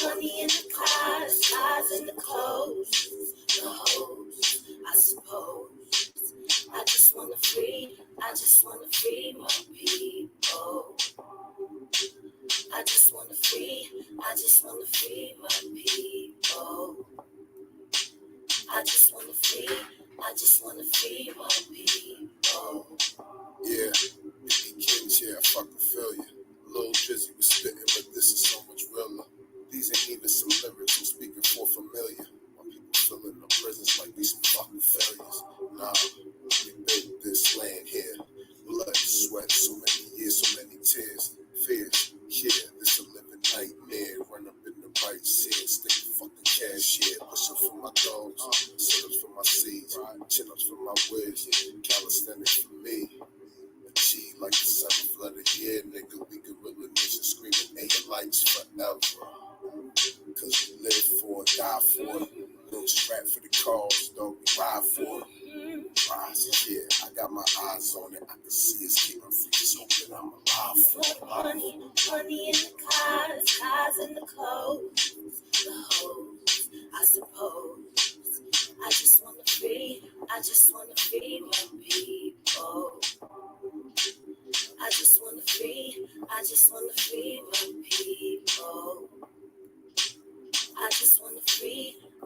Money in the cars in the clothes, the hoes, I suppose. I just wanna free my people. I just wanna free my people. I just wanna free my people. Yeah, Mickey King's here, I fucking feel you. Lil Drizzy was spitting, but this is so much realer. These ain't even some lyrics, I'm speaking for familiar. My people filling the prisons like these some fucking failures. Nah, we built this land here. Blood, sweat, so many years, so many tears. Fears, yeah, this a living nightmare. Run up in the right seat, stick the fucking cashier. Push up for my dogs, sit-ups for my seeds, chin-ups for my wigs, calisthenics for me. G like the 7th of the year, nigga. We gorilla nation screaming eight lights forever. Cause we live for it, die for it. We don't just rap for the cause, though. We ride for it. Rise, yeah. I got my eyes on it. I can see it's getting free. Just hoping I'm alive for it. Money in the cars in the clothes, the hoes, I suppose. I just wanna free my people. I just wanna free my people.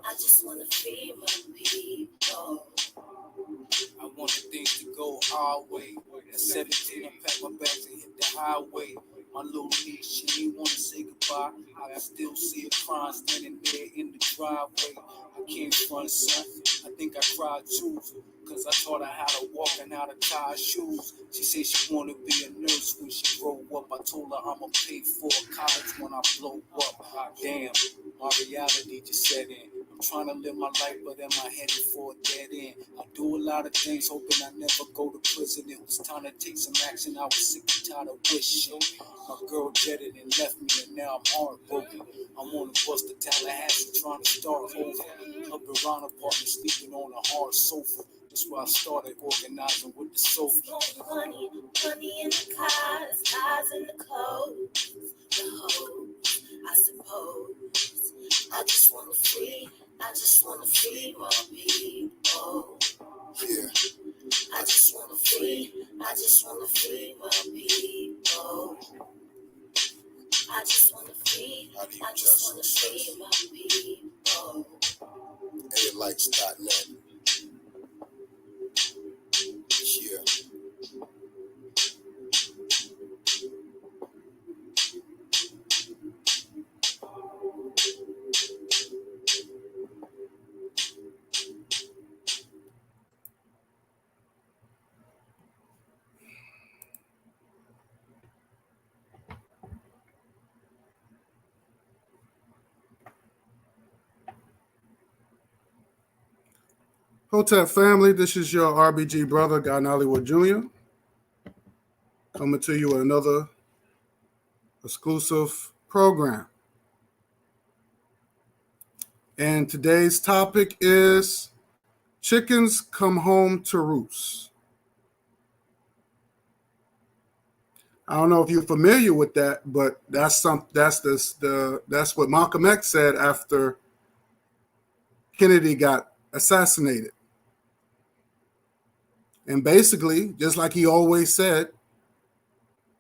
I just wanna free my people. I wanted things to go our way. At 17, I packed my bags and hit the highway. My little niece, she ain't wanna say goodbye. I can still see her crying, standing there in the driveway. I can't front, son. I think I cried too, cause I taught her how to walk and how to tie her shoes. She said she wanna be a nurse when she grow up. I told her I'ma pay for college when I blow up. Damn, my reality just set in. I'm trying to live my life, but am I headed for a dead end? I do a lot of things, hoping I never go to prison. It was time to take some action. I was sick and tired of wishing. My girl jetted and left me, and now I'm heartbroken. I wanna bust the Tallahassee, trying to start over. Up around apartment, sleeping on a hard sofa. That's why I started organizing with the sofa. Money in the cars in the clothes, the hoes, I suppose. I just wanna free my people. Yeah. I just wanna free my people. I just wanna free my people. Airlights.net. Yeah. Hotep family, this is your RBG brother, Guy Nollywood Jr., coming to you with another exclusive program. And today's topic is chickens come home to roost. I don't know if you're familiar with that, but that's what Malcolm X said after Kennedy got assassinated. And basically, just like he always said,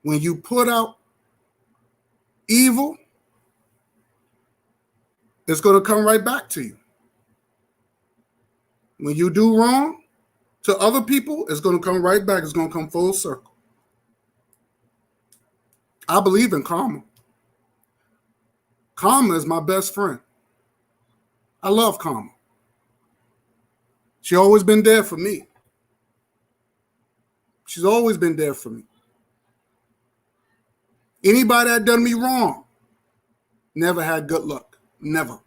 when you put out evil, it's going to come right back to you. When you do wrong to other people, it's going to come right back. It's going to come full circle. I believe in karma. Karma is my best friend. I love karma. She's always been there for me. She's always been there for me. Anybody that done me wrong never had good luck. Never.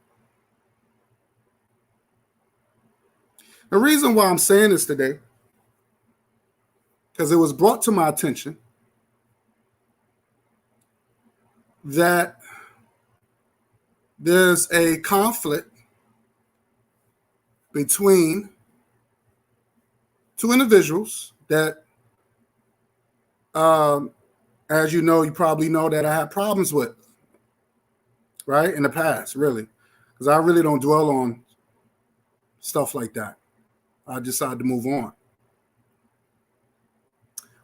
The reason why I'm saying this today, because it was brought to my attention that there's a conflict between two individuals that, as you know, you probably know that I had problems with, right, in the past, really, because I really don't dwell on stuff like that. I decided to move on.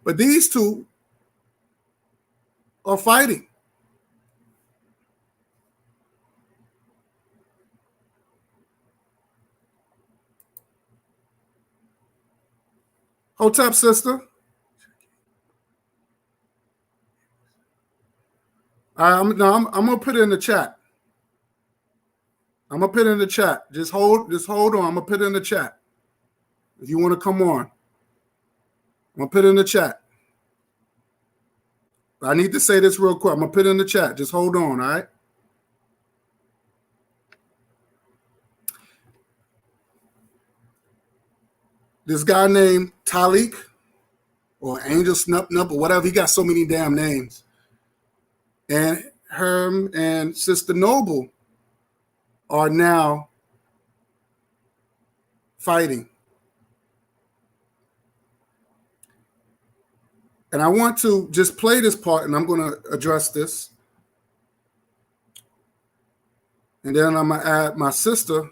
But these two are fighting. Hotep, sister. I'm gonna put it in the chat. I'm gonna put it in the chat. Just hold on. I'm gonna put it in the chat. If you want to come on, I'm gonna put it in the chat. I need to say this real quick. I'm gonna put it in the chat. Just hold on, all right? This guy named Taalik or Angelnutnut7 or whatever, he got so many damn names. And Herm and Sister Noble are now fighting. And I want to just play this part, and I'm going to address this. And then I'm going to add my sister,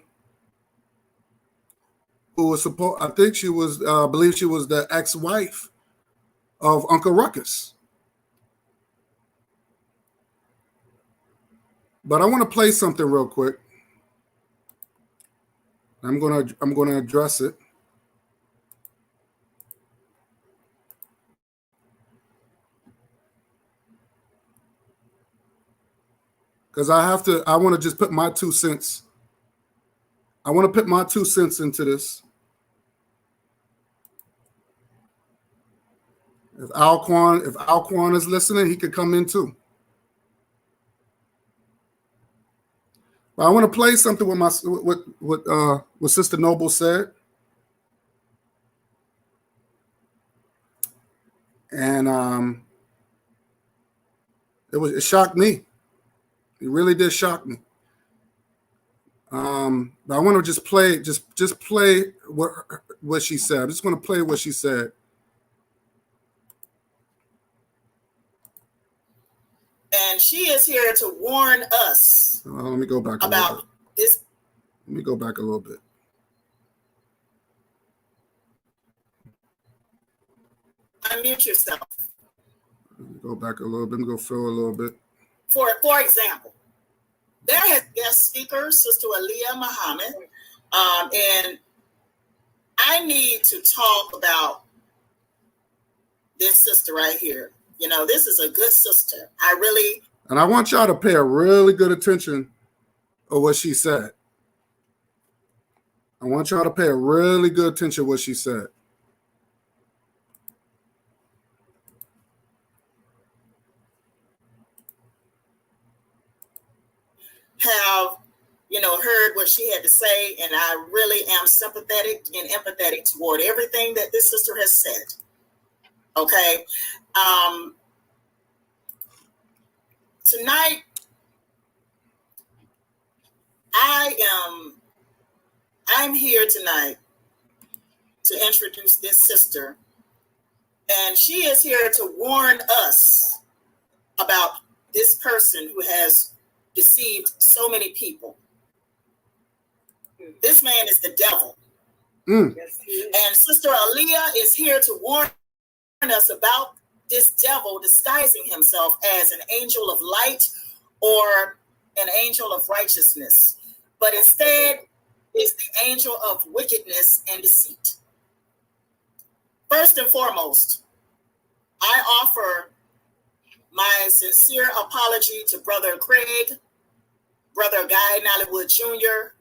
who was supposed, I think she was, I believe she was the ex-wife of Uncle Ruckus. But I want to play something real quick. I'm gonna address it. Because I want to just put my 2 cents. I want to put my 2 cents into this. If Alquan is listening, he could come in too. But I want to play something with what Sister Noble said. And it shocked me. It really did shock me. But I want to just play what she said. I'm just going to play what she said. And she is here to warn us let me go back about this. Let me go back a little bit. Unmute yourself. Let me go back a little bit. Let me go through a little bit. For example, there has guest speaker, Sister Aliyah Muhammad, and I need to talk about this sister right here. You know, this is a good sister. And I want y'all to pay a really good attention of what she said. I want y'all to pay a really good attention to what she said. Have, heard what she had to say, and I really am sympathetic and empathetic toward everything that this sister has said. Okay. Tonight, I'm here tonight to introduce this sister, and she is here to warn us about this person who has deceived so many people. This man is the devil. And Sister Aliyah is here to warn us about this devil disguising himself as an angel of light or an angel of righteousness, but instead is the angel of wickedness and deceit. First and foremost, I offer my sincere apology to Brother Craig, Brother Guy Nollywood Jr.,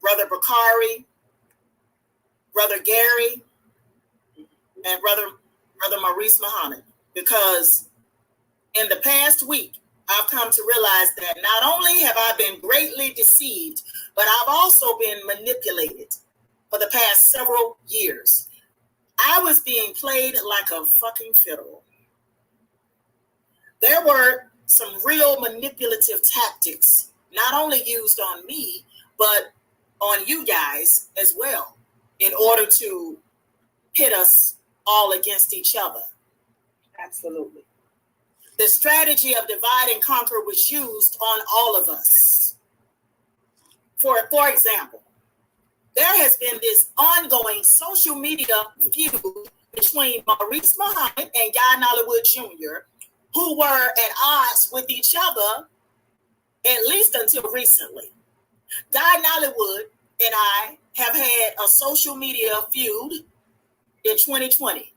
Brother Bakari, Brother Gary, and Brother Maurice Muhammad, because in the past week, I've come to realize that not only have I been greatly deceived, but I've also been manipulated. for the past several years. I was being played like a fucking fiddle. There were some real manipulative tactics, not only used on me, but on you guys as well, in order to pit us all against each other. Absolutely. The strategy of divide and conquer was used on all of us. For example, there has been this ongoing social media feud between Maurice Muhammad and Guy Nollywood Jr., who were at odds with each other, at least until recently. Guy Nollywood and I have had a social media feud in 2020.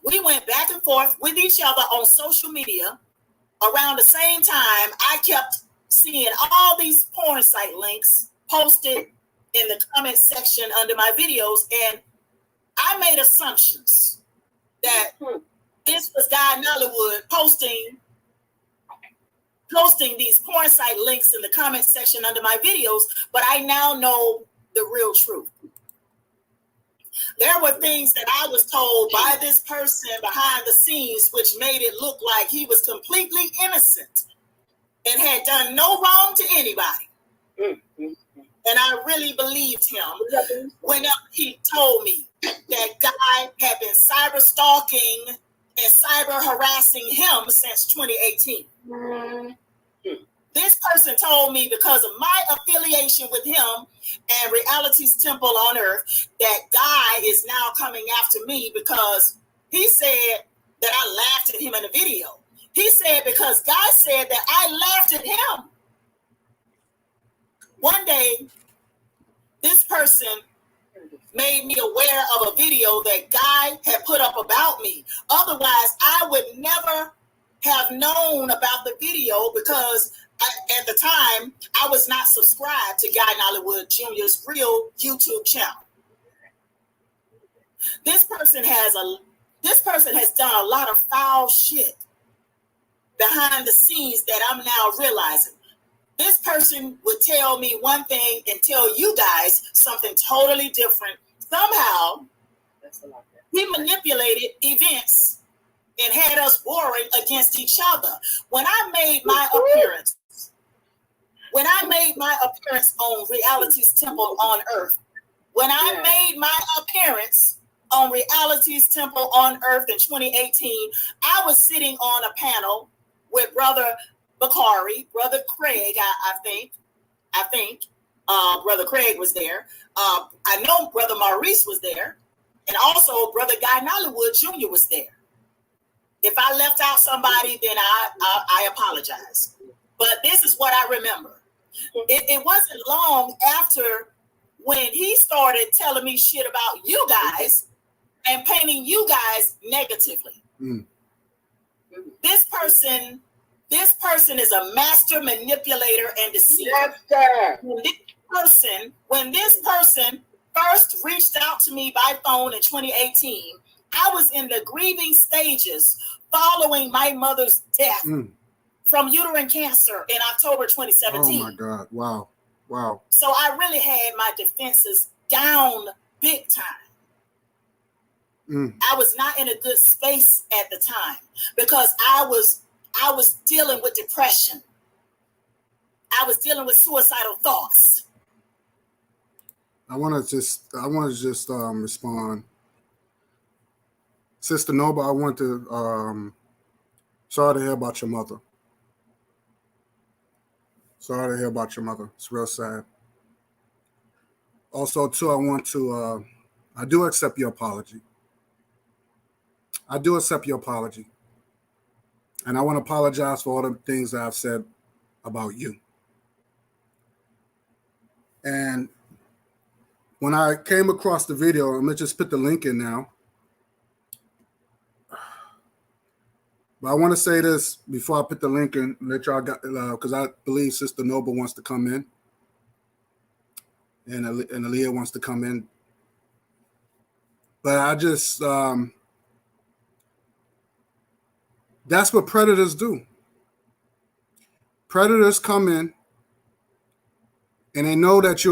We went back and forth with each other on social media. Around the same time, I kept seeing all these porn site links posted in the comment section under my videos, and I made assumptions that this was Guy Nollywood posting these porn site links in the comment section under my videos, but I now know the real truth. There were things that I was told by this person behind the scenes which made it look like he was completely innocent and had done no wrong to anybody. And I really believed him when he told me that Guy had been cyber stalking and cyber harassing him since 2018. This person told me because of my affiliation with him and Reality's Temple on Earth that Guy is now coming after me because he said that I laughed at him in the video. He said because Guy said that I laughed at him. One day, this person made me aware of a video that Guy had put up about me. Otherwise, I would never have known about the video because at the time, I was not subscribed to Guy Nollywood Jr.'s real YouTube channel. This person has done a lot of foul shit behind the scenes that I'm now realizing. This person would tell me one thing and tell you guys something totally different. Somehow, he manipulated events and had us warring against each other. When I made my appearance on Reality's Temple on Earth, in 2018, I was sitting on a panel with Brother Bakari, Brother Craig, I think Brother Craig was there. I know Brother Maurice was there, and also Brother Guy Nollywood Jr. was there. If I left out somebody, then I apologize. But this is what I remember. It wasn't long after when he started telling me shit about you guys and painting you guys negatively. This person is a master manipulator and deceiver. Yes, When this person first reached out to me by phone in 2018, I was in the grieving stages following my mother's death from uterine cancer in October 2017. Oh my God. Wow. So I really had my defenses down big time. I was not in a good space at the time because I was dealing with depression. I was dealing with suicidal thoughts. I want to just respond. Sister Noble, I want to sorry to hear about your mother. Sorry to hear about your mother. It's real sad. Also, too, I do accept your apology. And I want to apologize for all the things that I've said about you. And when I came across the video, I'm going to just put the link in now. But I want to say this before I put the link in, let y'all got because I believe Sister Noble wants to come in, and Aaliyah wants to come in. But I just that's what predators do. Predators come in, and they know that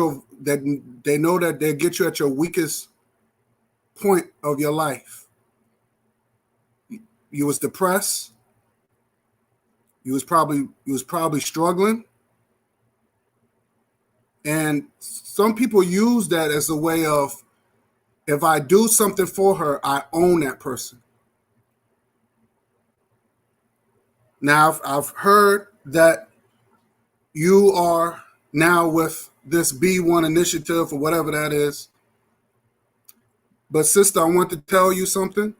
that they'll get you at your weakest point of your life. You was depressed. You was probably struggling. And some people use that as a way of, if I do something for her, I own that person. Now, I've heard that you are now with this B1 initiative or whatever that is. But sister, I want to tell you something.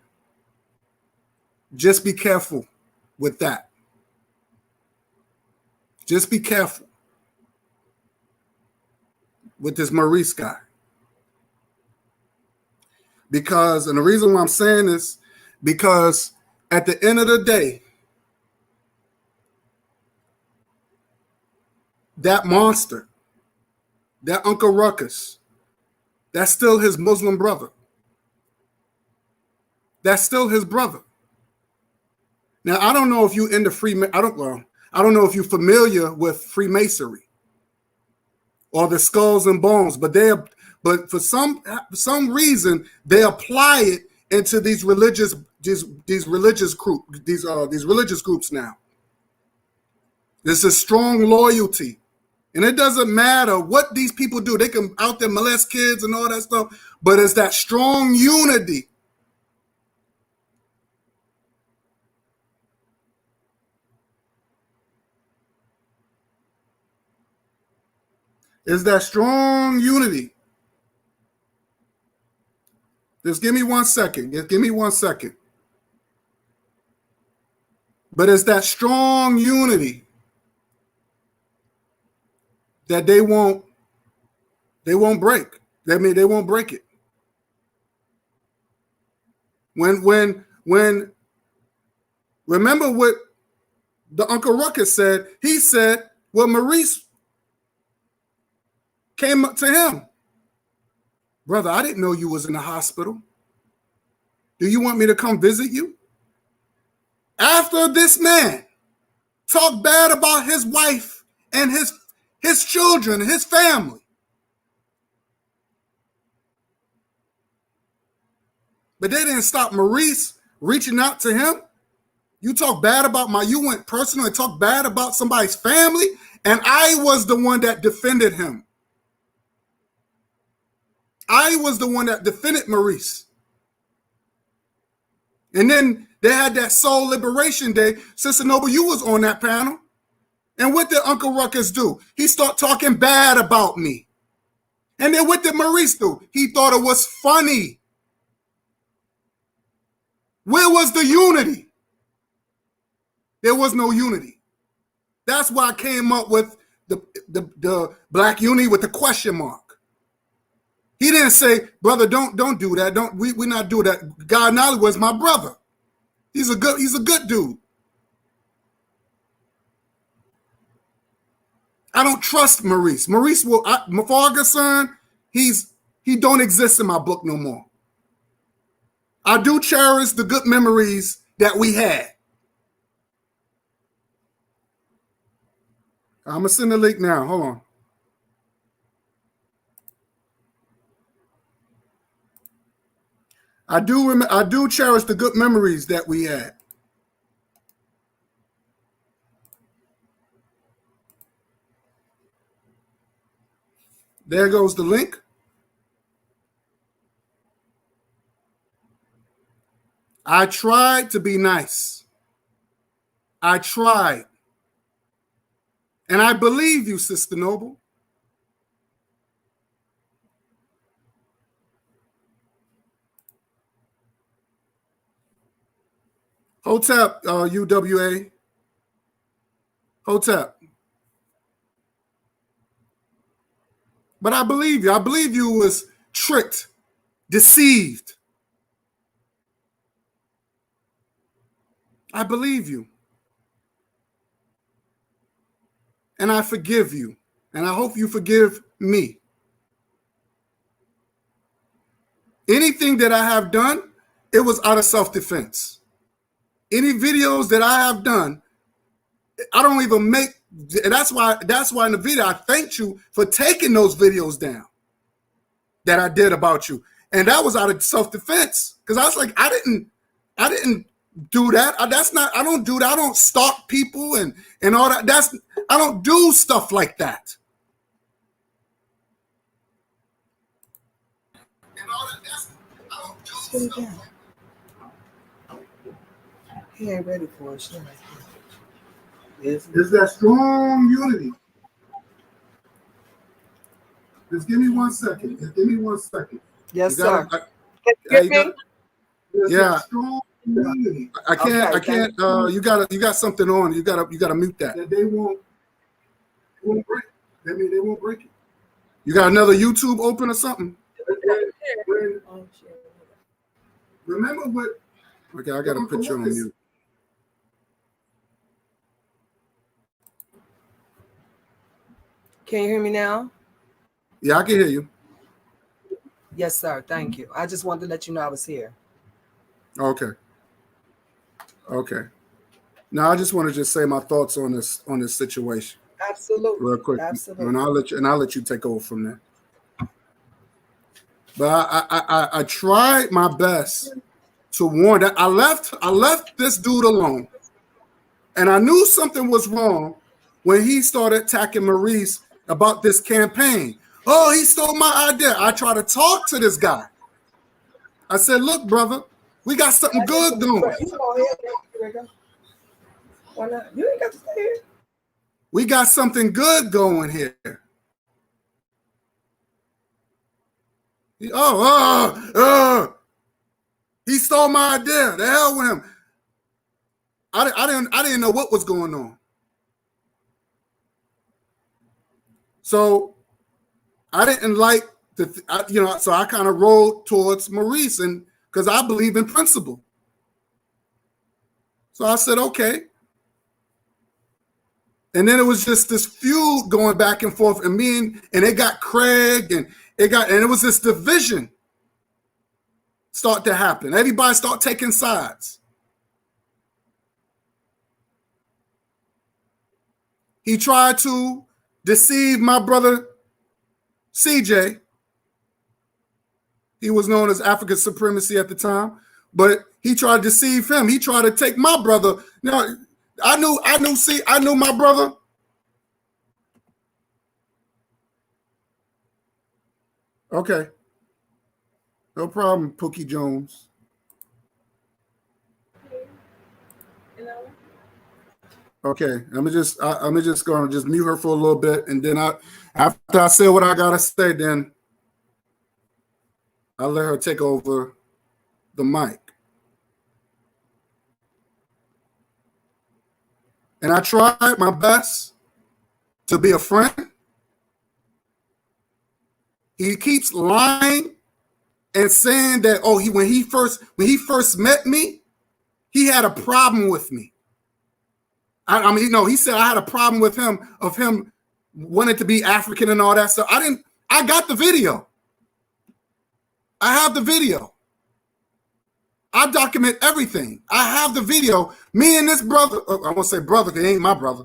Just be careful with that. Just be careful with this Maurice guy. Because, and the reason why I'm saying this, because at the end of the day, that monster, that Uncle Ruckus, that's still his Muslim brother. That's still his brother. Now, I don't know if you into I don't know if you're familiar with Freemasonry or the skulls and bones, but for some reason they apply it into these religious groups now. There's a strong loyalty. And it doesn't matter what these people do. They can out there molest kids and all that stuff, but it's that strong unity. It's that strong unity. Just give me 1 second. Just give me 1 second. But it's that strong unity that they won't break. They won't break it. When remember what the Uncle Ruckus said? He said, well, Maurice came up to him. Brother, I didn't know you was in the hospital. Do you want me to come visit you? After this man talked bad about his wife and his children and his family. But they didn't stop Maurice reaching out to him. You talk bad about you went personal and talked bad about somebody's family, and I was the one that defended him. I was the one that defended Maurice. And then they had that Soul Liberation Day. Sister Noble, you was on that panel. And what did Uncle Ruckus do? He started talking bad about me. And then what did Maurice do? He thought it was funny. Where was the unity? There was no unity. That's why I came up with the black unity with the question mark. He didn't say, brother, don't do that. We not do that. God Nolly was my brother. He's a good dude. I don't trust Maurice. Maurice Mafarga's son, he don't exist in my book no more. I do cherish the good memories that we had. I'm gonna send the link now. Hold on. I do cherish the good memories that we had. There goes the link. I tried to be nice. I tried. And I believe you, Sister Noble. Hotep, UWA. Hotep. But I believe you. I believe you was tricked, deceived. I believe you. And I forgive you. And I hope you forgive me. Anything that I have done, it was out of self-defense. Any videos that I have done, I don't even make. That's why in the video I thanked you for taking those videos down. that I did about you. And that was out of self-defense. Because I was like, I didn't do that. I don't do that. I don't stalk people and all that. I don't do stuff like that. He ain't ready for it. It's that strong unity. Just give me 1 second. Just give me 1 second. Yes, sir. Yeah. I can't. I can't. You got something on. You gotta mute that. They won't break. That means they won't break it. You got another YouTube open or something? Remember what? Okay, I gotta put you on mute. Can you hear me now? Yeah, I can hear you. Yes, sir. Thank you. I just wanted to let you know I was here. Okay. Now I just want to just say my thoughts on this situation. Absolutely. Real quick. Absolutely. And I'll let you take over from there. But I tried my best to warn that I left this dude alone. And I knew something was wrong when he started attacking Maurice about this campaign. Oh, he stole my idea. I tried to talk to this guy. I said, look, brother, we got something good going. Why not? You ain't got to stay here. We got something good going here. He stole my idea. The hell with him. I didn't know what was going on. So I didn't like so I kind of rolled towards Maurice, and because I believe in principle. So I said, okay. And then it was just this feud going back and forth, and it got Craig, and it was this division start to happen. Everybody start taking sides. He tried to deceive my brother CJ. He was known as African Supremacy at the time, but he tried to deceive him. He tried to take my brother. I knew my brother. Okay. No problem, Pookie Jones. Okay, I'm just gonna just mute her for a little bit, and then after I say what I gotta say, then I'll let her take over the mic. And I tried my best to be a friend. He keeps lying and saying that when he first met me, he had a problem with me. He said I had a problem with him wanting to be African and all that stuff. I got the video. I have the video. I document everything. I have the video. Me and this brother, I won't say brother because he ain't my brother,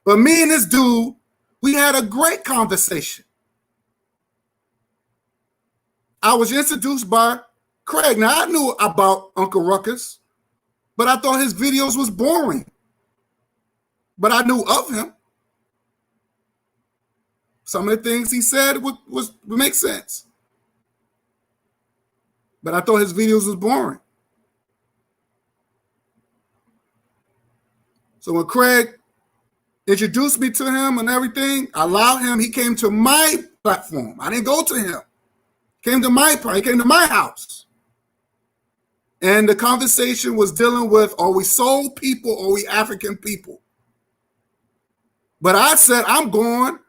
but me and this dude, we had a great conversation. I was introduced by Craig. Now, I knew about Uncle Ruckus, but I thought his videos was boring. But I knew of him. Some of the things he said would make sense. But I thought his videos was boring. So when Craig introduced me to him and everything, I allowed him. He came to my platform. I didn't go to him. He came to my house. And the conversation was dealing with, are we soul people or are we African people? But I said, I'm going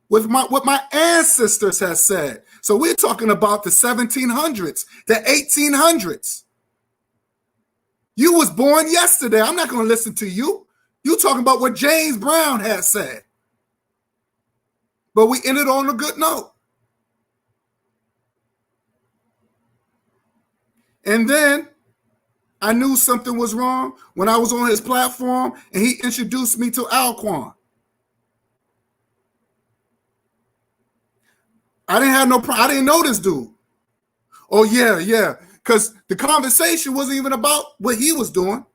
with what my ancestors have said. So we're talking about the 1700s, the 1800s. You was born yesterday. I'm not going to listen to you. You talking about what James Brown had said. But we ended on a good note. And then I knew something was wrong when I was on his platform and he introduced me to Alquan. I didn't know this dude. Oh, yeah. Because the conversation wasn't even about what he was doing.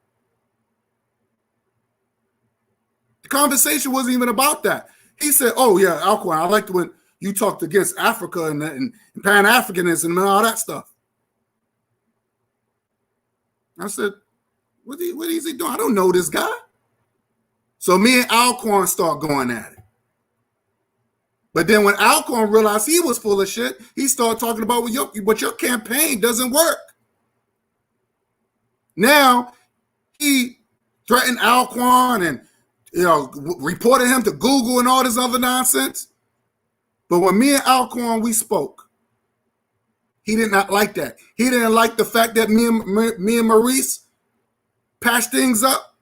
The conversation wasn't even about that. He said, oh, yeah, Alquan, I liked when you talked against Africa and Pan-Africanism and all that stuff. I said, what is he doing? I don't know this guy. So me and Alquan start going at it. But then when Alquan realized he was full of shit, he started talking about what your campaign doesn't work. Now he threatened Alquan and reported him to Google and all this other nonsense. But when me and Alquan we spoke, he did not like that. He didn't like the fact that me and Maurice patched things up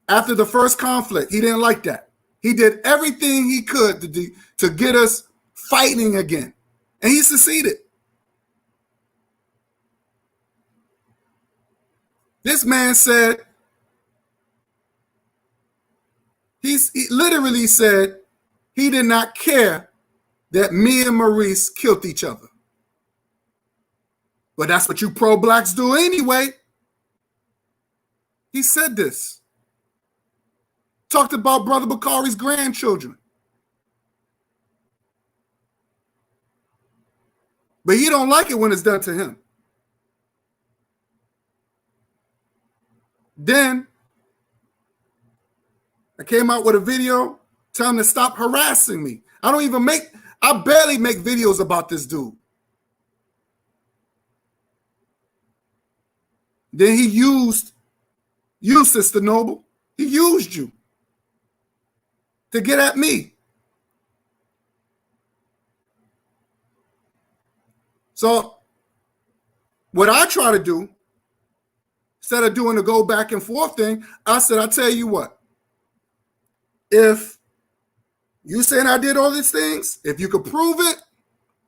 after the first conflict. He didn't like that. He did everything he could to get us fighting again. And he succeeded. This man said, he literally said he did not care that me and Maurice killed each other. But that's what you pro-blacks do anyway. He said this. Talked about Brother Bakari's grandchildren. But he don't like it when it's done to him. Then I came out with a video telling him to stop harassing me. I barely make videos about this dude. Then he used you, Sister Noble. He used you to get at me. So what I try to do, instead of doing the go back and forth thing, I said, I tell you what, if you saying I did all these things, if you could prove it,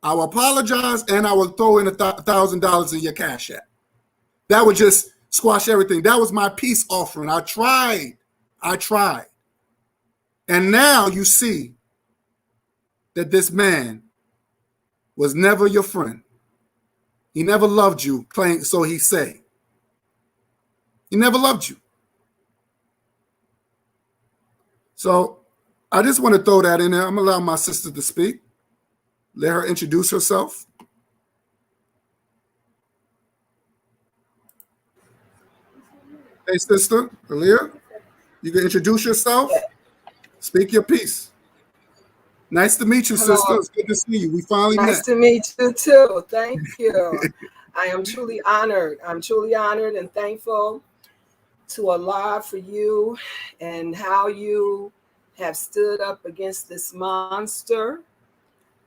I will apologize and I will throw in $1,000 in your Cash App. That would just squash everything. That was my peace offering. I tried. And now you see that this man was never your friend. He never loved you, so he say. He never loved you. So I just want to throw that in there. I'm going to allow my sister to speak. Let her introduce herself. Hey, sister, Aaliyah, you can introduce yourself. Speak your piece. Nice to meet you, Hello. sister. It's good to see you. We finally met. Nice to meet you too. Thank you. I am truly honored. I'm truly honored and thankful to Allah for you and how you have stood up against this monster.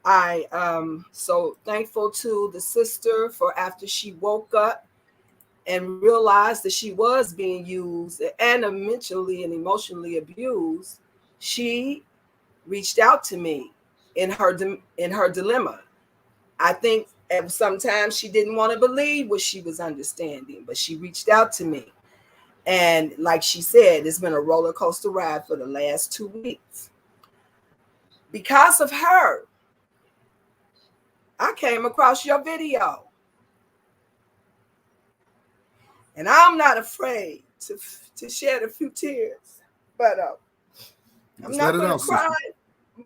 I am so thankful to the sister for after she woke up and realized that she was being used and mentally and emotionally abused. She reached out to me in her dilemma. I think sometimes she didn't want to believe what she was understanding, but she reached out to me. And like she said, it's been a roller coaster ride for the last 2 weeks. Because of her, I came across your video. And I'm not afraid to shed a few tears, but I'm not going to cry.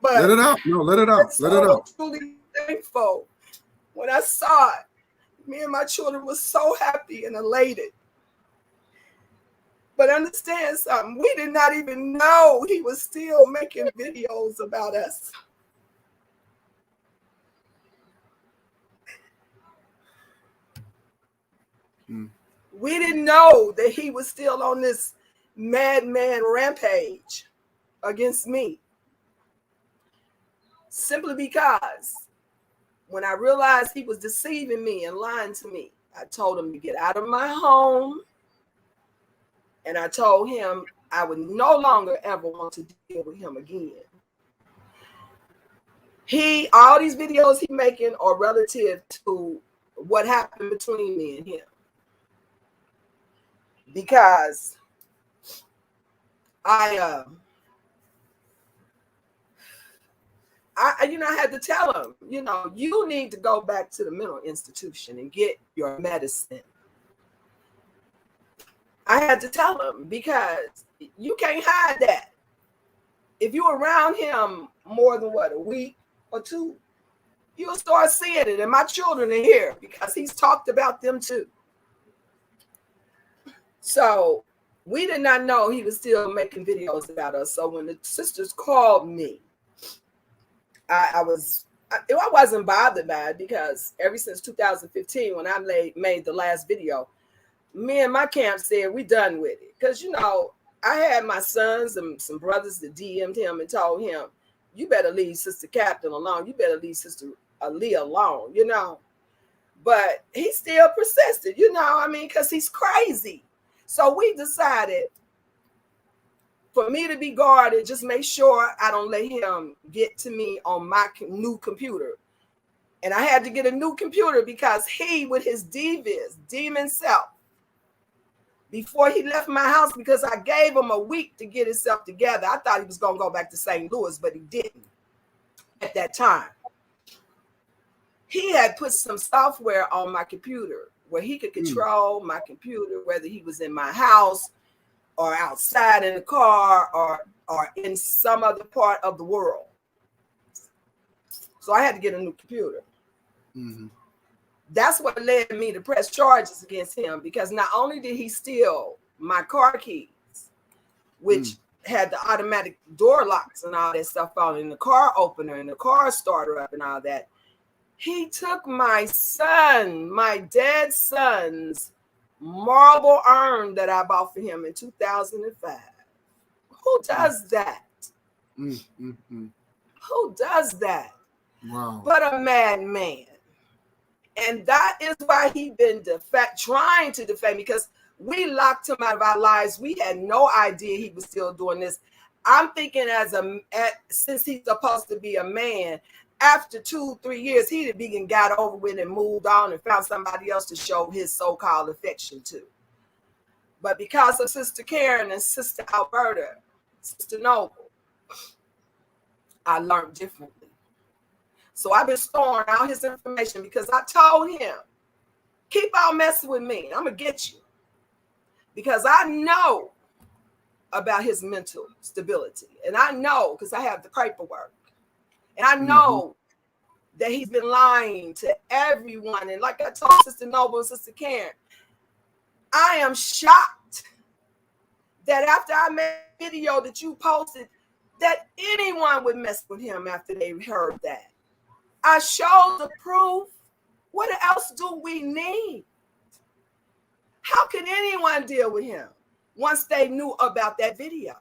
But let it out. No, let it out. Let it out. I'm truly thankful. When I saw it, me and my children were so happy and elated. But understand something, we did not even know he was still making videos about us. We didn't know that he was still on this madman rampage against me. Simply because when I realized he was deceiving me and lying to me, I told him to get out of my home. And I told him I would no longer ever want to deal with him again. All these videos he's making are relative to what happened between me and him. Because I I had to tell him, you need to go back to the mental institution and get your medicine. I had to tell him because you can't hide that. If you're around him more than a week or two, you'll start seeing it. And my children are here because he's talked about them too. So we did not know he was still making videos about us. So when the sisters called me, I wasn't bothered by it because ever since 2015, when I made the last video, me and my camp said we done with it. Because, I had my sons and some brothers that DM'd him and told him, you better leave Sister Captain alone. You better leave Sister Aaliyah alone, But he still persisted, because he's crazy. So we decided for me to be guarded, just make sure I don't let him get to me on my new computer. And I had to get a new computer because he, with his demon self, before he left my house, because I gave him a week to get himself together. I thought he was going to go back to St. Louis, but he didn't at that time. He had put some software on my computer where he could control my computer, whether he was in my house or outside in the car or in some other part of the world. So I had to get a new computer. Mm-hmm. That's what led me to press charges against him, because not only did he steal my car keys, which had the automatic door locks and all that stuff on, and the car opener and the car starter up and all that, he took my dead son's marble urn that I bought for him in 2005. Who does that? Who does that? Wow. But a madman. And that is why he's been trying to defame me, because we locked him out of our lives. We had no idea he was still doing this. I'm thinking since he's supposed to be a man, after 2-3 years, he'd have been got over with and moved on and found somebody else to show his so-called affection to. But because of Sister Karen and Sister Alberta, Sister Noble, I learned differently. So I've been storing all his information because I told him, keep on messing with me. I'm going to get you. Because I know about his mental stability. And I know because I have the paperwork. And I know that he's been lying to everyone. And like I told Sister Noble and Sister Karen, I am shocked that after I made a video that you posted, that anyone would mess with him after they heard that. I showed the proof. What else do we need? How can anyone deal with him once they knew about that video?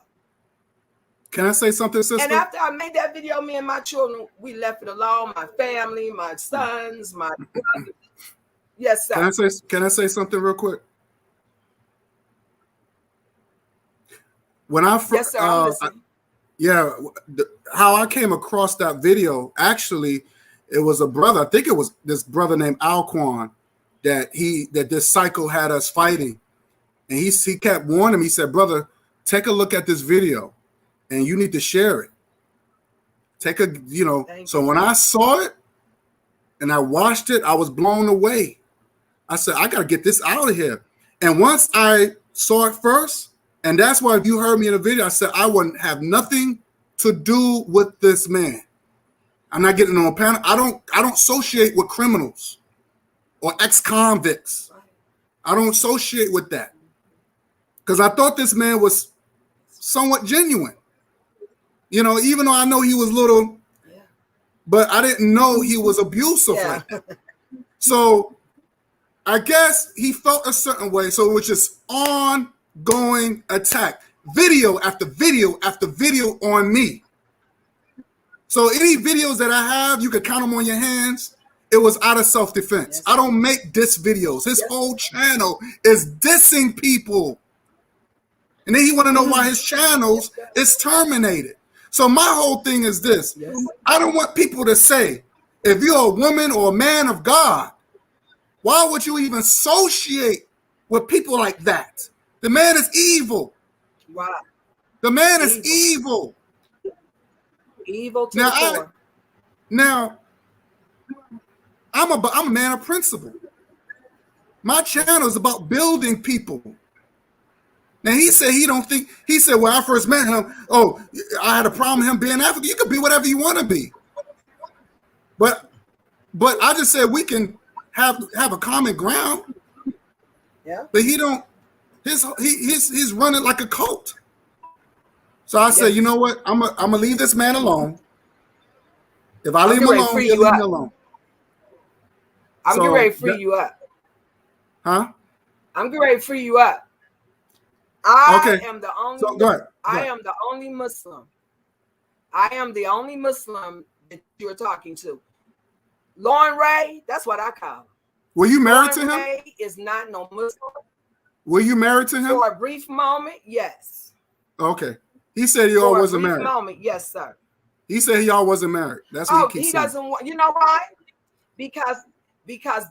Can I say something, sister? And after I made that video, me and my children, we left it alone. My family, my sons, my brothers. Yes, sir. Can I say something real quick? When yes, sir. I'm listening. How I came across that video, actually, it was a brother. I think it was this brother named Alquan that this psycho had us fighting. And he kept warning me. He said, brother, take a look at this video and you need to share it. So when I saw it and I watched it, I was blown away. I said, I got to get this out of here. And once I saw it first, and that's why if you heard me in the video, I said, I wouldn't have nothing to do with this man. I'm not getting on a panel. I don't associate with criminals or ex-convicts. I don't associate with that. Because I thought this man was somewhat genuine. Even though I know he was little, but I didn't know he was abusive like that. So I guess he felt a certain way. So it was just ongoing attack. Video after video after video on me. So any videos that I have, you could count them on your hands. It was out of self-defense. Yes. I don't make diss videos. His whole channel is dissing people. And then he want to know why his channels is terminated. So my whole thing is this. Yes. I don't want people to say, if you're a woman or a man of God, why would you even associate with people like that? The man is evil. Wow. The man is evil. Evil to the core. Now, I'm a man of principle. My channel is about building people. Now he said when I first met him, oh, I had a problem with him being African. You can be whatever you want to be. But I just said we can have a common ground. Yeah. But he don't. He's running like a cult. So I said, you know what? I'm gonna leave this man alone. If I leave him alone, he'll leave me alone. I'm getting ready to free you up. Huh? I'm getting ready to free you up. I am the only. So, go ahead. I am the only Muslim. I am the only Muslim that you're talking to. Lorne Ray, that's what I call him. Were you married to him? Ray is not no Muslim. Were you married to him? For a brief moment, yes. Okay. He said y'all wasn't married. For a brief moment, yes, sir. He said y'all wasn't married. That's what he keeps saying. Doesn't want. You know why? Because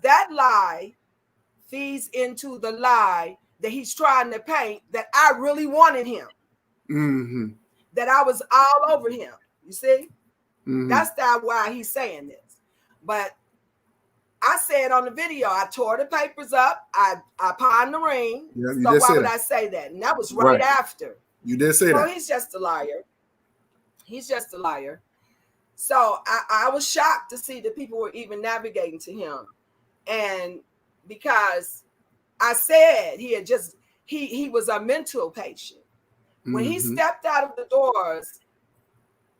that lie feeds into the lie that he's trying to paint that I really wanted him. Mm-hmm. That I was all over him. You see? Mm-hmm. That's why he's saying this. But I said on the video, I tore the papers up. I pawned the ring. Yeah, so why would I say that? And that was right after. You did say that. So he's just a liar. He's just a liar. So I was shocked to see that people were even navigating to him. And because I said he was a mental patient. When he stepped out of the doors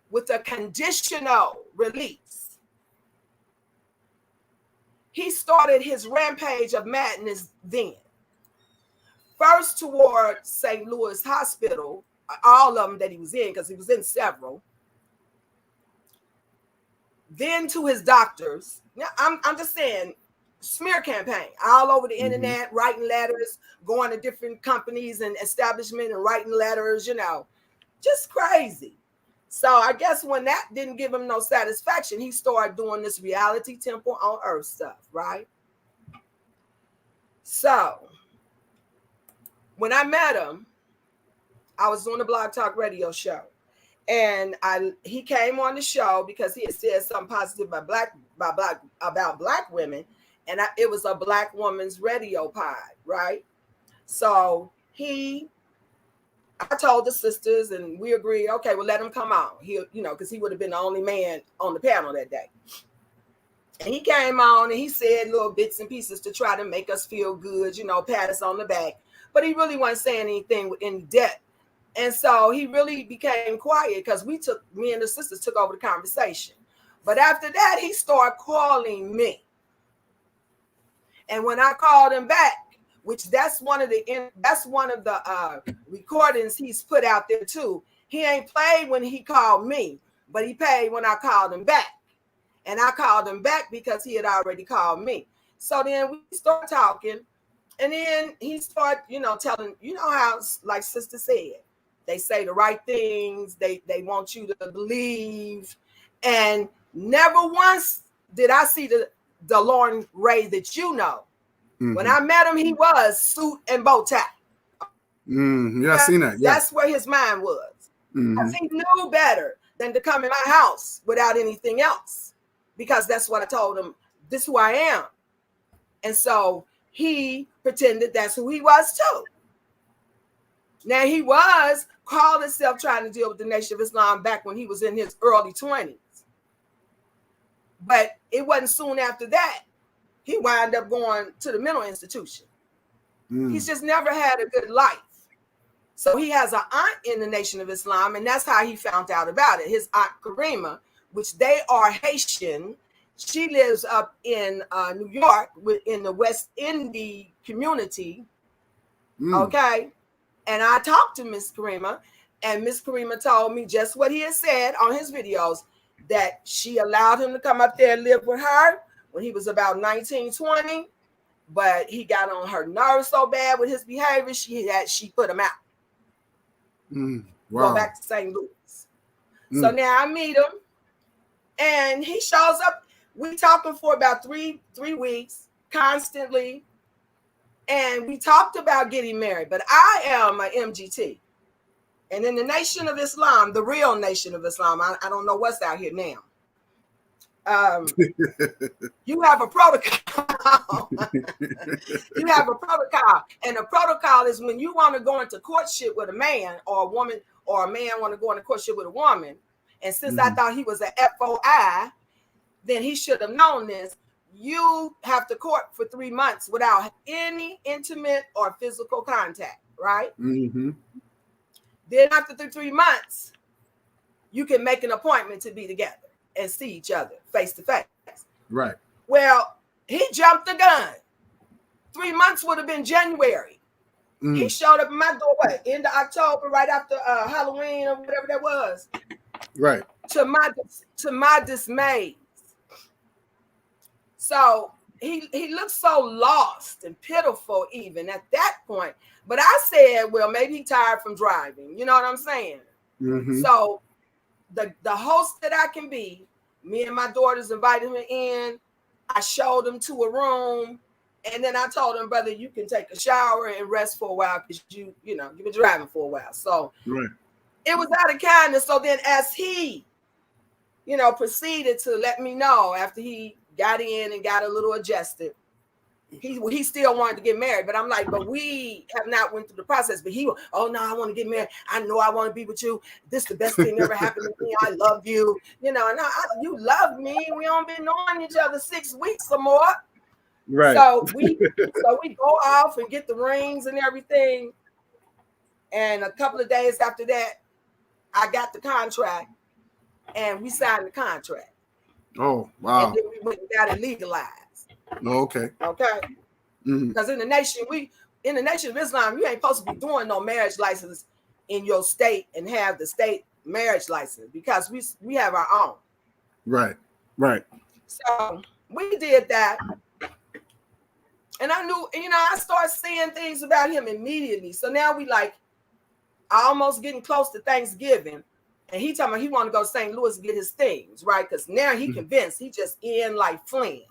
with a conditional release, he started his rampage of madness then. First toward St. Louis Hospital, all of them that he was in, because he was in several. Then to his doctors. Now, I'm just saying, smear campaign all over the internet, writing letters, going to different companies and establishment and writing letters, just crazy. So I guess when that didn't give him no satisfaction, he started doing this reality temple on earth stuff, right? So when I met him, I was doing a Blog Talk radio show. And he came on the show because he had said something positive about black women. And it was a black woman's radio pod, right? So I told the sisters and we agreed, okay, well, let him come on. Because he would have been the only man on the panel that day. And he came on and he said little bits and pieces to try to make us feel good, pat us on the back. But he really wasn't saying anything in depth. And so he really became quiet because me and the sisters took over the conversation. But after that, he started calling me. And when I called him back, which that's one of the recordings he's put out there too. He ain't played when he called me, but he paid when I called him back. And I called him back because he had already called me. So then we start talking, and then he started, telling, how, like Sister said, they say the right things. They want you to believe. And never once did I see the Lorne Ray that When I met him, he was suit and bow tie. Yeah, I seen that. Yeah. That's where his mind was. Because he knew better than to come in my house without anything else. Because that's what I told him. This is who I am. And so he pretended that's who he was too. Now he called himself trying to deal with the Nation of Islam back when he was in his early 20s. But it wasn't soon after that he wound up going to the mental institution. He's just never had a good life. So he has an aunt in the Nation of Islam, and that's how he found out about it. His aunt Karima, which they are Haitian. She lives up in New York in the West Indian community. Okay. And I talked to Miss Karima, and Miss Karima told me just what he had said on his videos, that she allowed him to come up there and live with her when he was about 19, 20. But he got on her nerves so bad with his behavior, she put him out. Wow. Go back to St. Louis. So now I meet him, and he shows up. We talking for about three weeks constantly, and we talked about getting married. But I am an MGT, and in the Nation of Islam, the real Nation of Islam, I don't know what's out here now. You have a protocol. You have a protocol. And the protocol is when you want to go into courtship with a man or a woman, or a man want to go into courtship with a woman. And since I thought he was an FOI, then he should have known this. You have to court for 3 months without any intimate or physical contact, right? Mm-hmm. Then after the 3 months, you can make an appointment to be together and see each other face to face. Right. Well, he jumped the gun. 3 months would have been January. He showed up in my doorway end of October, right after Halloween or whatever that was. Right. To my dismay. So he looked so lost and pitiful even at that point. But I said, well, maybe he tired from driving. You know what I'm saying? Mm-hmm. So the host that I can be, me and my daughters invited him in. I showed him to a room. And then I told him, brother, you can take a shower and rest for a while because you've been driving for a while. So it was out of kindness. So then as he, proceeded to let me know after he got in and got a little adjusted, he still wanted to get married. But I'm like, but we have not went through the process. But oh no, I want to get married. I know I want to be with you. This is the best thing ever happened to me. I love you. And you love me. We only been knowing each other 6 weeks or more. Right. So we go off and get the rings and everything. And a couple of days after that, I got the contract and we signed the contract. Oh, wow. And then we went and got it legalized. Oh, okay. Okay. Mm-hmm. Because in the Nation of Islam, you ain't supposed to be doing no marriage license in your state and have the state marriage license because we have our own. Right. Right. So we did that. And I knew, I started seeing things about him immediately. So now we almost getting close to Thanksgiving. And he told me he wanted to go to St. Louis and get his things, right? Because now he convinced he just in Flynn.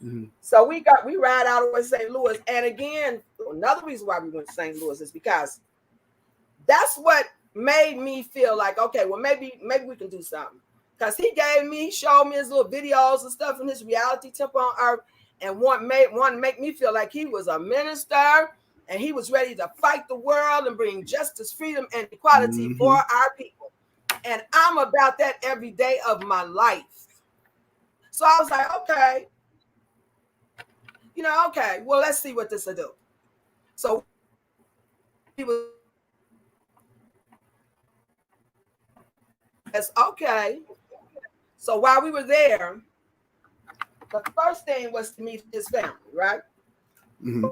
Mm-hmm. So we ride out of St. Louis. And again, another reason why we went to St. Louis is because that's what made me feel like, okay, well, maybe we can do something. Because he showed me his little videos and stuff in his reality temple on earth. And wanted to make me feel like he was a minister and he was ready to fight the world and bring justice, freedom, and equality for our people. And I'm about that every day of my life. So I was like, okay, well, let's see what this will do. So he was, that's okay. So while we were there, the first thing was to meet his family, right? Mm-hmm.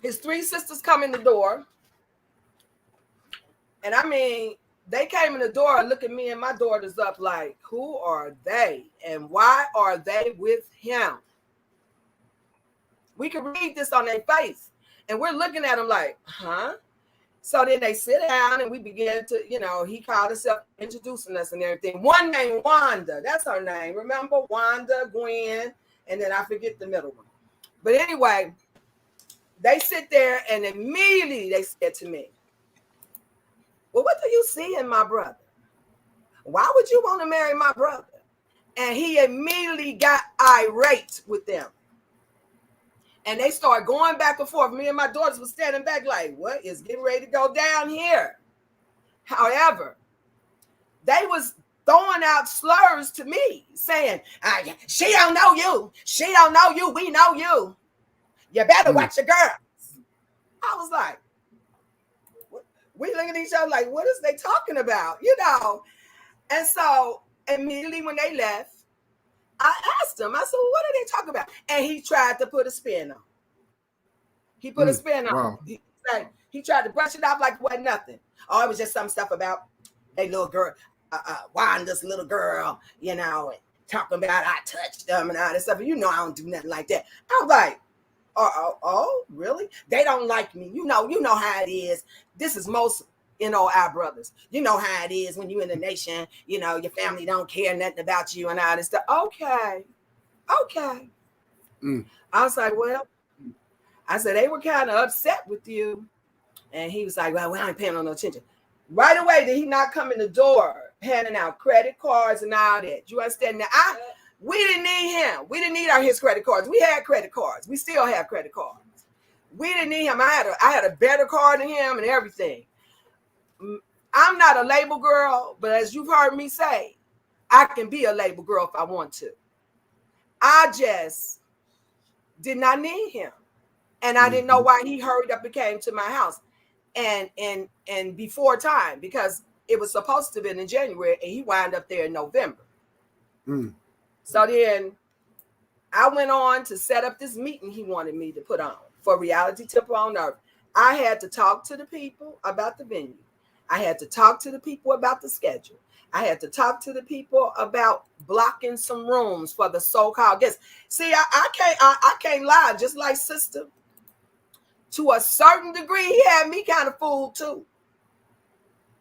His 3 sisters come in the door. And I mean, they came in the door and look at me and my daughters up like, who are they? And why are they with him? We could read this on their face. And we're looking at them like, huh? So then they sit down and we began to, he called himself introducing us and everything. One named Wanda. That's her name. Remember? Wanda, Gwen, and then I forget the middle one. But anyway, they sit there and immediately they said to me, well, what do you see in my brother? Why would you want to marry my brother? And he immediately got irate with them. And they started going back and forth. Me and my daughters were standing back like, what is getting ready to go down here? However, they was throwing out slurs to me, saying, she don't know you. She don't know you. We know you. You better watch your girls. I was like, we looking at each other like, what is they talking about? And so immediately when they left, I asked him, I said, well, what are they talking about? And he tried to put a spin on. He put a spin on. Wow. He tried to brush it off like it wasn't nothing. Oh, it was just some stuff about a little girl, Wanda's little girl, and talking about I touched them and all this stuff. I don't do nothing like that. I was like, oh, really? They don't like me. You know how it is. This is most, our brothers. You know how it is when you in the nation, your family don't care nothing about you and all this stuff. Okay. I was like, well, I said, they were kind of upset with you. And he was like, well, we ain't paying no attention. Right away, did he not come in the door? handing out credit cards and all that. You understand? Now, we didn't need him. We didn't need his credit cards. We had credit cards. We still have credit cards. We didn't need him. I had a better card than him and everything. I'm not a label girl, but as you've heard me say, I can be a label girl if I want to. I just did not need him. And I didn't know why he hurried up and came to my house. And before time, because it was supposed to have been in January and he wound up there in November. So then I went on to set up this meeting he wanted me to put on for Reality Temple on Earth. I had to talk to the people about the venue. I had to talk to the people about the schedule. I had to talk to the people about blocking some rooms for the so-called guests. See, I can't lie, just like sister. To a certain degree, he had me kind of fooled too.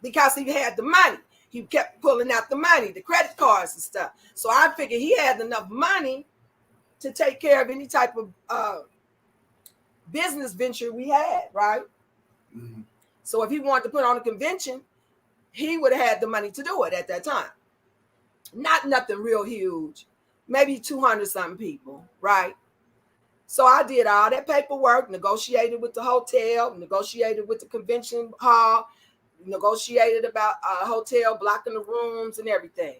Because he had the money. He kept pulling out the money, the credit cards and stuff. So I figured he had enough money to take care of any type of business venture we had, right? So if he wanted to put on a convention, he would have had the money to do it at that time. Not nothing real huge, maybe 200 something people, right? So I did all that paperwork, negotiated with the hotel, negotiated with the convention hall, negotiated about a hotel blocking the rooms and everything.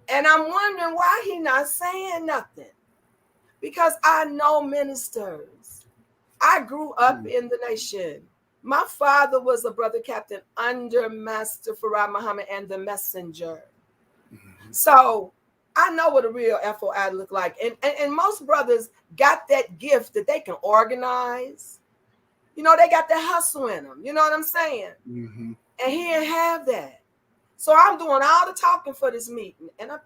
And I'm wondering why he not saying nothing. Because I know ministers. I grew up in the nation. My father was a brother captain under Master Farah Muhammad and the messenger. So I know what a real FOI look like. And most brothers got that gift that they can organize. You know, they got the hustle in them. You know what I'm saying? And he didn't have that. So I'm doing all the talking for this meeting. And I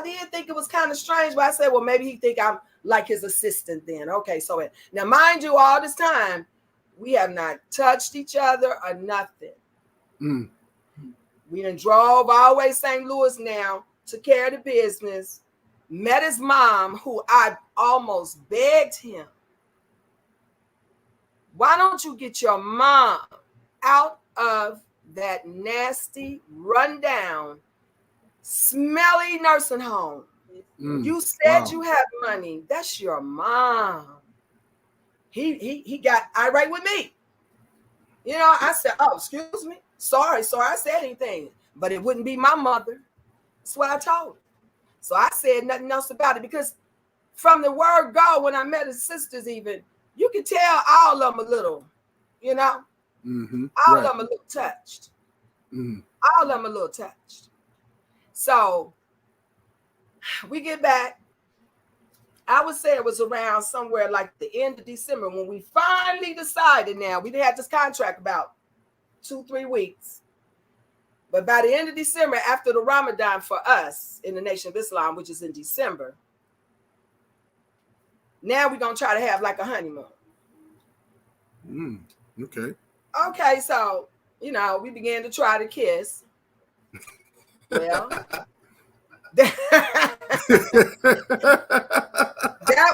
did think it was kind of strange, but I said, well, maybe he think I'm like his assistant then. Okay, so now mind you, all this time, we have not touched each other or nothing. We done drove all the way to St. Louis now, took care of the business, met his mom, who I almost begged him, why don't you get your mom out of that nasty, rundown, smelly nursing home? You said you have money. That's your mom. He got irate with me. You know, I said, oh, excuse me. Sorry, I said anything. But it wouldn't be my mother. That's what I told her. So I said nothing else about it, because from the word go, when I met his sisters even, you can tell all of them a little, you know? All of them a little touched. All of them a little touched. So we get back. I would say it was around somewhere like the end of December when we finally decided. Now, we didn't have this contract about 2-3 weeks. But by the end of December, after the Ramadan for us in the Nation of Islam, which is in December, now we're going to try to have like a honeymoon. Okay, so, you know, we began to try to kiss. Well, that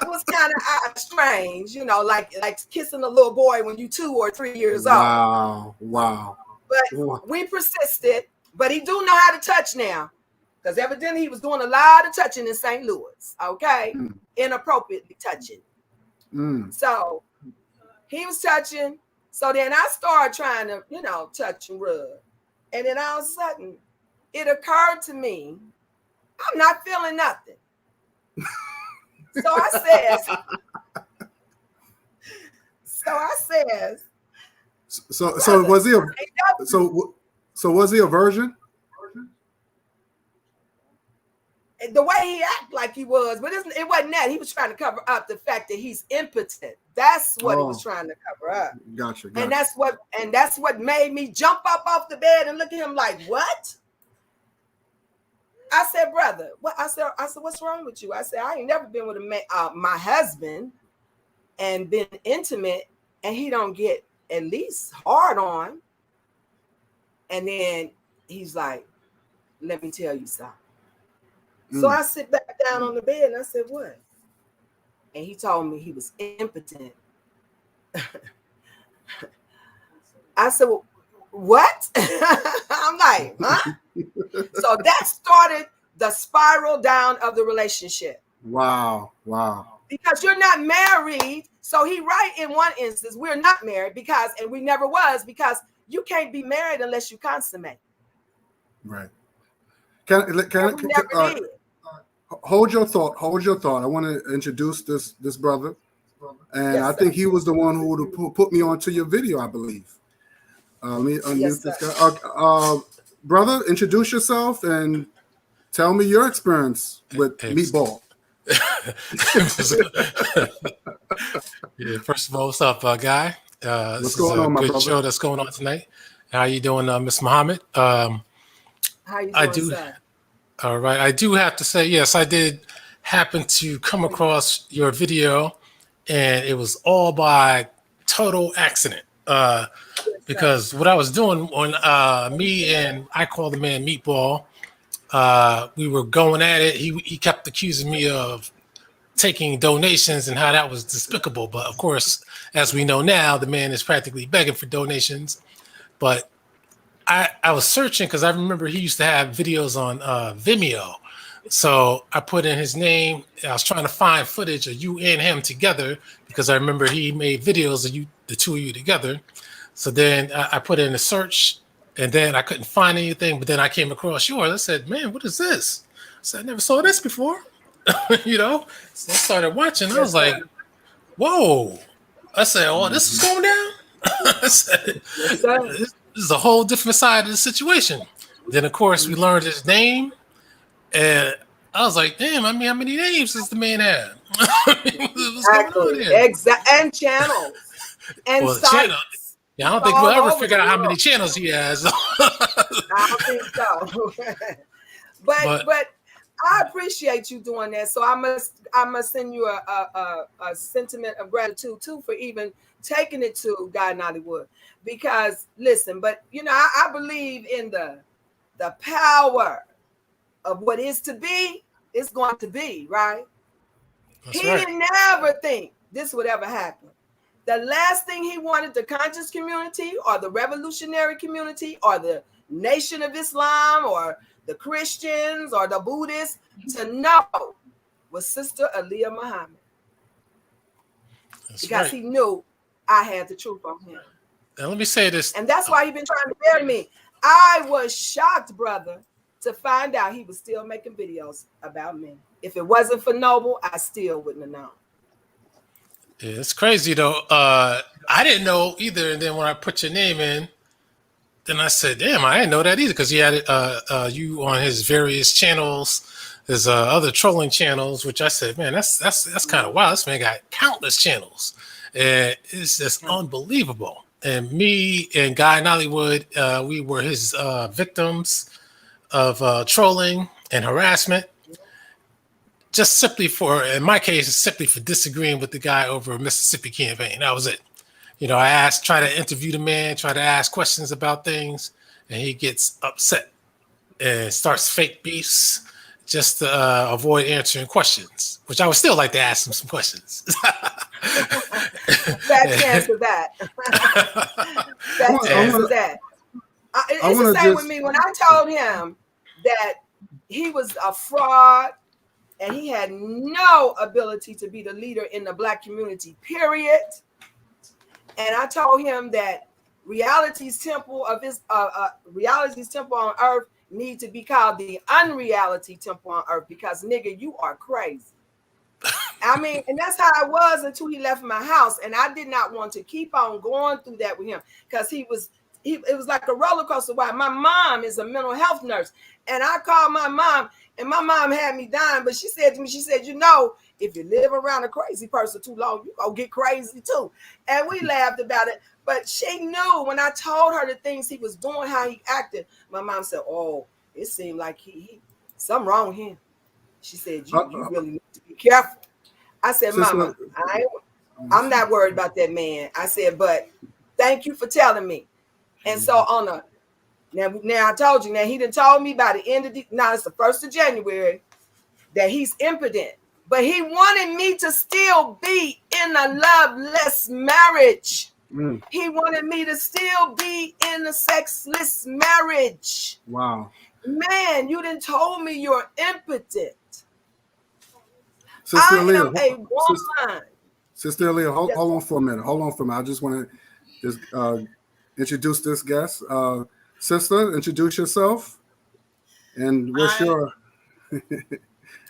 was kind of strange, you know, like kissing a little boy when you're 2 or 3 years old. Wow. But we persisted. But he do know how to touch now, because evidently he was doing a lot of touching in St. Louis. Okay, inappropriately touching. So he was touching. So then I started trying to, you know, touch and rub, and then all of a sudden, it occurred to me, I'm not feeling nothing. So I says. So was he was he a virgin? The way he acted like he was, but it wasn't that. He was trying to cover up the fact that he's impotent. That's what he was trying to cover up. Gotcha. And that's what made me jump up off the bed and look at him like, what? I said, brother, what? I said, what's wrong with you? I said, I ain't never been with a man, my husband, and been intimate, and he don't get at least hard on. And then he's like, let me tell you something. So I sit back down on the bed and I said, what? And he told me he was impotent. I said, well, what? I'm like, huh? So that started the spiral down of the relationship. Wow. Because you're not married. So he right in one instance, we're not married because, and we never was, because you can't be married unless you consummate. Right. Can We never did. Hold your thought. I want to introduce this brother, and Yes, I think he was the one who would have put me onto your video, I believe. Let me unmute this guy. Brother, introduce yourself and tell me your experience with meatball. Yeah, first of all, what's up, guy? What's going on, my brother? Good show that's going on tonight. How you doing, Miss Muhammad? How you doing, sir? All right. I do have to say, yes, I did happen to come across your video, and it was all by total accident. Because what I was doing when me and I call the man Meatball, we were going at it. He kept accusing me of taking donations and how that was despicable. But of course, as we know now, the man is practically begging for donations. But I was searching because I remember he used to have videos on Vimeo. So I put in his name. I was trying to find footage of you and him together because I remember he made videos of you, the two of you together. So then I put in a search, and then I couldn't find anything. But then I came across yours. I said, "Man, what is this?" I said, "I never saw this before." You know. So I started watching. I was like, "Whoa!" I said, "Oh, this is going down." I said, "This is a whole different side of the situation." Then, of course, we learned his name, and I was like, "Damn! I mean, how many names does the man have?" What's going on here? And channels and sites. Channel. Yeah, I don't think we'll ever figure out how many channels he has. I don't think so. but I appreciate you doing that. So I must send you a sentiment of gratitude too for even taking it to God Nollywood. Because listen, but you know, I believe in the power of what is to be is going to be, right? That's He right. didn't ever think this would ever happen. The last thing he wanted the conscious community or the revolutionary community or the Nation of Islam or the Christians or the Buddhists to know was Sister Aliyah Muhammad. Because he knew I had the truth on him. Now let me say this. And that's why he's been trying to bury me. I was shocked, brother, to find out he was still making videos about me. If it wasn't for Noble, I still wouldn't have known. Yeah, it's crazy though. I didn't know either. And then when I put your name in, then I said, "Damn, I didn't know that either." Because he had you on his various channels, his other trolling channels. Which I said, "Man, that's kind of wild. This man got countless channels, and it's just unbelievable." And me and Guy Nollywood, we were his victims of trolling and harassment. Just simply in my case, simply for disagreeing with the guy over a Mississippi campaign. That was it. You know, I try to interview the man, try to ask questions about things, and he gets upset and starts fake beefs just to avoid answering questions, which I would still like to ask him some questions. Fact answer that. Fact answer that. It's the same with me. When I told him that he was a fraud, and he had no ability to be the leader in the Black community, period. And I told him that reality's temple on earth need to be called the unreality temple on earth because, nigga, you are crazy. I mean, and that's how I was until he left my house. And I did not want to keep on going through that with him because it was like a roller coaster ride. My mom is a mental health nurse. And I called my mom, and my mom had me dying. But she said to me, you know, if you live around a crazy person too long, you gonna get crazy too. And we laughed about it. But she knew when I told her the things he was doing, how he acted. My mom said, "Oh, it seemed like he something wrong with him." She said, you really need to be careful. I said, "Mama, I'm not worried about that man." I said, "But thank you for telling me." And so now I told you, now he done told me by the end of now it's the 1st of January that he's impotent. But he wanted me to still be in a loveless marriage. He wanted me to still be in a sexless marriage. Wow. Man, you didn't told me you're impotent. Sister I Leah, am a woman. Sister Leah, hold Yes. on for a minute. Hold on for a minute. I just want to just introduce this guest. Sister, introduce yourself. And what's your... Go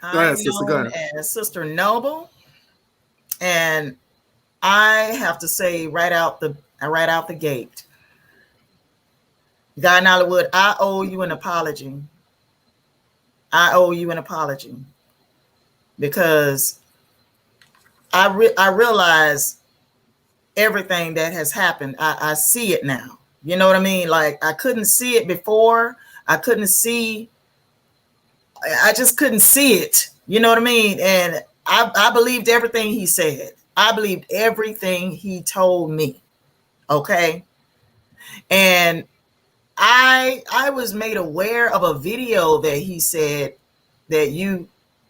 ahead, I'm sister. Go known ahead. as Sister Noble, and I have to say right out the gate, Guy Nollywood, I owe you an apology. I owe you an apology because I realize everything that has happened. I see it now. You know what I mean? Like, I couldn't see it before. I just couldn't see it. You know what I mean? And I believed everything he said. I believed everything he told me. Okay. And I was made aware of a video that he said that you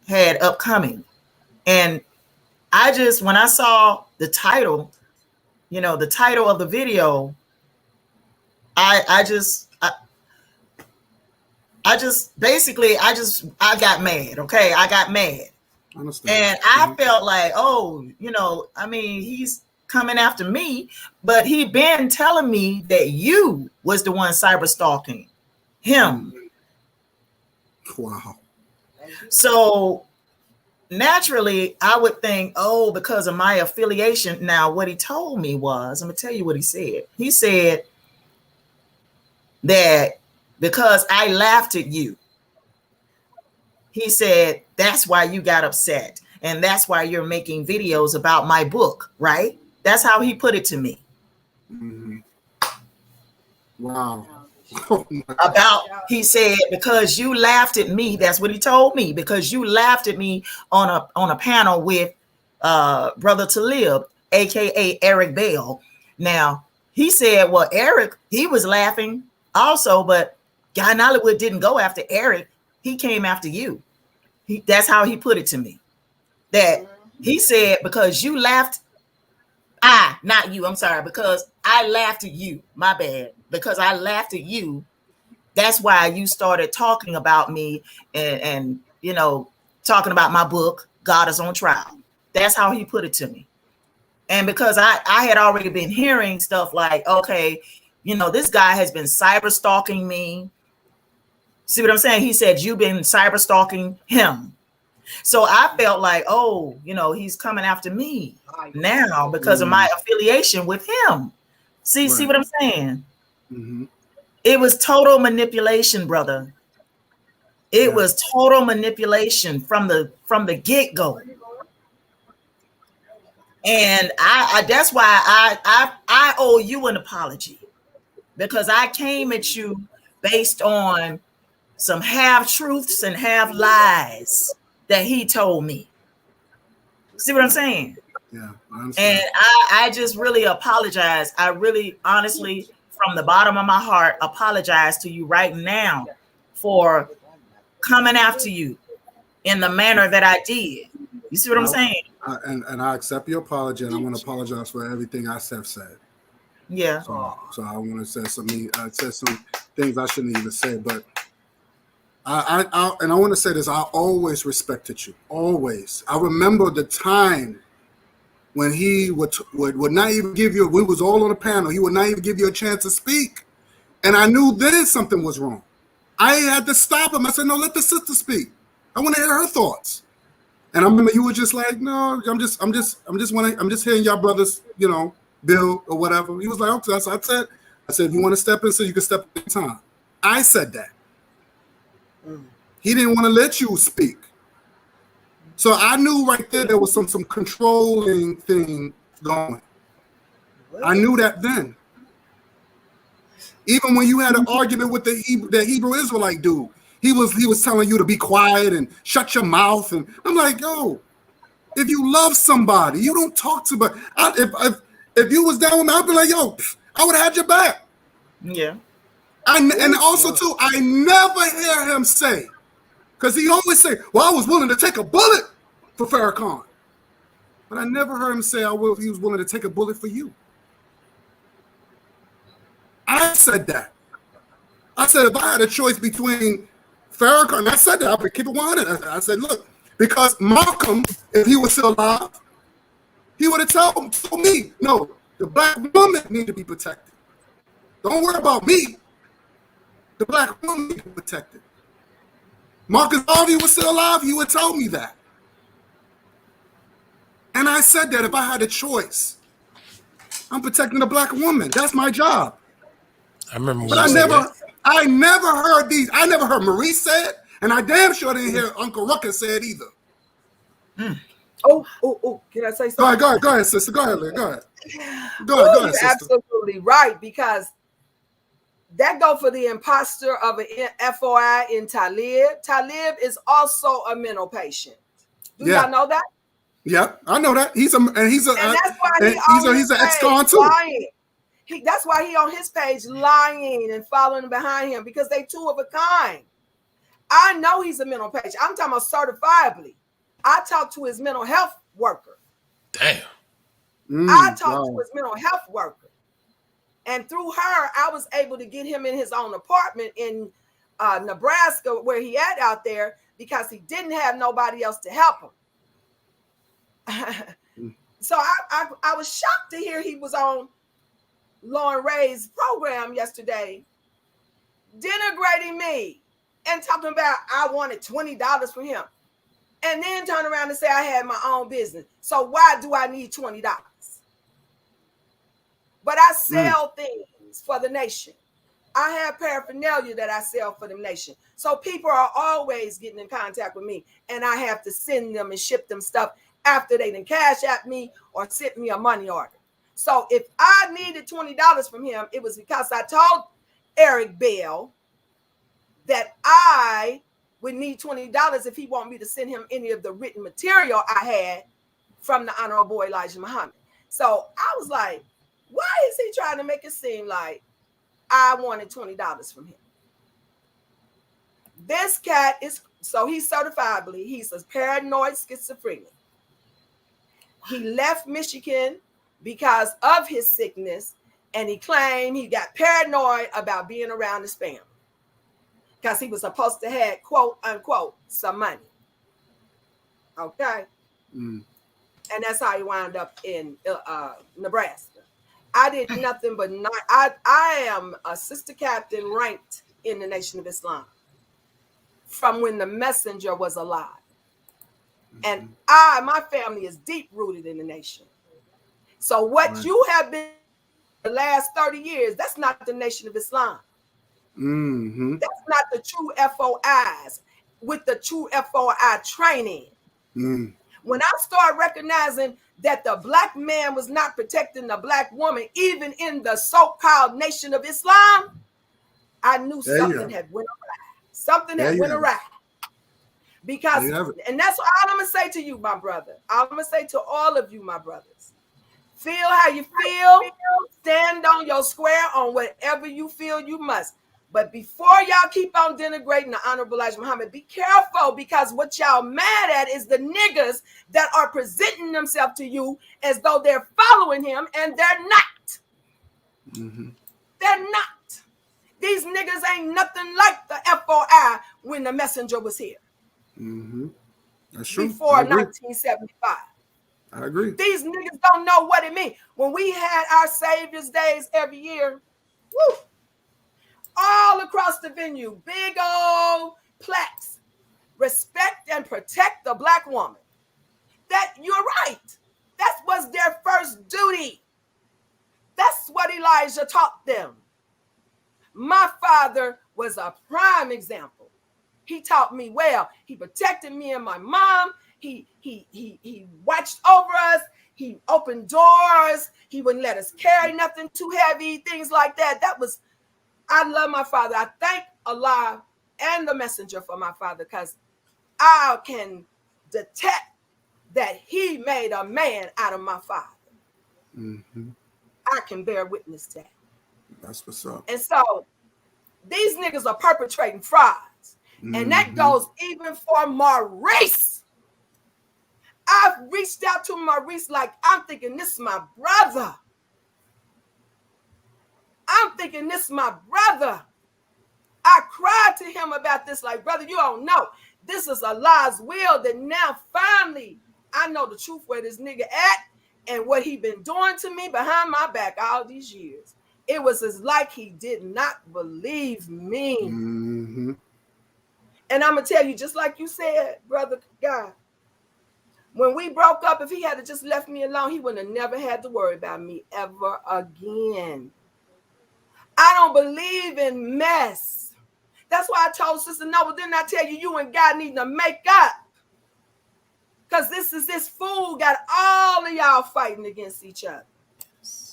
had upcoming. And when I saw the title, the title of the video, I got mad. Okay. I got mad. I understand. And I felt like, oh, I mean, he's coming after me, but he been telling me that you was the one cyber stalking him. Wow. So naturally, I would think, oh, because of my affiliation. Now, what he told me was, I'm gonna tell you what he said. He said that because I laughed at you, he said, that's why you got upset. And that's why you're making videos about my book, right? That's how he put it to me. Mm-hmm. Wow. He said, because you laughed at me, that's what he told me, because you laughed at me on a panel with Brother Talib, aka Eric Bell. Now, he said, well, Eric, he was laughing also, but Guy Nollywood didn't go after Eric. He came after you. That's how he put it to me. That he said, because you laughed, not you, I'm sorry, because I laughed at you, my bad, because I laughed at you, that's why you started talking about me and talking about my book, God is on Trial. That's how he put it to me. And because I had already been hearing stuff like, okay, this guy has been cyber stalking me. See what I'm saying? He said, you've been cyber stalking him. So I felt like, oh, he's coming after me now because of my affiliation with him. See what I'm saying? Mm-hmm. It was total manipulation, brother. It was total manipulation from the get-go. And that's why I owe you an apology, because I came at you based on some half truths and half lies that he told me. See what I'm saying? Yeah, I understand. And I just really apologize. I really, honestly, from the bottom of my heart, apologize to you right now for coming after you in the manner that I did. You see what I'm saying? And I accept your apology, and I want to apologize for everything I have said. Yeah. So I want to say something. I said some things I shouldn't even say, but I want to say this. I always respected you. Always. I remember the time when he would not even give you. We was all on the panel. He would not even give you a chance to speak, and I knew then something was wrong. I had to stop him. I said, "No, let the sister speak. I want to hear her thoughts." And I remember you were just like, "No, I'm just hearing y'all brothers, build or whatever." He was like, "Okay." So I said, "If you want to step in, so you can step in time." I said that. He didn't want to let you speak. So I knew right there was some controlling thing going. I knew that then. Even when you had an argument with the Hebrew Israelite dude, he was telling you to be quiet and shut your mouth. And I'm like, yo, if you love somebody, you don't talk to. But if you was down with me, I'd be like, yo, I would have had your back. Yeah. And also too, I never hear him say, because he always say, "Well, I was willing to take a bullet for Farrakhan," but I never heard him say he was willing to take a bullet for you. I said that. I said if I had a choice between Farrakhan, and I said that, I would keep it 100. I said, look, because Malcolm, if he was still alive, he would have told me, no, the black woman need to be protected. Don't worry about me. The black woman need to be protected. Marcus Garvey was still alive, he would tell me that. And I said that if I had a choice, I'm protecting the black woman. That's my job. I remember. But I never heard these. I never heard Maurice say it, and I damn sure didn't hear Uncle Ruckus say it either. Mm. Oh! Can I say something? Go ahead, sister. Go ahead, Liz. Go ahead, you're sister. Absolutely right, because that go for the imposter of an FOI in Talib. Talib is also a mental patient. Do y'all know that? Yeah, I know that. He's an ex-con too. Lying. That's why he on his page lying and following behind him, because they two of a kind. I know he's a mental patient. I'm talking about certifiably. I talked to his mental health worker. Damn. I talked to his mental health worker. And through her, I was able to get him in his own apartment in Nebraska, where he at out there, because he didn't have nobody else to help him. So I was shocked to hear he was on Lorne Ray's program yesterday, denigrating me and talking about I wanted $20 from him, and then turn around and say I had my own business. So why do I need $20? But I sell things for the nation. I have paraphernalia that I sell for the nation. So people are always getting in contact with me, and I have to send them and ship them stuff after they done cash at me or sent me a money order. So if I needed $20 from him, it was because I told Eric Bell that I would need $20 if he wanted me to send him any of the written material I had from the Honorable Elijah Muhammad. So I was like, why is he trying to make it seem like I wanted $20 from him? This cat is, so he's certifiably, he's a paranoid schizophrenic. He left Michigan because of his sickness, and he claimed he got paranoid about being around his family because he was supposed to have, quote unquote, some money. Okay. And that's how he wound up in Nebraska. I did nothing but not. I am a sister captain ranked in the Nation of Islam from when the messenger was alive. And my family is deep rooted in the nation. So what you have been the last 30 years, that's not the Nation of Islam. That's not the true FOIs with the true FOI training. When I started recognizing that the black man was not protecting the black woman, even in the so-called Nation of Islam, I knew something had went awry. Something had went awry. Because, and that's all I'm going to say to you, my brother. I'm going to say to all of you, my brothers. Feel how you feel. Stand on your square on whatever you feel you must. But before y'all keep on denigrating the Honorable Elijah Muhammad, be careful, because what y'all mad at is the niggas that are presenting themselves to you as though they're following him, and they're not. They're not. These niggas ain't nothing like the FOI when the messenger was here. That's true. Before 1975. I agree. These niggas don't know what it means. When we had our Savior's Days every year, woo, all across the venue, big old plaques, respect and protect the black woman. That, you're right. That was their first duty. That's what Elijah taught them. My father was a prime example. He taught me well. He protected me and my mom. He watched over us. He opened doors. He wouldn't let us carry nothing too heavy, things like that. I love my father. I thank Allah and the messenger for my father, because I can detect that he made a man out of my father. I can bear witness to that. That's what's up. And so these niggas are perpetrating frauds. And that goes even for Maurice. I've reached out to Maurice like I'm thinking this is my brother. I'm thinking this is my brother. I cried to him about this, like, brother, you don't know. This is Allah's will that now finally I know the truth where this nigga at and what he been doing to me behind my back all these years. It was as like he did not believe me. Mm-hmm. And I'm going to tell you, just like you said, brother God, when we broke up, if he had just left me alone, he wouldn't have never had to worry about me ever again. I don't believe in mess. That's why I told Sister Noble, didn't I tell you, you and God need to make up? Because this fool got all of y'all fighting against each other.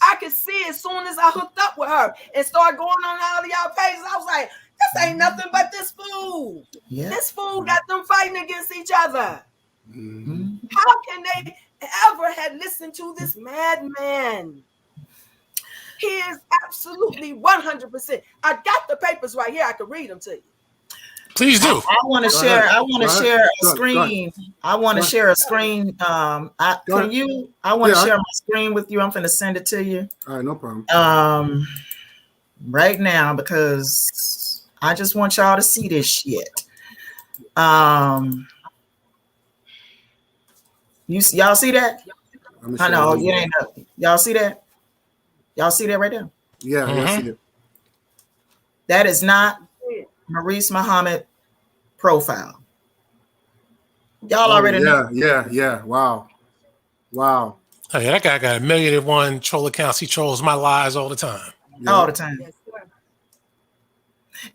I could see as soon as I hooked up with her and started going on all of y'all pages, I was like, this ain't nothing but this fool. Yeah. This fool got them fighting against each other. Mm-hmm. How can they ever have listened to this madman? He is absolutely 100%. I got the papers right here. I can read them to you. Please do. I want to share. I want to share a screen. I want to share a screen. I want to share my screen with you. I'm going to send it to you. All right, no problem. Right now, because I just want y'all to see this shit. Y'all see that? I know you ain't know. Y'all see that? Y'all see that right there? Yeah, I see it. That is not Maurice Muhammad profile. Y'all already know. Yeah. Wow. Oh, yeah, that guy got 1,000,001 troll accounts. He trolls my lies all the time. All the time. Yes,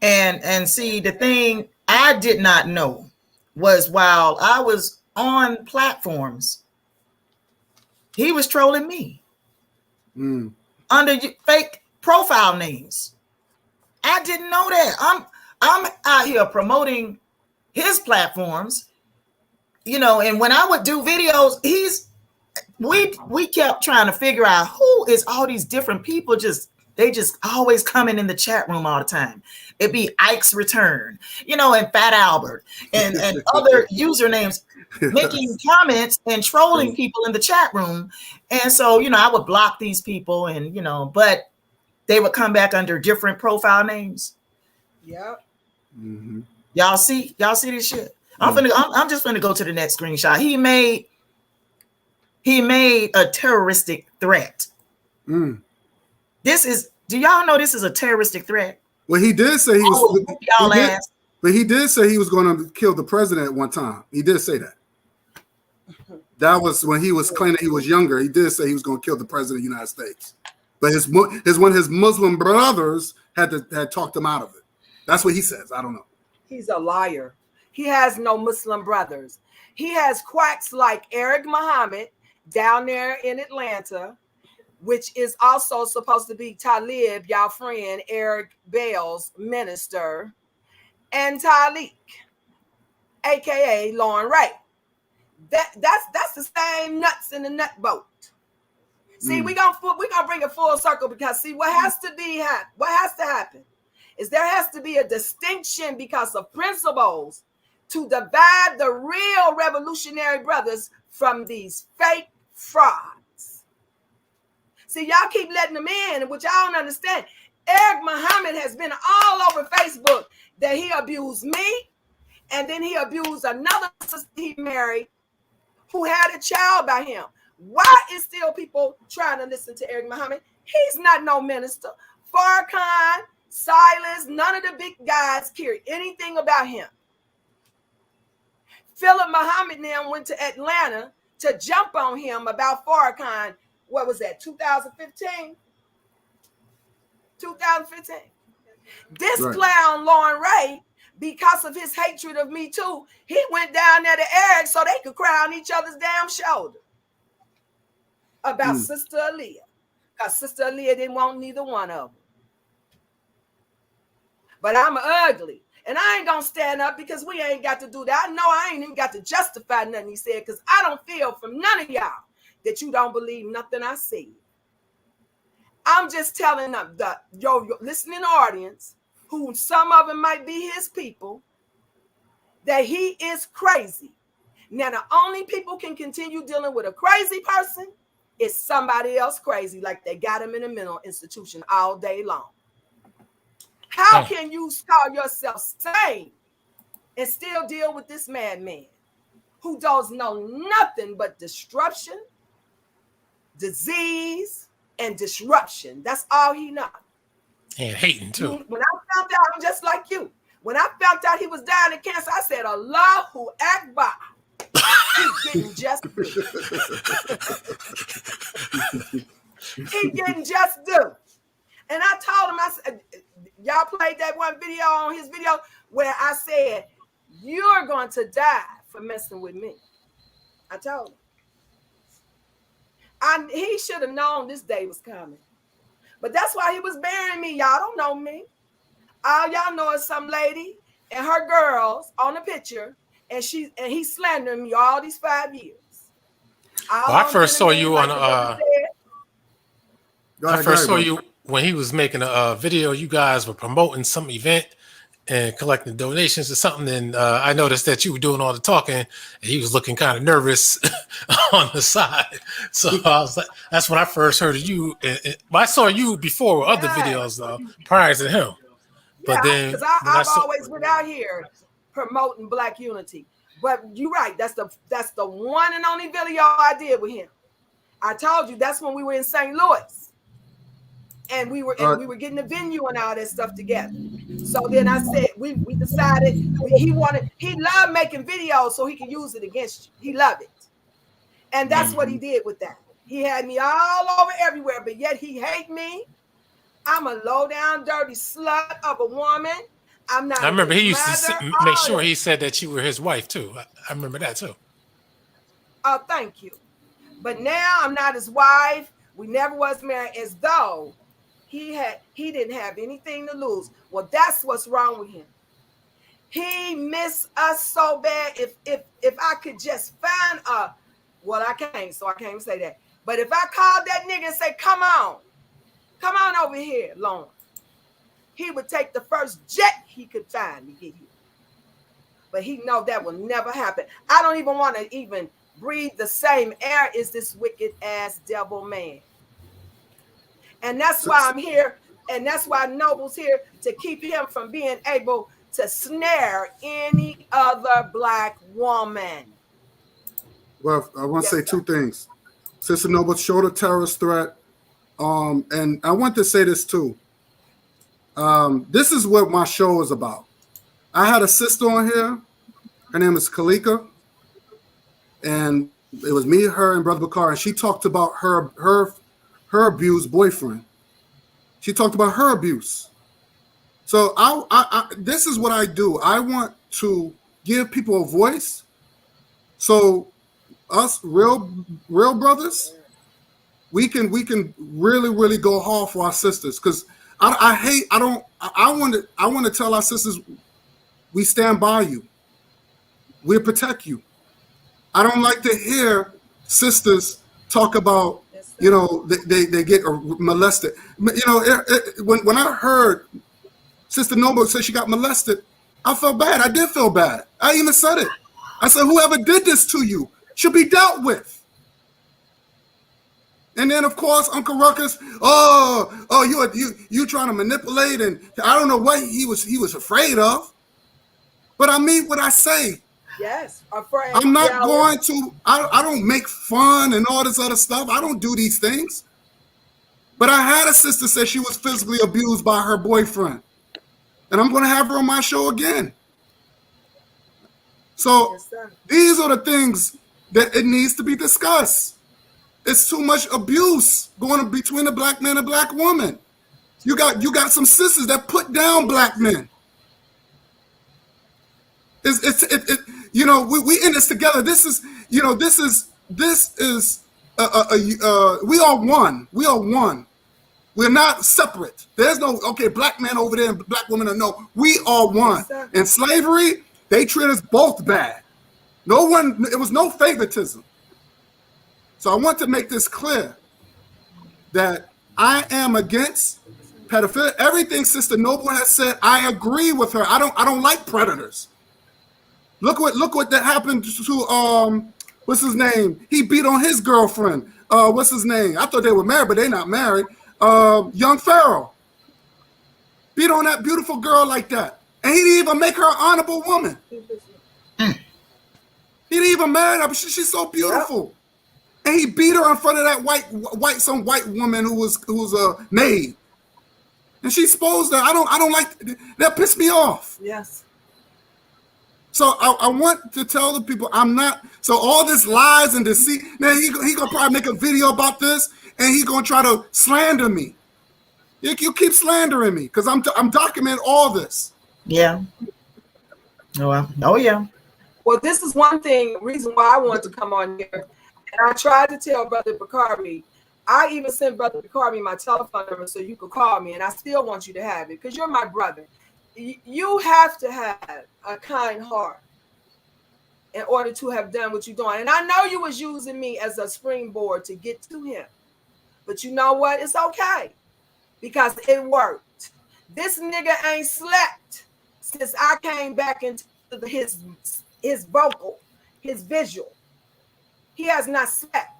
and see, the thing I did not know was while I was on platforms, he was trolling me under fake profile names. I didn't know that. I'm out here promoting his platforms, and when I would do videos, we kept trying to figure out who is all these different people. They just always coming in the chat room all the time. It'd be Ike's Return, and Fat Albert and other usernames making comments and trolling people in the chat room. And so, I would block these people but they would come back under different profile names. Yep. Mm-hmm. Y'all see this shit? I'm just gonna go to the next screenshot. He made a terroristic threat. Do y'all know this is a terroristic threat? Well, he did say he was. But he did say he was going to kill the president at one time. He did say that. That was when he was claiming he was younger. He did say he was going to kill the president of the United States. But one of his Muslim brothers had talked him out of it. That's what he says. I don't know. He's a liar. He has no Muslim brothers. He has quacks like Eric Muhammad down there in Atlanta, which is also supposed to be Talib, y'all friend, Eric Bell's minister, and Taalik, aka Lorne Ray. That's the same nuts in the nut boat. See, we're gonna bring it full circle because what has to happen is there has to be a distinction because of principles to divide the real revolutionary brothers from these fake frauds. See, y'all keep letting them in, which I don't understand. Eric Muhammad has been all over Facebook that he abused me, and then he abused another sister he married who had a child by him. Why is still people trying to listen to Eric Muhammad? He's not no minister. Farrakhan, Silas, none of the big guys care anything about him. Philip Muhammad now went to Atlanta to jump on him about Farrakhan. What was that, 2015? 2015. This clown, Lorne Ray, because of his hatred of me too, he went down there to Eric so they could cry on each other's damn shoulder about Sister Aaliyah. Because Sister Aaliyah didn't want neither one of them. But I'm ugly. And I ain't going to stand up because we ain't got to do that. I know I ain't even got to justify nothing he said because I don't feel from none of y'all that you don't believe nothing I say. I'm just telling them, your listening audience, who some of them might be his people, that he is crazy. Now, the only people can continue dealing with a crazy person is somebody else crazy, like they got him in a mental institution all day long. How can you call yourself sane and still deal with this madman who does know nothing but destruction, disease, and disruption? That's all he knows. And hating too. When I found out, I'm just like you. When I found out he was dying of cancer, I said, Allahu Akbar. He didn't just do. He didn't just do. And I told him, I said, y'all played that one video on his video where I said, you're going to die for messing with me. I told him. He should have known this day was coming. But that's why he was burying me. Y'all don't know me. All y'all know is some lady and her girls on the picture, and he's slandering me all these 5 years. I first saw you on I first saw you when he was making a video. You guys were promoting some event and collecting donations or something, and I noticed that you were doing all the talking, and he was looking kind of nervous on the side. So I was like, that's when I first heard of you. I saw you before with other videos though, prior to him. But then, because I've always been out here promoting Black unity. But you're right. That's the one and only video I did with him. I told you that's when we were in St. Louis, and we were getting the venue and all that stuff together. So then I said we decided he loved making videos so he could use it against you. He loved it, and that's what he did with that. He had me all over everywhere, but yet he hate me. I'm a low down, dirty slut of a woman. I'm not. I remember he used to make sure he said that you were his wife too. I remember that too. Oh, thank you. But now I'm not his wife. We never was married, as though he didn't have anything to lose. Well, that's what's wrong with him. He missed us so bad. If I could just find I can't, so I can't even say that. But if I called that nigga and say, come on over here, Lorne, he would take the first jet he could find to get here. But he know that will never happen. I don't even want to even breathe the same air as this wicked ass devil man. And that's why I'm here. And that's why Noble's here, to keep him from being able to snare any other Black woman. Well, I want to say two things. Sister Noble showed a terrorist threat. And I want to say this too. This is what my show is about. I had a sister on here. Her name is Kalika. And it was me, her, and Brother Bakar. And she talked about her abused boyfriend. She talked about her abuse. So this is what I do. I want to give people a voice. So us real brothers, we can really, really go hard for our sisters. Because I want to tell our sisters, we stand by you. We'll protect you. I don't like to hear sisters talk about, they get molested. When I heard Sister Noble say she got molested, I felt bad. I did feel bad. I even said it. I said, whoever did this to you should be dealt with. And then, of course, Uncle Ruckus, you trying to manipulate, and I don't know what he was afraid of. But I mean what I say. Yes, afraid. I'm not going to, I don't make fun and all this other stuff. I don't do these things. But I had a sister say she was physically abused by her boyfriend. And I'm going to have her on my show again. So these are the things that it needs to be discussed. It's too much abuse going on between a Black man and a Black woman. You got some sisters that put down Black men. We in this together. We are one. We are one. We're not separate. There's no, Black man over there and Black women are no. We are one. In slavery, they treat us both bad. It was no favoritism. So I want to make this clear that I am against pedophilia. Everything Sister Noble has said, I agree with her. I don't like predators. Look what that happened to what's his name? He beat on his girlfriend. What's his name? I thought they were married, but they're not married. Young Pharaoh. beat on that beautiful girl like that. And he didn't even make her an honorable woman. He didn't even marry her, but she's so beautiful. Yep. And he beat her in front of that some white woman who was a maid. And she exposed her. I don't like that. Pissed me off. Yes. So I want to tell the people I'm not. So all this lies and deceit. Now he gonna probably make a video about this, and he's gonna try to slander me. You keep slandering me because I'm documenting all this. Yeah. Oh yeah. Well, this is one reason why I wanted to come on here. And I tried to tell Brother Bakari. I even sent Brother Bakari my telephone number so you could call me, and I still want you to have it because you're my brother. You have to have a kind heart in order to have done what you're doing. And I know you was using me as a springboard to get to him. But you know what? It's okay because it worked. This nigga ain't slept since I came back into his vocal, his visual. He has not slept.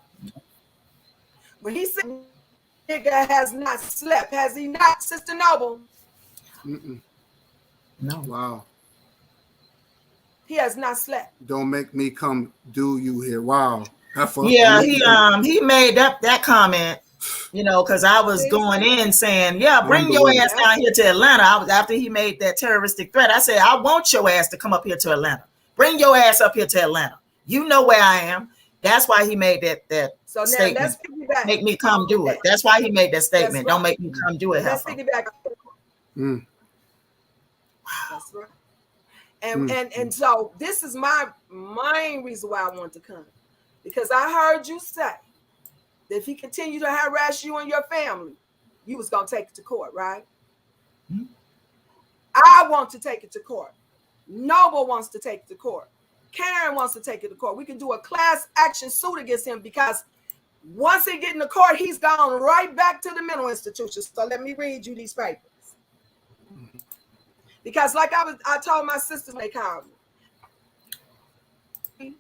When he said nigga has not slept, has he not, Sister Noble? Mm-mm. No. Wow. He has not slept. Don't make me come do you here. Wow. Yeah, he made that comment, because I was going in saying, yeah, bring your ass down here to Atlanta. After he made that terroristic threat, I said, I want your ass to come up here to Atlanta. Bring your ass up here to Atlanta. You know where I am. That's why he made that so now statement. Let's piggyback. Make me come do it. That's why he made that statement. Right. Don't make me come do it. Let's piggyback. That's right. And so this is my main reason why I want to come, because I heard you say that if he continued to harass you and your family, you was gonna take it to court, right? Mm-hmm. I want to take it to court. Noble wants to take it to court. Karen wants to take it to court. We can do a class action suit against him because once he get in the court, he's gone right back to the mental institution. So let me read you these papers. Because like I told my sisters when they called me,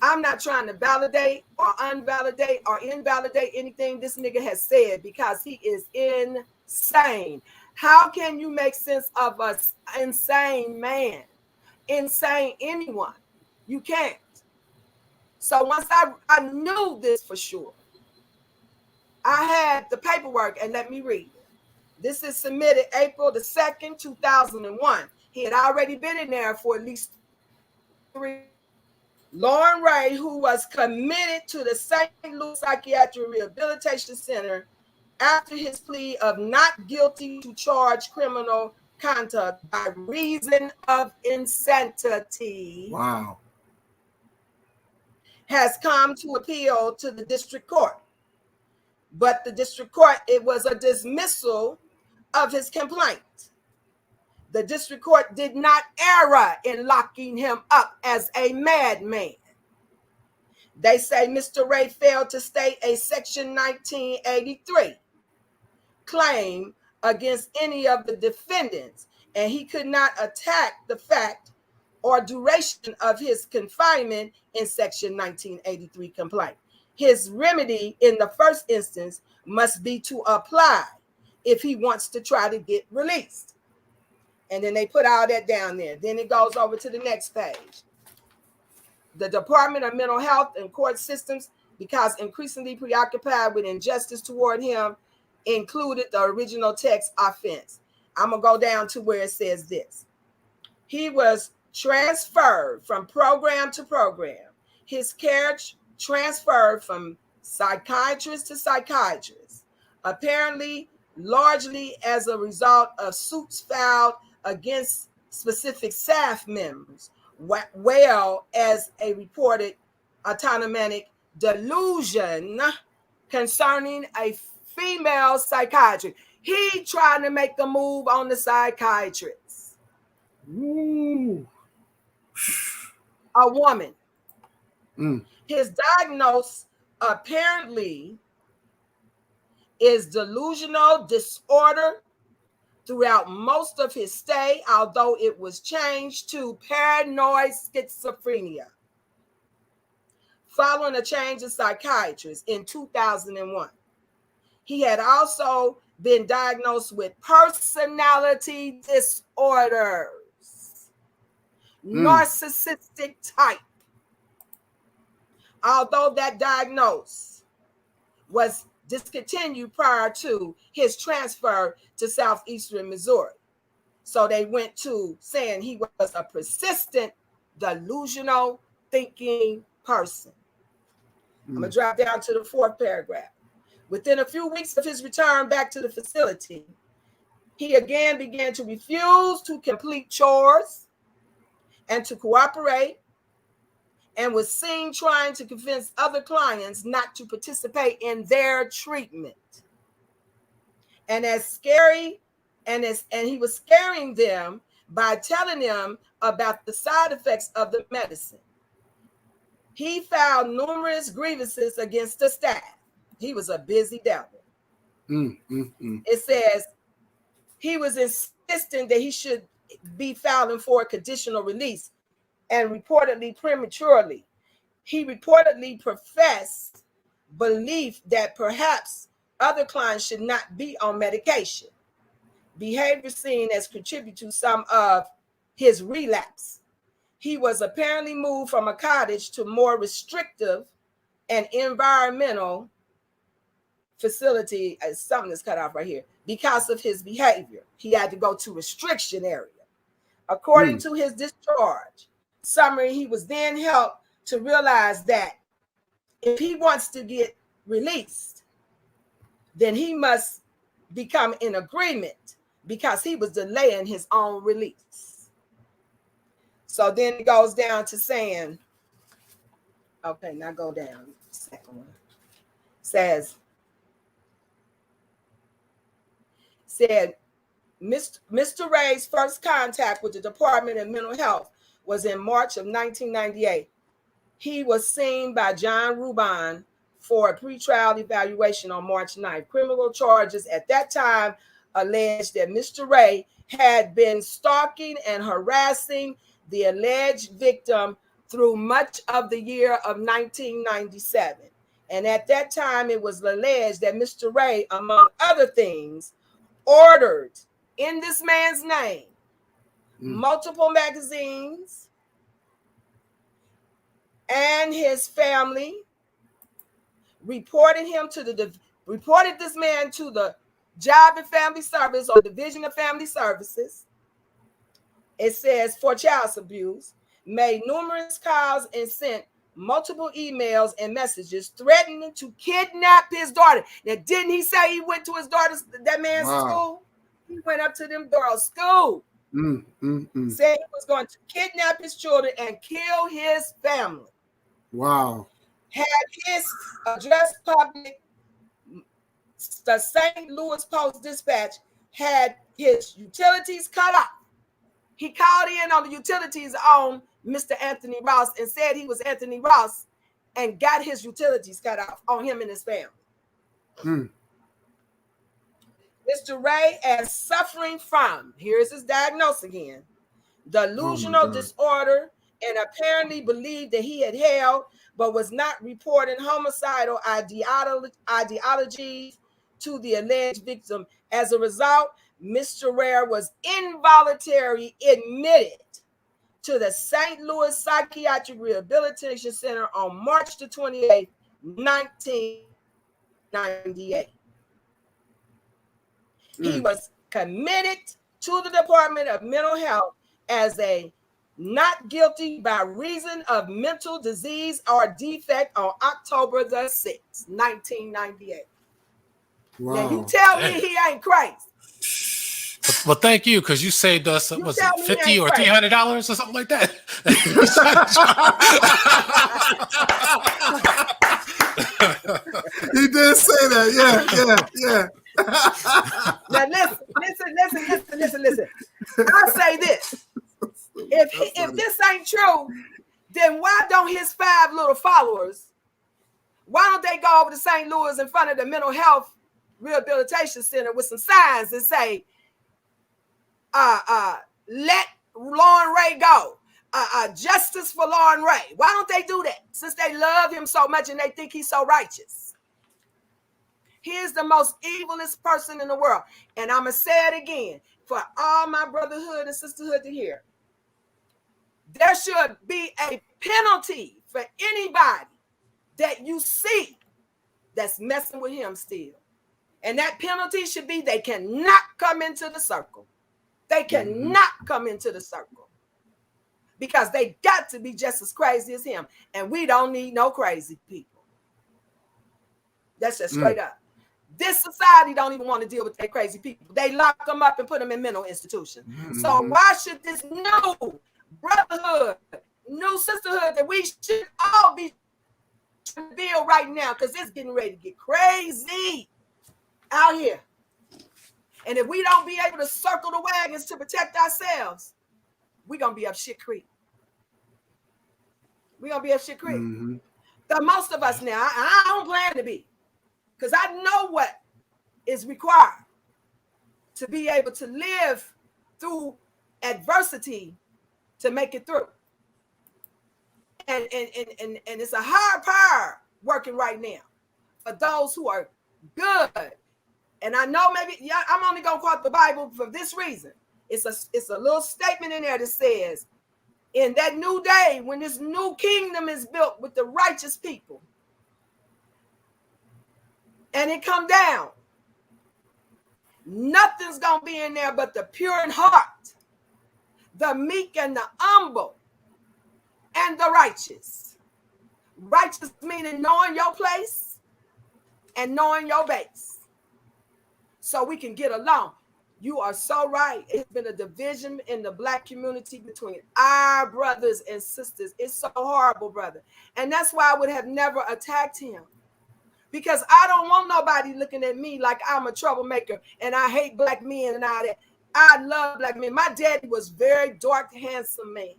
I'm not trying to validate or invalidate anything this nigga has said because he is insane. How can you make sense of an insane man? Insane anyone? You can't. So once I knew this for sure, I had the paperwork, and let me read it. This is submitted April the 2nd, 2001. He had already been in there for at least 3. Lorne Ray, who was committed to the St. Louis Psychiatric Rehabilitation Center after his plea of not guilty to charge criminal conduct by reason of insanity. Wow. Has come to appeal to the district court. But the district court, it was a dismissal of his complaint. The district court did not err in locking him up as a madman. They say Mr. Ray failed to state a Section 1983 claim against any of the defendants, and he could not attack the fact or duration of his confinement in Section 1983 complaint. His remedy in the first instance must be to apply if he wants to try to get released. And then they put all that down there. Then it goes over to the next page. The Department of Mental Health and Court Systems, because increasingly preoccupied with injustice toward him, included the original text offense. I'm going to go down to where it says this. He was transferred from program to program. His care transferred from psychiatrist to psychiatrist, apparently largely as a result of suits filed against specific staff members, well as a reported autonomic delusion concerning a female psychiatrist. He trying to make a move on the psychiatrist. Ooh. A woman. His diagnosis apparently is delusional disorder throughout most of his stay, although it was changed to paranoid schizophrenia following a change of psychiatrist in 2001. He had also been diagnosed with personality disorders, narcissistic type. Although that diagnosis was discontinued prior to his transfer to southeastern Missouri. So they went to saying he was a persistent, delusional thinking person. I'm going to drop down to the 4th paragraph. Within a few weeks of his return back to the facility, he again began to refuse to complete chores and to cooperate, and was seen trying to convince other clients not to participate in their treatment. And he was scaring them by telling them about the side effects of the medicine. He filed numerous grievances against the staff. He was a busy devil. It says he was insisting that he should be filing for a conditional release, and reportedly prematurely. He reportedly professed belief that perhaps other clients should not be on medication. Behavior seen as contribute to some of his relapse. He was apparently moved from a cottage to more restrictive and environmental facility, as something that's cut off right here, because of his behavior. He had to go to restriction area. According to his discharge summary, he was then helped to realize that if he wants to get released, then he must become in agreement, because he was delaying his own release. So then it goes down to saying, okay, now go down. Second one said Mr. Wray's first contact with the Department of Mental Health was in March of 1998. He was seen by John Rubin for a pretrial evaluation on March 9th. Criminal charges at that time alleged that Mr. Wray had been stalking and harassing the alleged victim through much of the year of 1997. And at that time, it was alleged that Mr. Wray, among other things, ordered in this man's name multiple magazines, and his family reported this man to the Job and Family Service, or Division of Family Services. It says for child abuse, made numerous calls and sent multiple emails and messages threatening to kidnap his daughter. Now, didn't he say he went to his daughter's, that man's school? He went up to them girls' school. Said he was going to kidnap his children and kill his family. Wow. Had his address public. The St. Louis Post-Dispatch had his utilities cut off. He called in on the utilities on Mr. Anthony Ross and said he was Anthony Ross, and got his utilities cut off on him and his family. Mr. Wray is suffering from, here's his diagnosis again, delusional disorder, and apparently believed that he had held but was not reporting homicidal ideologies to the alleged victim. As a result, Mr. Wray was involuntarily admitted to the St. Louis Psychiatric Rehabilitation Center on March the 28th, 1998. He was committed to the Department of Mental Health as a not guilty by reason of mental disease or defect on October the 6th, 1998. Wow. Now you tell me he ain't crazy. Well, thank you, because you saved us, was it $50 or $300 or something like that? He did say that. Yeah. Now listen. I'll say this. If this ain't true, then why don't his 5 little followers, why don't they go over to St. Louis in front of the Mental Health Rehabilitation Center with some signs and say, let Lorne Ray go. Justice for Lorne Ray. Why don't they do that? Since they love him so much and they think he's so righteous. He is the most evilest person in the world. And I'm going to say it again for all my brotherhood and sisterhood to hear. There should be a penalty for anybody that you see that's messing with him still. And that penalty should be they cannot come into the circle. They cannot come into the circle. Because they got to be just as crazy as him. And we don't need no crazy people. That's just straight up. This society don't even want to deal with their crazy people. They lock them up and put them in mental institutions. So why should this new brotherhood, new sisterhood that we should all be build right now, because it's getting ready to get crazy out here. And if we don't be able to circle the wagons to protect ourselves, we're going to be up shit creek. We're going to be up shit creek. The most of us now, I don't plan to be, because I know what is required to be able to live through adversity to make it through. And it's a hard power working right now for those who are good. And I know maybe, yeah, I'm only going to quote the Bible for this reason. It's a little statement in there that says, in that new day, when this new kingdom is built with the righteous people, and it come down, nothing's going to be in there but the pure in heart, the meek and the humble, and the righteous. Righteous meaning knowing your place and knowing your base, so we can get along. You are so right. It's been a division in the Black community between our brothers and sisters. It's so horrible, brother. And that's why I would have never attacked him, because I don't want nobody looking at me like I'm a troublemaker and I hate Black men and all that. I love Black men. My daddy was very dark, handsome man.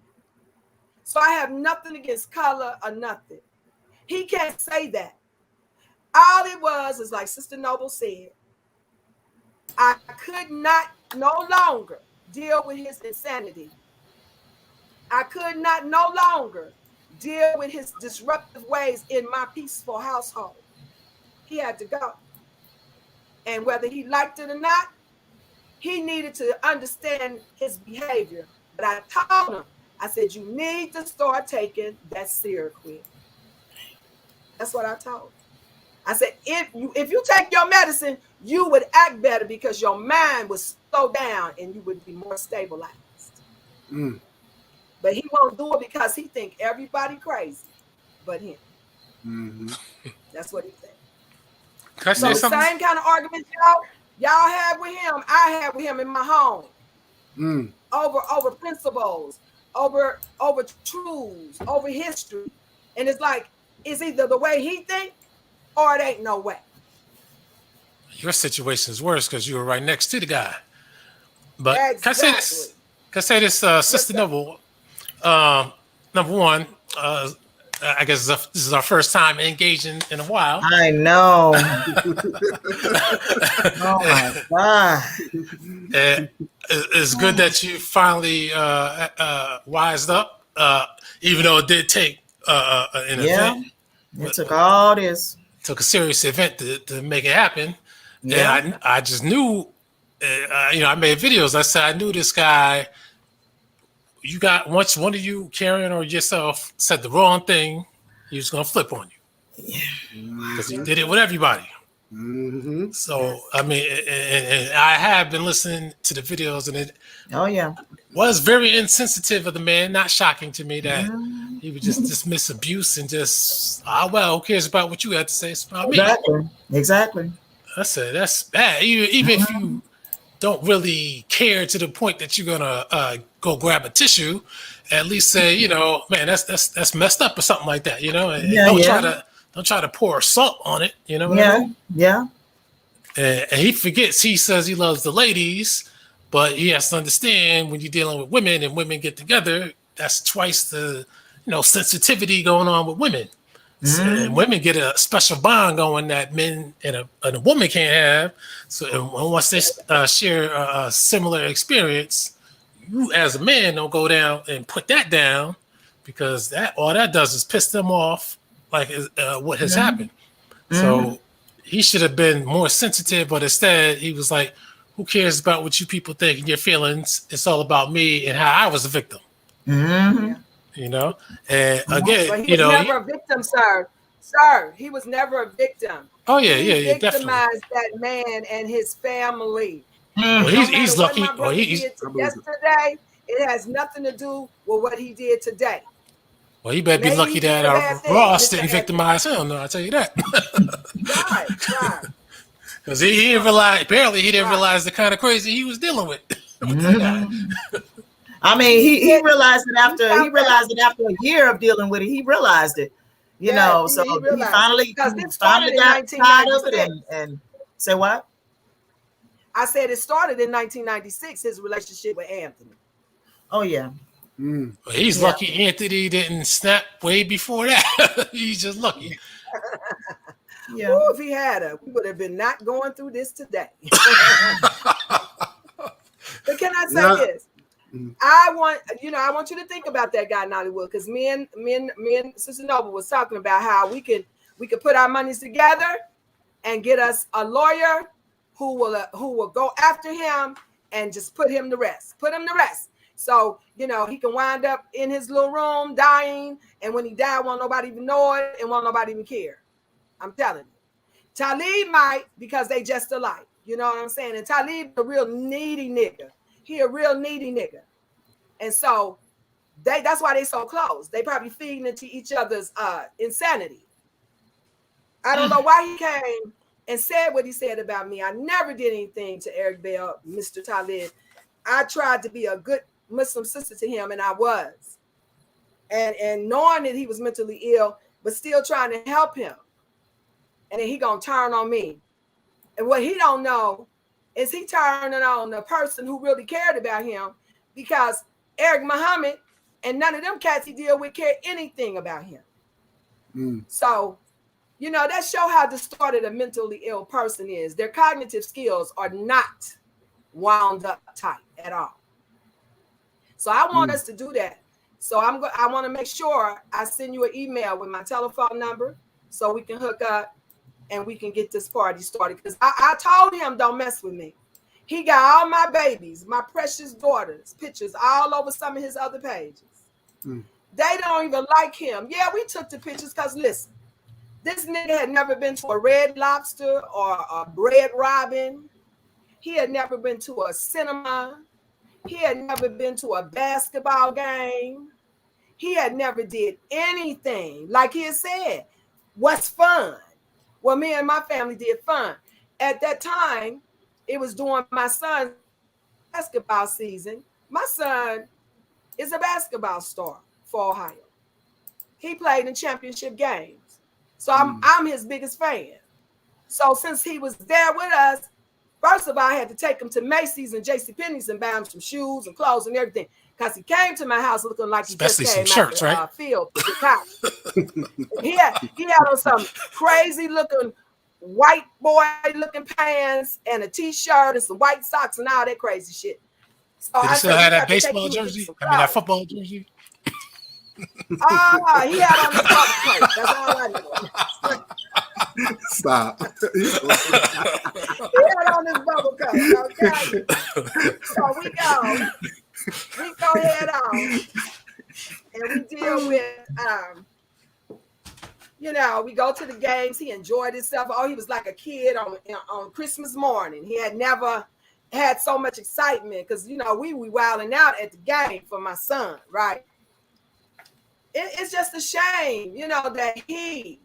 So I have nothing against color or nothing. He can't say that. All it was is, like Sister Noble said, I could not no longer deal with his insanity. I could not no longer deal with his disruptive ways in my peaceful household. He had to go. And whether he liked it or not, he needed to understand his behavior. But I told him, I said, you need to start taking that Seroquel. That's what I told him. I said, if you take your medicine, you would act better because your mind would slow down and you would be more stabilized. But he won't do it because he think everybody crazy but him. That's what he said. Can I say So the same kind of arguments y'all have with him, I have with him in my home. Over principles, over truths, over history. And it's like, it's either the way he think or it ain't no way. Your situation is worse because you were right next to the guy. But Exactly. can I say this, Sister Noble? Number one, I guess this is our first time engaging in a while. I know. Oh my God. It's good that you finally wised up, even though it did take an event. It took all this. Took a serious event to make it happen. Yeah. And I just knew, I made videos. I said, I knew this guy. You got, once one of you, Karen or yourself, said the wrong thing, he was going to flip on you. Because he did it with everybody. So, I mean, and I have been listening to the videos, and it was very insensitive of the man. Not shocking to me that he would just dismiss abuse and just, well, who cares about what you had to say? It's about me. Exactly. I said, that's bad. Even if you don't really care to the point that you're gonna go grab a tissue, at least say, man, that's messed up or something like that, and don't try to pour salt on it, you know what I mean? Yeah. And he forgets. He says he loves the ladies, but he has to understand when you're dealing with women and women get together, that's twice the sensitivity going on with women. And women get a special bond going that men and a woman can't have. So once they share a similar experience, you as a man don't go down and put that down, because all that does is piss them off, like what has happened. So he should have been more sensitive, but instead he was like, who cares about what you people think and your feelings? It's all about me and how I was a victim. Mm-hmm. You know? And But again, he you was know, never a victim, sir. Sir, he was never a victim. oh yeah, He yeah, definitely. victimized that man and his family. Well, No he's matter what lucky. my brother did yesterday, it has nothing to do with what he did today. Well, he better be Maybe lucky he that did a bad thing. Ross didn't victimize him. No, I'll tell you that. Right. Because he didn't realize, apparently he didn't realize the kind of crazy he was dealing with. I mean, he realized it after a year of dealing with it. He realized it, you know. So he finally got tired of it and say what? I said it started in 1996. His relationship with Anthony. Oh yeah. Well, he's lucky Anthony didn't snap way before that. He's just lucky. Yeah. Ooh, if he had we would have been not going through this today. But can I say this? I want you to think about that guy in Hollywood, because me and Sister Noble was talking about how we could put our monies together and get us a lawyer who will go after him and just put him to rest. So, he can wind up in his little room dying, and when he died, won't nobody even know it and won't nobody even care. I'm telling you. Taalik might, because they just alike. You know what I'm saying? And Taalik a real needy nigga. He a real needy nigga. And so that's why they so close. They probably feeding into each other's insanity. I don't know why he came and said what he said about me. I never did anything to Eric Bell, Mr. Taalik. I tried to be a good Muslim sister to him, and I was. And knowing that he was mentally ill, but still trying to help him. And then he gonna turn on me. And what he don't know is he turning on the person who really cared about him, because Eric Muhammad and none of them cats he deal with care anything about him. So, that show how distorted a mentally ill person is. Their cognitive skills are not wound up tight at all. So I want us to do that. So I want to make sure I send you an email with my telephone number so we can hook up and we can get this party started. Because I told him don't mess with me. He got all my babies, my precious daughters, pictures all over some of his other pages. They don't even like him. Yeah, we took the pictures because, listen, this nigga had never been to a Red Lobster or a Bread Robin. He had never been to a cinema. He had never been to a basketball game. He had never did anything. Like he had said, what's fun? Well, me and my family did fun. At that time, it was during my son's basketball season. My son is a basketball star for Ohio. He played in championship games. So I'm his biggest fan. So since he was there with us, first of all, I had to take him to Macy's and JCPenney's and buy him some shoes and clothes and everything, because he came to my house looking like he just came out the field. he had on some crazy looking white boy looking pants and a t-shirt and some white socks and all that crazy shit. So did he still have that baseball jersey? I mean, that football jersey? He had on his bubble coat. That's all I know. Stop. He had on his bubble coat, okay? So we go head on, and we deal with, we go to the games. He enjoyed himself. Oh, he was like a kid on Christmas morning. He had never had so much excitement because, we wilding out at the game for my son, right? It's just a shame, that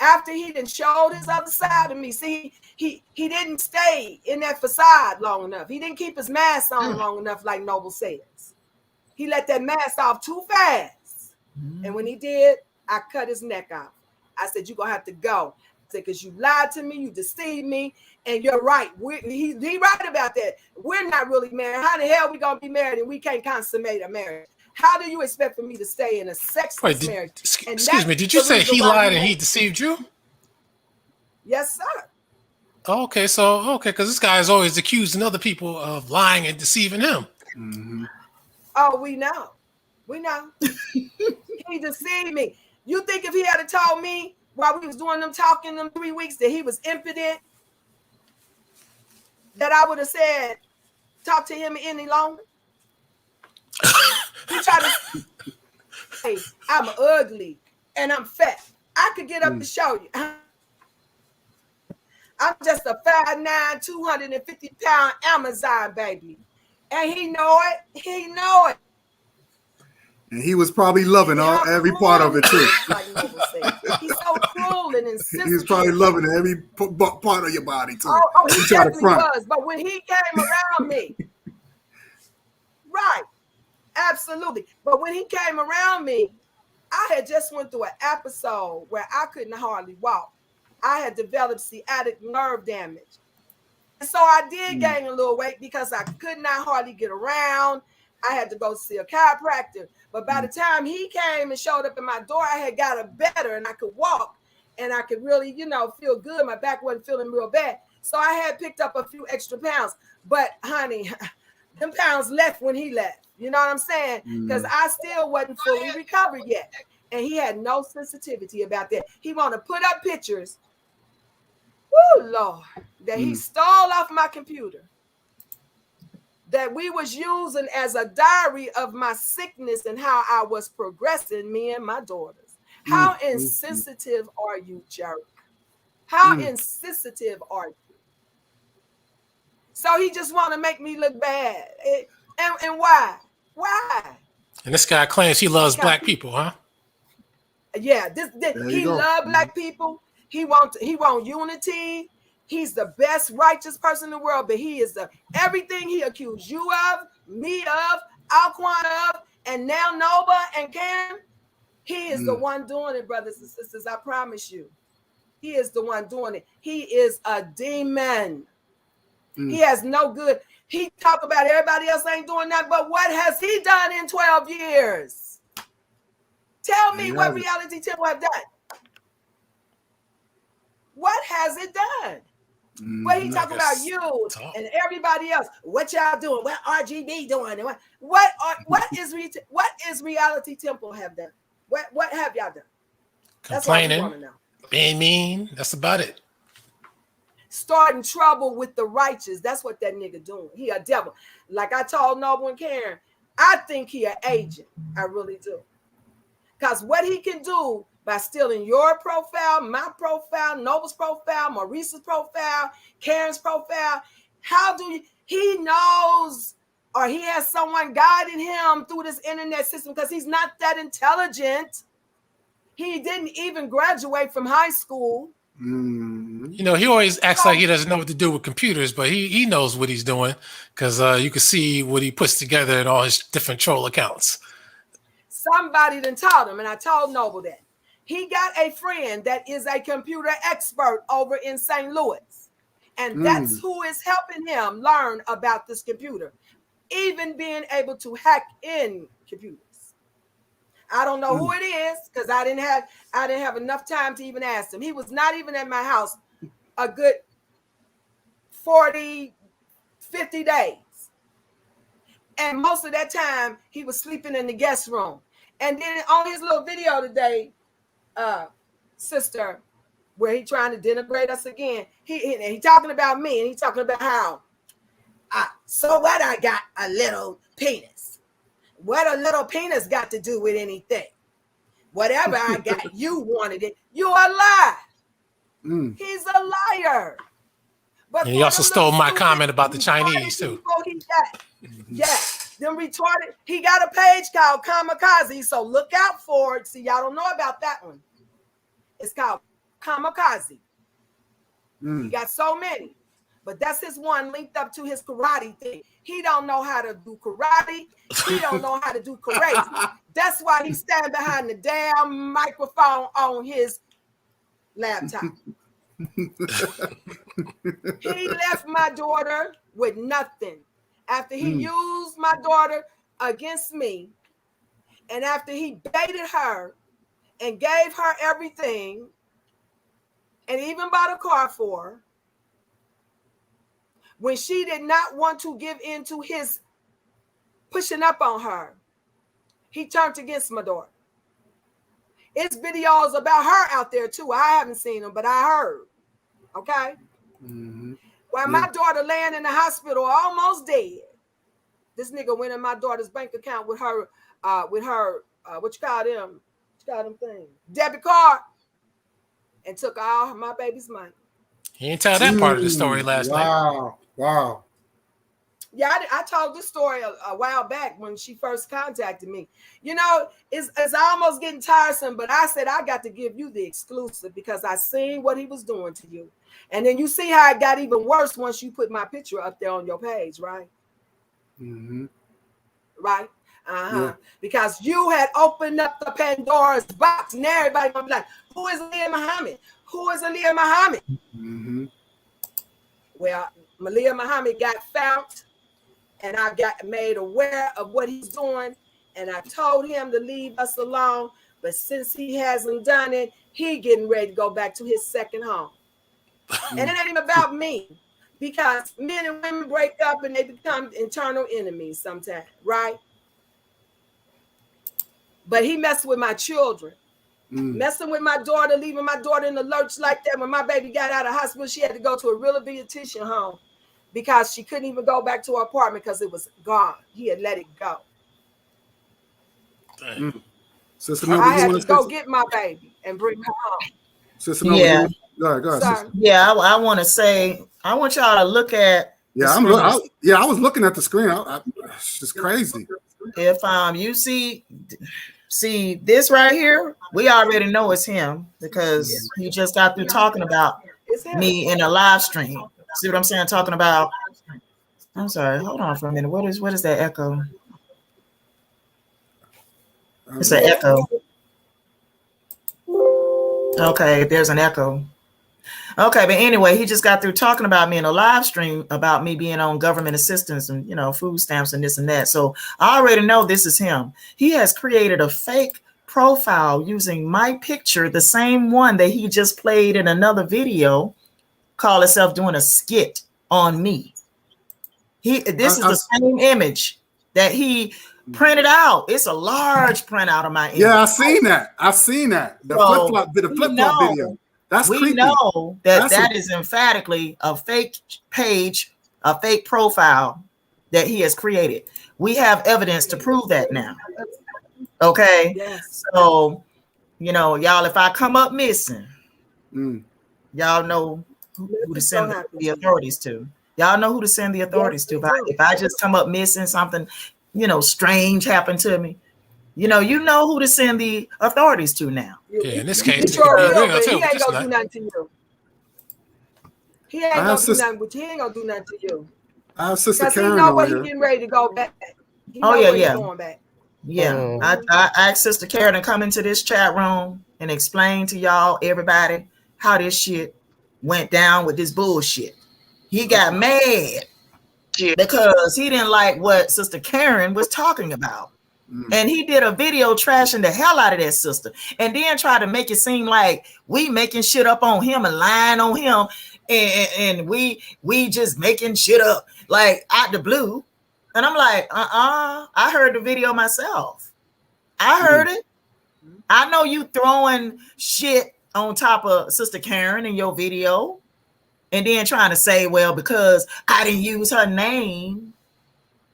after he done showed his other side of me, see, he didn't stay in that facade long enough. He didn't keep his mask on long enough, like Noble says. He let that mask off too fast. And when he did, I cut his neck off. I said, you're going to have to go. I said, because you lied to me, you deceived me, and you're right. He right about that. We're not really married. How the hell we going to be married and we can't consummate a marriage? How do you expect for me to stay in a sexless marriage? Excuse me, did you say he lied and he deceived you? Yes, sir. Okay, because this guy is always accusing other people of lying and deceiving him. Mm-hmm. Oh, we know. He deceived me. You think if he had told me while we was doing them talking them 3 weeks that he was impotent, that I would have said, talk to him any longer? He tried to say, I'm ugly and I'm fat. I could get up to show you. I'm just a 5'9", 250-pound Amazon baby. And he know it. He know it. And he was probably loving every part of it too. Like Noble said. He's so cruel and insensitive. He was probably loving every part of your body too. Oh, he definitely was. But when he came around me, right, absolutely. But when he came around me, I had just went through an episode where I couldn't hardly walk. I had developed sciatic nerve damage. And so I did gain a little weight because I could not hardly get around. I had to go see a chiropractor. But by the time he came and showed up at my door, I had got it better and I could walk and I could really, feel good. My back wasn't feeling real bad. So I had picked up a few extra pounds. But honey, them pounds left when he left. You know what I'm saying? Because I still wasn't fully recovered yet. And he had no sensitivity about that. He want to put up pictures. Woo, Lord, that he stole off my computer, that we was using as a diary of my sickness and how I was progressing, me and my daughters. How insensitive are you, jerk? How insensitive are you? So he just want to make me look bad. And why? Why? And this guy claims he loves black people, huh? Yeah, he loves black people. He want unity. He's the best righteous person in the world, but he is everything he accused you of, me of, Alquan of, and now Nova and Cam. He is the one doing it, brothers and sisters. I promise you. He is the one doing it. He is a demon. He has no good. He talk about everybody else ain't doing that, but what has he done in 12 years? Tell me what Reality Temple have done. What has it done? What he talking about you and everybody else? What y'all doing? What RGB doing? What is Reality Temple have done? What have y'all done? Complaining, that's know. Being mean. That's about it. Starting trouble with the righteous. That's what that nigga doing. He a devil. Like I told Noble and Karen, I think he an agent. I really do. Because what he can do by stealing your profile, my profile, Noble's profile, Maurice's profile, Karen's profile, he knows, or he has someone guiding him through this internet system because he's not that intelligent. He didn't even graduate from high school. He always acts like he doesn't know what to do with computers, but he knows what he's doing because you can see what he puts together in all his different troll accounts. Somebody done taught him, and I told Noble that. He got a friend that is a computer expert over in St. Louis, and that's who is helping him learn about this computer, even being able to hack in computers. I don't know who it is because I didn't have enough time to even ask him. He was not even at my house a good 40, 50 days. And most of that time, he was sleeping in the guest room. And then on his little video today, sister, where he trying to denigrate us again, he talking about me, and he talking about how, so what, I got a little penis. What a little penis got to do with anything? Whatever I got, you wanted it. You a lie. He's a liar. But and he also stole my comment about the Chinese too. Them retarded. He got a page called Kamikaze, so look out for it. See, y'all don't know about that one. It's called Kamikaze. He got so many. But that's his one linked up to his karate thing. He don't know how to do karate. He don't know how to do karate. That's why he stand behind the damn microphone on his laptop. He left my daughter with nothing. After he used my daughter against me, and after he baited her and gave her everything, and even bought a car for her, when she did not want to give in to his pushing up on her, he turned against my daughter. It's videos about her out there too. I haven't seen them, but I heard. Okay. Mm-hmm. While my daughter laying in the hospital, almost dead, this nigga went in my daughter's bank account with her, what you call them? What you call them things? Debit card, and took all my baby's money. He ain't tell that part of the story last night. Wow. Yeah, I told this story a while back when she first contacted me. You know, it's almost getting tiresome, but I said I got to give you the exclusive because I seen what he was doing to you. And then you see how it got even worse once you put my picture up there on your page, right? Mm-hmm. Right? Yeah. Because you had opened up the Pandora's box, and everybody gonna be like, who is Aaliyah Muhammad? Who is Aaliyah Muhammad? Mm-hmm. Well, Aaliyah Muhammad got found, and I got made aware of what he's doing, and I told him to leave us alone. But since he hasn't done it, he getting ready to go back to his second home. And it ain't even about me, because men and women break up and they become internal enemies sometimes, right? But he messed with my children, messing with my daughter, leaving my daughter in the lurch like that. When my baby got out of hospital, she had to go to a rehabilitation home because she couldn't even go back to her apartment because it was gone. He had let it go. Sister I Noble, had to go get my baby and bring her home. Sister Noble, Yeah. Go ahead, sister. Yeah, I want to say, I want y'all to look at. Yeah, I was looking at the screen. It's just crazy. If you see this right here, we already know it's him because he just got through talking about me in a live stream. See what I'm saying? Talking about. I'm sorry. Hold on for a minute. What is that echo? It's an echo. Okay, there's an echo. Okay, but anyway, he just got through talking about me in a live stream about me being on government assistance and, you know, food stamps and this and that. So I already know this is him. He has created a fake profile using my picture, the same one that he just played in another video, call himself doing a skit on me. This is the same image that he printed out. It's a large printout of my image. Yeah, I've seen that. The flip-flop video. That's creepy. Know that is emphatically a fake page, a fake profile that he has created. We have evidence to prove that now. Okay. Yes. So, you know, y'all, if I come up missing, y'all know who to send the authorities to. Y'all know who to send the authorities to. If I just come up missing, something, you know, strange happened to me, you know who to send the authorities to now. Yeah, in this case, he ain't gonna do nothing to you. He ain't gonna do nothing to you. I have Sister Karen. Because he know where he getting ready to go back. Going back. Yeah. I asked Sister Karen to come into this chat room and explain to y'all, everybody, how this shit went down with this bullshit. He got mad because he didn't like what Sister Karen was talking about. And he did a video trashing the hell out of that sister, and then tried to make it seem like we making shit up on him and lying on him, and we just making shit up like out the blue. And I'm like, I heard the video myself. I heard it. I know you throwing shit on top of Sister Karen in your video, and then trying to say, well, because I didn't use her name,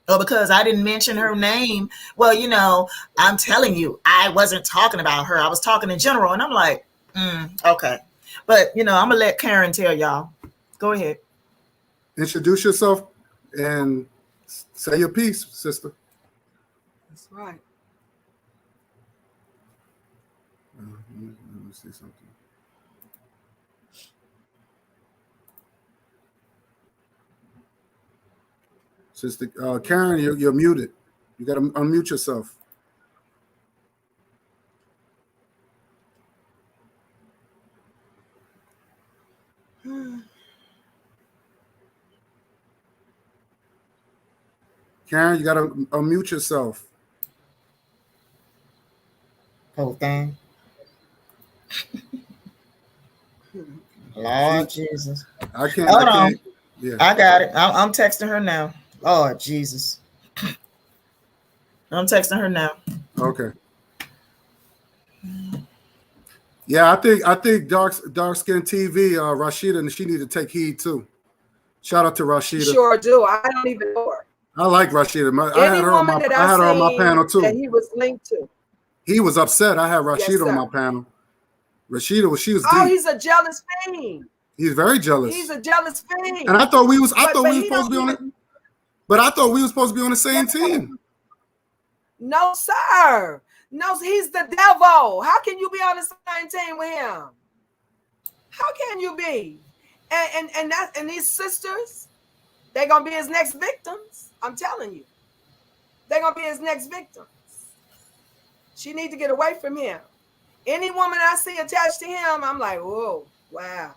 or because I didn't mention her name. Well, you know, I'm telling you, I wasn't talking about her. I was talking in general. And I'm like, okay. But, you know, I'm going to let Karen tell y'all. Go ahead. Introduce yourself and say your piece, sister. That's right. Let me see something. Sister Karen, you're muted. You got to unmute yourself. Karen, you got to unmute yourself. Okay. Lord Jesus. I can't. Hold on. Yeah. I got it. I'm texting her now. Oh, Jesus. I'm texting her now. Okay. Yeah, I think dark skin TV, Rashida, and she need to take heed too. Shout out to Rashida. Sure do. I don't even know her. I like Rashida. I Any had her woman that I on my seen panel that too. he was linked to. He was upset. I had Yes, Rashida on sir. my panel. Rashida, she was Oh, deep. he's a jealous fiend. He's very jealous. He's a jealous fiend. And I thought we was But he supposed to be don't on it. even- But I thought we was supposed to be on the same team. No, sir. No, he's the devil. How can you be on the same team with him? How can you be? And these sisters, they're gonna be his next victims. I'm telling you, they're gonna be his next victims. She need to get away from him. Any woman I see attached to him, I'm like, whoa, wow.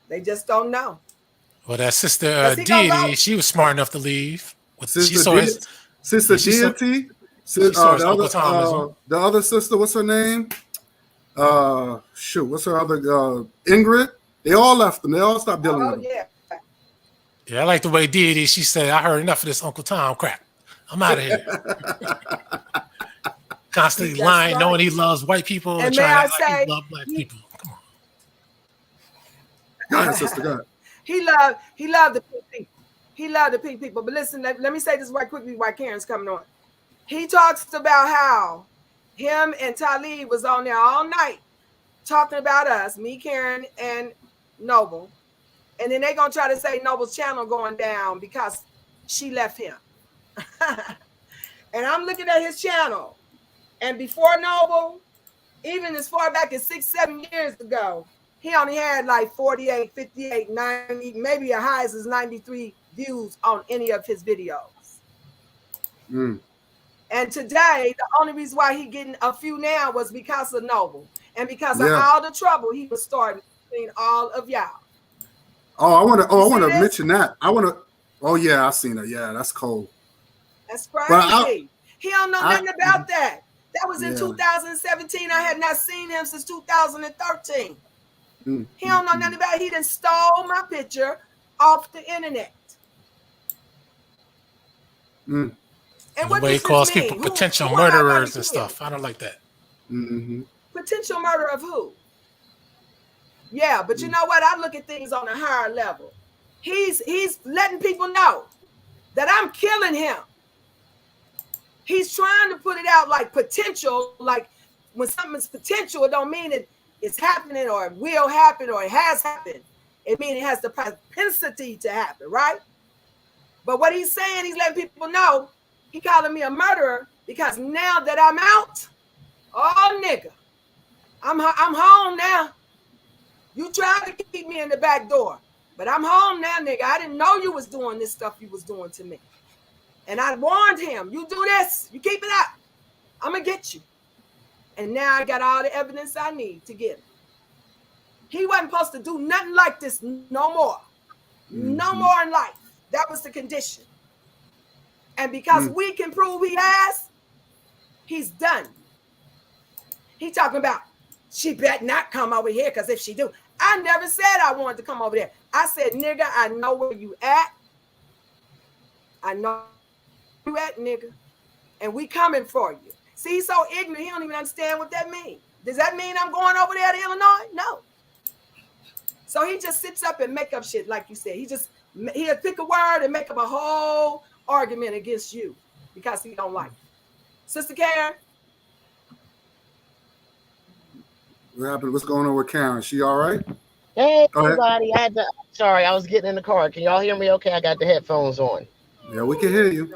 They just don't know. Well, that sister Deity, she was smart enough to leave. Sister Deity. The other sister, what's her name? What's her other? Ingrid. They all left him. They all stopped dealing with him. Yeah. Yeah, I like the way Deity, she said, I heard enough of this Uncle Tom crap. I'm out of here. Constantly lying, knowing he loves white people and trying to act like he loves black people. Come on. Go ahead, sister. Go ahead. He loved the pink people. He loved the pink people. But listen, let me say this right quickly while Karen's coming on. He talks about how him and Taalik was on there all night talking about us, me, Karen, and Noble. And then they're going to try to say Noble's channel going down because she left him. And I'm looking at his channel. And before Noble, even as far back as 6-7 years ago, he only had like 48, 58, 90, maybe as high as 93 views on any of his videos. Mm. And today, the only reason why he getting a few now was because of Noble and because of all the trouble he was starting between all of y'all. Oh, I want to mention that. Oh yeah, I seen it. Yeah, that's cold. That's crazy. He don't know nothing about that. That was in 2017. I had not seen him since 2013. He don't know nothing about it. He done stole my picture off the internet. Mm. And the way he calls people potential murderers and stuff. I don't like that. Mm-hmm. Potential murder of who? Yeah, but you know what? I look at things on a higher level. He's letting people know that I'm killing him. He's trying to put it out like potential, like when something's potential, it don't mean it's happening or it will happen or it has happened. It means it has the propensity to happen, right? But what he's saying, he's letting people know, he calling me a murderer because now that I'm out, oh nigga, I'm home now. You tried to keep me in the back door, but I'm home now, nigga. I didn't know you was doing this stuff you was doing to me. And I warned him, you do this, you keep it up, I'm gonna get you. And now I got all the evidence I need to get him. He wasn't supposed to do nothing like this no more. No more in life. That was the condition. And because we can prove he has, he's done. He talking about, she better not come over here because if she do, I never said I wanted to come over there. I said, nigga, I know where you at. I know where you at, nigga. And we coming for you. See, he's so ignorant, he don't even understand what that means. Does that mean I'm going over there to Illinois? No. So he just sits up and make up shit, like you said. He'll pick a word and make up a whole argument against you because he don't like it. Sister Karen? What happened? What's going on with Karen? She all right? Hey, everybody. Sorry, I was getting in the car. Can y'all hear me okay? I got the headphones on. Yeah, we can hear you.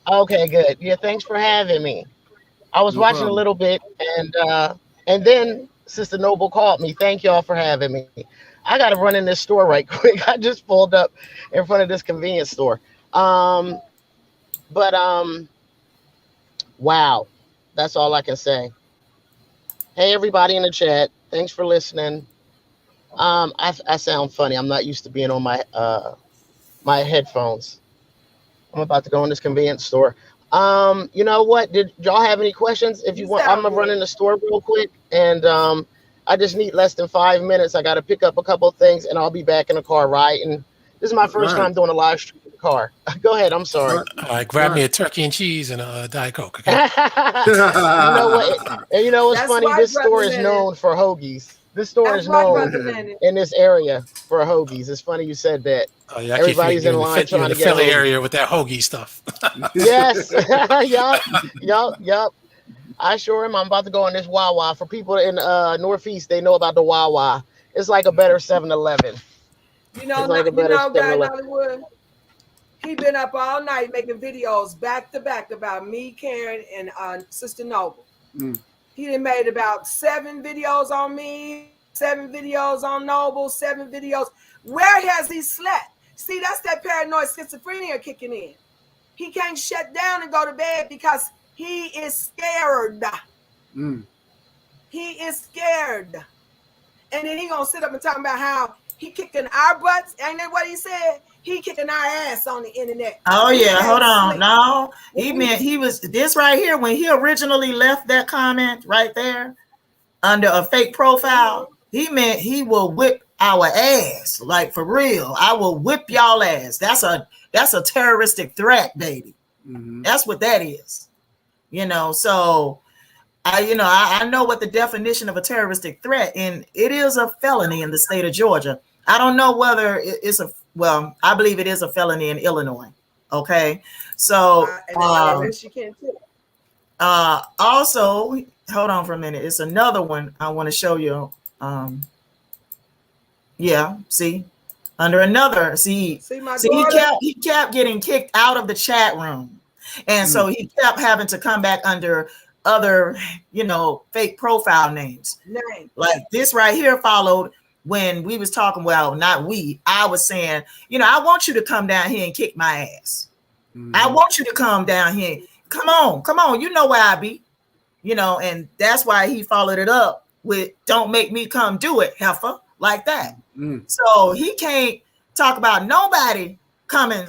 Okay, good. Yeah, thanks for having me. I was watching a little bit, and then Sister Noble called me. Thank y'all for having me. I got to run in this store right quick. I just pulled up in front of this convenience store. Wow. That's all I can say. Hey, everybody in the chat. Thanks for listening. I sound funny. I'm not used to being on my my headphones. I'm about to go in this convenience store. You know what? Did y'all have any questions? If you want, I'm gonna run in the store real quick, and I just need less than 5 minutes. I got to pick up a couple of things, and I'll be back in the car riding. This is my first time doing a live stream in the car. Go ahead. I'm sorry. All right, grab me a turkey and cheese and a Diet Coke. Okay. You know what? And you know what's That's funny? right, This Brother store is Leonard. known for hoagies. This store That's is right, known Brother Leonard. in this area for hoagies. It's funny you said that. Oh yeah, I keep Everybody's in line you're trying in to the get a Philly hoagie. area with that hoagie stuff. Yes. Yup. I sure am. I'm about to go on this Wawa. For people in Northeast, they know about the Wawa. It's like a better 7-Eleven. You know, It's like a you better know, guy in 7-Eleven. Hollywood. He been up all night making videos back to back about me, Karen, and Sister Noble. He done made about 7 videos on me, 7 videos on Noble, 7 videos. Where has he slept? See, that's that paranoid schizophrenia kicking in. He can't shut down and go to bed because he is scared. He is scared. And then he gonna sit up and talk about how he kicking our butts. Ain't that what he said? He kicking our ass on the internet. Oh yeah, hold on. Sleep. No, he meant he was this right here when he originally left that comment right there under a fake profile. He meant he will whip our ass, like for real. I will whip y'all ass. That's a terroristic threat, baby. That's what that is. You know, so I know what the definition of a terroristic threat, and it is a felony in the state of Georgia. I don't know whether it's I believe it is a felony in Illinois. Okay, so also hold on for a minute. It's another one I want to show you. Yeah, see, under another, he kept getting kicked out of the chat room, and so he kept having to come back under other, fake profile names. Like this right here followed when we was talking. Well, not we. I was saying, I want you to come down here and kick my ass. I want you to come down here. Come on. You know where I be. And that's why he followed it up with "Don't make me come do it, heifer," like that. So he can't talk about nobody coming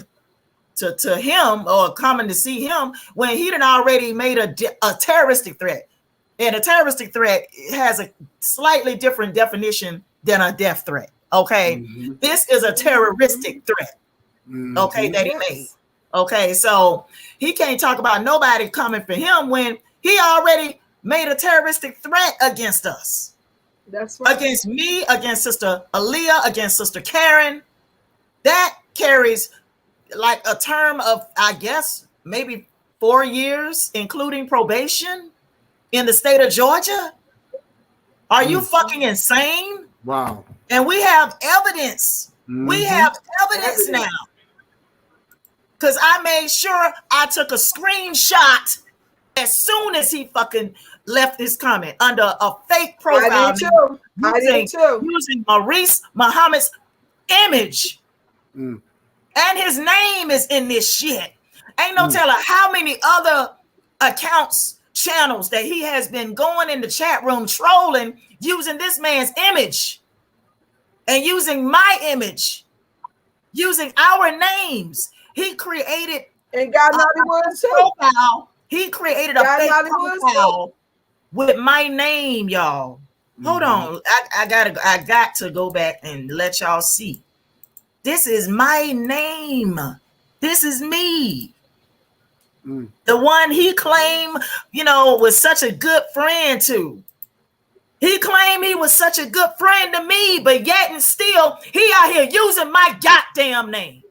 to him or coming to see him when he done already made a terroristic threat. And a terroristic threat has a slightly different definition than a death threat. Okay. This is a terroristic threat. Okay. That he made. Okay. So he can't talk about nobody coming for him when he already made a terroristic threat against us. That's right. Against me, against Sister Aaliyah, against Sister Karen. That carries like a term of, I guess, maybe 4 years, including probation in the state of Georgia. Are you fucking insane? Wow. And we have evidence. We have evidence now. Because I made sure I took a screenshot as soon as he fucking left this comment under a fake profile. I did too. Using Maurice Muhammad's image. And his name is in this shit. Ain't no telling how many other accounts, channels that he has been going in the chat room trolling using this man's image and using my image, using our names. He created and God profile. He created a fake profile with my name, y'all. Hold on. I got to go back and let y'all see. This is my name. This is me. The one he claimed, was such a good friend to. He claimed he was such a good friend to me, but yet and still, he out here using my goddamn name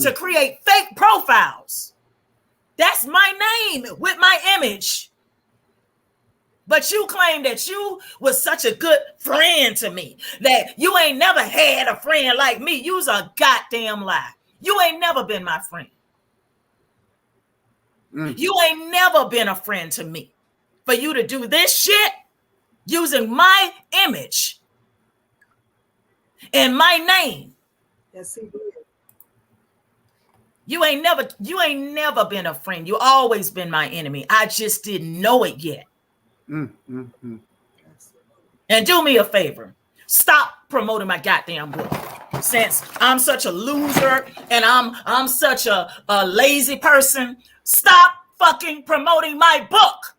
to create fake profiles. That's my name with my image. But you claim that you was such a good friend to me, that you ain't never had a friend like me. You's a goddamn lie. You ain't never been my friend. You ain't never been a friend to me. For you to do this shit using my image and my name. Yes, he did. You ain't never been a friend. You always been my enemy. I just didn't know it yet. And do me a favor. Stop promoting my goddamn book. Since I'm such a loser and I'm such a lazy person, stop fucking promoting my book.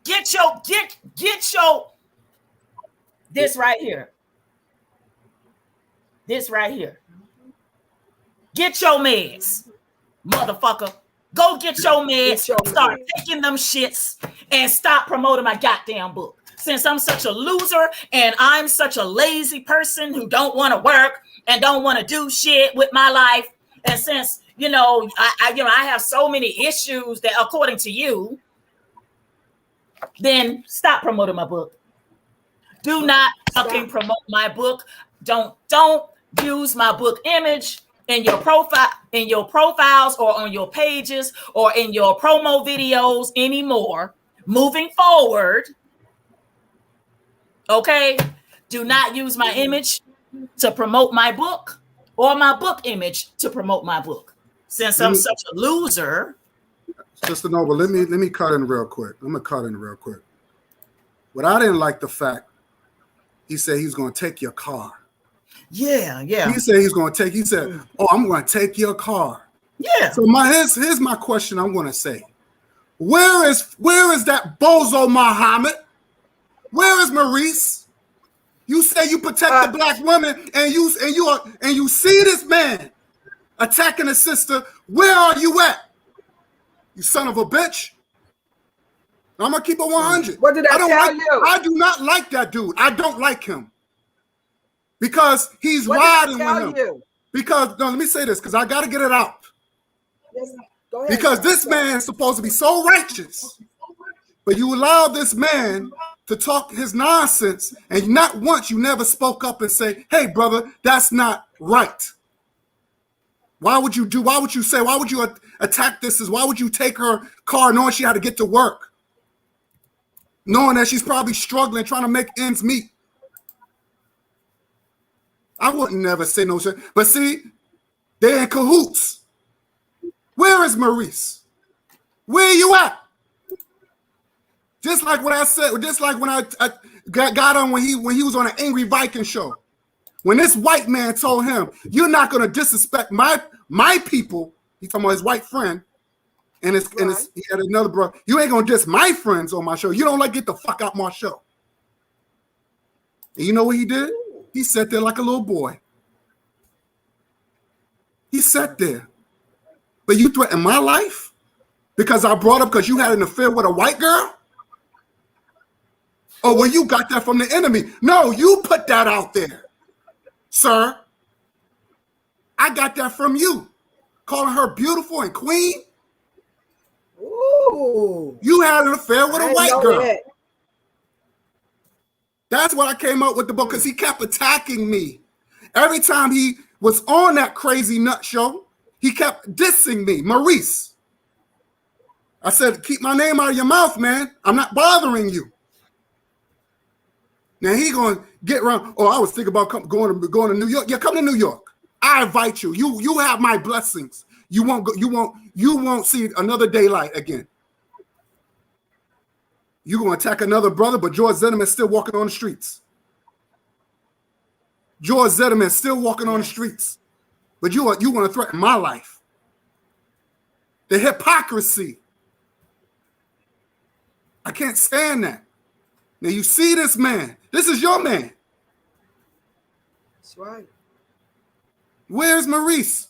Get your this right here. This right here. Get your meds, motherfucker. Go get your meds, start taking them shits, and stop promoting my goddamn book. Since I'm such a loser and I'm such a lazy person who don't want to work and don't want to do shit with my life, and since I have so many issues that according to you, then stop promoting my book. Do not fucking promote my book. Don't use my book image in your profiles or on your pages or in your promo videos anymore. Moving forward, okay? Do not use my image to promote my book or my book image to promote my book. Since I'm such a loser. Sister Noble, let me cut in real quick. I'm gonna cut in real quick. But I didn't like the fact he said he's gonna take your car. Yeah. He said he's gonna take. He said, "Oh, I'm gonna take your car." Yeah. So here's my question. I'm gonna say, where is that bozo Muhammad? Where is Maurice? You say you protect the black women, and you see this man attacking a sister. Where are you at? You son of a bitch. I'm gonna keep it 100. What did I tell you? I do not like that dude. I don't like him because he's riding with him. Because let me say this because I got to get it out. Yes, go ahead. Because this man is supposed to be so righteous, but you allow this man to talk his nonsense, and not once you never spoke up and say, "Hey, brother, that's not right." Why would you attack this? Why would you take her car knowing she had to get to work? Knowing that she's probably struggling, trying to make ends meet. I wouldn't never say no shit. But see, they're in cahoots. Where is Maurice? Where are you at? Just like what I said, just like when I got on when he was on an Angry Viking show. When this white man told him, "You're not going to disrespect my people," he's talking about his white friend, and he had another brother. "You ain't going to diss my friends on my show. You don't get the fuck out my show." And you know what he did? He sat there like a little boy. He sat there. But you threatened my life because I brought up because you had an affair with a white girl? Oh, well, you got that from the enemy. No, you put that out there. Sir, I got that from you. Calling her beautiful and queen. Ooh. You had an affair with a white girl. That. That's what I came up with the book because he kept attacking me. Every time he was on that crazy nut show, he kept dissing me. Maurice. I said, "Keep my name out of your mouth, man. I'm not bothering you." Now he gonna get around. Oh, I was thinking about going to New York. Yeah, come to New York. I invite you. You have my blessings. You won't see another daylight again. You gonna attack another brother, but George Zimmerman's still walking on the streets. George Zimmerman's still walking on the streets, but you want to threaten my life. The hypocrisy. I can't stand that. Now you see this man. This is your man. That's right. Where's Maurice?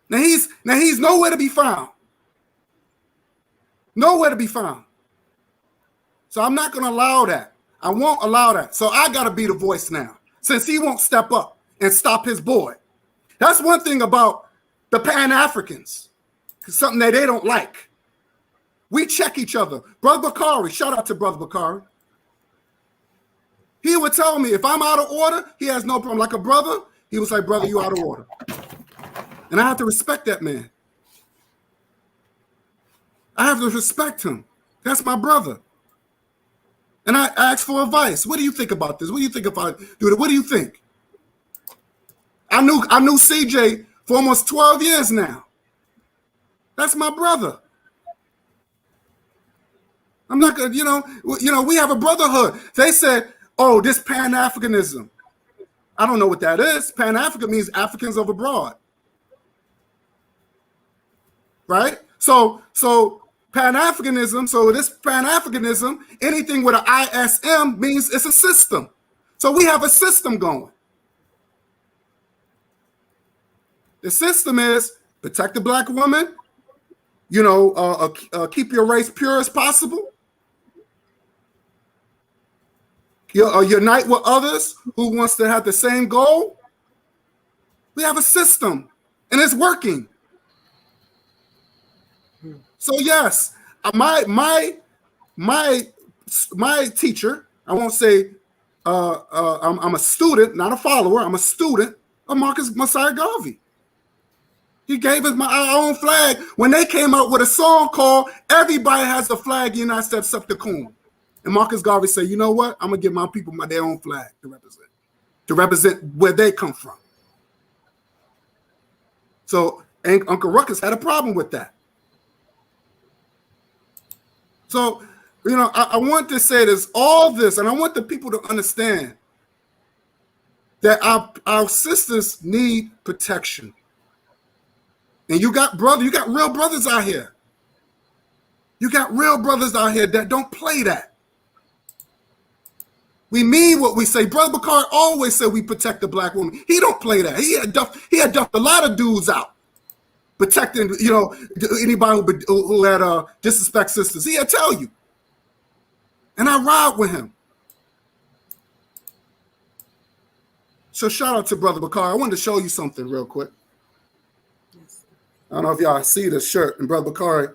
Now he's nowhere to be found. Nowhere to be found. So I'm not going to allow that. I won't allow that. So I got to be the voice now, since he won't step up and stop his boy. That's one thing about the Pan-Africans, something that they don't like. We check each other. Brother Bakari, shout out to Brother Bakari. He would tell me if I'm out of order, he has no problem. Like a brother, he was like, "Brother, you out of order." And I have to respect that man. I have to respect him. That's my brother. And I asked for advice. What do you think about this? What do you think if I do it? What do you think? I knew CJ for almost 12 years now. That's my brother. I'm not gonna, we have a brotherhood. They said, "Oh, this Pan-Africanism." I don't know what that is. Pan-African means Africans of abroad. Right? So Pan-Africanism, so this Pan-Africanism, anything with an ISM means it's a system. So we have a system going. The system is protect the black woman, you know, keep your race pure as possible. Unite with others who wants to have the same goal. We have a system, and it's working. So yes, my teacher. I won't say I'm a student, not a follower. I'm a student of Marcus Messiah Garvey. He gave us our own flag when they came out with a song called "Everybody Has a Flag in the United States Except the Coon." And Marcus Garvey said, "You know what? I'm gonna give my people their own flag to represent where they come from." So Uncle Ruckus had a problem with that. So, you know, I want to say this, all this, and I want the people to understand that our sisters need protection. And you got real brothers out here. You got real brothers out here that don't play that. We mean what we say. Brother Bakari always said we protect the black woman. He don't play that. He had duffed a lot of dudes out protecting, you know, anybody who had disrespect sisters. He'll tell you. And I ride with him. So shout out to Brother Bakari. I wanted to show you something real quick. I don't know if y'all see this shirt. And Brother Bakari,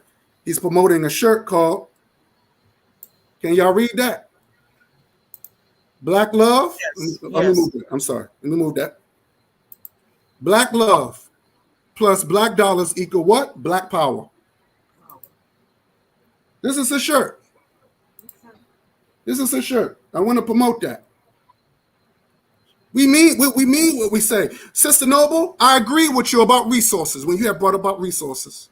he's promoting a shirt called, can y'all read that? Black love. Yes. Let me move it. I'm sorry. Let me move that. Black love plus black dollars equal what? Black power. This is a shirt. This is a shirt. I want to promote that. We mean what we say. Sister Noble, I agree with you about resources when you have brought about resources.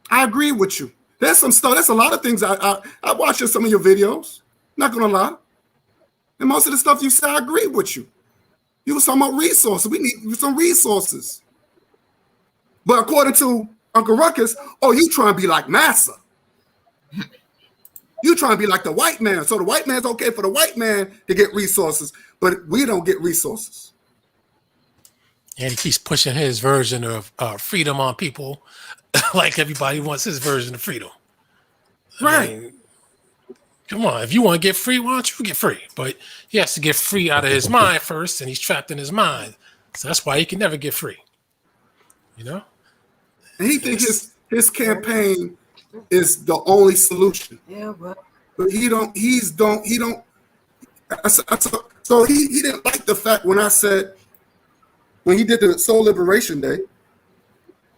I agree with you. There's some stuff. There's a lot of things I watched some of your videos. Not gonna lie. And most of the stuff you say, I agree with you. You were talking about resources. We need some resources. But according to Uncle Ruckus, oh, you trying to be like Massa. You trying to be like the white man. So the white man's okay for the white man to get resources, but we don't get resources. And he keeps pushing his version of freedom on people, like everybody wants his version of freedom. Right. I mean, come on, if you want to get free, why don't you get free? But he has to get free out of his mind first, and he's trapped in his mind. So that's why he can never get free. You know? And he thinks his campaign is the only solution. Yeah, but he don't. So he didn't like the fact when I said, when he did the Soul Liberation Day.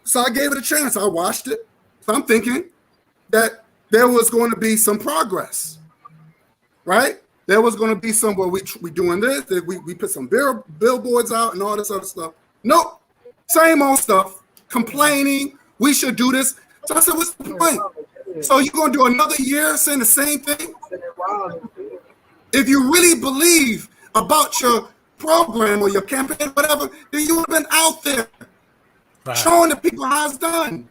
So I gave it a chance. I watched it. So I'm thinking that there was going to be some progress, right? There was going to be some where we doing this, that we put some billboards out and all this other stuff. Nope, same old stuff. Complaining, we should do this. So I said, what's the point? So you're going to do another year saying the same thing? If you really believe about your program or your campaign, whatever, then you would have been out there showing the people how it's done.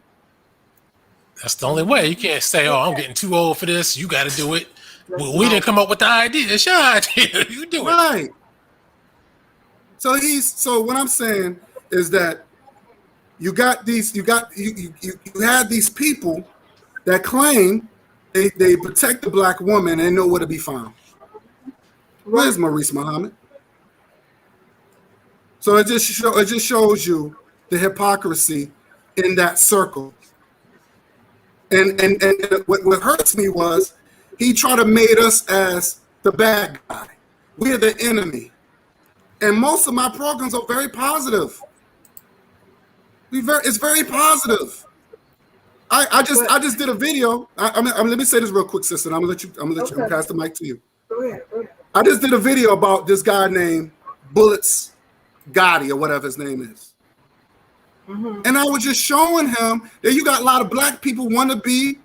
That's the only way. You can't say, oh, I'm getting too old for this. You got to do it. Well, we didn't come up with the idea. It's your idea. You do it. Right. So what I'm saying is that you had these people that claim they protect the black woman and know where to be found. Where's Maurice Muhammad? So it just shows you the hypocrisy in that circle. And what hurts me was he tried to make us as the bad guy. We're the enemy. And most of my programs are very positive. It's very positive. I just did a video. Let me say this real quick, sister. I'm gonna let you pass the mic to you. Go ahead. I just did a video about this guy named Bullets Gotti or whatever his name is. Mm-hmm. And I was just showing him that you got a lot of black people want to be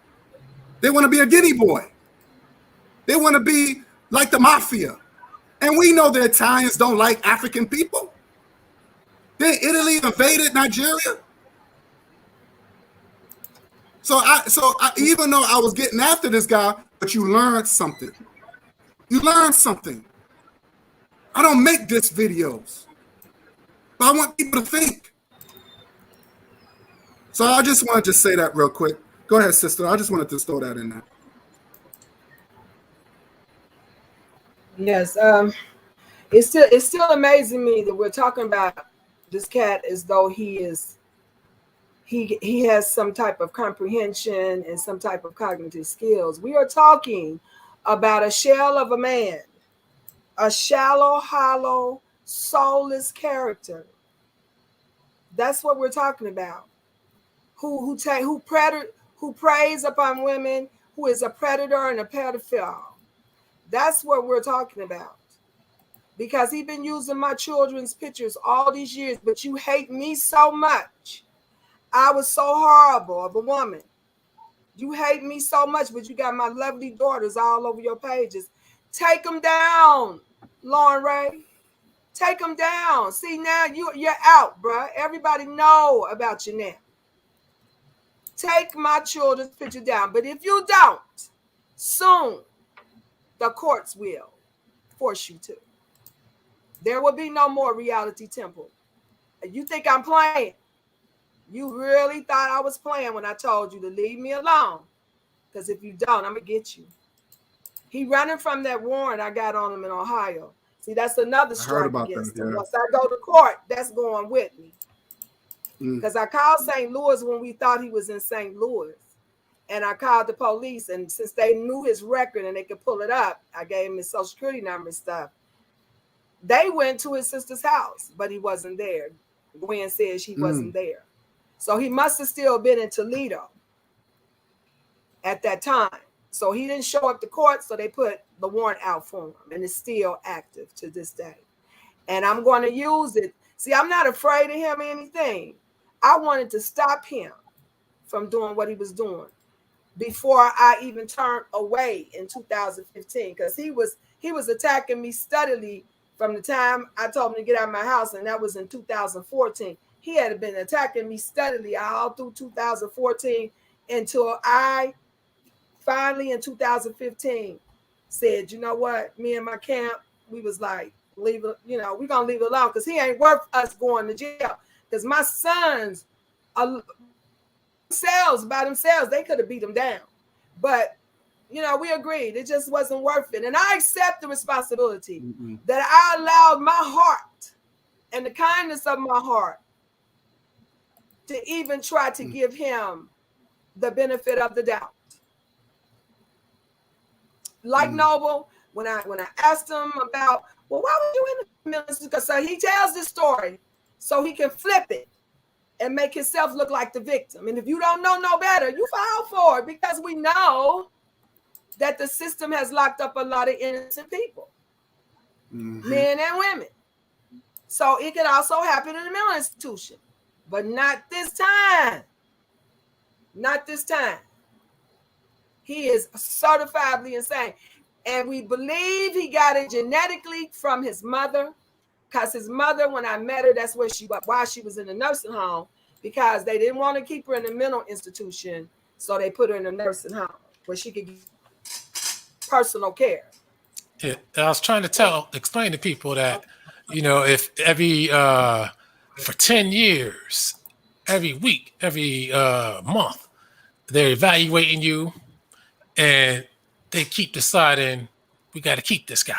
a guinea boy. They want to be like the mafia. And we know the Italians don't like African people. Then Italy invaded Nigeria. So I even though I was getting after this guy, but you learned something. You learned something. I don't make diss videos. But I want people to think. So I just wanted to say that real quick. Go ahead, sister. I just wanted to throw that in there. Yes. It's still amazing me that we're talking about this cat as though he has some type of comprehension and some type of cognitive skills. We are talking about a shell of a man, a shallow, hollow, soulless character. That's what we're talking about. Who preys upon women, who is a predator and a pedophile. That's what we're talking about. Because he's been using my children's pictures all these years, but you hate me so much. I was so horrible of a woman. You hate me so much, but you got my lovely daughters all over your pages. Take them down, Lorne Ray. Take them down. See, now you're out, bruh. Everybody know about you now. Take my children's picture down. But if you don't, soon the courts will force you to. There will be no more reality temple. You think I'm playing? You really thought I was playing when I told you to leave me alone. Because if you don't, I'm going to get you. He running from that warrant I got on him in Ohio. See, that's another strike against him. Once I go to court, that's going with me. Because I called St. Louis when we thought he was in St. Louis. And I called the police. And since they knew his record and they could pull it up, I gave him his social security number and stuff. They went to his sister's house, but he wasn't there. Gwen says he wasn't there. So he must have still been in Toledo at that time. So he didn't show up to court, so they put the warrant out for him, and it's still active to this day. And I'm going to use it. See, I'm not afraid of him or anything. I wanted to stop him from doing what he was doing before I even turned away in 2015, because he was attacking me steadily from the time I told him to get out of my house, and that was in 2014. He had been attacking me steadily all through 2014 until I finally in 2015 said, you know what, me and my camp, we was like, leave it, we're going to leave it alone because he ain't worth us going to jail. Because my sons by themselves, they could have beat him down. But we agreed. It just wasn't worth it. And I accept the responsibility that I allowed my heart and the kindness of my heart to even try to give him the benefit of the doubt. Like Noble, when I asked him about, well, why were you in the military? Because so he tells this story so he can flip it and make himself look like the victim. And if you don't know no better, you fall for it, because we know that the system has locked up a lot of innocent people, men and women. So it could also happen in a mental institution, but not this time. Not this time. He is certifiably insane. And we believe he got it genetically from his mother, because his mother, when I met her, that's why she was in the nursing home, because they didn't want to keep her in a mental institution. So they put her in a nursing home where she could get personal care. Yeah, I was trying to explain to people that, if every, for 10 years, every week, every month, they're evaluating you and they keep deciding, we got to keep this guy.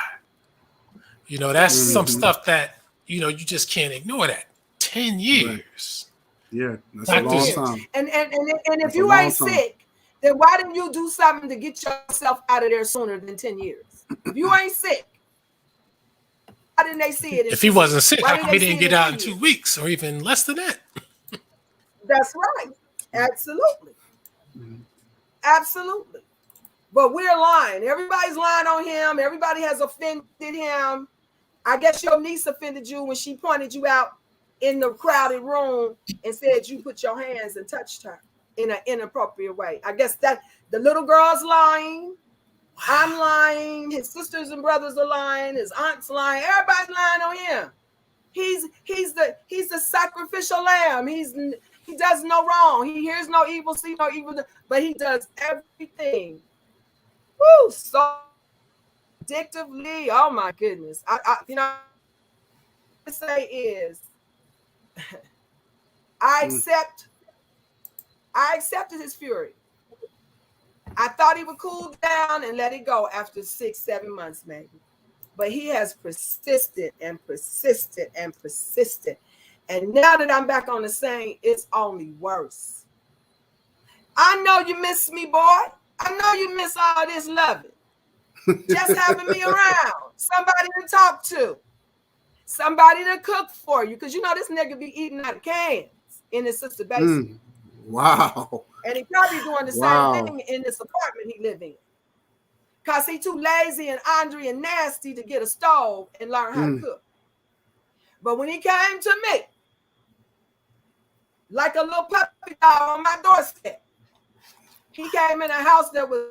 That's some stuff that, you just can't ignore that. 10 years. Right. Yeah, that's a long time. And if you ain't sick, then why didn't you do something to get yourself out of there sooner than 10 years? If you ain't sick, why didn't they see it? If he wasn't sick, how come he didn't get out in 2 weeks or even less than that? That's right. Absolutely. Absolutely. But we're lying. Everybody's lying on him. Everybody has offended him. I guess your niece offended you when she pointed you out in the crowded room and said you put your hands and touched her in an inappropriate way. I guess that the little girl's lying. I'm lying. His sisters and brothers are lying. His aunt's lying. Everybody's lying on him. He's the sacrificial lamb. He does no wrong. He hears no evil, sees no evil, but he does everything. Woo, so addictively. Oh my goodness. I say is I accepted his fury. I thought he would cool down and let it go after 6-7 months, maybe. But he has persisted and persisted and persisted. And now that I'm back on the scene, it's only worse. I know you miss me, boy. I know you miss all this loving. Just having me around. Somebody to talk to. Somebody to cook for you. Because you know this nigga be eating out of cans in his sister basement. Wow. And he probably doing the same thing in this apartment he live in. Because he too lazy and Andre and nasty to get a stove and learn how to cook. But when he came to me, like a little puppy dog on my doorstep, he came in a house that was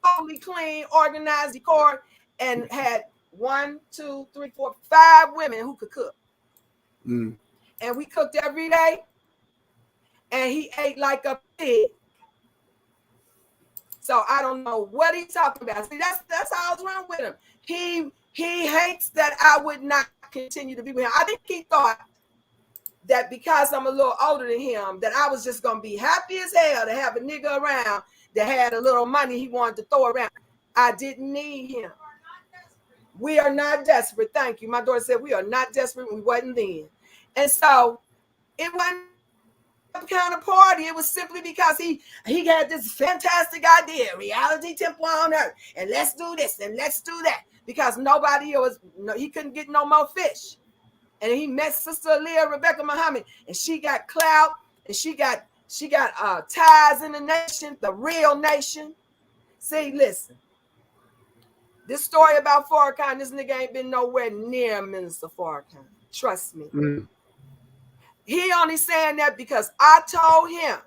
totally clean, organized, decor, and had 1, 2, 3, 4, 5 women who could cook. And we cooked every day. And he ate like a pig. So I don't know what he's talking about. See, that's how I was wrong with him. He hates that I would not continue to be with him. I think he thought that because I'm a little older than him, that I was just gonna be happy as hell to have a nigga around that had a little money he wanted to throw around. I didn't need him. We are not desperate. Thank you. My daughter said we are not desperate. We wasn't then. And so it wasn't kind of party. It was simply because he had this fantastic idea, reality temple on earth, and let's do this and let's do that, because he couldn't get no more fish. And he met Sister Aaliyah Rebecca Muhammad, and she got clout, and she got ties in the nation, the real nation. See, listen, this story about Farrakhan, this nigga ain't been nowhere near Minister Farrakhan. Trust me. He only saying that because I told him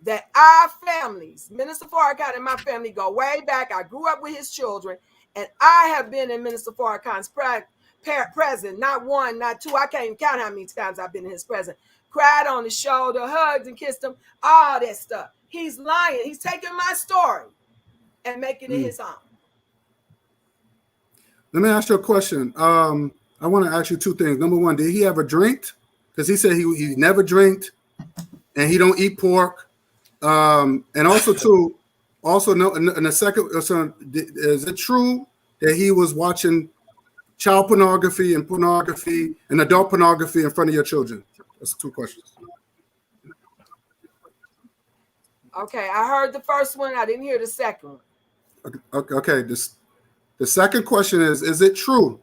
that our families, Minister Farrakhan and my family, go way back. I grew up with his children, and I have been in Minister Farrakhan's presence, not 1, not 2. I can't even count how many times I've been in his presence. Cried on his shoulder, hugged and kissed him, all that stuff. He's lying. He's taking my story and making it his own. Let me ask you a question. I want to ask you 2 things. Number 1, did he ever drink? Because he said he never drinked, and he don't eat pork. And also too, no. And the second, is it true that he was watching child pornography and adult pornography in front of your children? That's 2 questions. Okay, I heard the first one. I didn't hear the second one. Okay. The second question is it true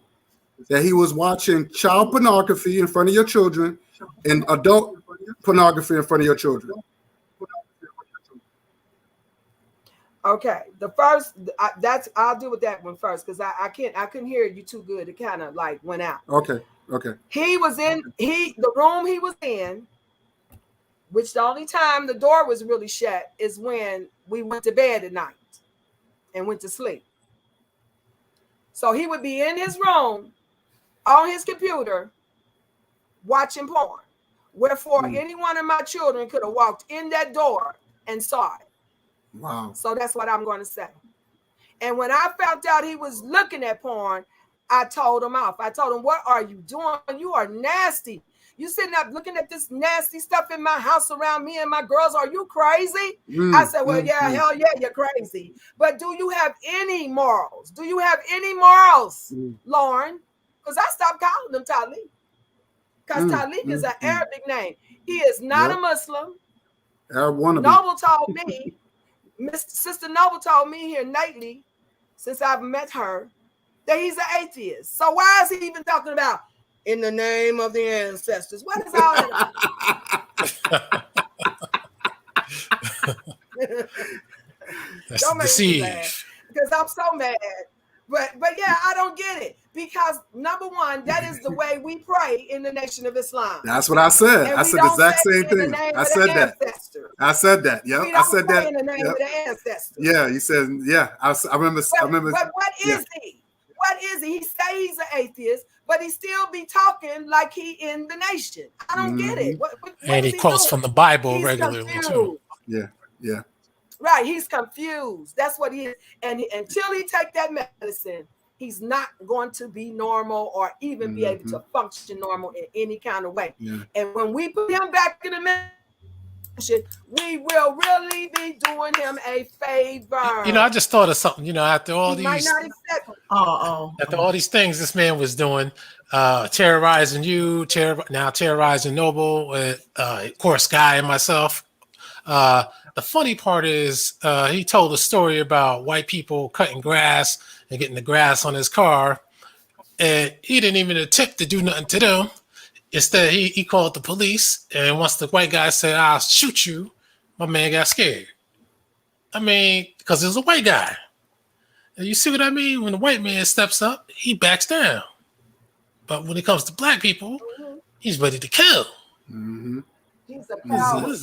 that he was watching child pornography in front of your children and adult pornography in front of your children? Okay, the first I'll deal with that one first, because I couldn't hear you too good. It kind of like went out. Okay. He was in the room he was in, which the only time the door was really shut is when we went to bed at night and went to sleep. So he would be in his room on his computer watching porn. Wherefore any one of my children could have walked in that door and saw it. Wow. So that's what I'm going to say. And when I found out he was looking at porn, I told him off. I told him, what are you doing? You are nasty. You sitting up looking at this nasty stuff in my house around me and my girls. Are you crazy? I said, well, hell yeah, you're crazy. But do you have any morals? Do you have any morals, Lorne? Because I stopped calling him Taalik. Because Taalik is an Arabic name. He is not a Muslim. Arab wannabe. Noble told me, Sister Noble told me here lately, since I've met her, that he's an atheist. So why is he even talking about in the name of the ancestors? What is all that? Don't make me laugh, because I'm so mad. But yeah, I don't get it. Because number one, that is the way we pray in the Nation of Islam. That's what I said. And I said the exact same thing. I said that. I said that. Yeah, I said that. In the name of the ancestors. Yeah, you said. Yeah, I remember. But what is he? What is he? He say he's an atheist, but he still be talking like he in the nation. I don't get it. What and he quotes from the Bible regularly too. Yeah. Right, he's confused. That's what he is. And until he take that medicine, he's not going to be normal or even be able to function normal in any kind of way. Yeah. And when we put him back in the mission, we will really be doing him a favor. You know, I just thought of something. You know, after all he might these, not accept it. after all these things this man was doing, terrorizing you, now terrorizing Noble, of course, Guy and myself. The funny part is he told a story about white people cutting grass and getting the grass on his car, and he didn't even attempt to do nothing to them. Instead, he called the police, and once the white guy said, "I'll shoot you," my man got scared. I mean, because it was a white guy. And you see what I mean? When the white man steps up, he backs down. But when it comes to black people, he's ready to kill. Mm-hmm. He's a power.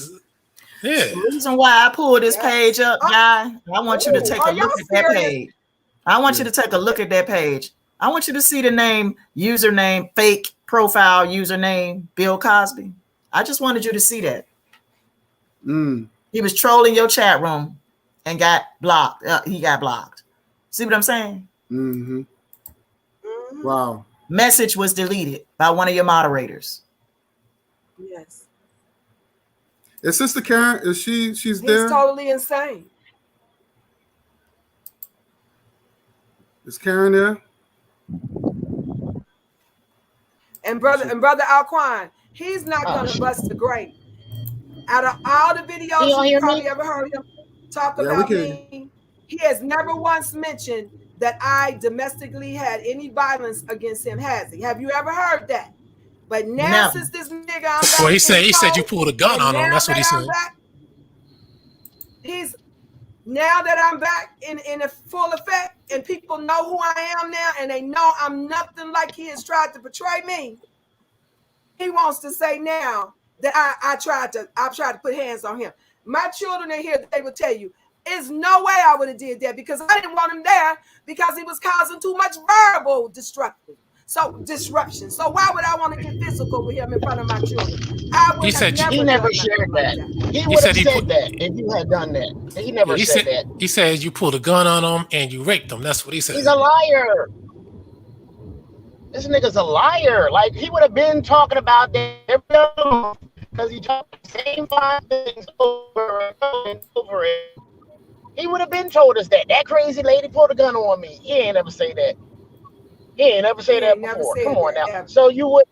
Yeah. The reason why I pulled this page up, Guy, I want you to take a look at that page. I want you to take a look at that page. I want you to see the name, username, fake profile username, Bill Cosby. I just wanted you to see that. He was trolling your chat room and got blocked. He got blocked. See what I'm saying? Mm-hmm. Wow. Message was deleted by one of your moderators. Yes. Is Sister Karen? Is she's there? He's totally insane. Is Karen there? And brother Alquan, he's not gonna bust the grape. Out of all the videos you probably ever heard him talk about me, he has never once mentioned that I domestically had any violence against him, has he? Have you ever heard that? But now since this nigga I'm back, well, he said you pulled a gun on him. That's what he said. Now that I'm back in a full effect and people know who I am now and they know I'm nothing like he has tried to portray me, he wants to say now that I tried to put hands on him. My children are here, they will tell you, there's no way I would have did that because I didn't want him there because he was causing too much verbal disruption. So why would I want to get physical with him in front of my children? He never shared that. He would have said that if you had done that. He never said that. He said you pulled a gun on him and you raped him. That's what he said. He's a liar. This nigga's a liar. Like, he would have been talking about that because he talked the same 5 things over and over it. He would have been told us that. That crazy lady pulled a gun on me. He ain't ever say that. He ain't never said that before. Come on now. Ever. So you would,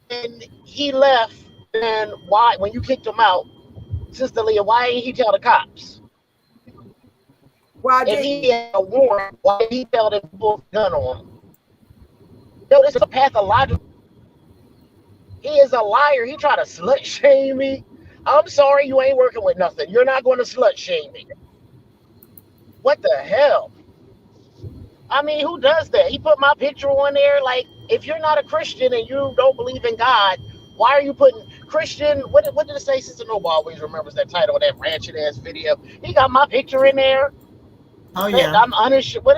when he left, then why, when you kicked him out, Sister Leah, why didn't he tell the cops? Why if he had a warrant, why did he tell them to pull a gun on him? Yo, this is a pathological. He is a liar. He tried to slut shame me. I'm sorry, you ain't working with nothing. You're not going to slut shame me. What the hell? I mean, who does that? He put my picture on there. Like, if you're not a Christian and you don't believe in God, why are you putting Christian? What did it say? Sister Noble always remembers that title of that ratchet ass video. He got my picture in there. Oh yeah. I'm unsure. What?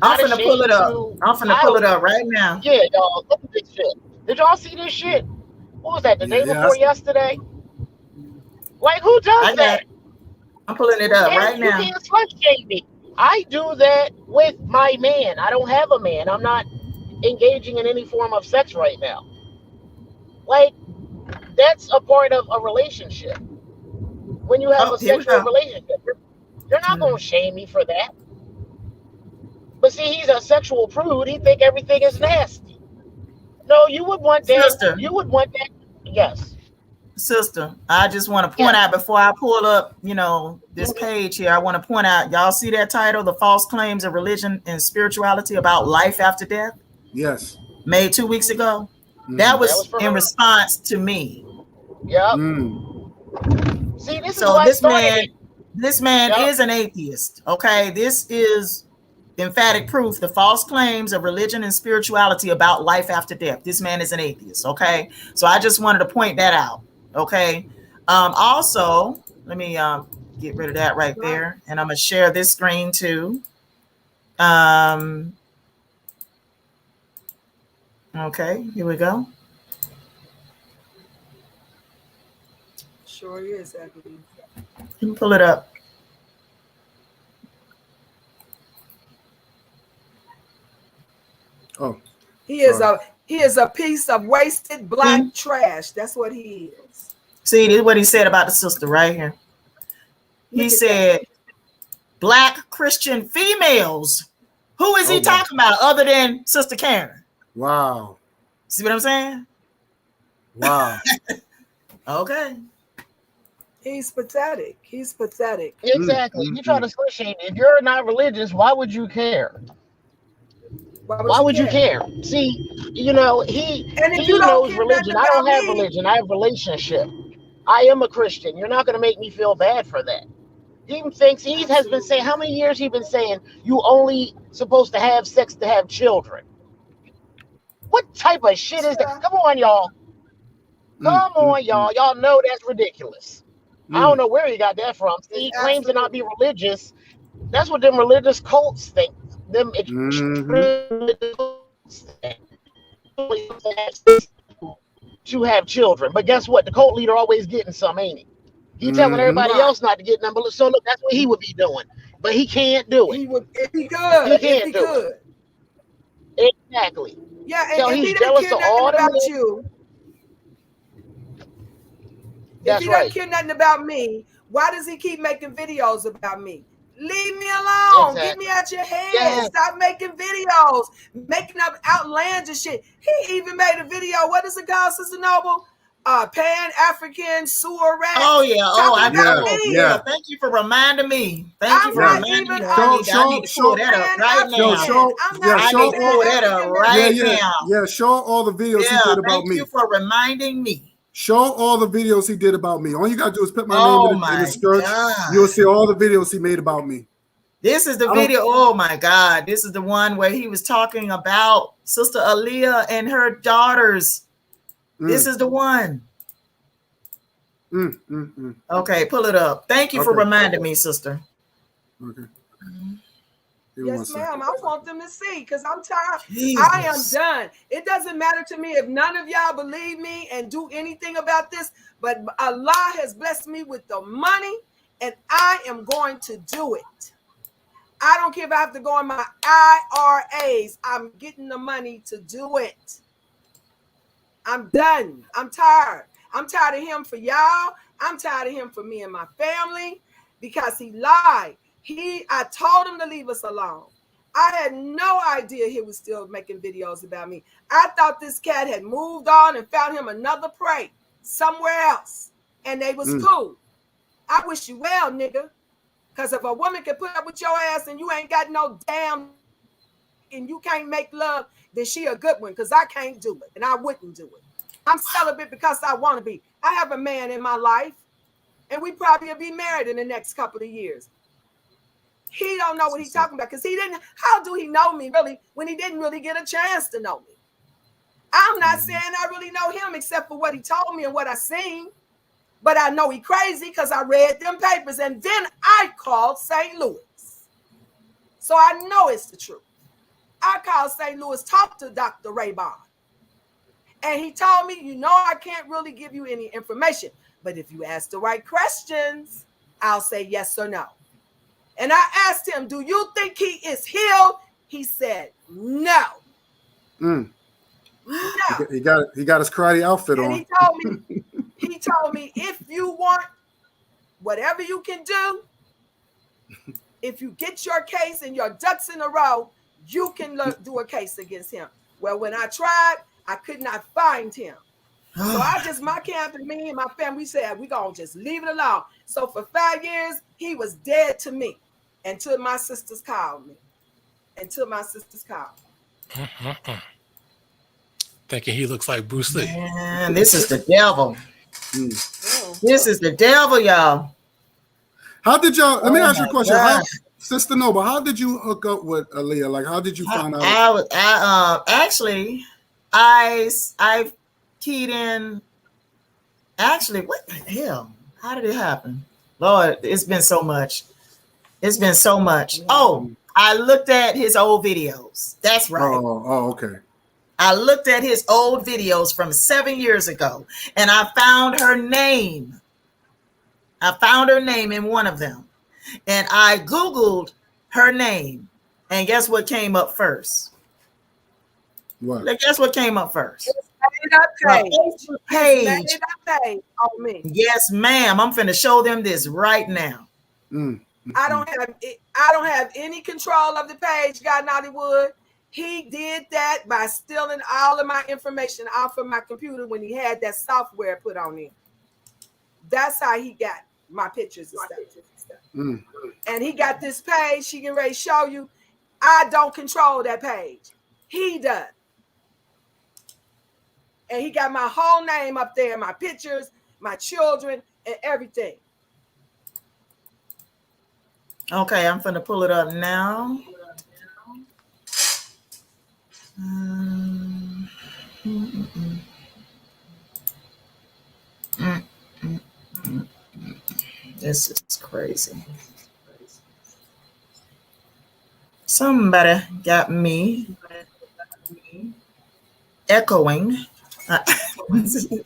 I'm finna pull it up. I'm finna pull it up right now. Yeah, y'all. Look at this shit. Did y'all see this shit? What was that? The day before yesterday? Like, who does that? I'm pulling it up right now. You can't slut shame me. I do that with my man. I don't have a man. I'm not engaging in any form of sex right now. Like, that's a part of a relationship. When you have a sexual relationship, you're not going to shame me for that. But see, he's a sexual prude. He think everything is nasty. No, you would want that. Sister. You would want that. Yes. Sister, I just want to point out before I pull up, this page here, I want to point out, y'all see that title, The False Claims of Religion and Spirituality About Life After Death? Yes. Made 2 weeks ago. That was in response to me. Yep. See, this is why this man is an atheist. Okay. This is emphatic proof. The false claims of religion and spirituality about life after death. This man is an atheist. Okay. So I just wanted to point that out. Okay. Also, let me get rid of that right there. And I'm going to share this screen too. Okay, here we go. Sure is, I believe. You can pull it up. Oh, He is sorry. a piece of wasted black trash. That's what he is. See, this is what he said about the sister right here. He said, Black Christian females. Who is he talking about other than Sister Karen? Wow. See what I'm saying? Wow. Okay. He's pathetic. He's pathetic. Exactly. You try to slut shame. If you're not religious, why would you care? Why would you care? See, you know, he knows religion. I don't have religion. I have relationship. I am a Christian. You're not going to make me feel bad for that. He thinks he has been saying, how many years he been saying you only supposed to have sex to have children? What type of shit is that? Come on, y'all. Come on, y'all. Y'all know that's ridiculous. I don't know where he got that from. See, he claims to not be religious. That's what them religious cults think. Them to have children. But guess what? The cult leader always getting some, ain't he? He telling everybody else not to get them. So look, that's what he would be doing. But he can't do it. He would if he could. He can't do it. Exactly. Yeah, and so if he's he doesn't jealous care of all nothing the about men. you, That's if he right. doesn't care nothing about me, why does he keep making videos about me? Leave me alone. Exactly. Get me out your head. Yes. Stop making videos, making up outlandish shit. He even made a video. What is it called, Sister Noble? Pan-African sewer rat. Oh yeah. Oh, I know. Me. Yeah. Thank you for reminding me. Thank you for reminding me. I need to pull that up right now. I need to pull that up right now. Yeah, show all the videos he did about me. Thank you for reminding me. Show all the videos he did about me. All you gotta do is put my name in the search. You'll see all the videos he made about me. This is the video. Oh my God. This is the one where he was talking about Sister Aaliyah and her daughters. This is the one. Okay, pull it up. Thank you for reminding me, sister. Okay. Yes, ma'am. I want them to see because I'm tired. I am done. It doesn't matter to me if none of y'all believe me and do anything about this, but Allah has blessed me with the money and I am going to do it. I don't care if I have to go on my IRAs. I'm getting the money to do it. I'm done. I'm tired. I'm tired of him for y'all. I'm tired of him for me and my family because he lied. I told him to leave us alone. I had no idea he was still making videos about me. I thought this cat had moved on and found him another prey somewhere else. And they was cool. I wish you well, nigga. Because if a woman can put up with your ass and you ain't got no damn and you can't make love, then she a good one because I can't do it and I wouldn't do it. I'm celibate because I want to be. I have a man in my life and we probably will be married in the next couple of years. He don't know what he's talking about because he didn't. How do he know me really when he didn't really get a chance to know me? I'm not saying I really know him except for what he told me and what I seen. But I know he crazy because I read them papers and then I called St. Louis. So I know it's the truth. I called St. Louis, talked to Dr. Wray. And he told me, you know, I can't really give you any information. But if you ask the right questions, I'll say yes or no. And I asked him, do you think he is healed? He said, no. No. He got his karate outfit on. He told me, if you want whatever you can do, if you get your case and your ducks in a row, you can do a case against him. Well, when I tried, I could not find him. So my camp and me and my family, we said, we're going to just leave it alone. So for 5 years, he was dead to me until my sisters called me. Thinking he looks like Bruce Lee. Man, this is the devil. This is the devil, y'all. How did y'all, let me ask you a question. Sister Noble, how did you hook up with Aaliyah? Like, how did you find out? I keyed in. Actually, what the hell? How did it happen? Lord, it's been so much. Oh, I looked at his old videos. That's right. Oh, okay. I looked at his old videos from 7 years ago, and I found her name. In one of them. And I Googled her name. And guess what came up first? What? Like, guess what came up first? Made up page. Facebook page. Made up page on me. Yes, ma'am. I'm finna show them this right now. I don't have any control of the page, God Nollywood. He did that by stealing all of my information off of my computer when he had that software put on it. That's how he got my pictures and stuff. And he got this page. She can ready to show you. I don't control that page. He does. And he got my whole name up there, my pictures, my children, and everything. Okay, I'm finna pull it up now. This is crazy. Somebody got me echoing. Hold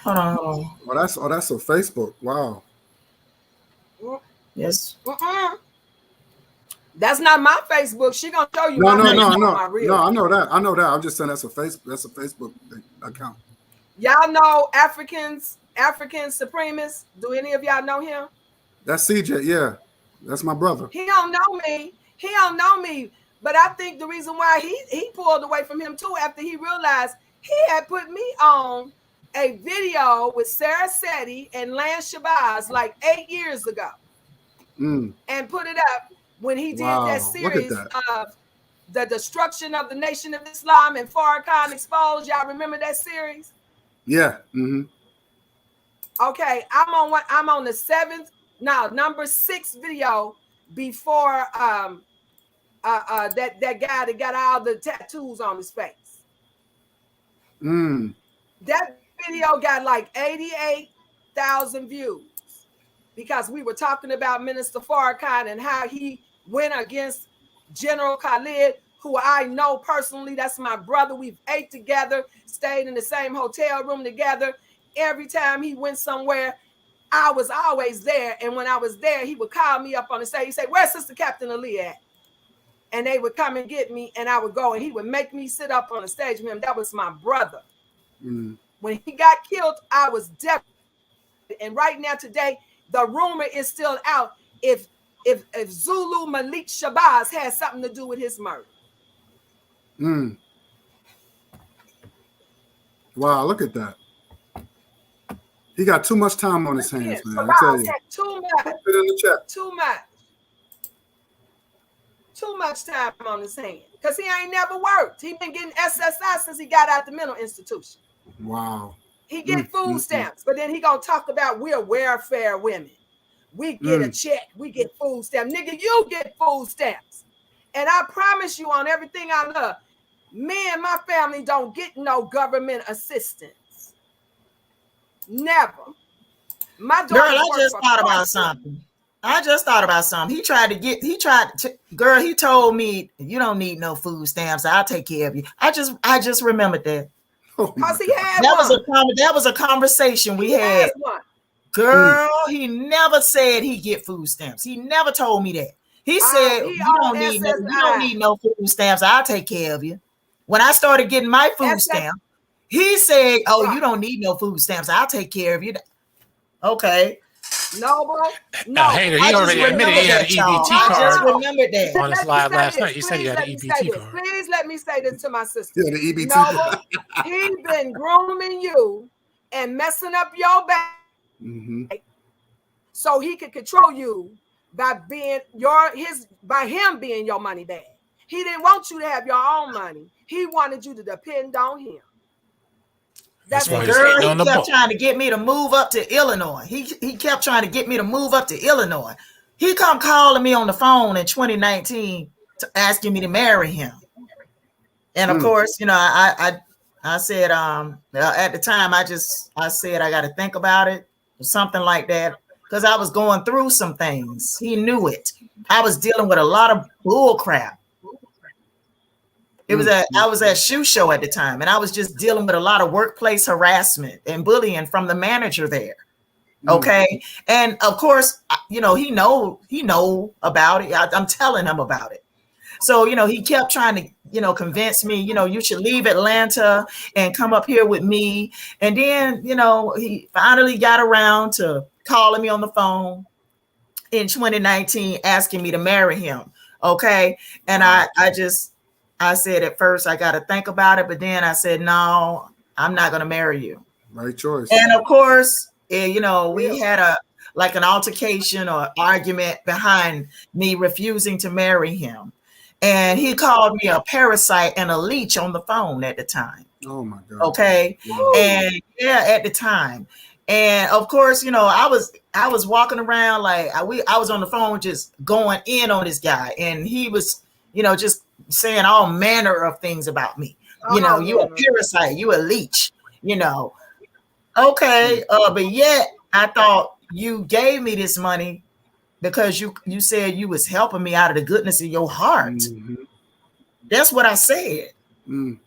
on. Oh, that's a Facebook. Wow. Yes. That's not my Facebook. She gonna show you. No. My No, I know that. I'm just saying that's a Facebook account. Y'all know African supremacist? Do any of y'all know him? That's CJ. Yeah, that's my brother. He don't know me. But I think the reason why he pulled away from him too, after he realized he had put me on a video with Sarah Setti and Lance Shabazz like 8 years ago, and put it up when he did that series of the destruction of the Nation of Islam and Farrakhan Exposed. Y'all remember that series? Yeah. Okay, I'm on the number 6 video before that guy that got all the tattoos on his face. That video got like 88,000 views because we were talking about Minister Farrakhan and how he went against General Khalid, who I know personally. That's my brother. We've ate together, stayed in the same hotel room together. Every time he went somewhere, I was always there. And when I was there, he would call me up on the stage. He'd say, "Where's Sister Captain Ali at?" And they would come and get me, and I would go, and he would make me sit up on the stage with him. That was my brother. When he got killed, I was devastated. And right now, today, the rumor is still out if Zulu Malik Shabazz has something to do with his murder. Wow, look at that. He got too much time on his hands, man. I tell you. Too much. Put it in the chat. Too much time on his hands. Because he ain't never worked. He been getting SSI since he got out the mental institution. Wow. He get food stamps, but then he gonna talk about we're welfare women. We get a check, we get food stamps. Nigga, you get food stamps. And I promise you on everything I love, me and my family don't get no government assistance. Never. My daughter. Girl, I just thought about something. He told me, "You don't need no food stamps. I'll take care of you." I just remembered that. Because he had that was a conversation we had. Girl, he never said he get food stamps. He never told me that. He said, you don't need no food stamps. I'll take care of you. When I started getting my food stamp, he said, "Oh, you don't need no food stamps. I'll take care of you." Okay. No, bro. No. Hater, he already admitted he had an EBT card. I just remembered that. On his live last night, he said he had an EBT card. Please let me say this to my sister. Yeah, the EBT card. He's been grooming you and messing up your back so he could control you by being by him being your money bag. He didn't want you to have your own money. He wanted you to depend on him. That's what girl, he kept trying to get me to move up to Illinois. He kept trying to get me to move up to Illinois. He come calling me on the phone in 2019 to asking me to marry him. And of course, you know, I said at the time I said I got to think about it or something like that because I was going through some things. He knew it. I was dealing with a lot of bull crap. I was at Shoe Show at the time, and I was just dealing with a lot of workplace harassment and bullying from the manager there. Okay. And of course, you know, he know about it. I'm telling him about it. So, he kept trying to, convince me, you should leave Atlanta and come up here with me. And then, he finally got around to calling me on the phone in 2019, asking me to marry him. Okay. And I said at first, I got to think about it. But then I said, no, I'm not going to marry you. Right choice. And of course, we had an altercation or argument behind me refusing to marry him. And he called me a parasite and a leech on the phone at the time. Oh my God. Okay. Wow. And at the time. And of course, I was walking around like I was on the phone just going in on this guy. And he was, just saying all manner of things about me. You a parasite, you a leech, Okay. But yet I thought you gave me this money because you said you was helping me out of the goodness of your heart. Mm-hmm. That's what I said. Mm.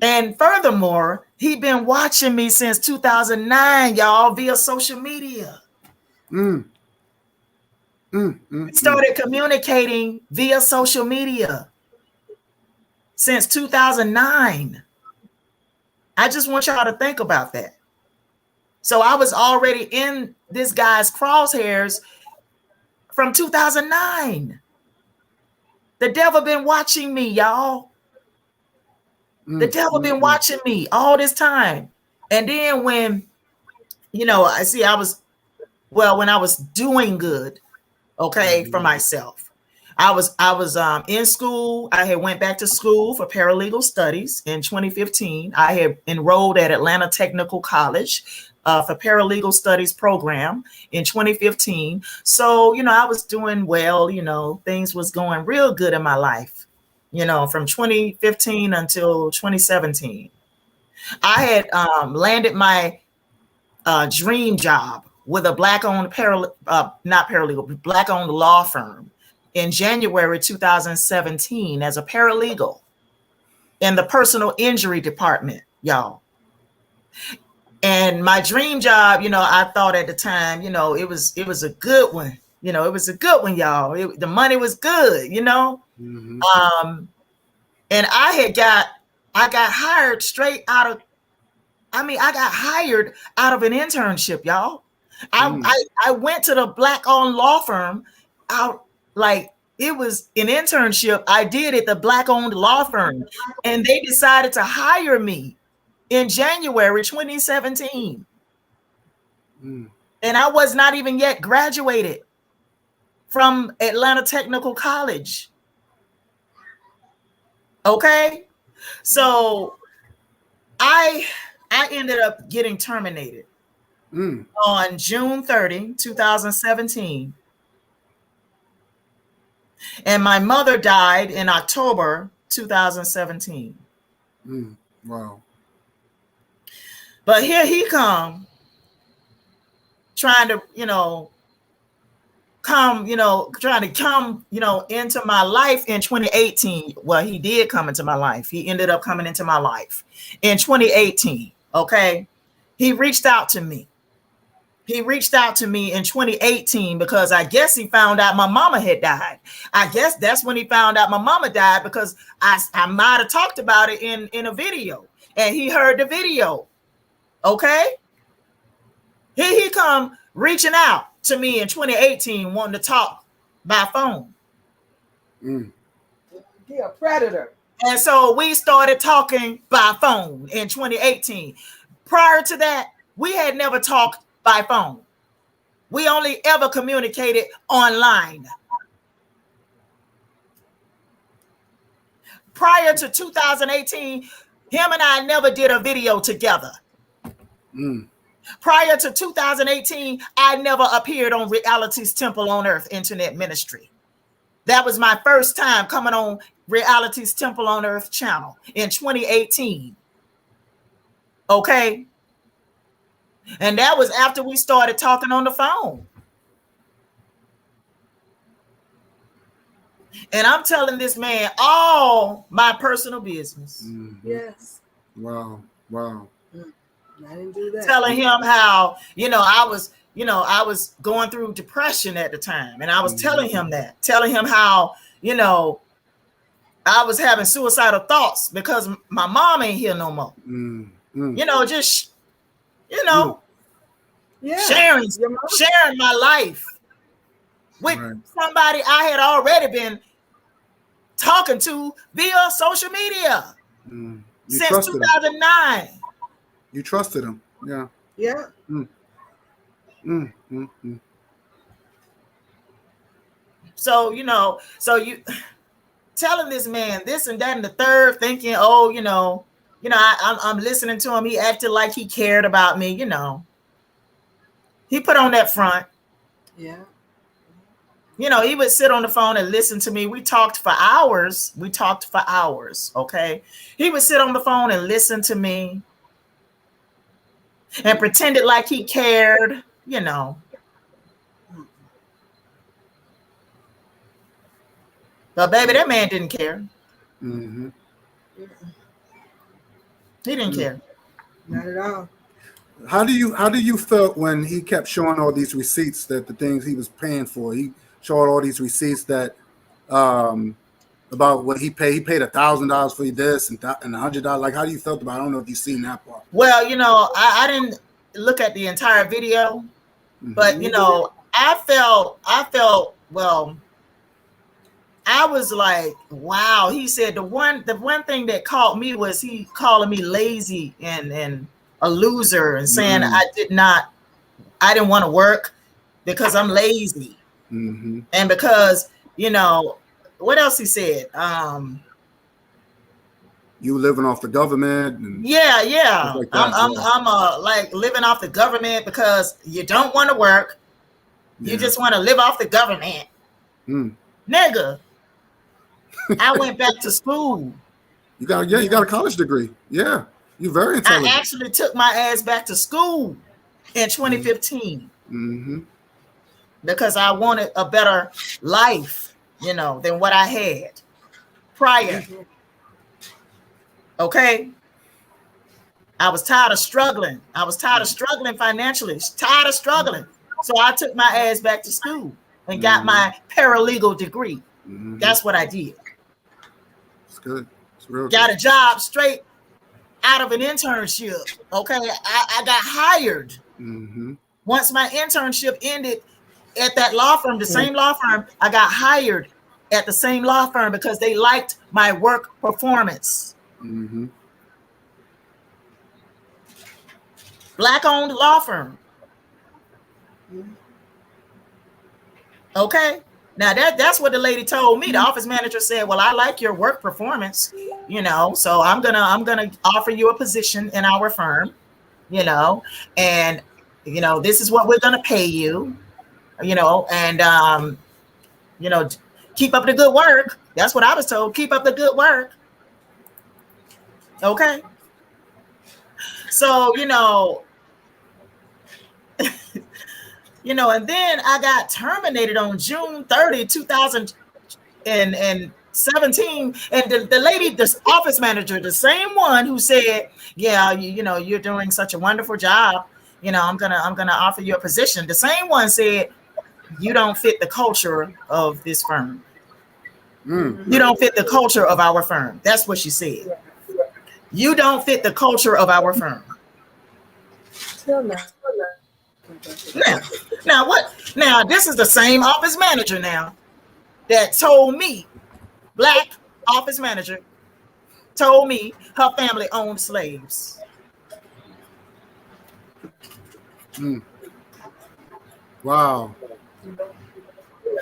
And furthermore, he been watching me since 2009, y'all, via social media. We started communicating via social media since 2009. I just want y'all to think about that. So I was already in this guy's crosshairs from 2009. The devil been watching me, y'all. The devil been watching me all this time. And then when, when I was doing good, okay, for myself, I was in school. I had went back to school for paralegal studies in 2015. I had enrolled at Atlanta Technical College for paralegal studies program in 2015. So, I was doing well, things was going real good in my life, from 2015 until 2017. I had landed my dream job with a Black-owned Black-owned law firm in January 2017 as a paralegal in the personal injury department, y'all. And my dream job, I thought at the time, it was a good one. It was a good one, y'all. The money was good, Mm-hmm. And I got hired straight out of, I got hired out of an internship, y'all. I went to the Black-owned law firm out, like it was an internship I did at the Black-owned law firm, and they decided to hire me in January 2017. And I was not even yet graduated from Atlanta Technical College. Okay. So I ended up getting terminated on June 30, 2017. And my mother died in October 2017. Wow. But here he come, trying to, come into my life in 2018. Well, he did come into my life. He ended up coming into my life in 2018. Okay. He reached out to me. He reached out to me in 2018 because I guess he found out my mama had died. I guess that's when he found out my mama died, because I might have talked about it in a video, and he heard the video. Okay. Here he come reaching out to me in 2018, wanting to talk by phone. He a predator. And so we started talking by phone in 2018. Prior to that, we had never talked by phone. We only ever communicated online. Prior to 2018, him and I never did a video together. Prior to 2018, I never appeared on Reality's Temple on Earth internet ministry. That was my first time coming on Reality's Temple on Earth channel in 2018. Okay. And that was after we started talking on the phone. And I'm telling this man all my personal business. Yes. Wow. I didn't do that. Telling him how, I was going through depression at the time. And I was telling him how, you know, I was having suicidal thoughts because my mom ain't here no more. You know, just, you know, sharing my life with somebody I had already been talking to via social media since 2009. You trusted him. Yeah. Yeah. So, you know, so you telling this man this and that and the third, thinking, oh, you know, I'm listening to him. He acted like he cared about me, you know. He put on that front. Yeah. You know, he would sit on the phone and listen to me. We talked for hours. Okay. He would sit on the phone and listen to me and pretended like he cared, you know. But baby, that man didn't care. Mm-hmm. He didn't care. Not at all. How do you feel when he kept showing all these receipts that the things he was paying for? He showed all these receipts that about what he paid. He paid $1,000 for this and $100. Like, how do you felt about it? I don't know if you've seen that part. Well, you know, I didn't look at the entire video, but you know, I felt well. I was like, wow. He said the one thing that caught me was he calling me lazy and a loser and saying I didn't want to work because I'm lazy. And because, you know, what else he said? You living off the government. And yeah. like that, I'm like living off the government because you don't want to work. You just want to live off the government. Nigga. I went back to school. You got a college degree. Yeah. You're very intelligent. I actually took my ass back to school in 2015 because I wanted a better life, you know, than what I had prior. Okay. I was tired of struggling. Financially, tired of struggling. So I took my ass back to school and got my paralegal degree. That's what I did. It's good. It's real got good. a job straight out of an internship. Okay. I got hired. Once my internship ended at that law firm, the same law firm, I got hired at the same law firm because they liked my work performance. Black-owned law firm. Okay. Now that's what the lady told me. The office manager said, "Well, I like your work performance, you know, so I'm gonna offer you a position in our firm, you know, and you know this is what we're gonna pay you, you know, and you know, keep up the good work." That's what I was told. Keep up the good work. Okay. So, you know, and then I got terminated on June 30, 2017. And the lady, the office manager, the same one who said, yeah, you know, you're doing such a wonderful job. You know, I'm gonna offer you a position. The same one said, you don't fit the culture of this firm. You don't fit the culture of our firm. That's what she said. You don't fit the culture of our firm. Now what? Now this is the same office manager now that told me, black office manager, told me her family owned slaves. Wow.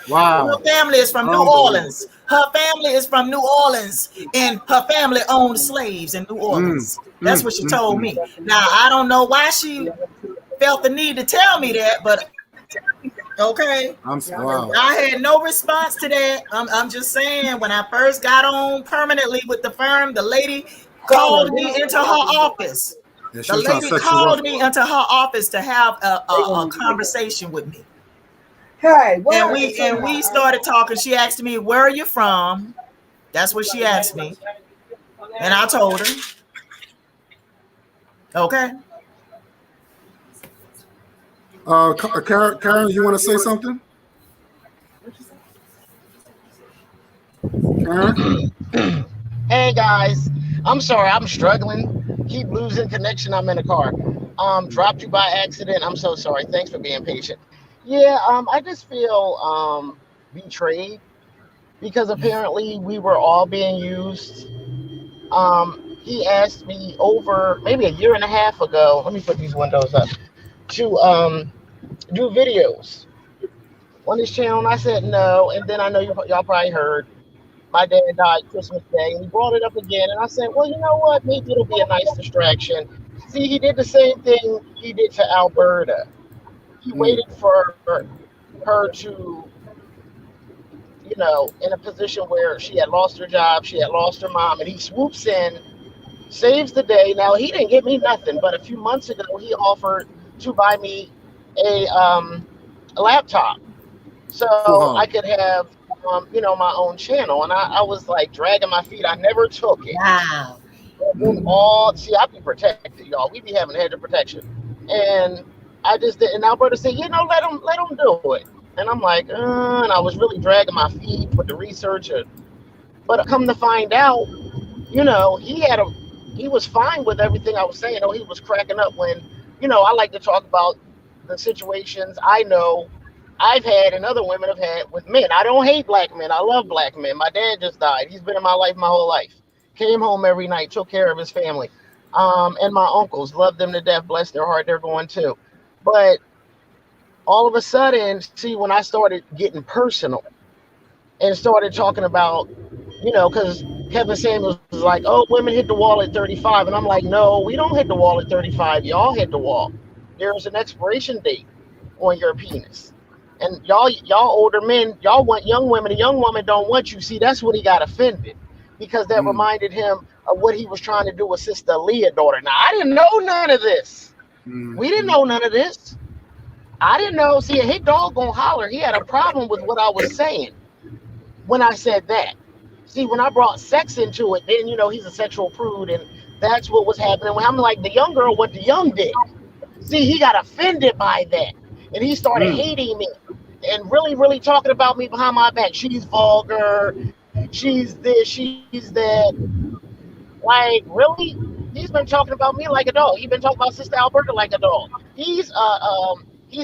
Her family is from New Orleans. Her family is from New Orleans, and her family owned slaves in New Orleans. That's what she told me. Now, I don't know why she felt the need to tell me that, but okay. I had no response to that. I'm just saying, when I first got on permanently with the firm, the lady called me into her office. The lady called me into her office to have a conversation with me. Hey, and we started talking. She asked me, "Where are you from?" That's what she asked me, and I told her. Okay. Karen, you want to say something? Karen? Hey guys, I'm sorry, I'm struggling. Keep losing connection. I'm in a car. Dropped you by accident. I'm so sorry. Thanks for being patient. Yeah, I just feel betrayed because apparently we were all being used. He asked me over maybe a year and a half ago. Let me put these windows up to do videos on his channel, and I said no. And then I know y'all probably heard my dad died Christmas Day, and he brought it up again. And I said, well, you know what? Maybe it'll be a nice distraction. See, he did the same thing he did to Alberta. He waited for her to, in a position where she had lost her job, she had lost her mom, and he swoops in, saves the day. Now, he didn't give me nothing, but a few months ago, he offered to buy me a laptop so I could have, my own channel. And I was like dragging my feet. I never took it. Wow. I be protected, y'all. We be having a hedge of protection. And I just did. And Alberta said, let him do it. And I'm like, and I was really dragging my feet with the research. But come to find out, he was fine with everything I was saying. He was cracking up when, I like to talk about the situations I know I've had and other women have had with men. I don't hate black men. I love black men. My dad just died. He's been in my life my whole life. Came home every night, took care of his family. And my uncles, loved them to death, bless their heart, they're going too. But all of a sudden, see, when I started getting personal and started talking about, because Kevin Samuels was like, oh, women hit the wall at 35. And I'm like, no, we don't hit the wall at 35. Y'all hit the wall. There's an expiration date on your penis. And y'all older men, y'all want young women. A young woman don't want you. See, that's when he got offended, because that reminded him of what he was trying to do with Sister Leah's daughter. Now, I didn't know none of this. We didn't know none of this. I didn't know. See, a hit dog gonna holler. He had a problem with what I was saying when I said that. See, when I brought sex into it, then, he's a sexual prude, and that's what was happening. When I'm like, the young girl with the young dick. See, he got offended by that, and he started hating me and really, really talking about me behind my back. She's vulgar. She's this. She's that. Like, really? He's been talking about me like a dog. He's been talking about Sister Alberta like a dog. He's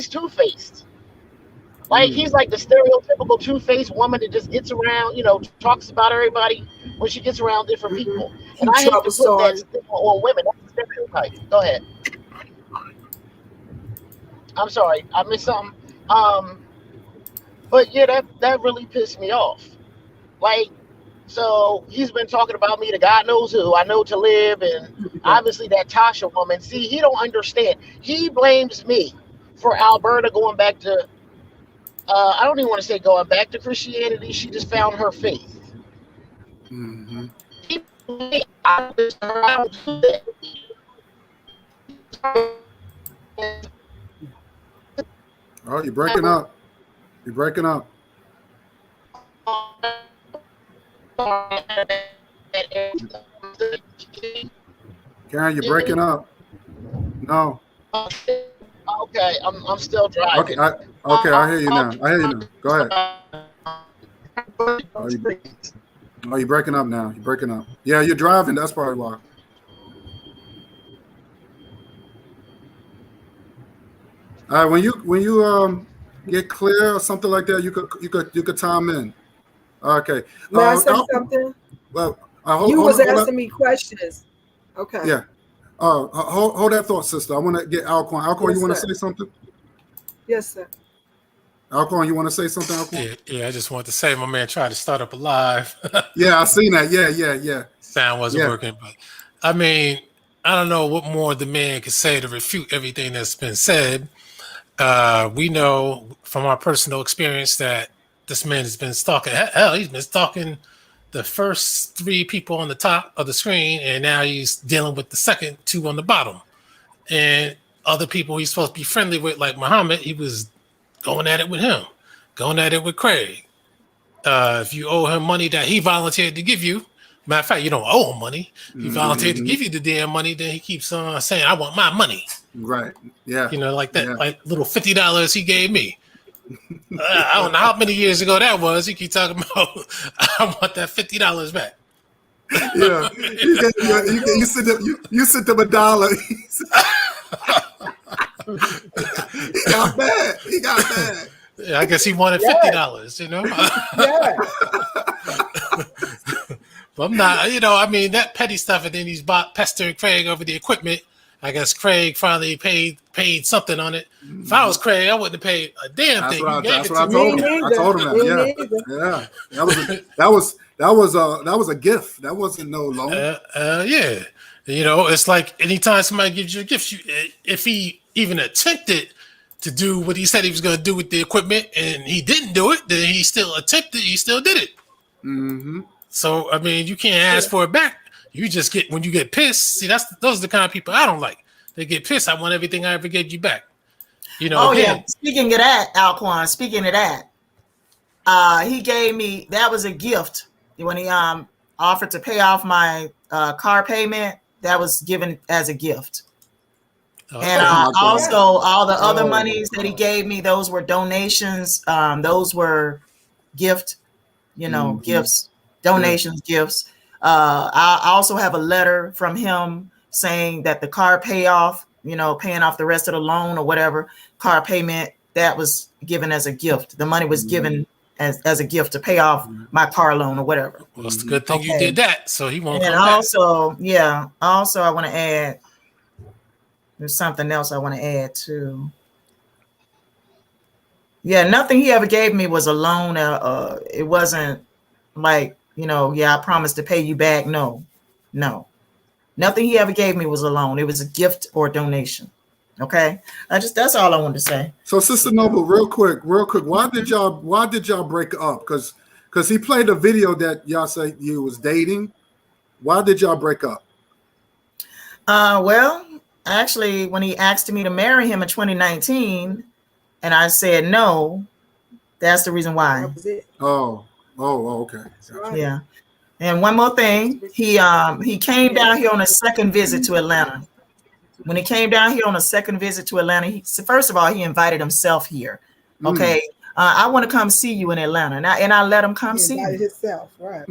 two-faced. Like, he's like the stereotypical two-faced woman that just gets around, talks about everybody when she gets around different people. And I hate to put that stigma on women. That's a stereotype. Go ahead. I'm sorry, I missed something. But yeah, that really pissed me off. Like, so he's been talking about me to God knows who. I know to live, and obviously that Tasha woman. See, he don't understand. He blames me for Alberta going back to, I don't even want to say going back to Christianity. She just found her faith. Oh, you're breaking up. You're breaking up. Karen, you're breaking up. No. Okay, I'm still driving. Okay, I hear you now. Go ahead. Oh, you're breaking up now. You're breaking up. Yeah, you're driving. That's probably why. All right, when you get clear or something like that, you could time in. Okay. May I say something? Well, you was asking me questions. Okay. Yeah. Hold that thought, sister. I want to get Alcorn. Alcorn, yes, you want to say something? Yes, sir. Alcorn, you want to say something, Alcorn? Yeah. I just wanted to say my man tried to start up a live. Yeah, I seen that. Yeah. Sound wasn't working, but I mean, I don't know what more the man could say to refute everything that's been said. We know from our personal experience that this man has been stalking. Hell, he's been stalking the first three people on the top of the screen, and now he's dealing with the second two on the bottom. And other people he's supposed to be friendly with, like Muhammad, he was going at it with him, going at it with Craig. If you owe him money that he volunteered to give you, matter of fact, you don't owe him money. He volunteered to give you the damn money, then he keeps saying, I want my money. Right. Yeah. Like that, like little $50 he gave me. I don't know how many years ago that was. He keep talking about, I want that $50 back. Yeah, you sent them $1. He got bad. He got bad. Yeah, I guess he wanted $50. You know. Yeah. But I'm not. You know, I mean that petty stuff, and then he's pestering Craig over the equipment. I guess Craig finally paid something on it. If I was Craig, I wouldn't have paid a damn thing. That's what I told him. I told him that. That was a gift. That wasn't no loan. Yeah. You know, it's like anytime somebody gives you a gift, if he even attempted to do what he said he was going to do with the equipment, and he didn't do it, then he still attempted. He still did it. Mm-hmm. So I mean, you can't ask for it back. You just get when you get pissed. See, those are the kind of people I don't like. They get pissed. I want everything I ever gave you back. You know. Oh yeah. Speaking of that, Alquan. Speaking of that, he gave me, that was a gift when he offered to pay off my car payment. That was given as a gift. And also all the other monies that he gave me, those were donations. Those were gifts, donations, gifts. I also have a letter from him saying that the car payoff, paying off the rest of the loan or whatever, car payment, that was given as a gift. The money was given as a gift to pay off my car loan or whatever. Well, it's a good thing you did that, so he won't come back. Also I want to add, there's something else I want to add too. Yeah, nothing he ever gave me was a loan. It wasn't like, I promised to pay you back. No. Nothing he ever gave me was a loan. It was a gift or a donation. Okay. That's all I wanted to say. So Sister Noble, real quick, why did y'all break up? Because he played a video that y'all say you was dating. Why did y'all break up? Well, actually, when he asked me to marry him in 2019, and I said no, that's the reason why. That was it. Oh, okay. Gotcha. Yeah. And one more thing, he came down here on a second visit to Atlanta. When he came down here on a second visit to Atlanta, first of all, he invited himself here. Okay. I want to come see you in Atlanta. And I let him come see you. Himself, right.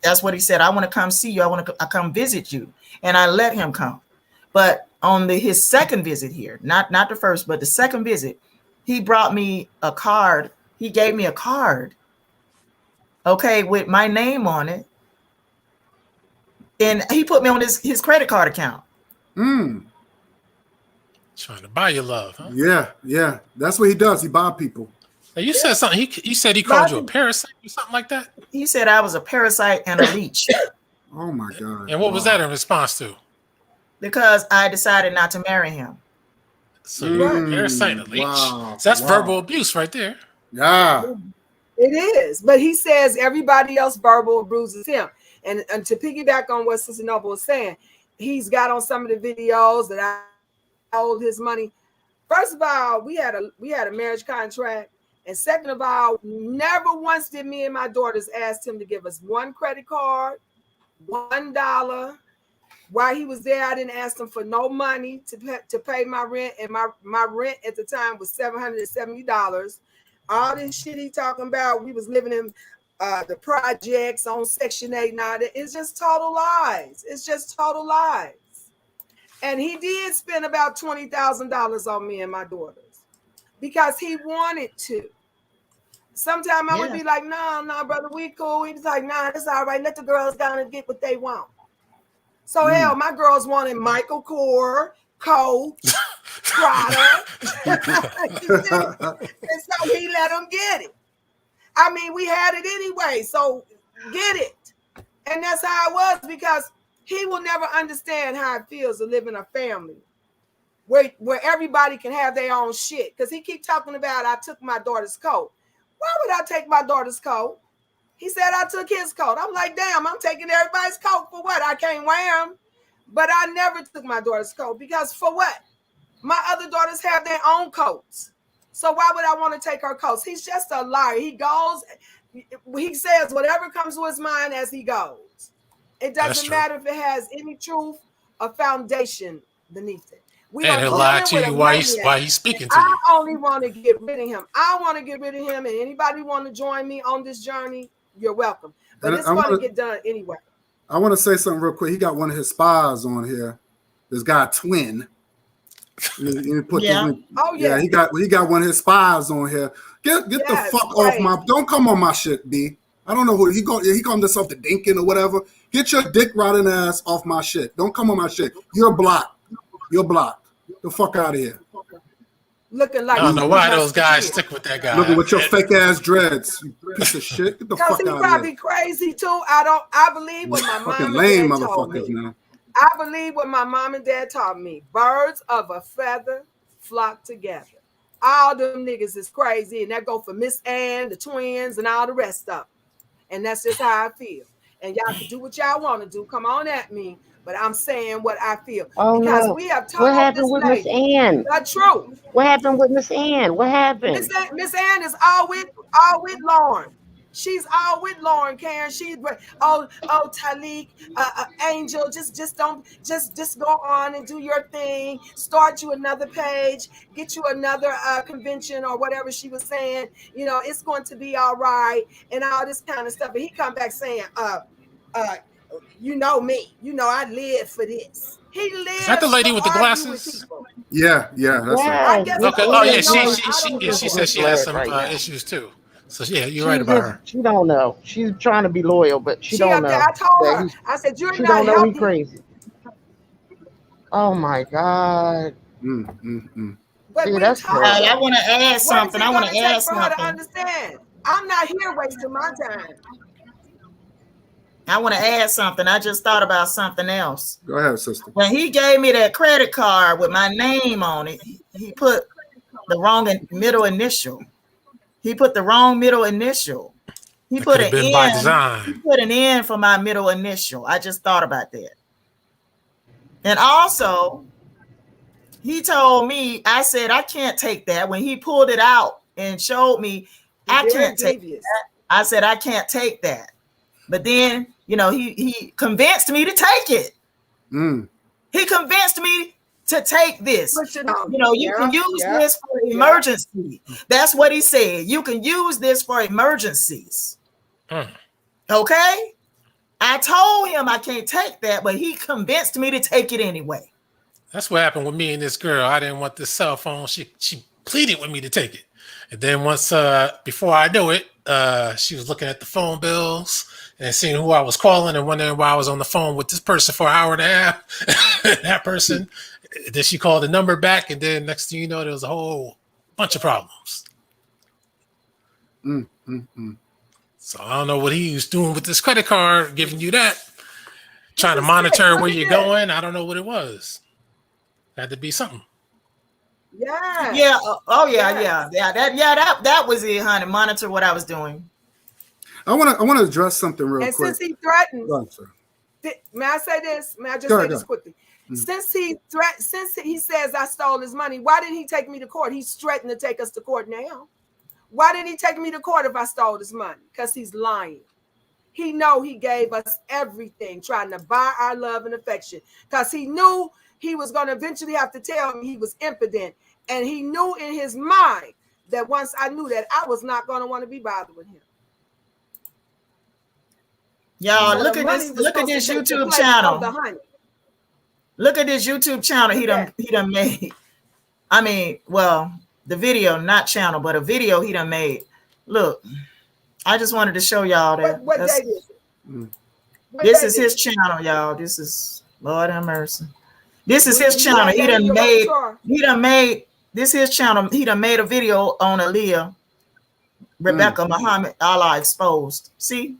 That's what he said. I want to come see you. I want to come visit you. And I let him come. But on his second visit here, not the first, but the second visit, he brought me a card. He gave me a card, okay, with my name on it. And he put me on his credit card account. Trying to buy your love, huh? Yeah. That's what he does. He buys people. Now you said something. You said he called you a parasite or something like that? He said I was a parasite and a leech. Oh, my God. And what was that in response to? Because I decided not to marry him. So you're a parasite and a leech. Wow. So that's verbal abuse right there. Yeah. It is. But he says everybody else verbal abuses him. And to piggyback on what Sister Noble was saying, he's got on some of the videos that I owed his money. First of all, we had a marriage contract. And second of all, never once did me and my daughters ask him to give us one credit card, $1. While he was there, I didn't ask him for no money to pay my rent. And my rent at the time was $770. All this shit he talking about, we was living in the projects on Section 8 and all that. It's just total lies. It's just total lies. And he did spend about $20,000 on me and my daughters because he wanted to. Sometimes I would be like, no, brother, we cool. He was like, nah, it's all right. Let the girls down and get what they want. So hell, my girls wanted Michael Kors, Coach, Prada. And so he let them get it. I mean, we had it anyway, so get it. And that's how it was, because he will never understand how it feels to live in a family where everybody can have their own shit. Because he keep talking about, I took my daughter's coat. Why would I take my daughter's coat? He said I took his coat. I'm like, damn, I'm taking everybody's coat for what? I can't wear them. But I never took my daughter's coat because for what? My other daughters have their own coats. So why would I want to take her coats? He's just a liar. He says whatever comes to his mind as he goes. It doesn't matter if it has any truth or foundation beneath it. We And gonna he'll go lie in to with you a while maniac. he's speaking to I you. only want to get rid of him. I want to get rid of him, and anybody want to join me on this journey, you're welcome. But And it's going to get done anyway. I want to say something real quick. He got one of his spies on here. This guy Twin. You put Yeah. Yeah. He got one of his spies on here. Get the fuck off my. Don't come on my shit, B. I don't know who he called himself the Dinkin or whatever. Get your dick riding ass off my shit. Don't come on my shit. You're blocked. You're blocked. The fuck out of here. Looking like I don't know why those guys stick with that guy. Looking with your fake ass dreads, you piece of shit. Get the fuck out of here. Because he probably crazy too. I believe what my mom and lame dad told me. motherfuckers now. I believe what my mom and dad taught me. Birds of a feather flock together. All them niggas is crazy, and that go for Miss Ann, the twins, and all the rest of them. And that's just how I feel. And y'all can do what y'all want to do. Come on at me. But I'm saying what I feel. Oh, because no. we have told What happened with Miss Ann? The truth. What happened with Miss Ann? What happened? Miss Ann is all with Lorne. She's all with Lorne, Karen. She's Taalik, Angel. Just go on and do your thing. Start you another page. Get you another convention or whatever she was saying. You know, it's going to be all right and all this kind of stuff. And he come back saying, you know me. You know I live for this. He lives. Is that the lady with the glasses? Yeah, that's right. Okay. Oh yeah, she said she has some issues too. So yeah, you're right about her. She don't know. She's trying to be loyal, but she don't know. I told her. I said you're she not don't know helping. He crazy. Oh my God. But see, that's I want to add something. I want to add something. To understand. I'm not here wasting my time. I want to add something. I just thought about something else. Go ahead, sister. When he gave me that credit card with my name on it, he put the wrong middle initial. He put the wrong middle initial. He put an N. By design. He put an N for my middle initial. I just thought about that. And also, he told me, I said, I can't take that. When he pulled it out and showed me, I can't take that. I said, I can't take that. But then, you know, he convinced me to take it. He convinced me to take this. You know, you can use this for emergency. That's what he said. You can use this for emergencies. Okay? I told him I can't take that, but he convinced me to take it anyway. That's what happened with me and this girl. I didn't want this cell phone. She pleaded with me to take it. And then once, before I knew it, she was looking at the phone bills and seeing who I was calling and wondering why I was on the phone with this person for an hour and a half. That person. Then she called the number back, and then next thing you know, there was a whole bunch of problems. So I don't know what he was doing with this credit card, giving you that, trying to monitor where you're going. I don't know what it was. Had to be something. Yeah. Yeah. That was it, honey. Monitor what I was doing. I want to address something real quick. Since he threatens, may I say this? May I just say this quickly? Since he says I stole his money, why didn't he take me to court? He's threatening to take us to court now. Why didn't he take me to court if I stole his money? Because he's lying. He know he gave us everything, trying to buy our love and affection. Because he knew he was going to eventually have to tell me he was impotent. And he knew in his mind that once I knew that, I was not going to want to be bothered with him. Y'all, look at this YouTube channel. Look at this YouTube channel he done made. I mean, well, the video, not channel, but a video he done made. Look, I just wanted to show y'all that. What day is it? This is his channel, y'all. This is, Lord have mercy. This is his channel. He done made this his channel. He done made a video on Aaliyah, Rebecca Muhammad, Allah exposed. See?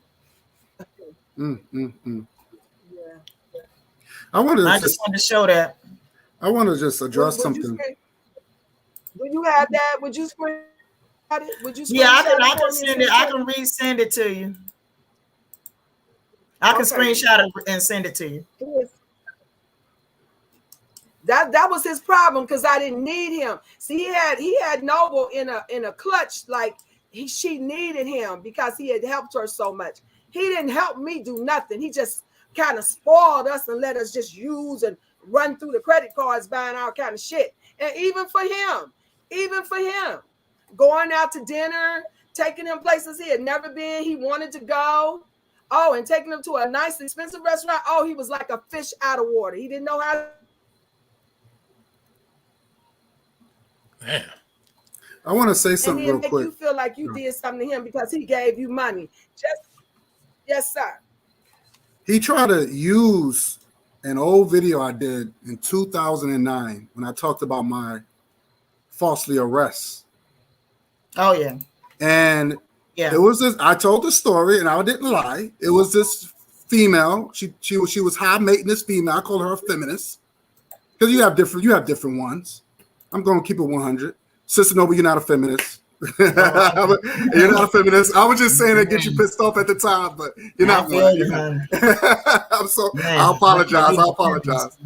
I just wanted to show that. I want to just address something. Do you have that? Would you screen it? Would you? Yeah, I can send it. I can resend it to you. I can screenshot it and send it to you. That was his problem because I didn't need him. See, he had Noble in a clutch, like she needed him because he had helped her so much. He didn't help me do nothing. He just kind of spoiled us and let us just use and run through the credit cards buying all kind of shit. And even for him, going out to dinner, taking him places he had never been, he wanted to go. Oh, and taking him to a nice, expensive restaurant. Oh, he was like a fish out of water. He didn't know how to. Man. I want to say something real make quick. You feel like you did something to him because he gave you money. Yes, sir. He tried to use an old video I did in 2009 when I talked about my falsely arrests. Oh yeah. And it was this. I told the story, and I didn't lie. It was this female. She was high maintenance female. I call her a feminist because you have different ones. I'm going to keep it 100. Sister Noble, you're not a feminist. You're not a feminist. I was just saying that gets you pissed off at the time, but you're not one. I'm so. I apologize.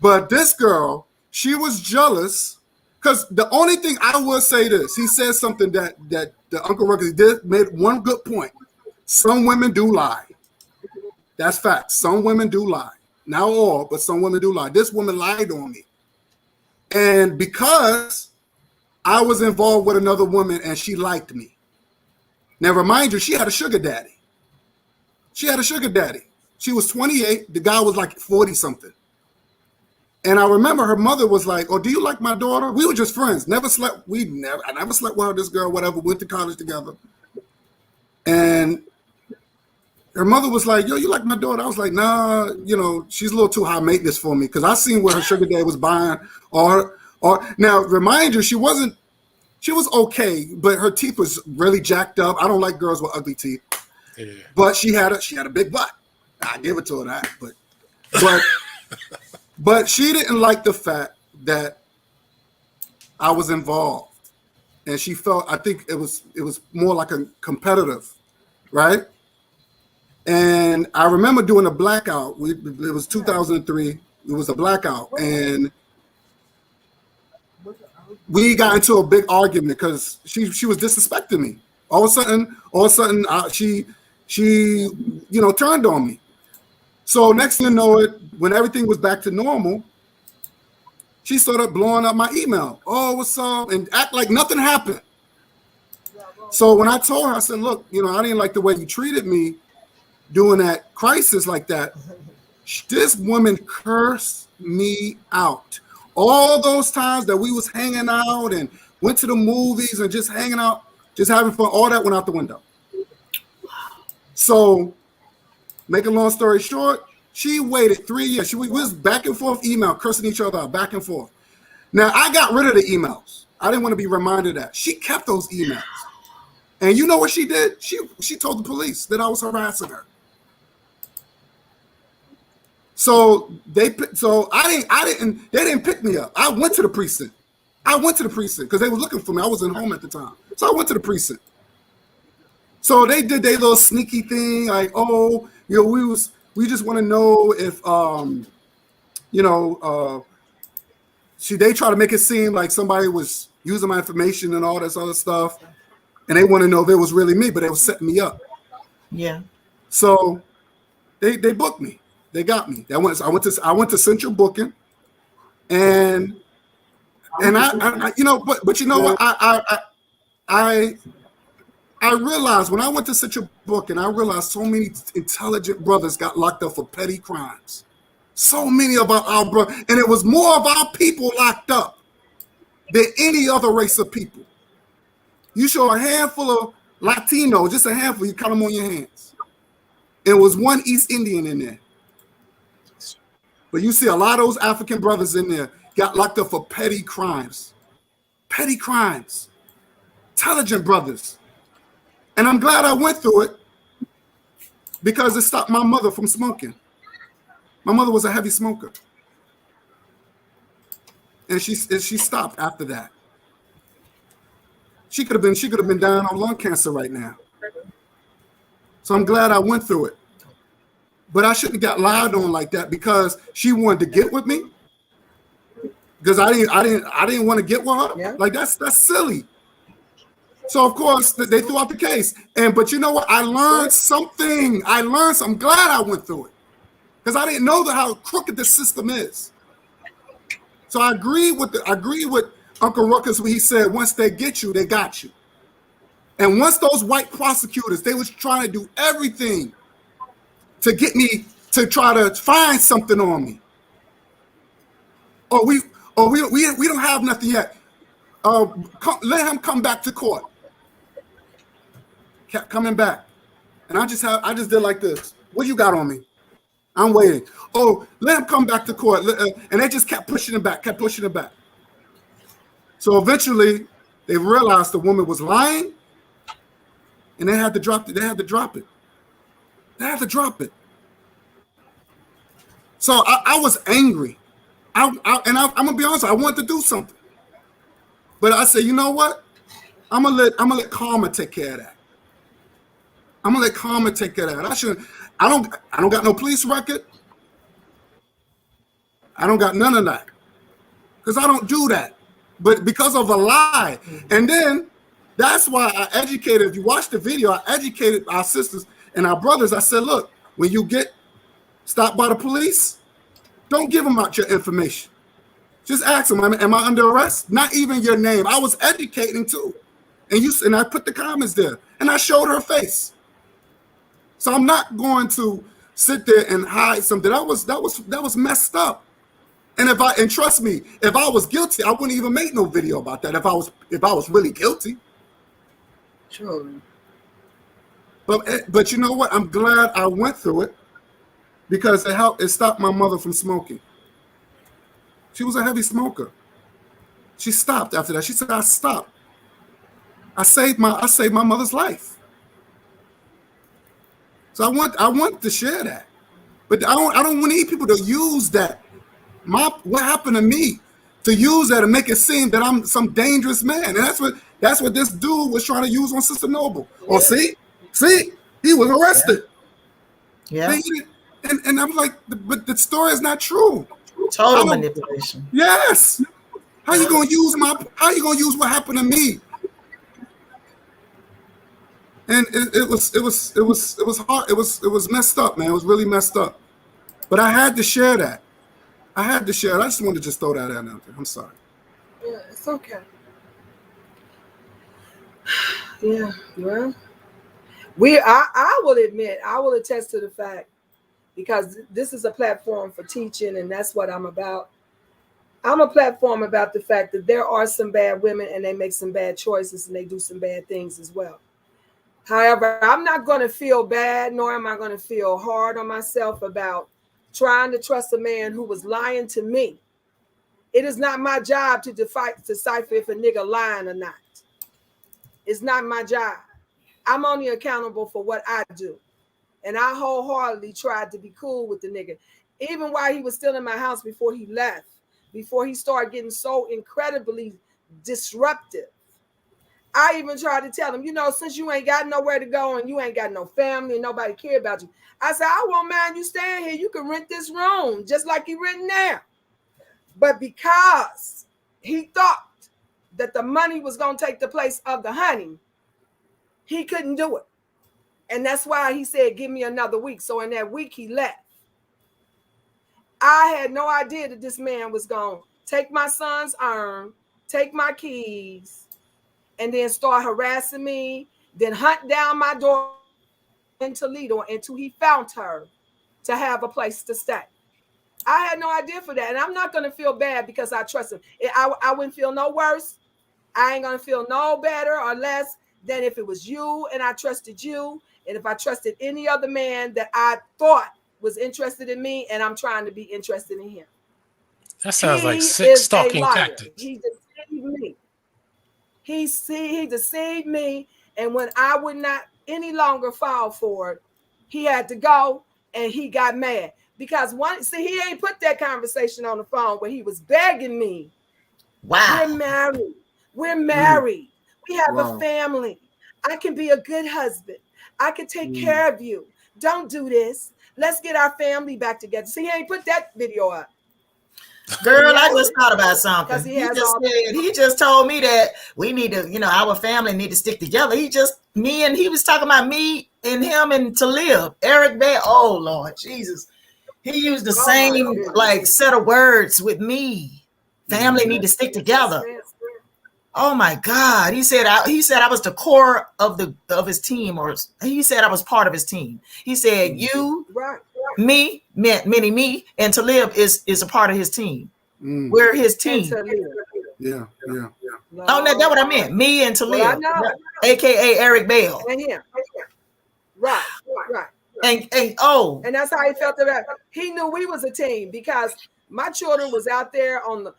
But this girl, she was jealous because the only thing I will say this, he said something that the Uncle Ruckus did made one good point. Some women do lie. That's fact. Some women do lie. Not all, but some women do lie. This woman lied on me, and because I was involved with another woman and she liked me. Now, remind you, she had a sugar daddy. She was 28. The guy was like 40 something. And I remember her mother was like, "Oh, do you like my daughter?" We were just friends. I never slept with her, this girl, whatever, went to college together. And her mother was like, "Yo, you like my daughter?" I was like, "Nah, she's a little too high maintenance for me." Because I seen what her sugar daddy was buying now, remind you, she was okay, but her teeth was really jacked up. I don't like girls with ugly teeth. Yeah. But she had a big butt. I give it to her that. But she didn't like the fact that I was involved. And she felt, I think it was more like a competitive, right? And I remember doing a blackout. It was 2003. It was a blackout. And we got into a big argument because she was disrespecting me. All of a sudden, she turned on me. So next thing you know it, when everything was back to normal, she started blowing up my email. "Oh, what's up?" and act like nothing happened. So when I told her, I said, "Look, I didn't like the way you treated me doing that crisis like that." This woman cursed me out. All those times that we was hanging out and went to the movies and just hanging out, just having fun, all that went out the window. So, make a long story short, she waited 3 years. We was back and forth email, cursing each other out, back and forth. Now, I got rid of the emails. I didn't want to be reminded of that. She kept those emails. And you know what she did? She told the police that I was harassing her. So they didn't pick me up. I went to the precinct. Because they were looking for me. I wasn't home at the time. So I went to the precinct. So they did their little sneaky thing, like, "Oh, we just want to know if they try to make it seem like somebody was using my information and all this other stuff. And they want to know if it was really me, but they were setting me up." Yeah. So they booked me. They got me. I went to Central Booking, and I but you know what? I realized when I went to Central Booking, I realized so many intelligent brothers got locked up for petty crimes. So many of our brothers, and it was more of our people locked up than any other race of people. You show a handful of Latinos, just a handful, you count them on your hands. It was one East Indian in there. But you see a lot of those African brothers in there got locked up for petty crimes. Petty crimes. Intelligent brothers. And I'm glad I went through it because it stopped my mother from smoking. My mother was a heavy smoker. And she stopped after that. She could have been dying of lung cancer right now. So I'm glad I went through it. But I shouldn't have got lied on like that because she wanted to get with me. Because I didn't want to get with her. Yeah. Like that's silly. So of course they threw out the case. But you know what? I learned something. I'm glad I went through it. Because I didn't know how crooked the system is. So I agree with Uncle Ruckus when he said, once they get you, they got you. And once those white prosecutors, they was trying to do everything to get me to try to find something on me. We don't have nothing yet. Let him come back to court. Kept coming back, and I just did like this. What you got on me? I'm waiting. Oh, let him come back to court, and they just kept pushing him back, So eventually, they realized the woman was lying, and they had to drop it. They had to drop it. So I was angry. I'm gonna be honest. I wanted to do something, but I said, you know what? I'm gonna let karma take care of that. I don't got no police record. I don't got none of that because I don't do that. But because of a lie, and then that's why I educated. If you watch the video, I educated our sisters and our brothers. I said, look, when you get stopped by the police, don't give them out your information. Just ask them, am I under arrest? Not even your name. I was educating too. And I put the comments there and I showed her face. So I'm not going to sit there and hide something. That was messed up. And trust me, if I was guilty, I wouldn't even make no video about that if I was really guilty. Sure. But you know what? I'm glad I went through it because it stopped my mother from smoking. She was a heavy smoker. She stopped after that. She said, I stopped. I saved my mother's life. So I want to share that. But I don't need people to use that. What happened to me, to use that and make it seem that I'm some dangerous man. And that's what this dude was trying to use on Sister Noble. Oh, see, he was arrested. Yeah. And I'm like, but the story is not true. Total manipulation. Yes. How you gonna use what happened to me? And it was hard. It was messed up, man. It was really messed up. But I had to share that. I just wanted to throw that out there. I'm sorry. Yeah, it's okay. Yeah, well, I will admit, I will attest to the fact, because this is a platform for teaching, and that's what I'm about. I'm a platform about the fact that there are some bad women and they make some bad choices and they do some bad things as well. However, I'm not going to feel bad, nor am I going to feel hard on myself about trying to trust a man who was lying to me. It is not my job to decipher if a nigga lying or not. It's not my job. I'm only accountable for what I do. And I wholeheartedly tried to be cool with the nigga. Even while he was still in my house before he left, before he started getting so incredibly disruptive. I even tried to tell him, since you ain't got nowhere to go and you ain't got no family and nobody care about you, I said, I won't mind you staying here. You can rent this room just like you renting now. But because he thought that the money was going to take the place of the honey, he couldn't do it. And that's why he said, give me another week. So in that week, he left. I had no idea that this man was going to take my son's arm, take my keys, and then start harassing me, then hunt down my daughter in Toledo until he found her to have a place to stay. I had no idea for that. And I'm not going to feel bad because I trust him. I wouldn't feel no worse. I ain't going to feel no better or less than if it was you and I trusted you. And if I trusted any other man that I thought was interested in me and I'm trying to be interested in him. That sounds like sick stalking tactics. He deceived me. He deceived me. And when I would not any longer fall for it, he had to go and he got mad. Because he ain't put that conversation on the phone where he was begging me. Wow. We're married. We have a family. I can be a good husband. I can take care of you. Don't do this. Let's get our family back together. See, he ain't put that video up. Girl, I just thought about something. He just told me that we need to, our family need to stick together. He was talking about me and him and to live. Eric Bay. Oh Lord Jesus. He used the same set of words with me. Family need to stick together. Yes, Oh my God. He said I was the core of his team, or he said I was part of his team. He said you, right. me, meaning me, and Talib is a part of his team. We're his team. Yeah. Oh, that's what I meant. Me and Talib, well, I know. aka Eric Bell. And him. Right. And And that's how he felt about it. He knew we was a team because my children was out there on the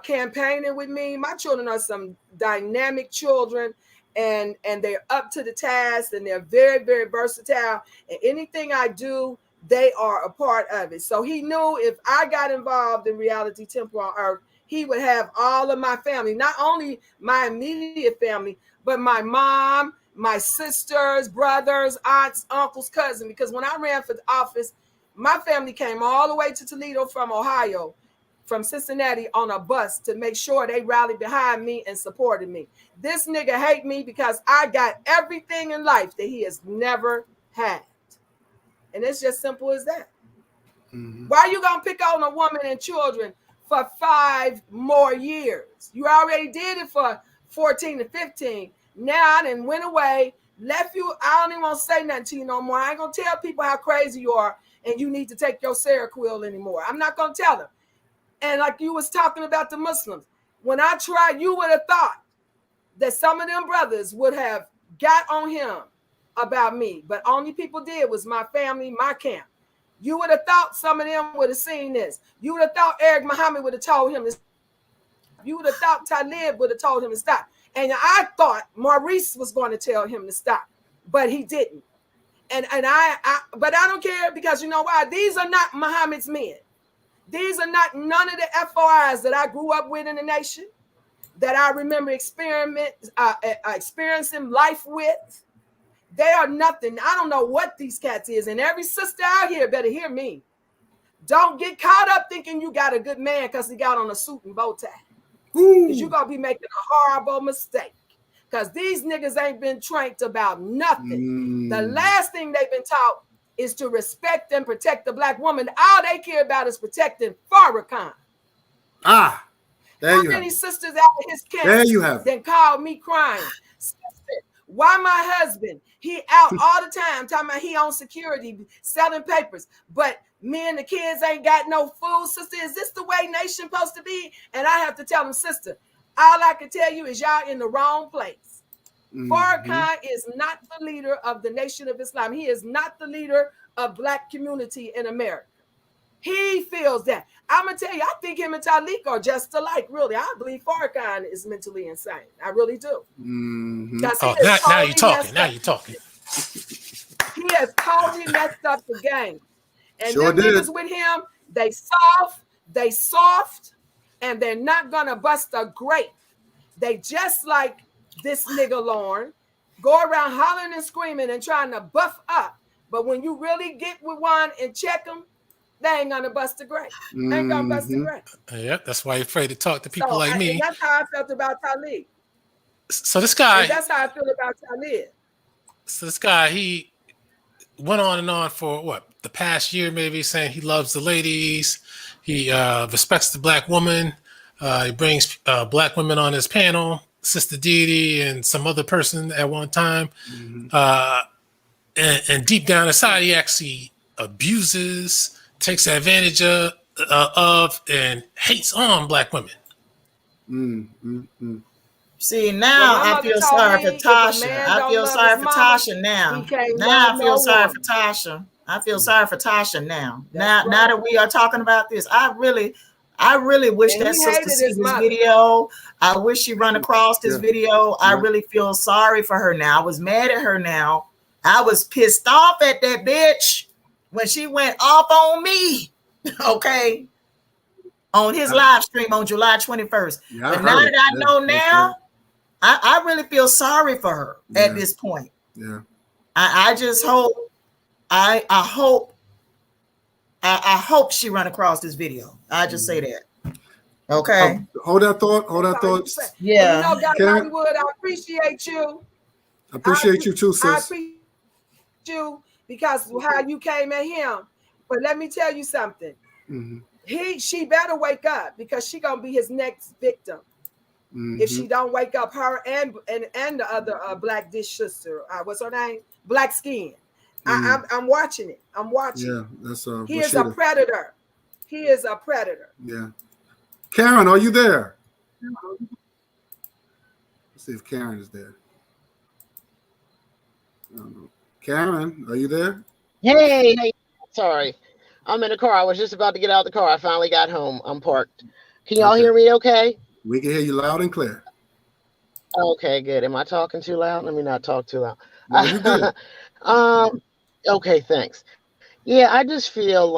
campaigning with me. My children are some dynamic children, and they're up to the task, and they're very, very versatile. And anything I do, they are a part of it. So he knew if I got involved in Reality Temple on Earth, he would have all of my family, not only my immediate family, but my mom, my sisters, brothers, aunts, uncles, cousins. Because when I ran for the office, my family came all the way to Toledo from Ohio, from Cincinnati, on a bus to make sure they rallied behind me and supported me. This nigga hate me because I got everything in life that he has never had. And it's just simple as that. Why are you going to pick on a woman and children for 5 more years? You already did it for 14 to 15. Now I done went away, left you. I don't even want to say nothing to you no more. I ain't going to tell people how crazy you are and you need to take your Seroquel anymore. I'm not going to tell them. And like you was talking about the Muslims, when I tried, you would have thought that some of them brothers would have got on him about me, but only people did was my family, my camp. You would have thought some of them would have seen this. You would have thought Eric Muhammad would have told him to stop. You would have thought Talib would have told him to stop. And I thought Maurice was going to tell him to stop, but he didn't. But I don't care, because you know why? These are not Muhammad's men. These are not none of the FOIs that I grew up with in the nation, that I remember experiencing life with. They are nothing. I don't know what these cats is. And every sister out here better hear me. Don't get caught up thinking you got a good man because he got on a suit and bow tie. Because you're going to be making a horrible mistake. Because these niggas ain't been trained about nothing. The last thing they've been taught is to respect and protect the black woman. All they care about is protecting Farrakhan. There How you many have sisters out of his camp There you have then called me crying? Why my husband? He out all the time talking about he on security, selling papers, but me and the kids ain't got no food. Sister, is this the way nation supposed to be? And I have to tell them, sister, all I can tell you is y'all in the wrong place. Farrakhan is not the leader of the Nation of Islam. He is not the leader of black community in America. He feels that. I'm going to tell you, I think him and Taalik are just alike, really. I believe Farrakhan is mentally insane. I really do. Oh, now you're talking. Now you're talking. He has totally messed up the game. And Sure them did. niggas with him, they soft, and they're not going to bust a grape. They just like this nigga Lorne, go around hollering and screaming and trying to buff up. But when you really get with one and check them, they ain't gonna bust a grape. Ain't gonna bust a grape. Yeah, that's why you're afraid to talk to people like me. And that's how I felt about Taalik. So this guy, And that's how I feel about Taalik. So this guy, he went on and on for what, the past year, maybe, saying he loves the ladies, he respects the black woman, he brings black women on his panel, Sister Didi and some other person at one time, and deep down inside, he actually abuses, takes advantage of, and hates on black women. See, now I feel sorry for Tasha. I feel sorry for Tasha now. Now I feel sorry for Tasha. I feel sorry for Tasha now. Now that we are talking about this, I really wish that sister see this video. I wish she run across this video. I really feel sorry for her now. I was mad at her now. I was pissed off at that bitch when she went off on me. Okay. On his live stream on July 21st. Yeah, but now that I know now, I really feel sorry for her at this point. Yeah. I just hope I hope she run across this video. I just say that. Okay. Hold that thought. Yeah. You know, Dr. Hollywood, I appreciate you. I appreciate you too, sis. I appreciate you because of how you came at him. But let me tell you something. she better wake up, because she gonna be his next victim. If she don't wake up, her and the other black dish sister, what's her name? Black skin. I'm watching it. I'm watching. Yeah, that's he is a predator. He is a predator. Yeah. Karen, are you there? Let's see if Karen is there. I don't know. Karen, are you there? Hey, sorry. I'm in the car. I was just about to get out of the car. I finally got home. I'm parked. Can y'all hear me okay? We can hear you loud and clear. Okay, good. Am I talking too loud? Let me not talk too loud. No, you good. Okay, thanks. Yeah, I just feel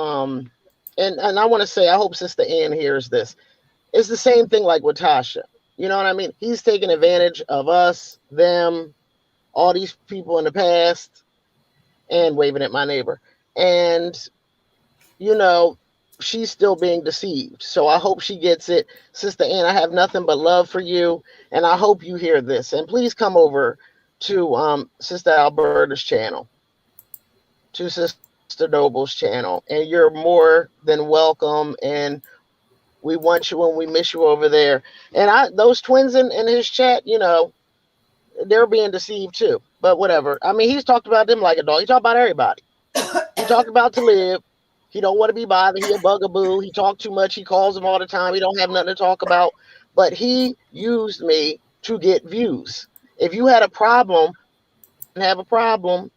and I want to say, I hope Sister Ann hears this. It's the same thing like with Tasha. You know what I mean? He's taking advantage of us, them, all these people in the past, and waving at my neighbor. And, you know, she's still being deceived. So I hope she gets it. Sister Ann, I have nothing but love for you. And I hope you hear this. And please come over to Sister Alberta's channel, to Sister Noble's channel. And you're more than welcome. And we want you and we miss you over there. And those twins in his chat, you know, they're being deceived too. But whatever. I mean, he's talked about them like a dog. He talked about everybody. He talked about Taalik. He don't want to be bothered. He a bugaboo. He talk too much. He calls him all the time. He don't have nothing to talk about. But he used me to get views. If you had a problem, have a problem.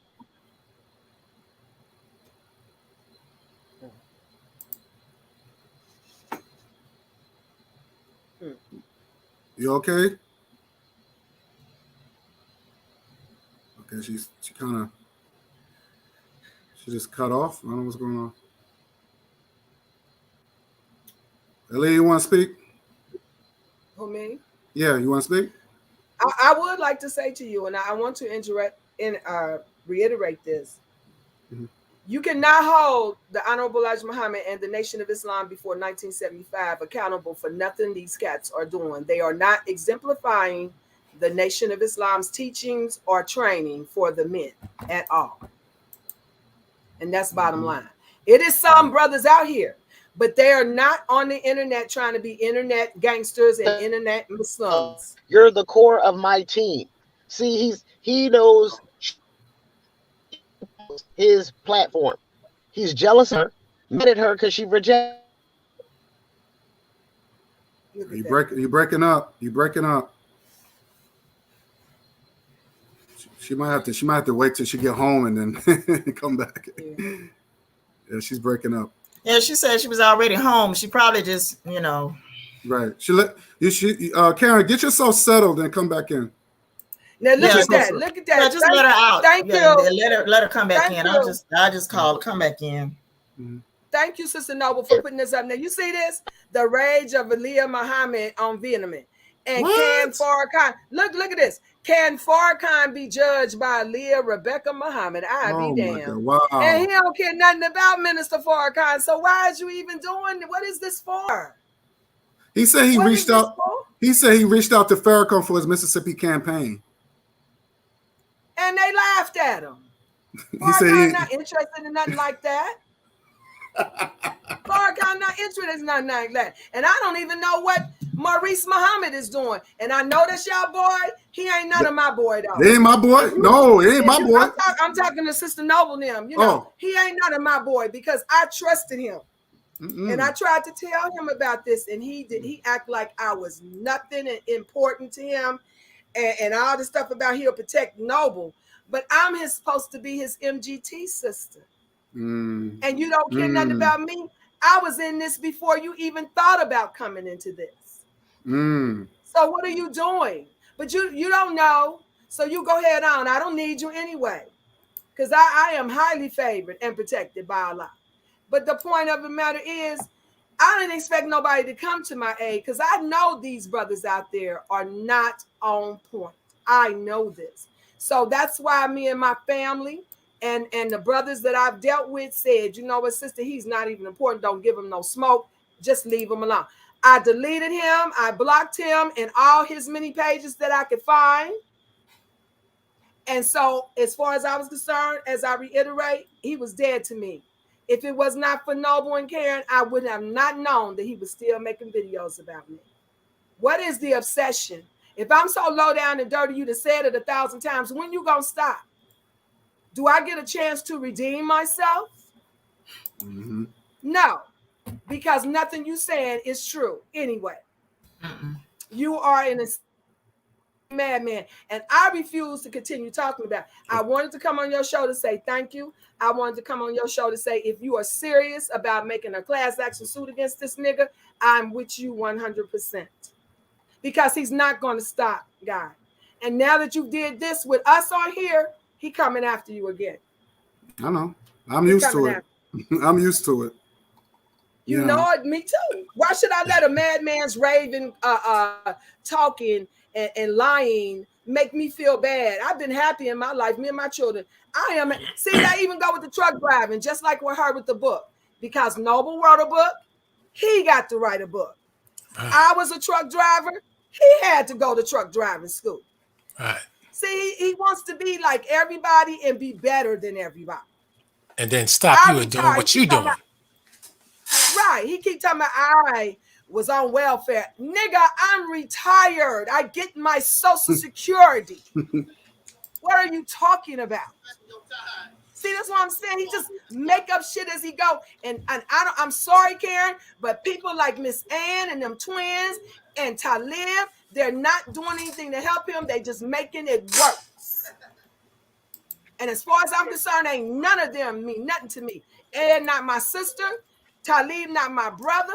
You okay? Okay, she just cut off. I don't know what's going on. Ellie, you want to speak? Who, me? Yeah, you want to speak? I would like to say to you, and I want to reiterate this. You cannot hold the Honorable Elijah Muhammad and the Nation of Islam before 1975 accountable for nothing these cats are doing. They are not exemplifying the Nation of Islam's teachings or training for the men at all. And that's bottom line. It is some brothers out here, but they are not on the internet trying to be internet gangsters and internet Muslims. You're the core of my team. See, he knows his platform. He's jealous of her, mad at her because she rejected. You breaking up. You breaking up. She might have to wait till she get home and then come back. Yeah, she's breaking up. Yeah, she said she was already home. She probably just, you know. Right. Karen, get yourself settled and come back in. Now look at that. Look at that. Yeah, just let her out. Thank you. Let her come back in. I just called. Come back in. Thank you, Sister Noble, for putting this up. Now you see this? The rage of Aaliyah Muhammad on Venom. And can Farrakhan look at this? Can Farrakhan be judged by Aaliyah Rebecca Muhammad? Be damned. Wow. And he don't care nothing about Minister Farrakhan. So why is you even doing? What is this for? He said he reached out. He said he reached out to Farrakhan for his Mississippi campaign. And they laughed at him. He said he's not interested in nothing like that. Farrakhan not interested in nothing like that. And I don't even know what Maurice Muhammad is doing. And I know that's y'all boy. He ain't none of my boy though. He ain't my boy. No, he ain't my boy. I'm talking to Sister Noble them. You know, he ain't none of my boy because I trusted him. And I tried to tell him about this, and he act like I was nothing important to him. And all the stuff about he'll protect Noble, but I'm supposed to be his MGT sister. And you don't care nothing about me. I was in this before you even thought about coming into this. So what are you doing? But you don't know. So you go ahead on. I don't need you anyway. Because I am highly favored and protected by Allah. But the point of the matter is, I didn't expect nobody to come to my aid because I know these brothers out there are not on point. I know this. So that's why me and my family and the brothers that I've dealt with said, you know what, sister, he's not even important. Don't give him no smoke. Just leave him alone. I deleted him. I blocked him in all his many pages that I could find. And so as far as I was concerned, as I reiterate, he was dead to me. If it was not for Noble and Karen, I would have not known that he was still making videos about me. What is the obsession? If I'm so low down and dirty, you have said it 1,000 times, when you gonna stop? Do I get a chance to redeem myself? Mm-hmm. No, because nothing you said is true anyway. You are in a madman, and I refuse to continue talking about it. I wanted to come on your show to say thank you. I wanted to come on your show to say, if you are serious about making a class action suit against this nigga, I'm with you 100%. Because he's not going to stop, guy. And now that you did this with us on here, he coming after you again. I know. I'm used to it. I'm used to it. You know it, me too. Why should I let a madman's raving, talking and lying make me feel bad? I've been happy in my life, me and my children. I am. See, I even go with the truck driving, just like with her with the book. Because Noble wrote a book, he got to write a book. I was a truck driver, he had to go to truck driving school. Right. See, he wants to be like everybody and be better than everybody. And then stop you and doing what you doing. Right. He keep talking about I was on welfare. Nigga, I'm retired. I get my Social Security. What are you talking about? See, that's what I'm saying. He just make up shit as he go. And I'm sorry, Karen, but people like Miss Ann and them twins and Taalik, they're not doing anything to help him. They just making it worse. And as far as I'm concerned, ain't none of them mean nothing to me. Ann not my sister. Taalik not my brother.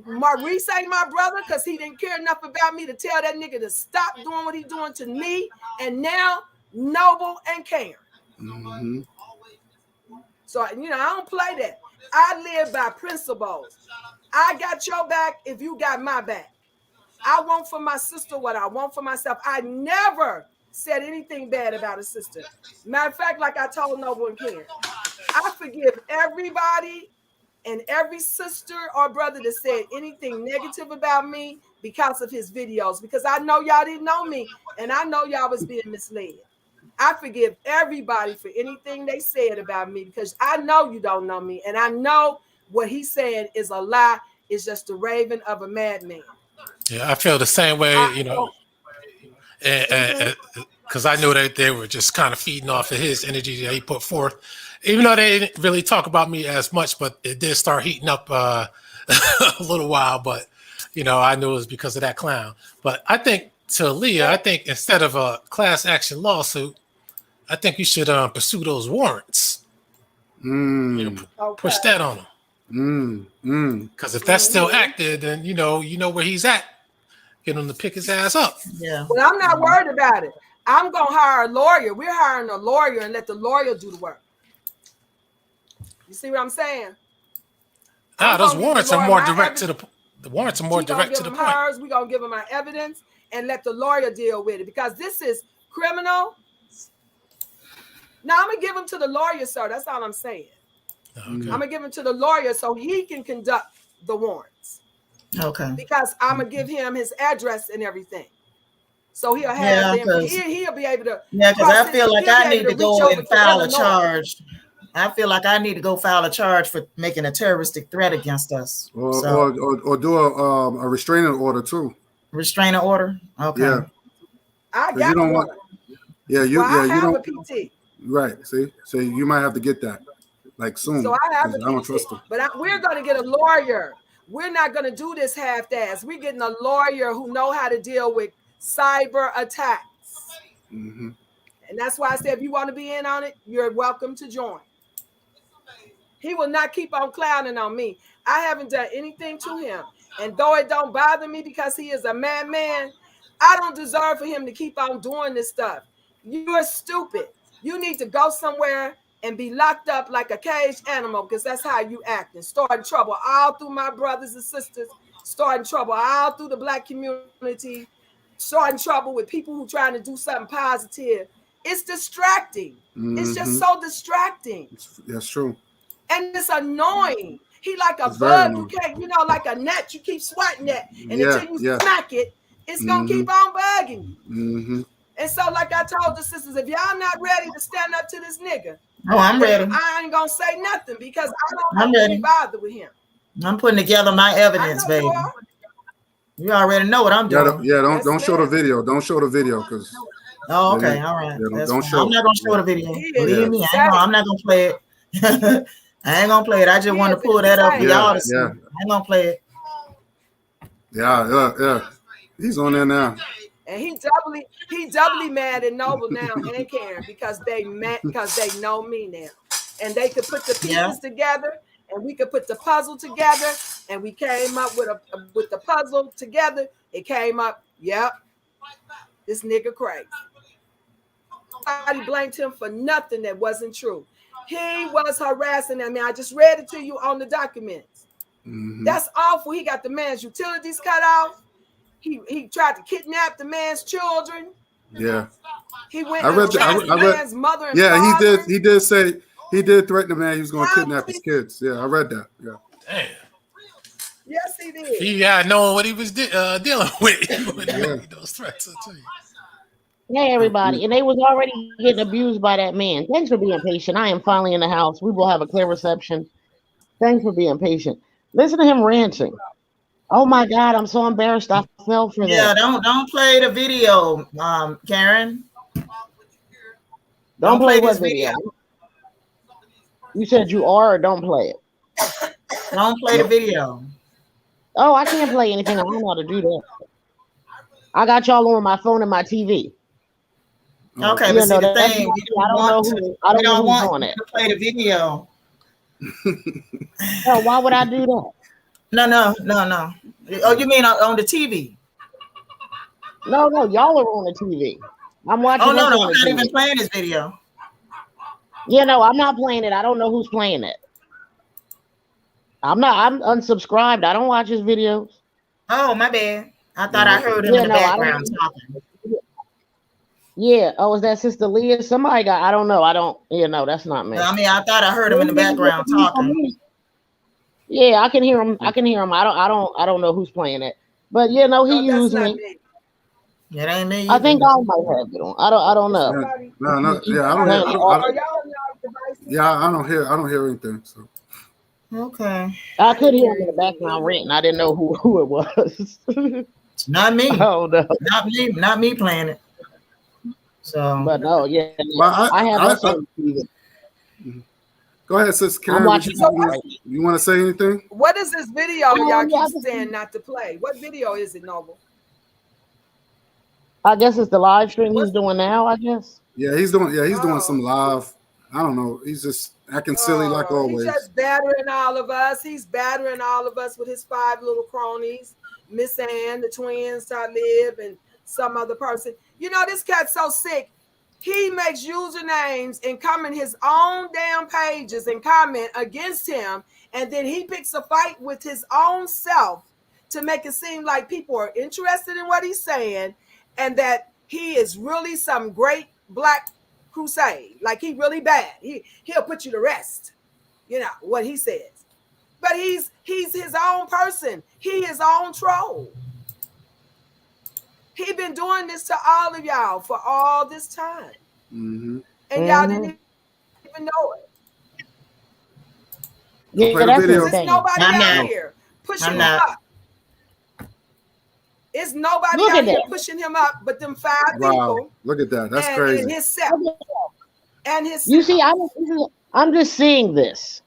Maurice ain't my brother because he didn't care enough about me to tell that nigga to stop doing what he doing to me. And now Noble and Karen. Mm-hmm. So, I don't play that. I live by principles. I got your back if you got my back. I want for my sister what I want for myself. I never said anything bad about a sister. Matter of fact, like I told Noble and Karen, I forgive everybody and every sister or brother that said anything negative about me because of his videos, because I know y'all didn't know me and I know y'all was being misled. I forgive everybody for anything they said about me because I know you don't know me and I know what he said is a lie. It's just the raving of a madman. Yeah, I feel the same way, because I knew that they were just kind of feeding off of his energy that he put forth. Even though they didn't really talk about me as much, but it did start heating up a little while. But, I knew it was because of that clown. But I think to Leah, I think instead of a class action lawsuit, I think you should pursue those warrants. Push that on him. Because if that's still active, then you know where he's at. Get him to pick his ass up. Yeah. Well, I'm not worried about it. I'm gonna hire a lawyer. We're hiring a lawyer and let the lawyer do the work. You see what I'm saying? Those warrants are more direct to the warrants are more direct to the point. We're gonna give him our evidence and let the lawyer deal with it because this is criminal. Now I'm gonna give him to the lawyer, sir. That's all I'm saying. Okay. I'm gonna give him to the lawyer so he can conduct the warrants. Okay. Because I'm gonna give him his address and everything, so he'll have he'll be able to. Yeah, because I feel like I need to go and file a charge. I feel like I need to go file a charge for making a terroristic threat against us, or do a restraining order too. Restraining order. Okay. Yeah. I got one. You have don't. A PT. Right. See, so you might have to get that like soon. So I have a PT, I don't trust him. But we're going to get a lawyer. We're not going to do this half-ass. We're getting a lawyer who know how to deal with cyber attacks. Mm-hmm. And that's why I said, if you want to be in on it, you're welcome to join. He will not keep on clowning on me. I haven't done anything to him. And though it don't bother me because he is a madman, I don't deserve for him to keep on doing this stuff. You're stupid. You need to go somewhere and be locked up like a caged animal because that's how you act and starting trouble all through my brothers and sisters, starting trouble all through the Black community, starting trouble with people who trying to do something positive. It's distracting. Mm-hmm. It's just so distracting. That's true. And it's annoying. He like a bug. You can't, like a net. You keep swatting that. And until you smack it, it's going to keep on bugging you. Mm-hmm. And so, like I told the sisters, if y'all not ready to stand up to this nigga, Oh, I'm ready. I ain't gonna say nothing because I don't I'm have ready. any bother with him. I'm putting together my evidence, I know baby. you are. You already know what I'm doing. Don't show the video. Don't show the video because. Oh, okay, all right. That's don't fine. show I'm not gonna show the video. Believe me, I'm not gonna play it. I ain't gonna play it. I just want to pull that up for y'all to see. I ain't gonna play it. Yeah. He's on there now. And he doubly mad at Noble now and Karen because they know me now. And they could put the pieces together and we could put the puzzle together and we came up with the puzzle together. It came up, yep, this nigga crazy. Nobody blamed him for nothing that wasn't true. He was harassing them. I just read it to you on the documents. Mm-hmm. That's awful. He got the man's utilities cut off. He tried to kidnap the man's children. Yeah. He went I read the man's mother and yeah, father. He did say he did threaten the man he was going to kidnap his kids. Yeah, I read that. Yeah. Damn. Yes, he did. He knowing what he was dealing with. He would make those threats to you. Hey, everybody. And they was already getting abused by that man. Thanks for being patient. I am finally in the house. We will have a clear reception. Thanks for being patient. Listen to him ranting. Oh, my God. I'm so embarrassed. I fell for that. Yeah, don't play the video, Karen. Don't play what video? You said you are or don't play it? Don't play the video. Oh, I can't play anything. I don't know how to do that. I got y'all on my phone and my TV. Okay, but see the thing, we don't want to play the video. Oh, why would I do that? No. Oh, you mean on the TV? No, y'all are on the TV. I'm watching. Oh no, I'm not even playing this video. Yeah, no, I'm not playing it. I don't know who's playing it. I'm unsubscribed. I don't watch his videos. Oh, my bad. I thought I heard him in the background talking. Yeah. Oh, is that Sister Leah? Somebody got, I don't know. That's not me. I mean, I thought I heard him in the background talking. Yeah, I can hear him. I don't know who's playing it. But he used me. It ain't me. I think I might have it on. I don't know. No. Yeah, I don't hear anything. So. Okay. I could hear him in the background ranting. I didn't know who it was. It's not me. Oh no. Not me playing it. So, but no, yeah. Well, I have Go ahead, Sister Karen. You want to say anything? What is this video y'all keep saying not to play? What video is it, Noble? I guess it's the live stream he's doing now, I guess. Yeah, he's doing some live. I don't know. He's just acting silly like always. He's just battering all of us. He's battering all of us with his 5 little cronies. Miss Ann, the twins, Taalik, and some other person. This cat's so sick. He makes usernames and comment his own damn pages and comment against him. And then he picks a fight with his own self to make it seem like people are interested in what he's saying and that he is really some great black crusade. Like he really bad. He'll put you to rest. What he says. But he's his own person. He his own troll. He been doing this to all of y'all for all this time. Mm-hmm. And y'all didn't even know it. Yeah, there's nobody out here pushing him up. It's nobody out here pushing him up but them 5 people. Look at that. That's crazy. And himself. You see, I'm just seeing this.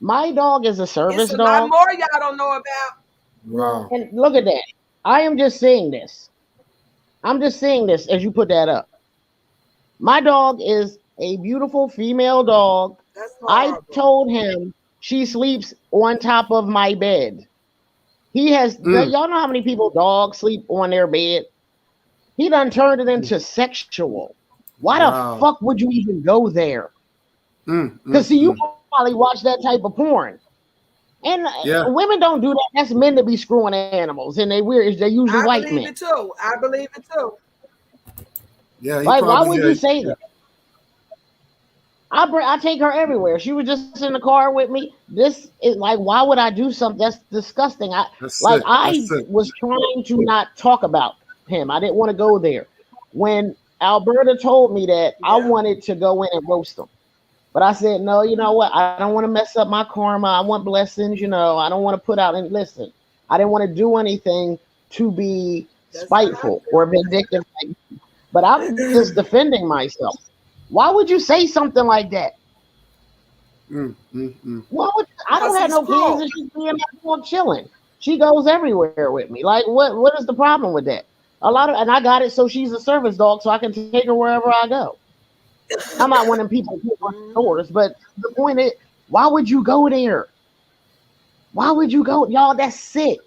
My dog is a service dog. A lot more y'all don't know about. Wow. And look at that. I am just seeing this. As you put that up. My dog is a beautiful female dog. I told him she sleeps on top of my bed. He has, y'all know how many people dogs sleep on their bed? He done turned it into sexual. Why the fuck would you even go there? Because see, you probably watch that type of porn. And women don't do that. That's men to be screwing animals. And they usually white men. I believe it too. Yeah. Like, why would you say that? I take her everywhere. She was just in the car with me. This is like, why would I do something that's disgusting? I was trying to not talk about him. I didn't want to go there. When Alberta told me that I Yeah. wanted to go in and roast them. But I said, no, you know what? I don't want to mess up my karma. I want blessings, you know. I don't want to put out and listen. I didn't want to do anything to be That's what I spiteful or vindictive. But I'm just defending myself. Why would you say something like that? Why would I don't Because have he's no kids cruel. and she's being at home chilling. She goes everywhere with me. Like what is the problem with that? And I got it so she's a service dog so I can take her wherever I go. I'm not one of them people who go to stores, but the point is, why would you go there? Why would you go? Y'all, that's sick.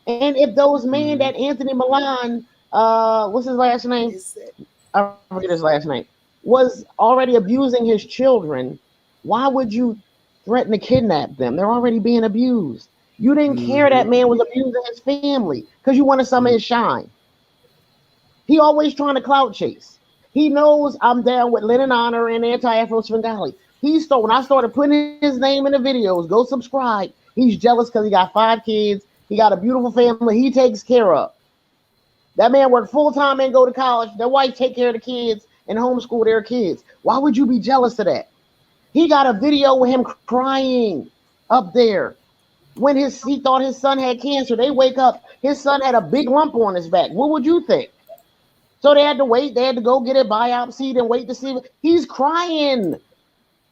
And if those men that Anthony Milan, what's his last name? He's sick. I forget his last name, was already abusing his children, why would you threaten to kidnap them? They're already being abused. You didn't care that man was abusing his family because you wanted some of his shine. He always trying to clout chase. He knows I'm down with Lennon Honor and Anti-Afro Svengali. When I started putting his name in the videos, go subscribe. He's jealous because he got 5 kids. He got a beautiful family he takes care of. That man worked full-time and go to college. Their wife take care of the kids and homeschool their kids. Why would you be jealous of that? He got a video with him crying up there when he thought his son had cancer. They wake up, his son had a big lump on his back. What would you think? So they had to wait. They had to go get it biopsied and wait to see. He's crying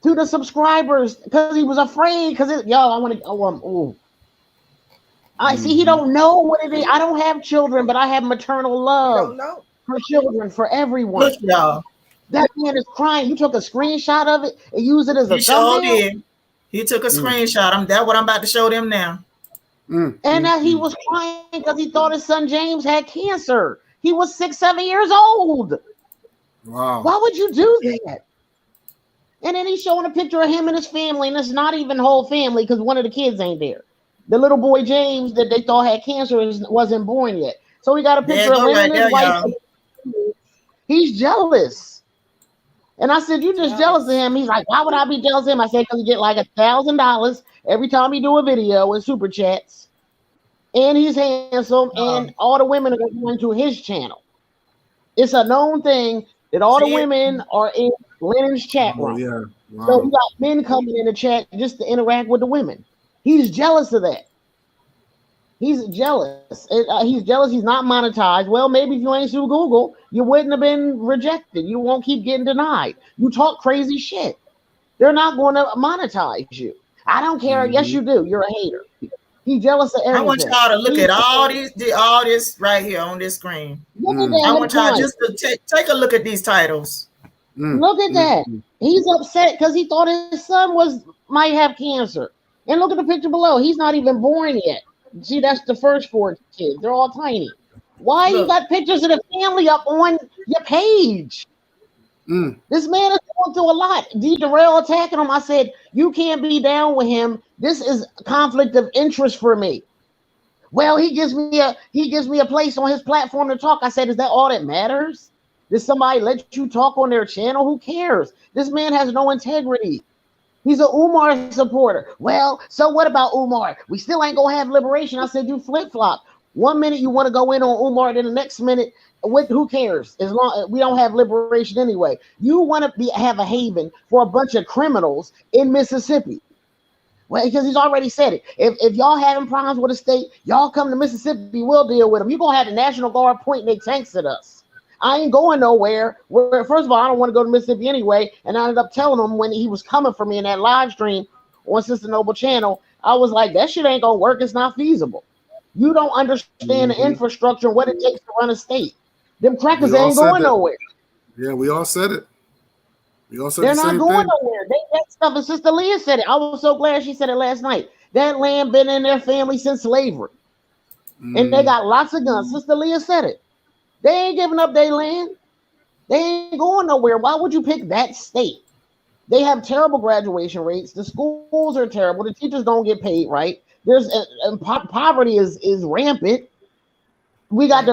to the subscribers because he was afraid. Because yo, I want to. I see. He don't know what it is. I don't have children, but I have maternal love for children, for everyone. Look, y'all. That man is crying. You took a screenshot of it and used it as a thumbnail. Sure did. He took a screenshot. That's what I'm about to show them now. And that he was crying because he thought his son James had cancer. He was 6, 7 years old. Wow. Why would you do that? And then he's showing a picture of him and his family, and it's not even whole family because one of the kids ain't there. The little boy James that they thought had cancer wasn't born yet. So he got a picture of him and his wife. He's jealous. And I said, you just jealous of him. He's like, why would I be jealous of him? I said, because he get like $1,000 every time he do a video with super chats. And he's handsome, and all the women are going to his channel. It's a known thing that all the women are in Lennon's chat room. Yeah. Wow. So we got men coming in the chat just to interact with the women. He's jealous of that. He's jealous. He's jealous. He's not monetized. Well, maybe if you ain't through Google, you wouldn't have been rejected. You won't keep getting denied. You talk crazy shit. They're not going to monetize you. I don't care. Yes, you do. You're a hater. He's jealous of everything. I want y'all to look at all this right here on this screen. Look at that. I want y'all just to take a look at these titles. Look at that. He's upset because he thought his son might have cancer. And look at the picture below. He's not even born yet. See, that's the first 4 kids. They're all tiny. Why you got pictures of the family up on your page? This man is going through a lot. D. Darrell attacking him. I said, you can't be down with him. This is conflict of interest for me. Well, he gives me a place on his platform to talk. I said, is that all that matters? Does somebody let you talk on their channel? Who cares? This man has no integrity. He's an Umar supporter. Well, so what about Umar? We still ain't gonna have liberation. I said, you flip-flop. 1 minute you want to go in on Umar, then the next minute, who cares? As long we don't have liberation anyway. You want to have a haven for a bunch of criminals in Mississippi. Well, because he's already said it. If y'all having problems with the state, y'all come to Mississippi, we'll deal with them. You're gonna have the National Guard pointing their tanks at us. I ain't going nowhere. First of all, I don't want to go to Mississippi anyway. And I ended up telling him when he was coming for me in that live stream on Sister Noble channel, I was like, that shit ain't gonna work. It's not feasible. You don't understand the infrastructure and what it takes to run a state. Them crackers ain't going nowhere. Yeah, we all said it. We all said they're the not same going thing. nowhere. That stuff, and Sister Leah said it. I was so glad she said it last night. That land been in their family since slavery. And they got lots of guns. Sister Leah said it. They ain't giving up their land. They ain't going nowhere. Why would you pick that state? They have terrible graduation rates. The schools are terrible. The teachers don't get paid right. There's poverty is rampant. We got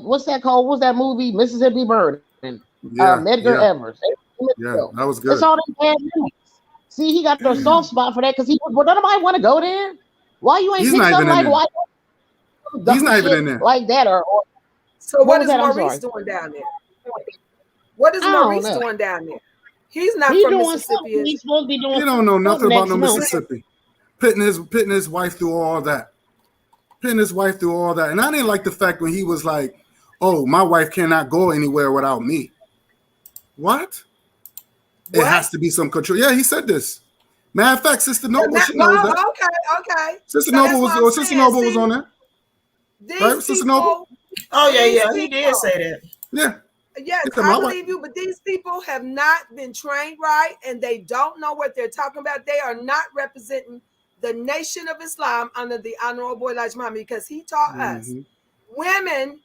what's that called? What's that movie? Mississippi Burn and Medgar Evers. Yeah, that was good. It's all them bad news. See, he got the soft spot for that because nobody want to go there. Why you ain't pick something like why? He's not even in there like that or so what is Maurice doing down there? What is I don't Maurice know. doing down there? He's not He from doing Mississippi. something. He's supposed to be doing. You don't know nothing about next no month. Mississippi. Pitting his wife through all that. Pitting his wife through all that. And I didn't like the fact when he was like, oh, my wife cannot go anywhere without me. What? It has to be some control. Yeah, he said this. Matter of fact, Sister Noble, she knows that. Okay. Sister So Noble was on there. These Right, Sister Noble? Oh, yeah, he did say that. Yeah. Yes, said, I "My believe you, but these people have not been trained right, and they don't know what they're talking about. They are not representing the Nation of Islam under the Honorable Elijah Muhammad, because he taught us women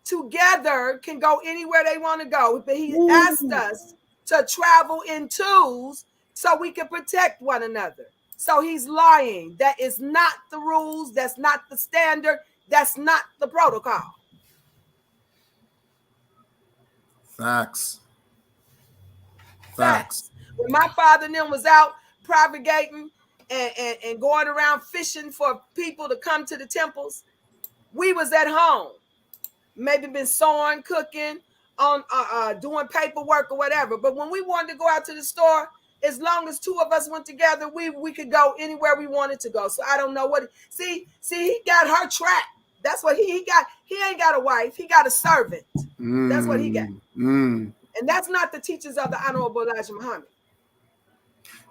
together can go anywhere they want to go. But he asked us to travel in twos so we can protect one another. So he's lying. That is not the rules. That's not the standard. That's not the protocol. Facts. When my father and them was out propagating and going around fishing for people to come to the temples, we was at home. Maybe been sewing, cooking, on doing paperwork or whatever. But when we wanted to go out to the store, as long as two of us went together, we could go anywhere we wanted to go. So I don't know what. See, he got her trapped. That's what he got. He ain't got a wife. He got a servant. That's what he got. And that's not the teachings of the Honorable Elijah Muhammad.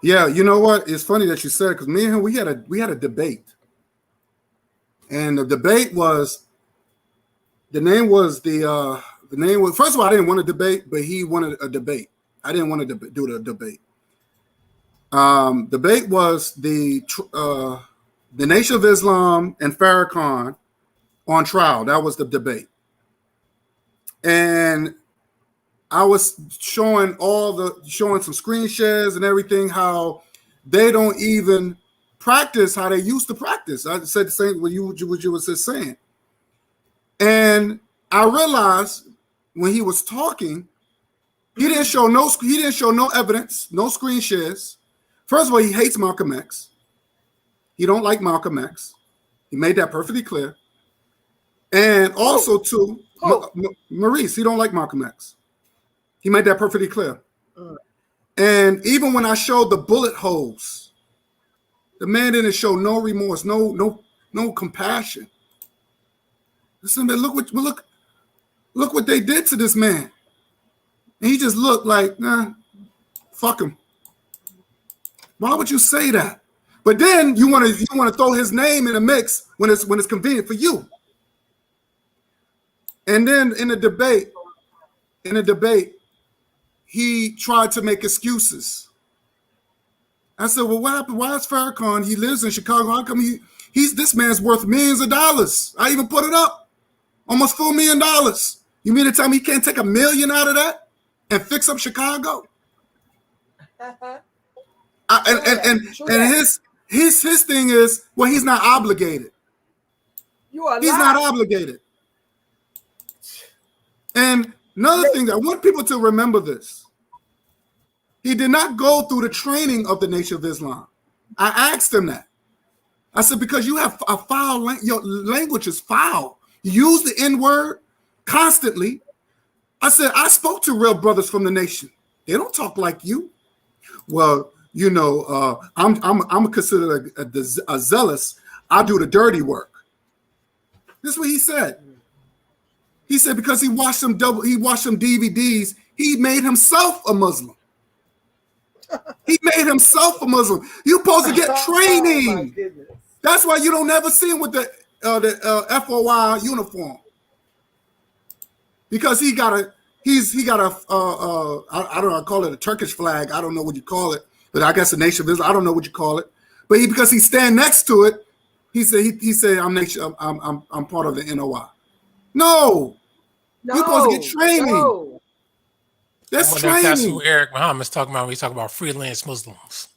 Yeah, you know what? It's funny that you said it, because me and him, we had a debate. And the debate was, first of all, I didn't want a debate, but he wanted a debate. I didn't want to do the debate. Debate was the Nation of Islam and Farrakhan on trial. That was the debate. And I was showing some screen shares and everything, how they don't even practice how they used to practice. I said the same what you was just saying. And I realized when he was talking, he didn't show no evidence, no screen shares. First of all, he hates Malcolm X. He don't like Malcolm X. He made that perfectly clear. And also, too, Maurice, he don't like Malcolm X. He made that perfectly clear. And even when I showed the bullet holes, the man didn't show no remorse, no compassion. Listen, man, look what they did to this man. And he just looked like, nah, fuck him. Why would you say that? But then you want to throw his name in the mix when it's convenient for you. And then in the debate, he tried to make excuses. I said, well, what happened? Why is Farrakhan? He lives in Chicago. How come this man's worth millions of dollars? I even put it up. Almost $4 million. You mean to tell me he can't take $1 million out of that and fix up Chicago? And his thing is, well, he's not obligated. He's not obligated. And another thing, I want people to remember this. He did not go through the training of the Nation of Islam. I asked him that. I said, because you have a foul, your language is foul. You use the N-word constantly. I said, I spoke to real brothers from the nation. They don't talk like you. Well, you know, I'm considered a zealous. I do the dirty work. This is what he said. He said because he watched some DVDs, he made himself a Muslim. He made himself a Muslim. You're supposed to get training. That's why you don't ever see him with the FOI uniform. Because he got a I don't know, I call it a Turkish flag. I don't know what you call it, but I guess a Nation of Islam. I don't know what you call it. But because he stand next to it, he said I'm part of the NOI. No, you're supposed to get training. No. That's training. That's who Eric Muhammad's talking about when he's talking about freelance Muslims.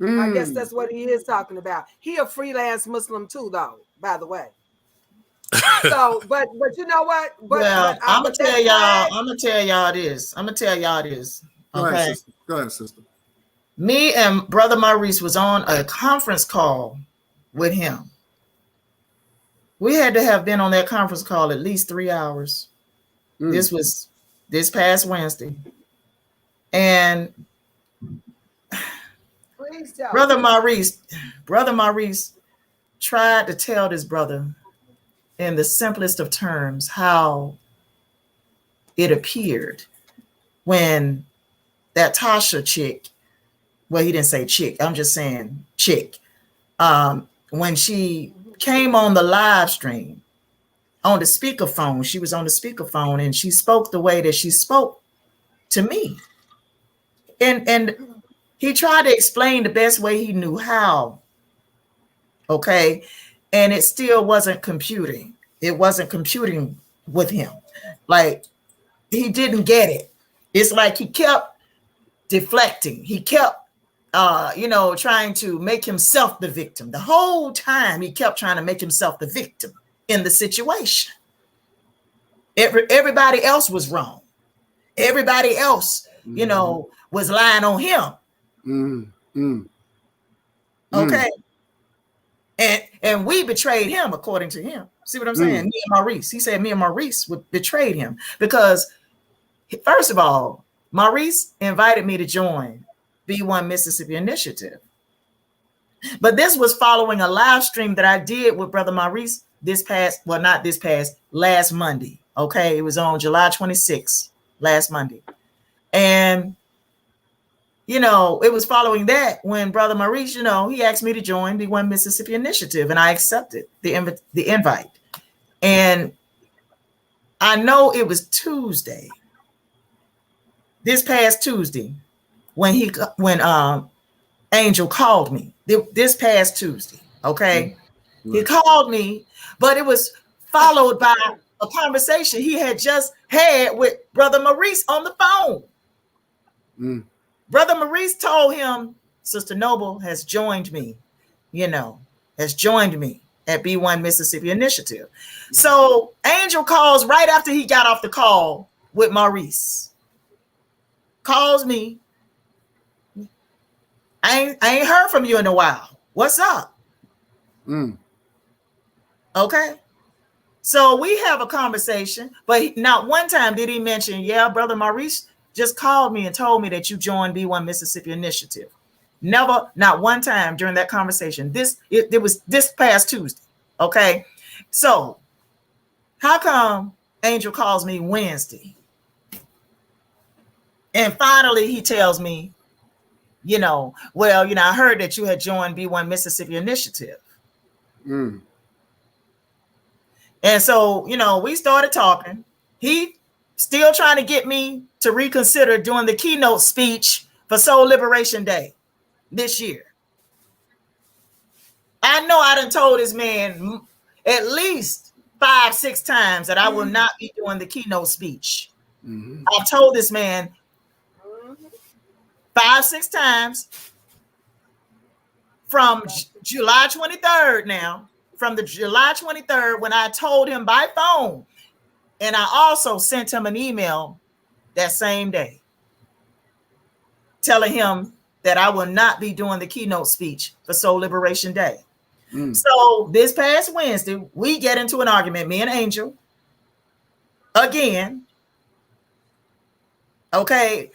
I guess that's what he is talking about. He a freelance Muslim too, though, by the way. So, but you know what? I'm gonna tell y'all this. Okay. Go ahead, sister. Me and Brother Maurice was on a conference call with him. We had to have been on that conference call at least 3 hours. This was this past Wednesday. And Brother Maurice tried to tell this brother in the simplest of terms how it appeared when that Tasha chick, well, he didn't say chick, I'm just saying chick, when she came on the live stream on the speakerphone, she was on the speakerphone and she spoke the way that she spoke to me. And he tried to explain the best way he knew how. Okay. And it still wasn't computing. It wasn't computing with him. Like, he didn't get it. It's like he kept deflecting. He kept, trying to make himself the victim. The whole time he kept trying to make himself the victim in the situation. Everybody else was wrong. Everybody else, was lying on him. Okay. And we betrayed him, according to him. See what I'm saying? Me and Maurice. He said me and Maurice betrayed him because, first of all, Maurice invited me to join B1 Mississippi Initiative. But this was following a live stream that I did with Brother Maurice last Monday. Okay. It was on July 26th, last Monday. And, it was following that when Brother Maurice, he asked me to join B1 Mississippi Initiative, and I accepted the invite. And I know it was Tuesday, this past Tuesday, when Angel called me, this past Tuesday. Okay. He called me, but it was followed by a conversation he had just had with Brother Maurice on the phone. Brother Maurice told him, Sister Noble has joined me, has joined me at B1 Mississippi Initiative. So Angel calls right after he got off the call with Maurice. Calls me. I ain't heard from you in a while. What's up? Okay. So we have a conversation, but not one time did he mention, Brother Maurice just called me and told me that you joined B1 Mississippi Initiative. Never, not one time during that conversation. It was this past Tuesday. Okay. So how come Angel calls me Wednesday? And finally he tells me, I heard that you had joined B1 Mississippi Initiative. And so, we started talking. He still trying to get me to reconsider doing the keynote speech for Soul Liberation Day this year. I know I done told this man at least 5-6 times that I will not be doing the keynote speech. I've told this man 5-6 times from July 23rd now, from the July 23rd when I told him by phone, and I also sent him an email that same day telling him that I will not be doing the keynote speech for Soul Liberation Day. So this past Wednesday, we get into an argument, me and Angel, again. Okay.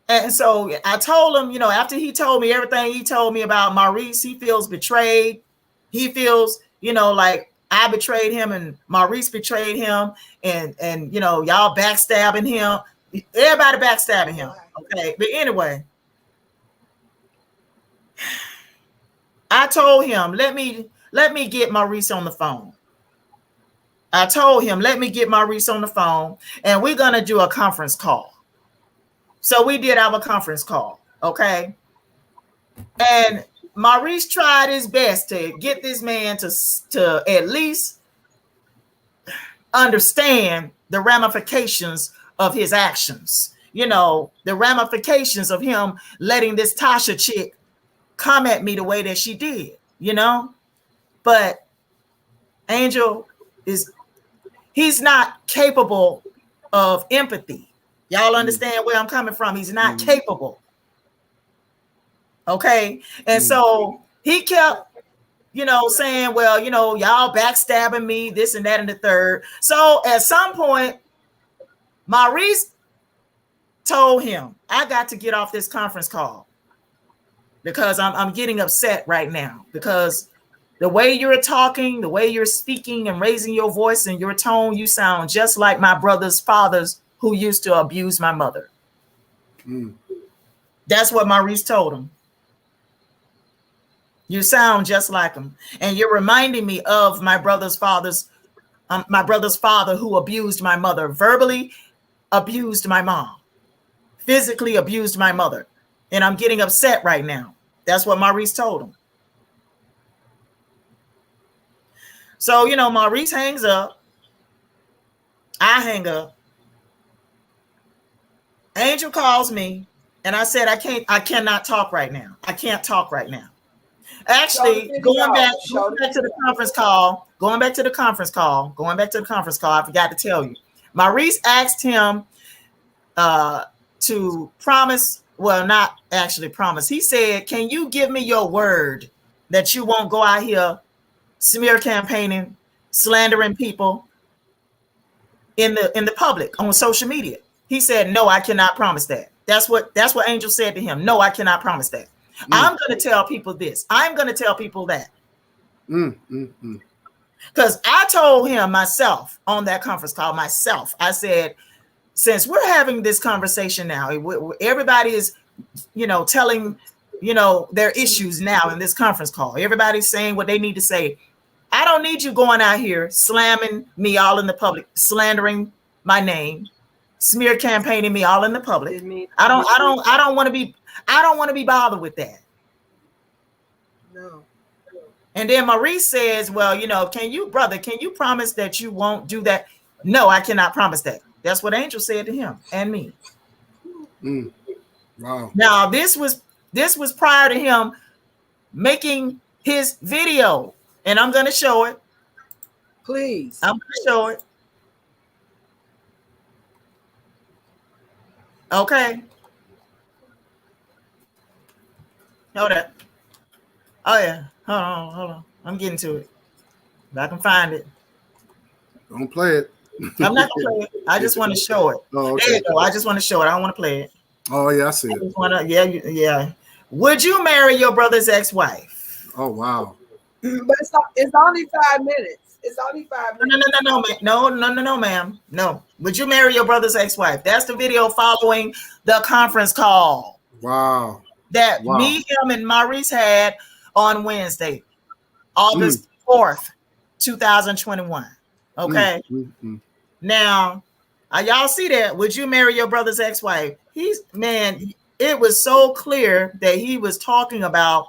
And so I told him, after he told me everything he told me about Maurice, he feels betrayed. He feels, like I betrayed him and Maurice betrayed him and y'all backstabbing him. Everybody backstabbing him. Okay. But anyway, I told him, let me get Maurice on the phone. I told him, let me get Maurice on the phone and we're going to do a conference call. So we did our conference call. Okay. And Maurice tried his best to get this man to at least understand the ramifications of his actions. The ramifications of him letting this Tasha chick come at me the way that she did, but Angel he's not capable of empathy. Y'all understand where I'm coming from? He's not capable. Okay. And so he kept, saying, well, y'all backstabbing me, this and that and the third. So at some point, Maurice told him, I got to get off this conference call because I'm getting upset right now because the way you're talking, the way you're speaking and raising your voice and your tone, you sound just like my brother's fathers who used to abuse my mother. That's what Maurice told him. You sound just like him. And you're reminding me of my brother's father who abused my mother, verbally abused my mom, physically abused my mother. And I'm getting upset right now. That's what Maurice told him. So, you know, Maurice hangs up. I hang up. Angel calls me and I said, I cannot talk right now. I can't talk right now. Actually, going back to the conference call, I forgot to tell you. Maurice asked him to promise, well, not actually promise. He said, can you give me your word that you won't go out here smear campaigning, slandering people in the public on social media? He said, no, I cannot promise that. That's what Angel said to him. No, I cannot promise that. I'm going to tell people this. I'm going to tell people that. Because I told him myself on that conference call, I said, since we're having this conversation now, everybody is, telling, their issues now in this conference call. Everybody's saying what they need to say. I don't need you going out here slamming me all in the public, slandering my name, smear campaigning me all in the public. I don't want to be bothered with that. No. And then Maurice says, well, can you promise that you won't do that? No, I cannot promise that. That's what Angel said to him and me. Wow. Now, this was prior to him making his video, and I'm going to show it. Please. I'm going to show it. Okay. Hold up. Oh, yeah. Hold on. I'm getting to it. If I can find it. Don't play it. I'm not going to play it. I just want to show it. Oh, okay. There you go. I just want to show it. I don't want to play it. Oh, yeah, I see it. Yeah. Would you marry your brother's ex-wife? Oh, wow. But it's only 5 minutes. It's only 5 minutes. No, ma'am. No. Would you marry your brother's ex-wife? That's the video following the conference call. Wow. That me, him, and Maurice had on Wednesday, August 4th, 2021. Okay. Now, y'all see that? Would you marry your brother's ex-wife? It was so clear that he was talking about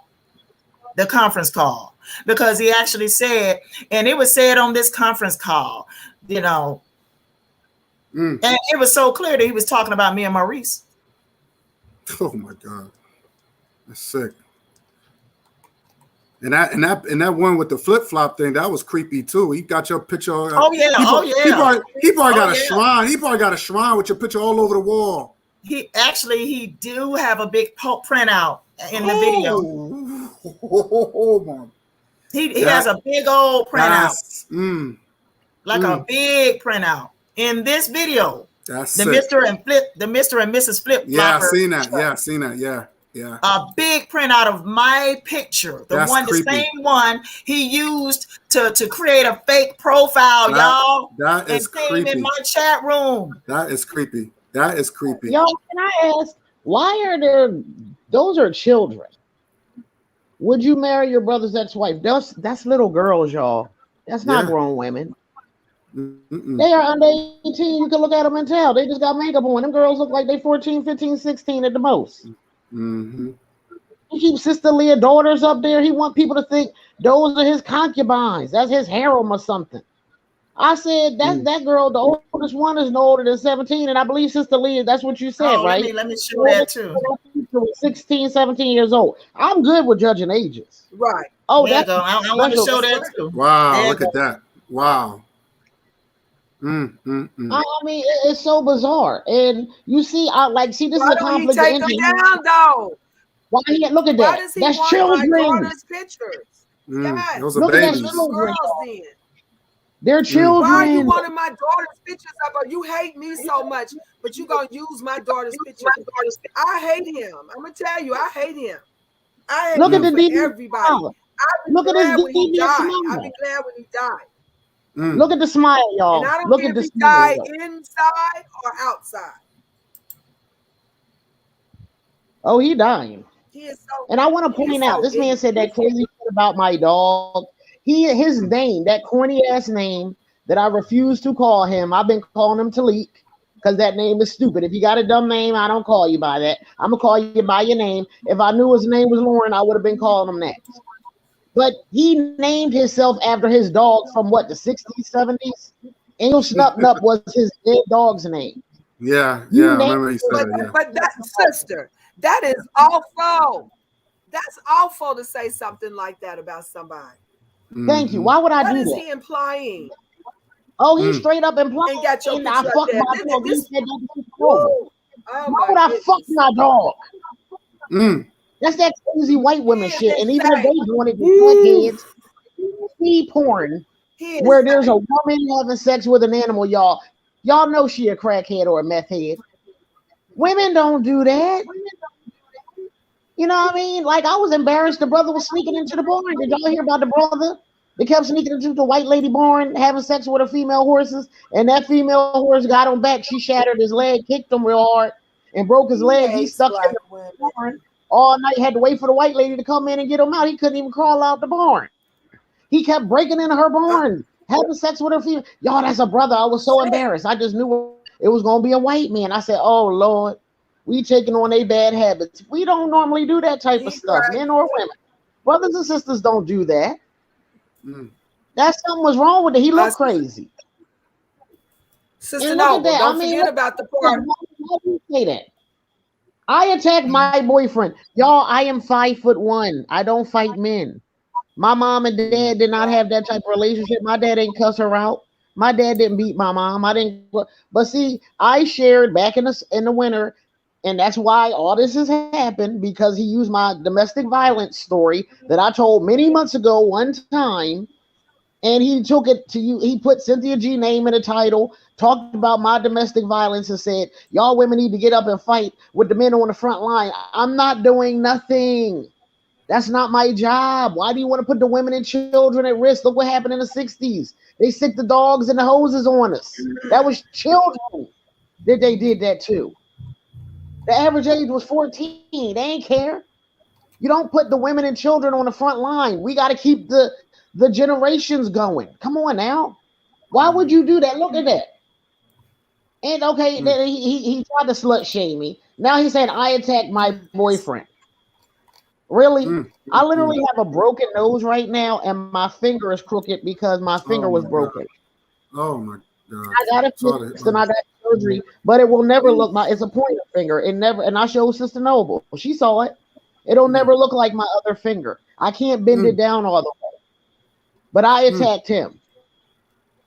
the conference call because he actually said, and it was said on this conference call, and it was so clear that he was talking about me and Maurice. Oh my God. That's sick. And that one with the flip-flop thing, that was creepy too. He got your picture. Oh yeah. He probably got a shrine. He probably got a shrine with your picture all over the wall. He do have a big printout in the video. Man. He has a big old printout. A big printout in this video. That's the sick. Mr. and Mrs. Flip. Yeah, I've seen that. Yeah, I've seen that. Yeah. A big printout of my picture. The same one he used to create a fake profile, y'all. That is creepy. In my chat room. That is creepy. Y'all, can I ask, why those are children? Would you marry your brother's ex-wife? That's little girls, y'all. That's not grown women. They are under 18. You can look at them and tell. They just got makeup on. Them girls look like they 14, 15, 16 at the most. He keeps Sister Leah daughters up there. He want people to think those are his concubines. That's his harem or something. I said that girl, the oldest one, is no older than 17, and I believe Sister Leah, that's what you said, right? Let me show that too. 16, 17 years old. I'm good with judging ages. Right. Oh, I want to show that too. Wow, look at that. Wow. I mean, it's so bizarre, and you see, this is a conflict. Why don't he take them down, though? Why look at that? That's children. Pictures. Those are babies. Girls then. They're children. Why are you wanting my daughter's pictures up? Or you hate me so much, but you gonna use my daughter's pictures? I hate him. I'm gonna tell you, I hate him. I hate Look him at the for devious everybody. smile. I'll be Look at his glad when he devious died. smile. I'll be glad when he died. Look at the smile, y'all. And I don't Look care at the if he smile. died inside or outside. Oh, he dying. He is so. And I want to point out, this man said that crazy shit about my dog. His name, that corny ass name that I refuse to call him. I've been calling him Taalik because that name is stupid. If you got a dumb name, I don't call you by that. I'm gonna call you by your name. If I knew his name was Lorne, I would have been calling him that. But he named himself after his dog from what, the 60s, 70s? Angelnutnut was his dead dog's name. Yeah, I remember he said that. Yeah. But that, sister, that is awful. That's awful to say something like that about somebody. Thank you. Why would I do that? What is he implying? Oh, he straight up implying And got your I picture fucked up my there. dog. This- He said that was Oh, Why would I fuck my dog? That's that crazy white women He is shit. And even if insane. they doing it with kids, see porn He is where there's a insane. woman having sex with an animal, y'all. Y'all know she a crackhead or a meth head. Women don't do that. You know what I mean? Like, I was embarrassed the brother was sneaking into the barn. Did y'all hear about the brother? They kept sneaking into the white lady barn, having sex with her female horses, and that female horse got him back. She shattered his leg, kicked him real hard, and broke his leg. He stuck in the barn all night, had to wait for the white lady to come in and get him out. He couldn't even crawl out the barn. He kept breaking into her barn, having sex with her female. Y'all, that's a brother. I was so embarrassed. I just knew it was going to be a white man. I said, oh, Lord, we taking on their bad habits. We don't normally do that type of stuff, men or women. Brothers and sisters don't do that. That's something was wrong with it. He looked crazy. Sister Noble, don't forget about the part. Why do you say that? I attacked my boyfriend. Y'all, I am 5'1". I don't fight men. My mom and dad did not have that type of relationship. My dad didn't cuss her out. My dad didn't beat my mom. I didn't. But see, I shared back in the winter, and that's why all this has happened, because he used my domestic violence story that I told many months ago one time, and he took it to you. He put Cynthia G name in the title, talked about my domestic violence, and said, y'all women need to get up and fight with the men on the front line. I'm not doing nothing. That's not my job. Why do you want to put the women and children at risk? Look what happened in the 60s. They sicked the dogs and the hoses on us. That was children that they did that to. The average age was 14. They ain't care. You don't put the women and children on the front line. We got to keep the generations going. Come on now. Why would you do that? Look at that. And okay, then he tried to slut shame me. Now he's saying I attacked my boyfriend. Really? I literally have a broken nose right now, and my finger is crooked because my finger was broken. Oh my God! I got it fixed and I got surgery, but it will never look it's a pointer finger. It never, and I showed Sister Noble. She saw it. It'll never look like my other finger. I can't bend it down all the way. But I attacked him.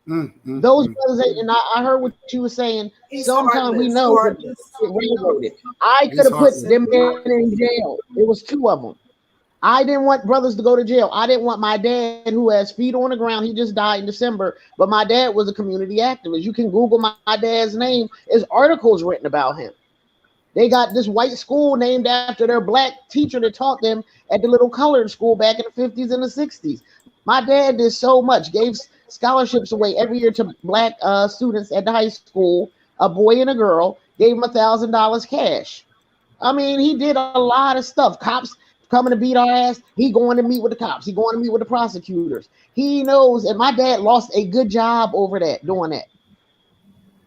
Those brothers, and I heard what you were saying. Sometimes we know railroaded. I could have put them men in jail. It was two of them. I didn't want brothers to go to jail. I didn't want my dad, who has feet on the ground. He just died in December, but my dad was a community activist. You can Google my dad's name. There's articles written about him. They got this white school named after their black teacher that taught them at the little colored school back in the 50s and the 60s. My dad did so much, gave scholarships away every year to black students at the high school, a boy and a girl, gave them $1,000 cash. I mean, he did a lot of stuff. Cops coming to beat our ass, he going to meet with the cops. He going to meet with the prosecutors. He knows, and my dad lost a good job over that, doing that.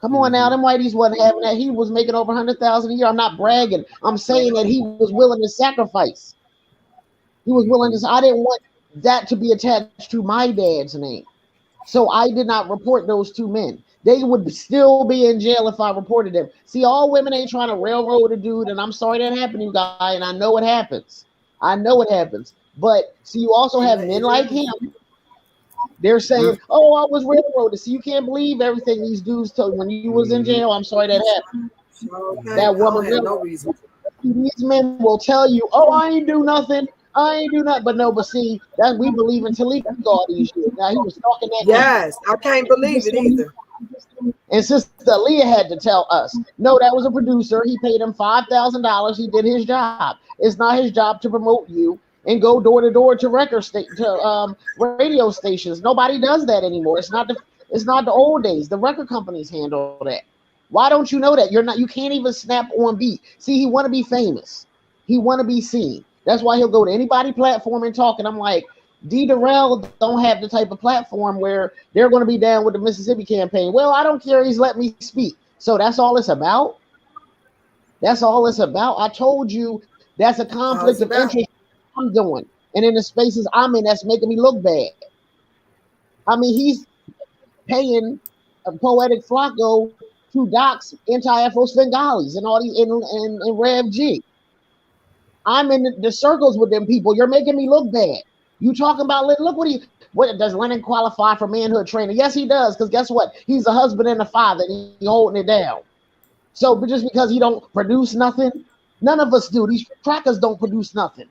Come on now, them whiteys wasn't having that. He was making over $100,000 a year. I'm not bragging. I'm saying that he was willing to sacrifice. He was willing to. I didn't want that to be attached to my dad's name. So I did not report those two men. They would still be in jail if I reported them. See, all women ain't trying to railroad a dude, and I'm sorry that happened to you guys, and I know it happens. I know it happens. But see, you also have men like him. They're saying, oh, I was railroaded. See, you can't believe everything these dudes told when you was in jail. I'm sorry that happened. Okay. That woman, no reason. these men will tell you, oh, I ain't do nothing. I ain't do nothing. But no, but see, that we believe in Taalik all these years. Now he was talking that. Yes, I can't believe it either. And Sister Leah had to tell us, no, that was a producer. He paid him $5,000. He did his job. It's not his job to promote you and go door to door to radio stations. Nobody does that anymore. It's not the old days. The record companies handle that. Why don't you know that? You can't even snap on beat. See, he want to be famous. He want to be seen. That's why he'll go to anybody platform and talk. And I'm like, D. Durrell don't have the type of platform where they're going to be down with the Mississippi campaign. Well, I don't care. He's let me speak. So that's all it's about. That's all it's about. I told you that's a conflict of interest I'm doing. And in the spaces I'm in, that's making me look bad. I mean, he's paying a Poetic Flacco to dox anti-Afro Svengalis and all these and Rev G. I'm in the circles with them people. You're making me look bad. You talking about, look what does Lennon qualify for manhood training? Yes, he does, because guess what? He's a husband and a father, and he's holding it down. So just because he don't produce nothing, none of us do. These crackers don't produce nothing.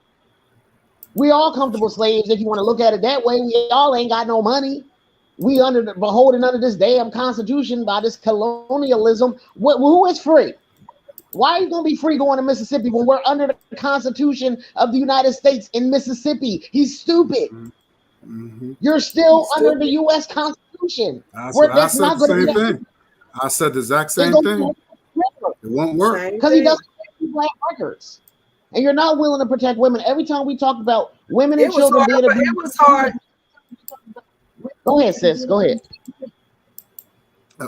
We all comfortable slaves, if you want to look at it that way. We all ain't got no money. We beholden under this damn constitution by this colonialism. Who is free? Why are you going to be free going to Mississippi when we're under the Constitution of the United States in Mississippi? He's stupid. Mm-hmm. You're still under the U.S. Constitution. I said the same thing. I said the exact same thing. It won't work. Because he doesn't make black records. And you're not willing to protect women. Every time we talk about women and children being abused. It was hard. Go ahead, sis. Go ahead.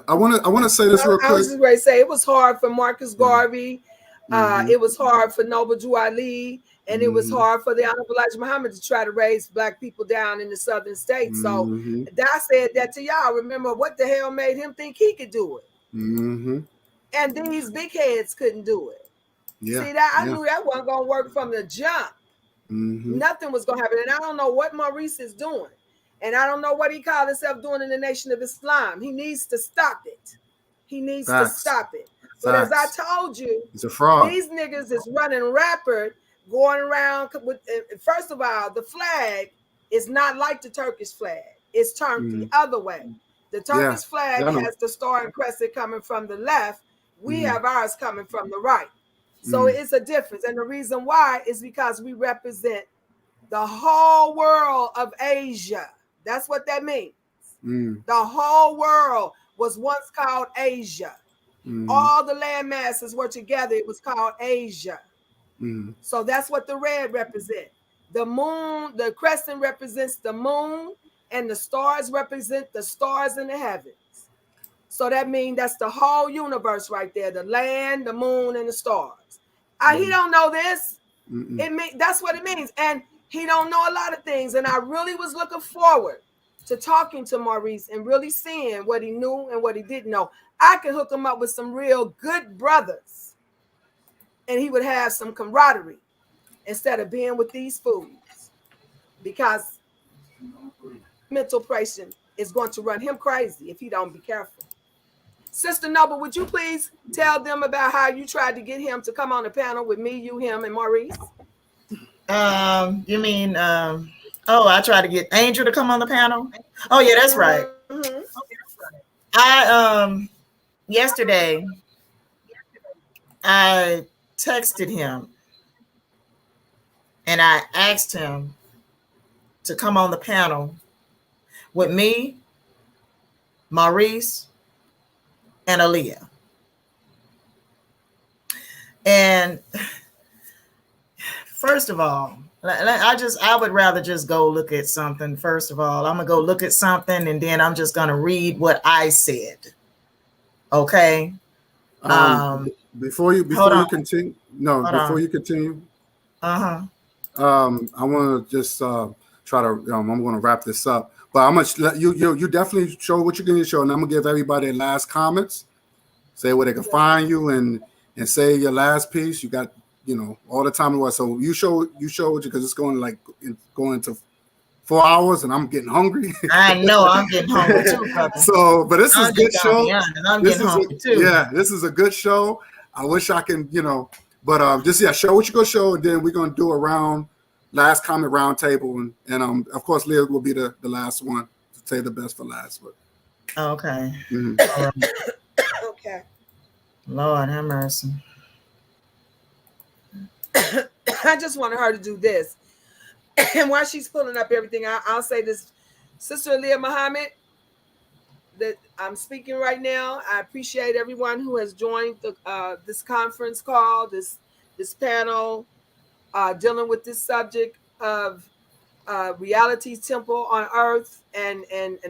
I want to say this real quick. I was just going to say it was hard for Marcus Garvey. It was hard for Noble Drew Ali, and it was hard for the Honorable Elijah Muhammad to try to raise black people down in the southern states. So I said that to y'all. Remember what the hell made him think he could do it? And these big heads couldn't do it. Yeah. See that? I knew that wasn't going to work from the jump. Nothing was going to happen. And I don't know what Maurice is doing. And I don't know what he called himself doing in the Nation of Islam. He needs to stop it. He needs to stop it. But as I told you, it's a fraud. These niggas is running rapid, going around with, first of all, the flag is not like the Turkish flag. It's turned the other way. The Turkish flag has the star and crescent coming from the left. We have ours coming from the right. So it's a difference. And the reason why is because we represent the whole world of Asia. That's what that means. The whole world was once called Asia. All the land masses were together. It was called Asia. So that's what the red represent. The moon, the crescent represents the moon, and the stars represent the stars in the heavens. So that means that's the whole universe right there. The land, the moon, and the stars. He don't know this. That's what it means. And he don't know a lot of things. And I really was looking forward to talking to Maurice and really seeing what he knew and what he didn't know. I could hook him up with some real good brothers. And he would have some camaraderie instead of being with these fools. Because mental pressure is going to run him crazy if he don't be careful. Sister Noble, would you please tell them about how you tried to get him to come on the panel with me, you, him, and Maurice? You mean, I tried to get Angel to come on the panel? Oh, yeah, that's right. Yesterday, I texted him and I asked him to come on the panel with me, Maurice, and Aaliyah. And first of all, I would rather just go look at something. First of all, I'm gonna go look at something, and then I'm just gonna read what I said. Okay. Before you continue, you continue. I want to just try to. I'm going to wrap this up, but I'm gonna let you definitely show what you're going to show, and I'm gonna give everybody last comments. Say where they can find you, and say your last piece. You got all the time it was. So you show what you, because it's going to 4 hours, and I'm getting hungry. I know I'm getting hungry too, brother. So, but this is a good show. I'm getting hungry too. Yeah, this is a good show. I wish I can, but show what you're gonna show, and then we're gonna do a round, last comment round table, and of course Leah will be the last one to say the best for last. But Okay. Okay. Lord have mercy. I just wanted her to do this. And while she's pulling up everything, I'll say this. Sister Leah Muhammad, that I'm speaking right now. I appreciate everyone who has joined this conference call, this panel, dealing with this subject of reality temple on earth and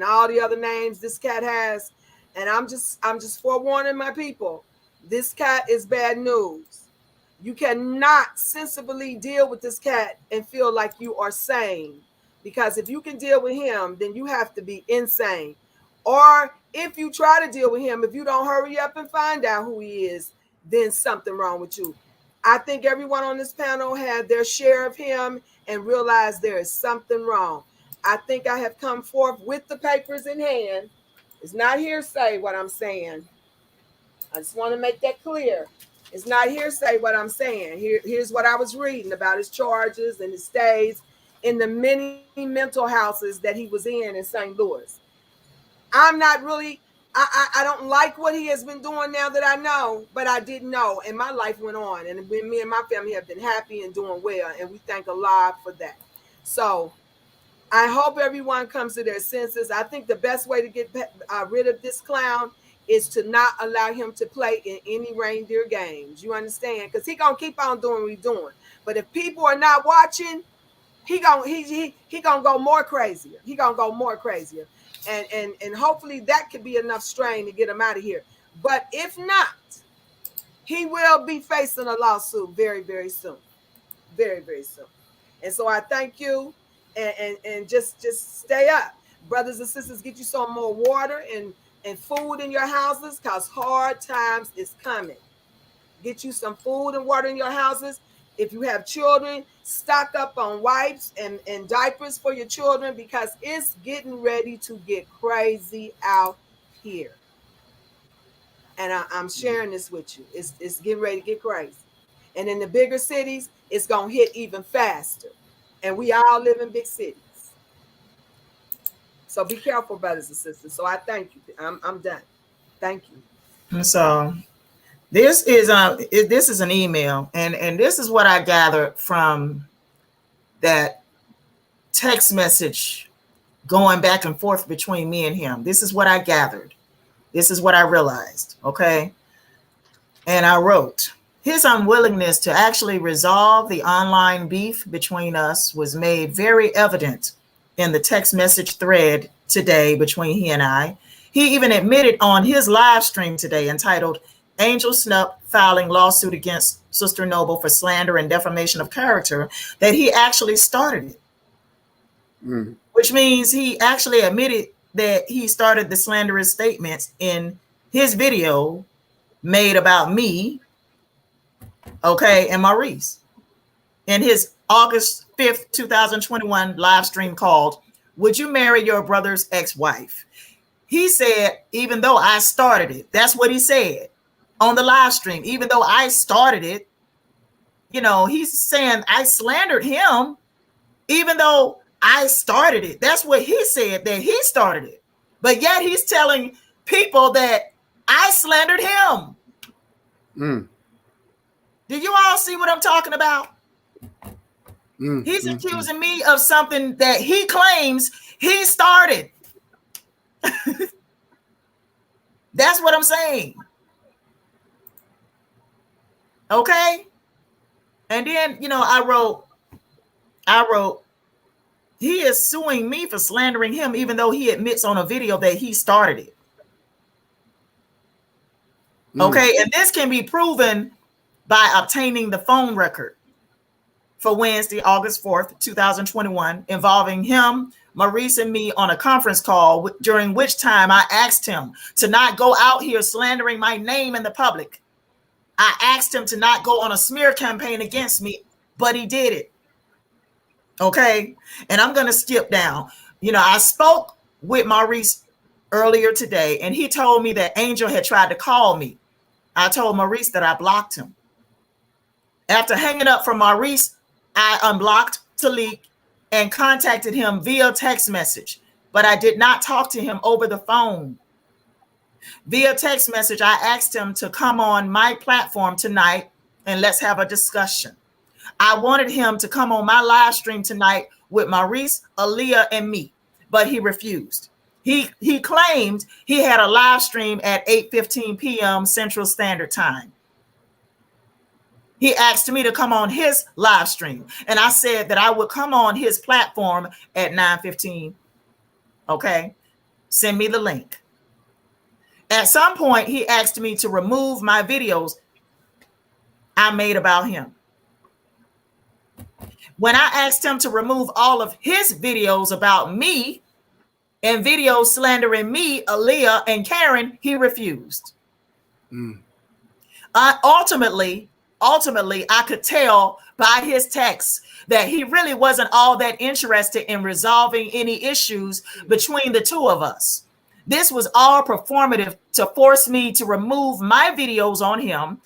all the other names this cat has. And I'm just forewarning my people. This cat is bad news. You cannot sensibly deal with this cat and feel like you are sane, because if you can deal with him, then you have to be insane. Or if you try to deal with him, if you don't hurry up and find out who he is, then something wrong with you. I think everyone on this panel had their share of him and realized there is something wrong. I think I have come forth with the papers in hand. It's not hearsay what I'm saying. I just want to make that clear. It's not hearsay what I'm saying. Here's what I was reading about his charges and his stays in the many mental houses that he was in St. Louis. I'm not really, I don't like what he has been doing now that I know, but I didn't know, and my life went on, and me and my family have been happy and doing well, and we thank Allah for that. So I hope everyone comes to their senses. I think the best way to get rid of this clown is to not allow him to play in any reindeer games. You understand? Because he gonna keep on doing what he's doing. But if people are not watching, he gonna go more crazier. He gonna go more crazier. And hopefully that could be enough strain to get him out of here. But if not, he will be facing a lawsuit very, very soon. Very, very soon. And so I thank you, and just stay up. Brothers and sisters, get you some more water and food in your houses, because hard times is coming. Get you some food and water in your houses. If you have children, stock up on wipes and diapers for your children, because it's getting ready to get crazy out here. And I'm sharing this with you. It's getting ready to get crazy. And in the bigger cities, it's going to hit even faster. And we all live in big cities. So be careful, brothers and sisters. So I thank you. I'm done. Thank you. And so this is an email, and this is what I gathered from that text message going back and forth between me and him. This is what I gathered. This is what I realized. Okay. And I wrote, his unwillingness to actually resolve the online beef between us was made very evident in the text message thread today between he and I. He even admitted on his live stream today, entitled Angel Snup Filing Lawsuit Against Sister Noble for Slander and Defamation of Character, that he actually started it. Which means he actually admitted that he started the slanderous statements in his video made about me, okay, and Maurice, in his August 5th, 2021 live stream called, Would You Marry Your Brother's Ex-Wife? He said, even though I started it, that's what he said on the live stream. Even though I started it, you know, he's saying I slandered him, even though I started it. That's what he said, that he started it. But yet he's telling people that I slandered him. Do you all see what I'm talking about? He's accusing me of something that he claims he started. That's what I'm saying. Okay. And then, you know, I wrote, he is suing me for slandering him, even though he admits on a video that he started it. Okay. And this can be proven by obtaining the phone record for Wednesday, August 4th, 2021, involving him, Maurice, and me on a conference call, during which time I asked him to not go out here slandering my name in the public. I asked him to not go on a smear campaign against me, but he did it. Okay. And I'm going to skip down. You know, I spoke with Maurice earlier today, and he told me that Angel had tried to call me. I told Maurice that I blocked him. After hanging up from Maurice, I unblocked Taalik and contacted him via text message, but I did not talk to him over the phone. Via text message, I asked him to come on my platform tonight and let's have a discussion. I wanted him to come on my live stream tonight with Maurice, Aaliyah, and me, but he refused. He claimed he had a live stream at 8:15 p.m. Central Standard Time. He asked me to come on his live stream, and I said that I would come on his platform at 9:15. Okay, send me the link. At some point, he asked me to remove my videos I made about him. When I asked him to remove all of his videos about me and videos slandering me, Aaliyah, and Karen, he refused. Ultimately, I could tell by his texts that he really wasn't all that interested in resolving any issues between the two of us. This was all performative to force me to remove my videos on him.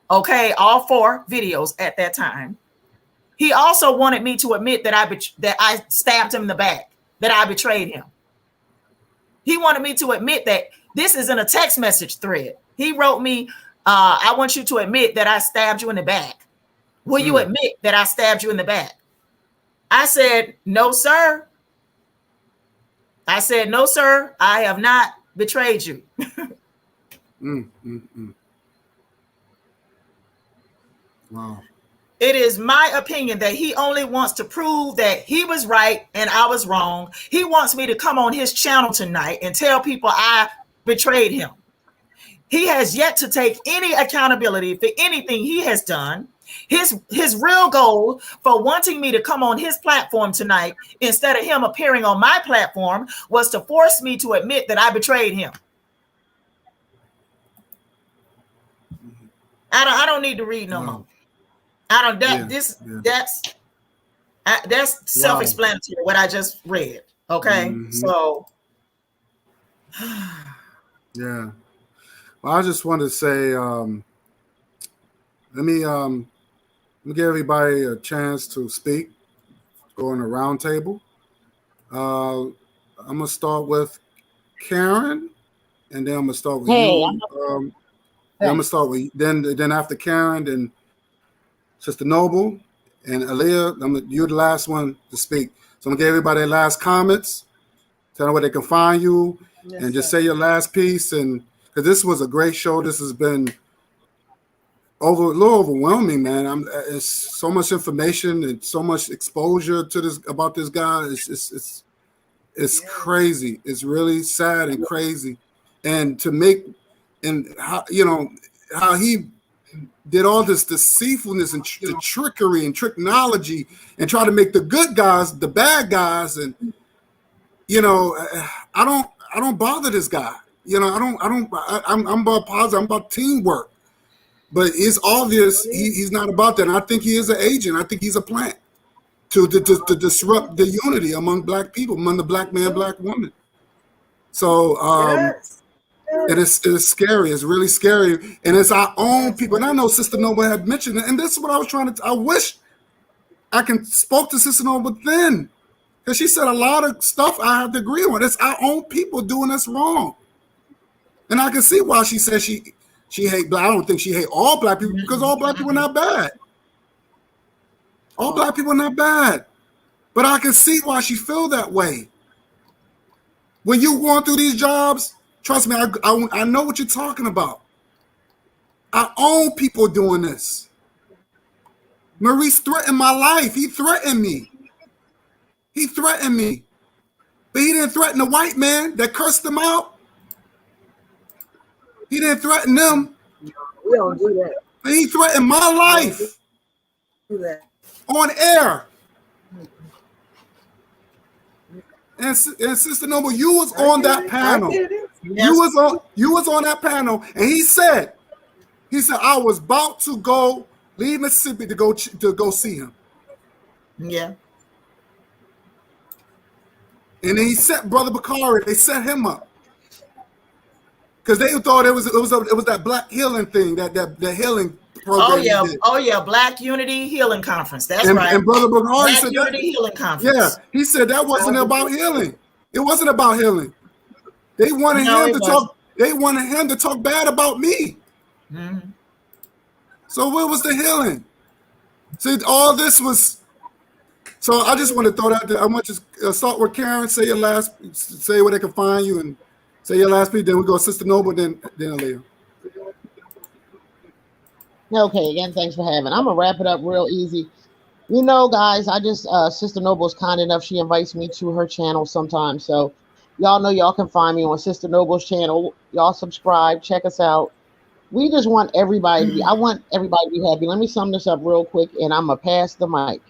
Okay, all 4 videos at that time. He also wanted me to admit that I stabbed him in the back, that I betrayed him. He wanted me to admit that this is in a text message thread. He wrote me, I want you to admit that I stabbed you in the back. Will you admit that I stabbed you in the back? I said, no, sir. I said, no, sir, I have not betrayed you. Wow. It is my opinion that he only wants to prove that he was right and I was wrong. He wants me to come on his channel tonight and tell people I betrayed him. He has yet to take any accountability for anything he has done. His real goal for wanting me to come on his platform tonight instead of him appearing on my platform was to force me to admit that I betrayed him. I don't need to read no more. I don't. That's self-explanatory. What I just read. Okay, so yeah. Well, I just wanted to say, let me give everybody a chance to speak. Go in a round table. I'm gonna start with Karen, and then I'm gonna start with you. I'm gonna start with then after Karen, then Sister Noble and Aaliyah. You're the last one to speak. So I'm gonna give everybody their last comments. Tell them where they can find you, and just say your last piece. And because this was a great show, this has been a little overwhelming, man. It's so much information and so much exposure to this about this guy. It's crazy. It's really sad and crazy. And to make how he did all this deceitfulness and the trickery and tricknology and try to make the good guys the bad guys. And I don't bother this guy. I'm about positive. I'm about teamwork. But it's obvious he's not about that. And I think he is an agent. I think he's a plant to disrupt the unity among Black people, among the Black man, Black woman. So it is scary. It's really scary. And it's our own people. And I know Sister Noble had mentioned it. And this is what I was trying to, I wish I can spoke to Sister Noble then. Because she said a lot of stuff I have to agree on. It's our own people doing us wrong. And I can see why she says she hate Black. I don't think she hate all Black people because all Black people are not bad. All Black people are not bad. But I can see why she feel that way. When you going through these jobs, trust me, I know what you're talking about. Our own people doing this. Maurice threatened my life. He threatened me. He threatened me. But he didn't threaten the white man that cursed him out. He didn't threaten them. We don't do that. But he threatened my life. Do that. On air. And Sister Noble, you was on that panel. You was on that panel, and he said, I was about to go leave Mississippi to go see him. Yeah. And then he set Brother Bakari. They set him up because they thought it was that Black healing thing, that healing program. Oh yeah, Black Unity Healing Conference. That's And, right. and Brother Bernard Black said Unity that. Healing Conference. Yeah, he said that wasn't about healing. It wasn't about healing. They wanted him to talk. They wanted him to talk bad about me. Mm-hmm. So where was the healing? See, all this was. So I just want to throw that there. I want to start with Karen. Say where they can find you, and say your last piece. Then we go Sister Noble, then Aaliyah. Okay, again, thanks for having. I'm gonna wrap it up real easy. You know, guys, I just Sister Noble's kind enough. She invites me to her channel sometimes. So y'all know y'all can find me on Sister Noble's channel. Y'all subscribe, check us out. We just want everybody to be, I want everybody to be happy. Let me sum this up real quick and I'm gonna pass the mic.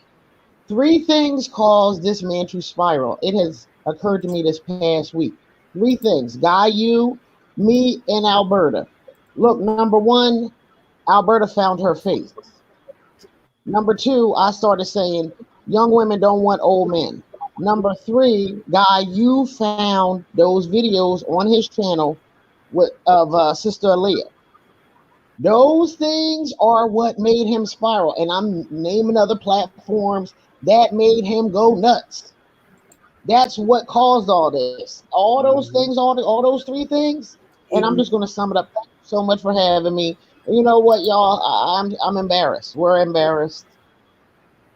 3 things cause this man to spiral. It has occurred to me this past week. 3 things. Guy, you, me, and Alberta. Look, number 1, Alberta found her face. Number 2, I started saying young women don't want old men. Number 3, Guy, you found those videos on his channel of Sister Aaliyah. Those things are what made him spiral. And I'm naming other platforms that made him go nuts. That's what caused all this. All those things, all those 3 things. And I'm just going to sum it up. Thank you so much for having me. And you know what, y'all? I'm embarrassed. We're embarrassed.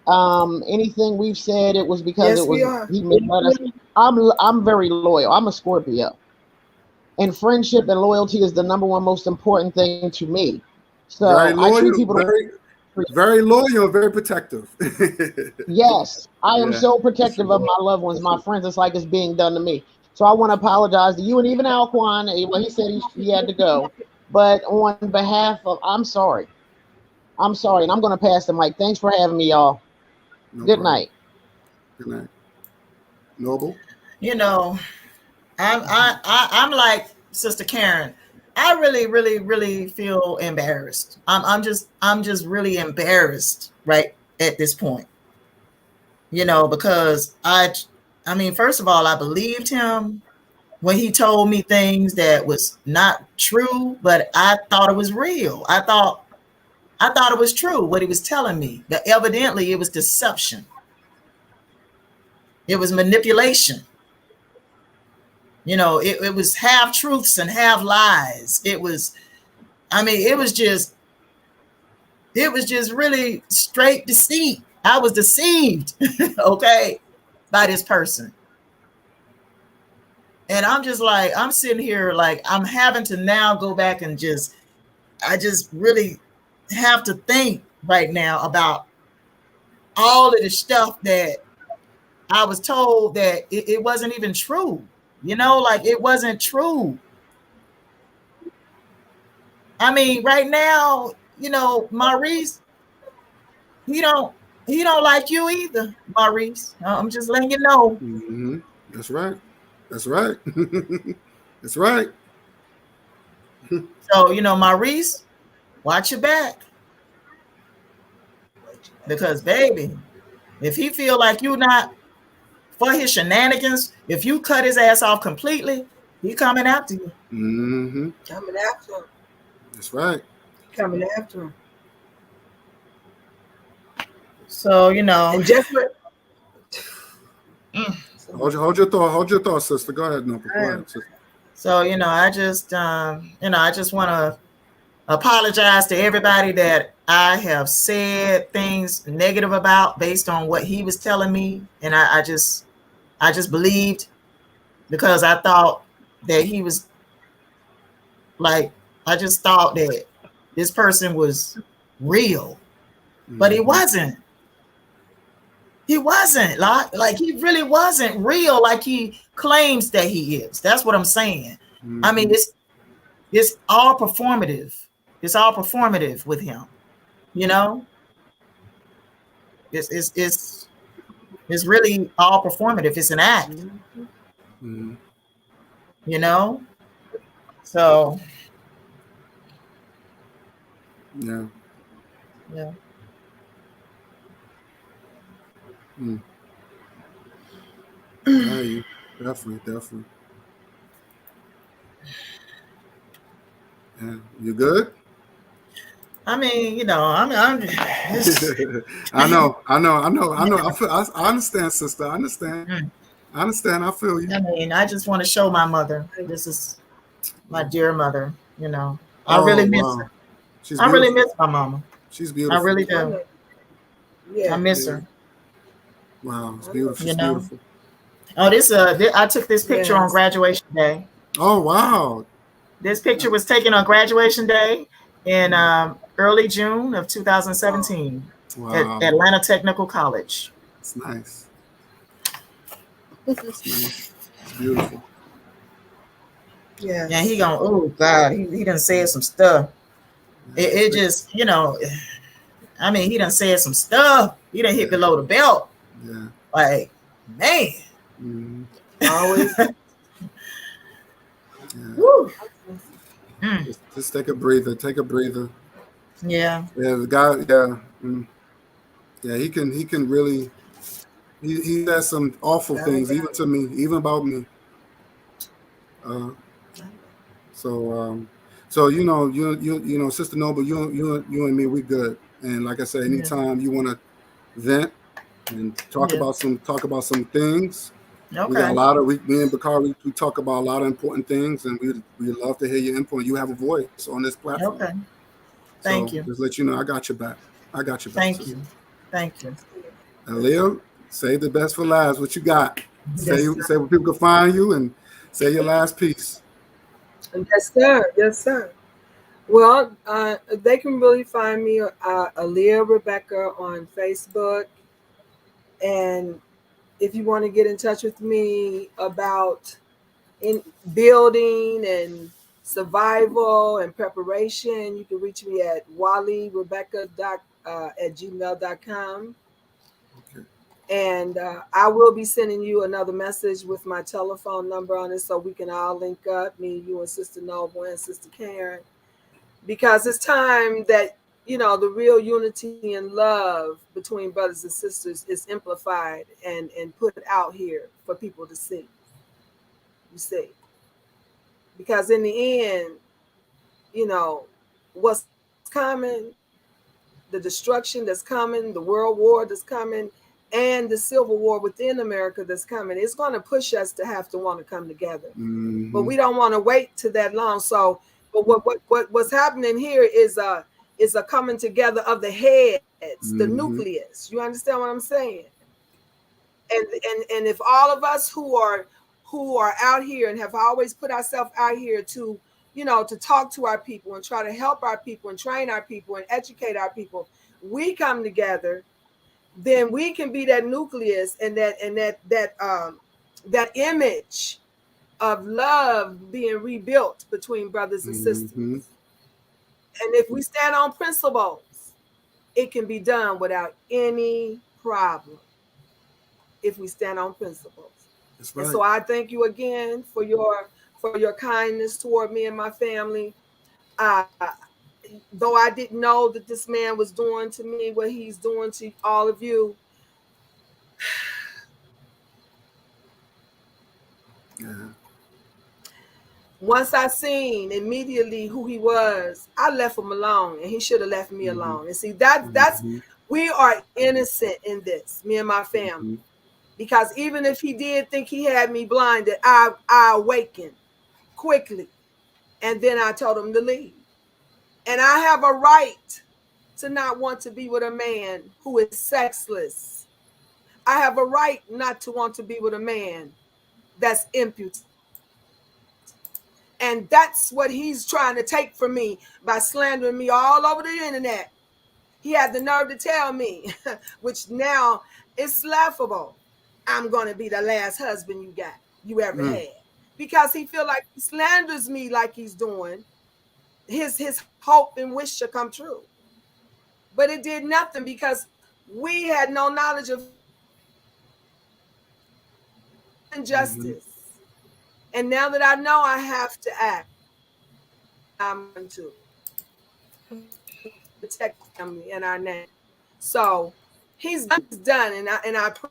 Anything we've said, it was because it was he made us. I'm very loyal. I'm a Scorpio. And friendship and loyalty is the number 1 most important thing to me. So Very loyal, I treat people very loyal, very protective. Yes, I am so protective of my loved ones, my friends. It's like it's being done to me. So I want to apologize to you and even Alquan. Well, he said he had to go, but on behalf of, I'm sorry, and I'm going to pass the mic. Thanks for having me, y'all. Good night. Good night. Noble. You know, I'm like Sister Karen. I really, really, really feel embarrassed. I'm just really embarrassed right at this point. You know, because I mean, first of all, I believed him when he told me things that was not true, but I thought it was real. I thought it was true what he was telling me. But evidently it was deception. It was manipulation. You know, it was half truths and half lies. It was just really straight deceit. I was deceived, okay, by this person. And I'm just like, I'm sitting here like I'm having to now go back and I just really have to think right now about all of the stuff that I was told that it wasn't even true. You know, like it wasn't true. I mean, right now, you know, Maurice, he don't like you either, Maurice. I'm just letting you know. Mm-hmm. That's right. That's right. That's right. So, you know, Maurice, watch your back. Because, baby, if he feel like you not for his shenanigans, if you cut his ass off completely, he coming after you. Mm-hmm. Coming after him. That's right. Coming after him. So, you know. And just what Hold your thought, sister. Go ahead, Noble. Go ahead, sister. So, you know, I just want to apologize to everybody that I have said things negative about based on what he was telling me. And I just believed because I thought that he was like, I just thought that this person was real, but he wasn't. He wasn't like he really wasn't real like he claims that he is. That's what I'm saying. Mm-hmm. I mean, it's all performative. It's all performative with him. You know, it's really all performative. It's an act. Mm-hmm. You know, so yeah. Mm. Yeah, you definitely. Yeah, you good? I mean, you know, I'm just, I know. I understand, sister. I understand. Mm. I understand. I feel you. I mean, I just want to show my mother. This is my dear mother. You know, I really Oh miss wow, her. she's I really beautiful. miss my mama. She's I beautiful. really do. I Yeah. miss Yeah. her. Wow, it's I know. beautiful. You She's know. beautiful. Oh, I took this picture on Yes. graduation day. Oh wow. This picture was taken on graduation day in early June of 2017 at Wow. Atlanta Technical College. It's nice. It's nice. It's beautiful. Yeah, he Yes. gonna, oh God, he done said some stuff. It just, you know, I mean, he done said some stuff. He done hit below the belt. Yeah. Like, man. Mhm. Always. Yeah. Woo. Mm, Just take a breather. Take a breather. yeah. Yeah, the guy. Yeah. Yeah. He can really. He says some awful That things, guy. even to me, even about me. Uh, so so you know, Sister Noble, you and me, we good. And like I said, Yeah. anytime you want to vent and Yeah. talk about some things. We got a Okay. lot of me and Bakari. We talk about a lot of important things, and we love to hear your input. You have a voice on this platform, Okay. Thank so you. just let you know I got your back. I got your back, Thank sister. you. Thank you. And Leo, save the best for last. What you got? Yes, sir. Say where people can find you, and say your last piece. Yes, sir. Yes, sir. Well, they can really find me, Aaliyah Rebecca, on Facebook. And if you want to get in touch with me about in building and survival and preparation, you can reach me at wallyrebecca at gmail.com. Okay. And I will be sending you another message with my telephone number on it so we can all link up, me, you, and Sister Noble and Sister Karen, because it's time that the real unity and love between brothers and sisters is amplified and put out here for people to see. You see, because in the end, you know what's coming, the destruction that's coming, the world war that's coming, and the civil war within America that's coming, it's going to push us to have to want to come together. But Mm-hmm. we don't want to wait to that long. So, but what's happening here is a coming together of the heads, the Mm-hmm. nucleus. You understand what I'm saying? And if all of us who are out here and have always put ourselves out here to to talk to our people and try to help our people and train our people and educate our people, we come together, then we can be that nucleus and that image of love being rebuilt between brothers and sisters. Mm-hmm. And if we stand on principles, it can be done without any problem if we stand on principles. That's And right. so I thank you again for your kindness toward me and my family. Uh, though I didn't know that this man was doing to me what he's doing to all of you, Yeah. once I seen immediately who he was, I left him alone, and he should have left me Mm-hmm. alone. And see, that's Mm-hmm. we are innocent in this, me and my family, Mm-hmm. because even if he did think he had me blinded, I awakened quickly, and then I told him to leave. And I have a right to not want to be with a man who is sexless. I have a right not to want to be with a man that's impudent. And that's what he's trying to take from me by slandering me all over the internet. He had the nerve to tell me, which now is laughable, I'm going to be the last husband you ever Mm. had. Because he feel like he slanders me like he's doing. His hope and wish should come true. But it did nothing because we had no knowledge of Mm-hmm. injustice. And now that I know, I have to act. I'm going to protect the family and our name. So he's done, and I pray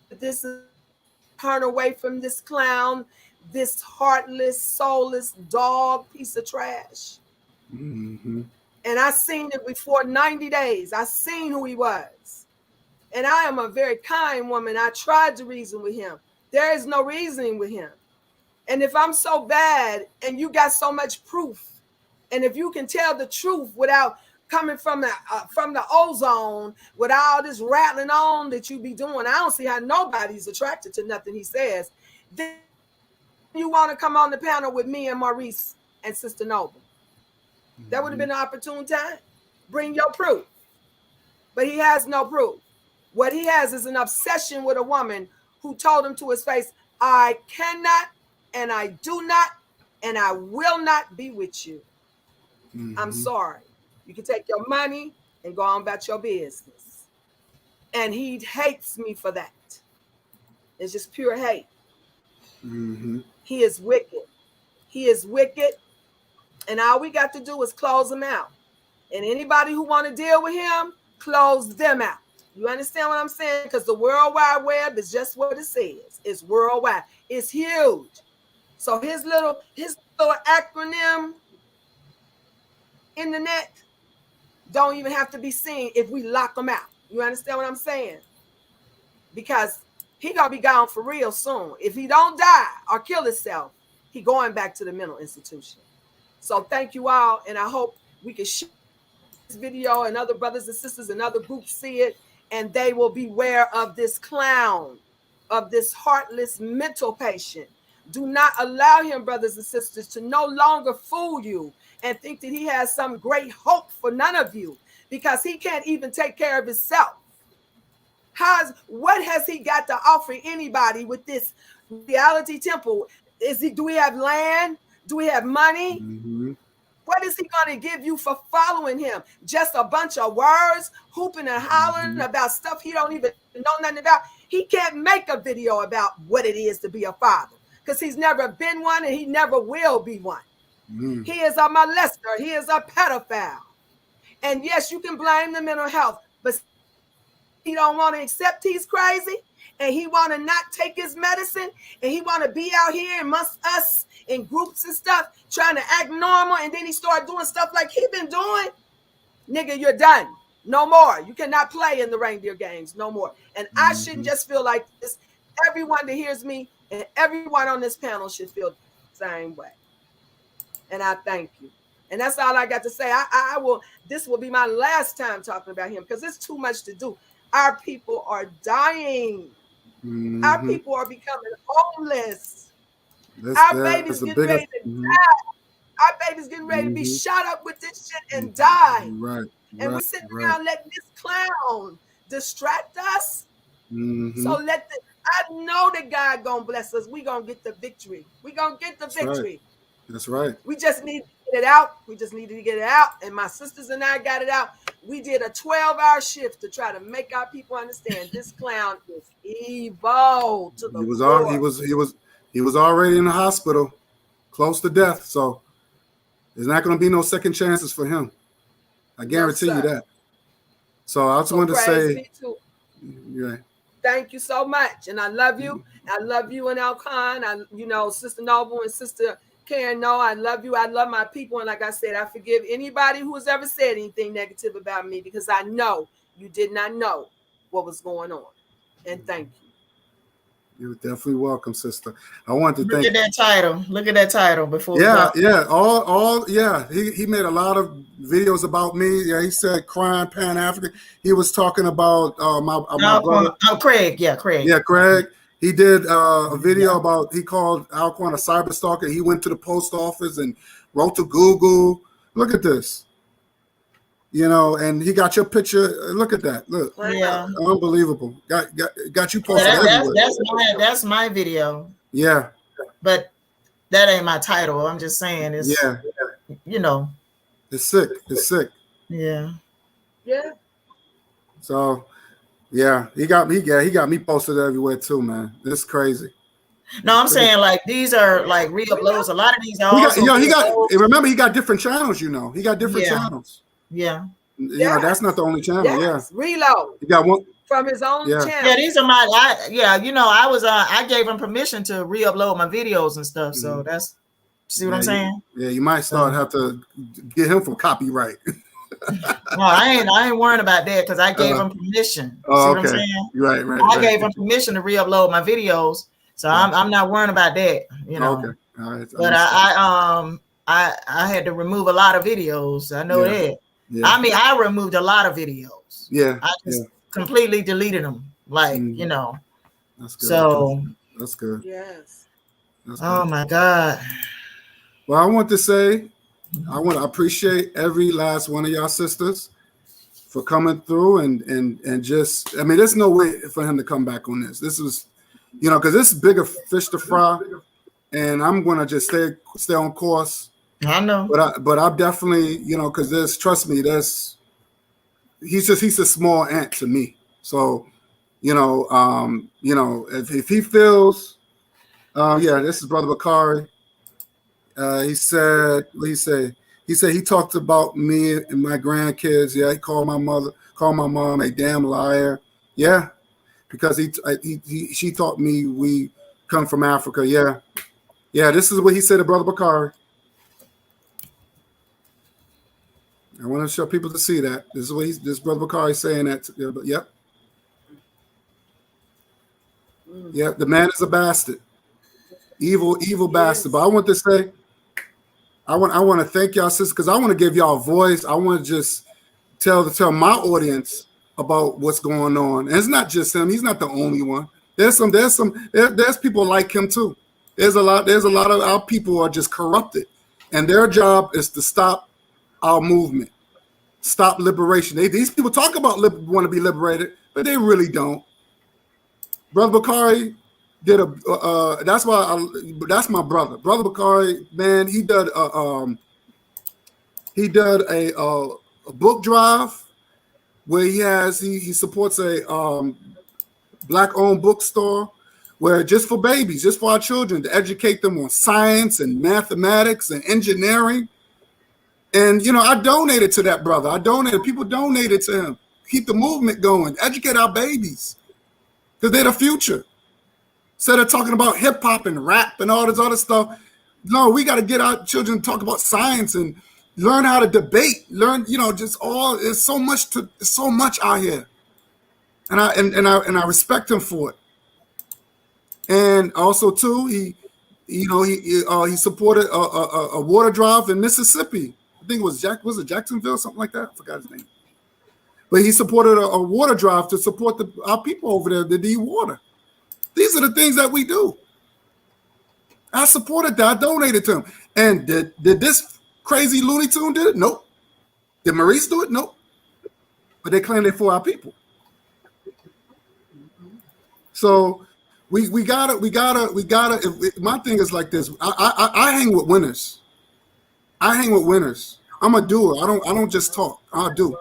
that this is turn away from this clown, this heartless, soulless dog piece of trash. Mm-hmm. And I seen it before 90 days. I seen who he was. And I am a very kind woman. I tried to reason with him. There is no reasoning with him. And if I'm so bad and you got so much proof, and if you can tell the truth without coming from the ozone, with all this rattling on that you be doing, I don't see how nobody's attracted to nothing he says. Then you want to come on the panel with me and Maurice and Sister Noble. That would have been an opportune time. Bring your proof. But he has no proof. What he has is an obsession with a woman who told him to his face, I cannot, and I do not, and I will not be with you. I'm sorry. You can take your money and go on about your business. And he hates me for that. It's just pure hate. He is wicked. He is wicked. And all we got to do is close him out. And anybody who want to deal with him, close them out. You understand what I'm saying? Because the World Wide Web is just what it says. It's worldwide. It's huge. So his little acronym in the net don't even have to be seen if we lock him out. You understand what I'm saying? Because he gonna be gone for real soon. If he don't die or kill himself, he going back to the mental institution. So thank you all, and I hope we can share this video and other brothers and sisters and other groups see it, and they will beware of this clown, of this heartless mental patient. Do not allow him, brothers and sisters, to no longer fool you and think that he has some great hope for none of you, because he can't even take care of himself. What has he got to offer anybody with this reality temple? Do we have land? Do we have money? What is he going to give you for following him? Just a bunch of words, hooping and hollering about stuff he don't even know nothing about. He can't make a video about what it is to be a father, because he's never been one and he never will be one. He is a molester. He is a pedophile. And yes, you can blame the mental health, but he don't want to accept he's crazy, and he want to not take his medicine, and he want to be out here amongst us in groups and stuff, trying to act normal, and then he start doing stuff like he been doing. Nigga, you're done. No more. You cannot play in the reindeer games no more. And I shouldn't just feel like this. Everyone that hears me and everyone on this panel should feel the same way. And I thank you. And that's all I got to say. This will be my last time talking about him, because it's too much to do. Our people are dying. Our people are becoming homeless. Our babies getting ready to die. Our babies getting ready to be shot up with this shit and die. And we're sitting around letting this clown distract us. So I know that God gonna bless us. We gonna get the victory. We gonna get the victory. That's right. We just need to get it out. We just needed to get it out. And my sisters and I got it out. We did a 12-hour shift to try to make our people understand this clown is evil to the core. He was already in the hospital, close to death. So there's not going to be no second chances for him. I guarantee you that. So I just wanted to say, thank you so much, and I love you. I love you and Alcon. Sister Noble and Sister Karen. No, I love you. I love my people, and like I said, I forgive anybody who has ever said anything negative about me, because I know you did not know what was going on. And thank you. You're definitely welcome, sister. I want to thank. Look at that title. Look at that title before. He made a lot of videos about me. Yeah, he said crying Pan-African. He was talking about my brother. Craig. Yeah, Craig. Yeah, Craig. He did a video about, he called Alquan a cyberstalker. He went to the post office and wrote to Google. Look at this. And he got your picture. Look at that. Look. Yeah. Unbelievable. Got you posted everywhere. That's my video. Yeah. But that ain't my title. I'm just saying it's It's sick. It's sick. Yeah. Yeah. So yeah, he got me posted everywhere too, man. This is crazy. No, I'm saying like these are like re-uploads. A lot of these are remember he got different channels, He got different channels. Yeah. That's not the only channel. Yes. Yeah. Reload. He got one from his own channel. Yeah, these are I gave him permission to re-upload my videos and stuff. So that's, see what I'm saying? You might have to get him for copyright. No, I ain't worrying about that because I gave him permission. See what I'm saying? Right. I gave him permission to re-upload my videos, so I'm not worrying about that. You know. Okay. All right. But I had to remove a lot of videos. I know that. Yeah. I mean, I removed a lot of videos. Yeah. I just completely deleted them. Like, you know. That's good. So that's good. Yes. That's good. Oh my God. Well, I want to say, I want to appreciate every last one of y'all sisters for coming through and just, I mean, there's no way for him to come back on this. This was, you know, because this is bigger fish to fry, and I'm going to just stay on course. I know. But I'm definitely, you know, because trust me, he's a small ant to me. So, you know, if he feels, this is Brother Bakari. He said he talked about me and my grandkids. Yeah, he called my mom a damn liar. Yeah, because she taught me we come from Africa. Yeah. This is what he said to Brother Bakari. I want to show people to see that. This is what this Brother Bakari saying that. Yep. Yep. The man is a bastard. Evil bastard. But I want to say, I want to thank y'all, sisters, because I want to give y'all a voice. I want to just tell my audience about what's going on. And it's not just him. He's not the only one. There's people like him too. There's a lot of our people are just corrupted, and their job is to stop our movement, stop liberation. These people talk about want to be liberated, but they really don't. Brother Bakari did that's my brother. Brother Bakari, man, he did a book drive where he supports a Black-owned bookstore where just for babies, just for our children, to educate them on science and mathematics and engineering. And, you know, I donated to that brother. People donated to him. Keep the movement going. Educate our babies because they're the future. Instead of talking about hip hop and rap and all this other stuff, no, we got to get our children to talk about science and learn how to debate. Learn, you know, there's so much out here, and I respect him for it. And also too, he supported a water drive in Mississippi. I think was it Jacksonville, something like that? I forgot his name. But he supported a water drive to support our people over there that need water. These are the things that we do. I supported that. I donated to him. And did this crazy Looney Tune did it? Nope. Did Maurice do it? Nope. But they claim they're for our people. So we gotta. My thing is like this. I hang with winners. I'm a doer. I don't just talk. I do.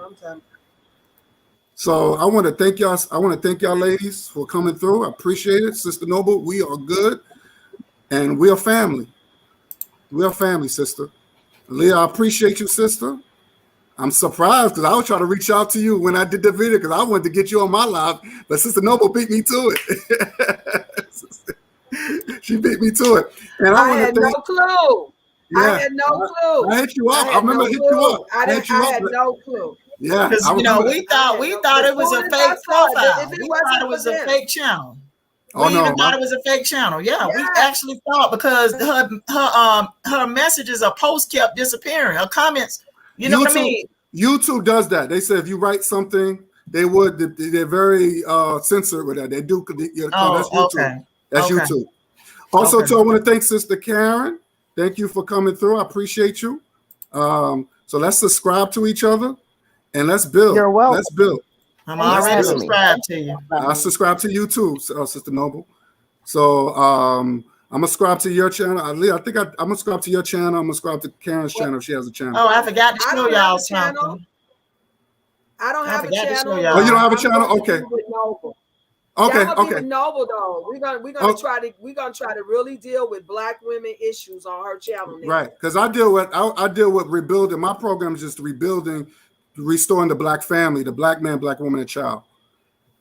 So I want to thank y'all. I want to thank y'all ladies for coming through. I appreciate it. Sister Noble, we are good. And we are family. We are family, sister. Leah, I appreciate you, sister. I'm surprised because I was trying to reach out to you when I did the video because I wanted to get you on my live, but Sister Noble beat me to it. She beat me to it. And I had no clue. Yeah, I had no clue. I hit you up. I remember hitting you up. I had no clue. Yeah, because we thought it was a fake profile. We thought it was a fake channel. We even thought it was a fake channel. Yeah, we actually thought because her messages or posts kept disappearing. Her comments, you know what I mean? YouTube does that. They say if you write something, they're very censored with that. They do. That's YouTube. Okay. That's YouTube. Also, too, I want to thank Sister Karen. Thank you for coming through. I appreciate you. So let's subscribe to each other and let's build. You're welcome. Let's build. I'm already subscribed to you. I subscribe to you too, Sister Noble. So I'm gonna subscribe to your channel. I think I'm gonna subscribe to your channel. I'm gonna subscribe to Karen's channel if she has a channel. Oh, I forgot to show y'all something. I don't have a channel. Oh, you don't have a channel? Okay. Okay. Noble though. We're gonna try to really deal with Black women issues on her channel. Now. Right, because I deal with rebuilding. My program is just restoring the Black family, the Black man, Black woman, and child.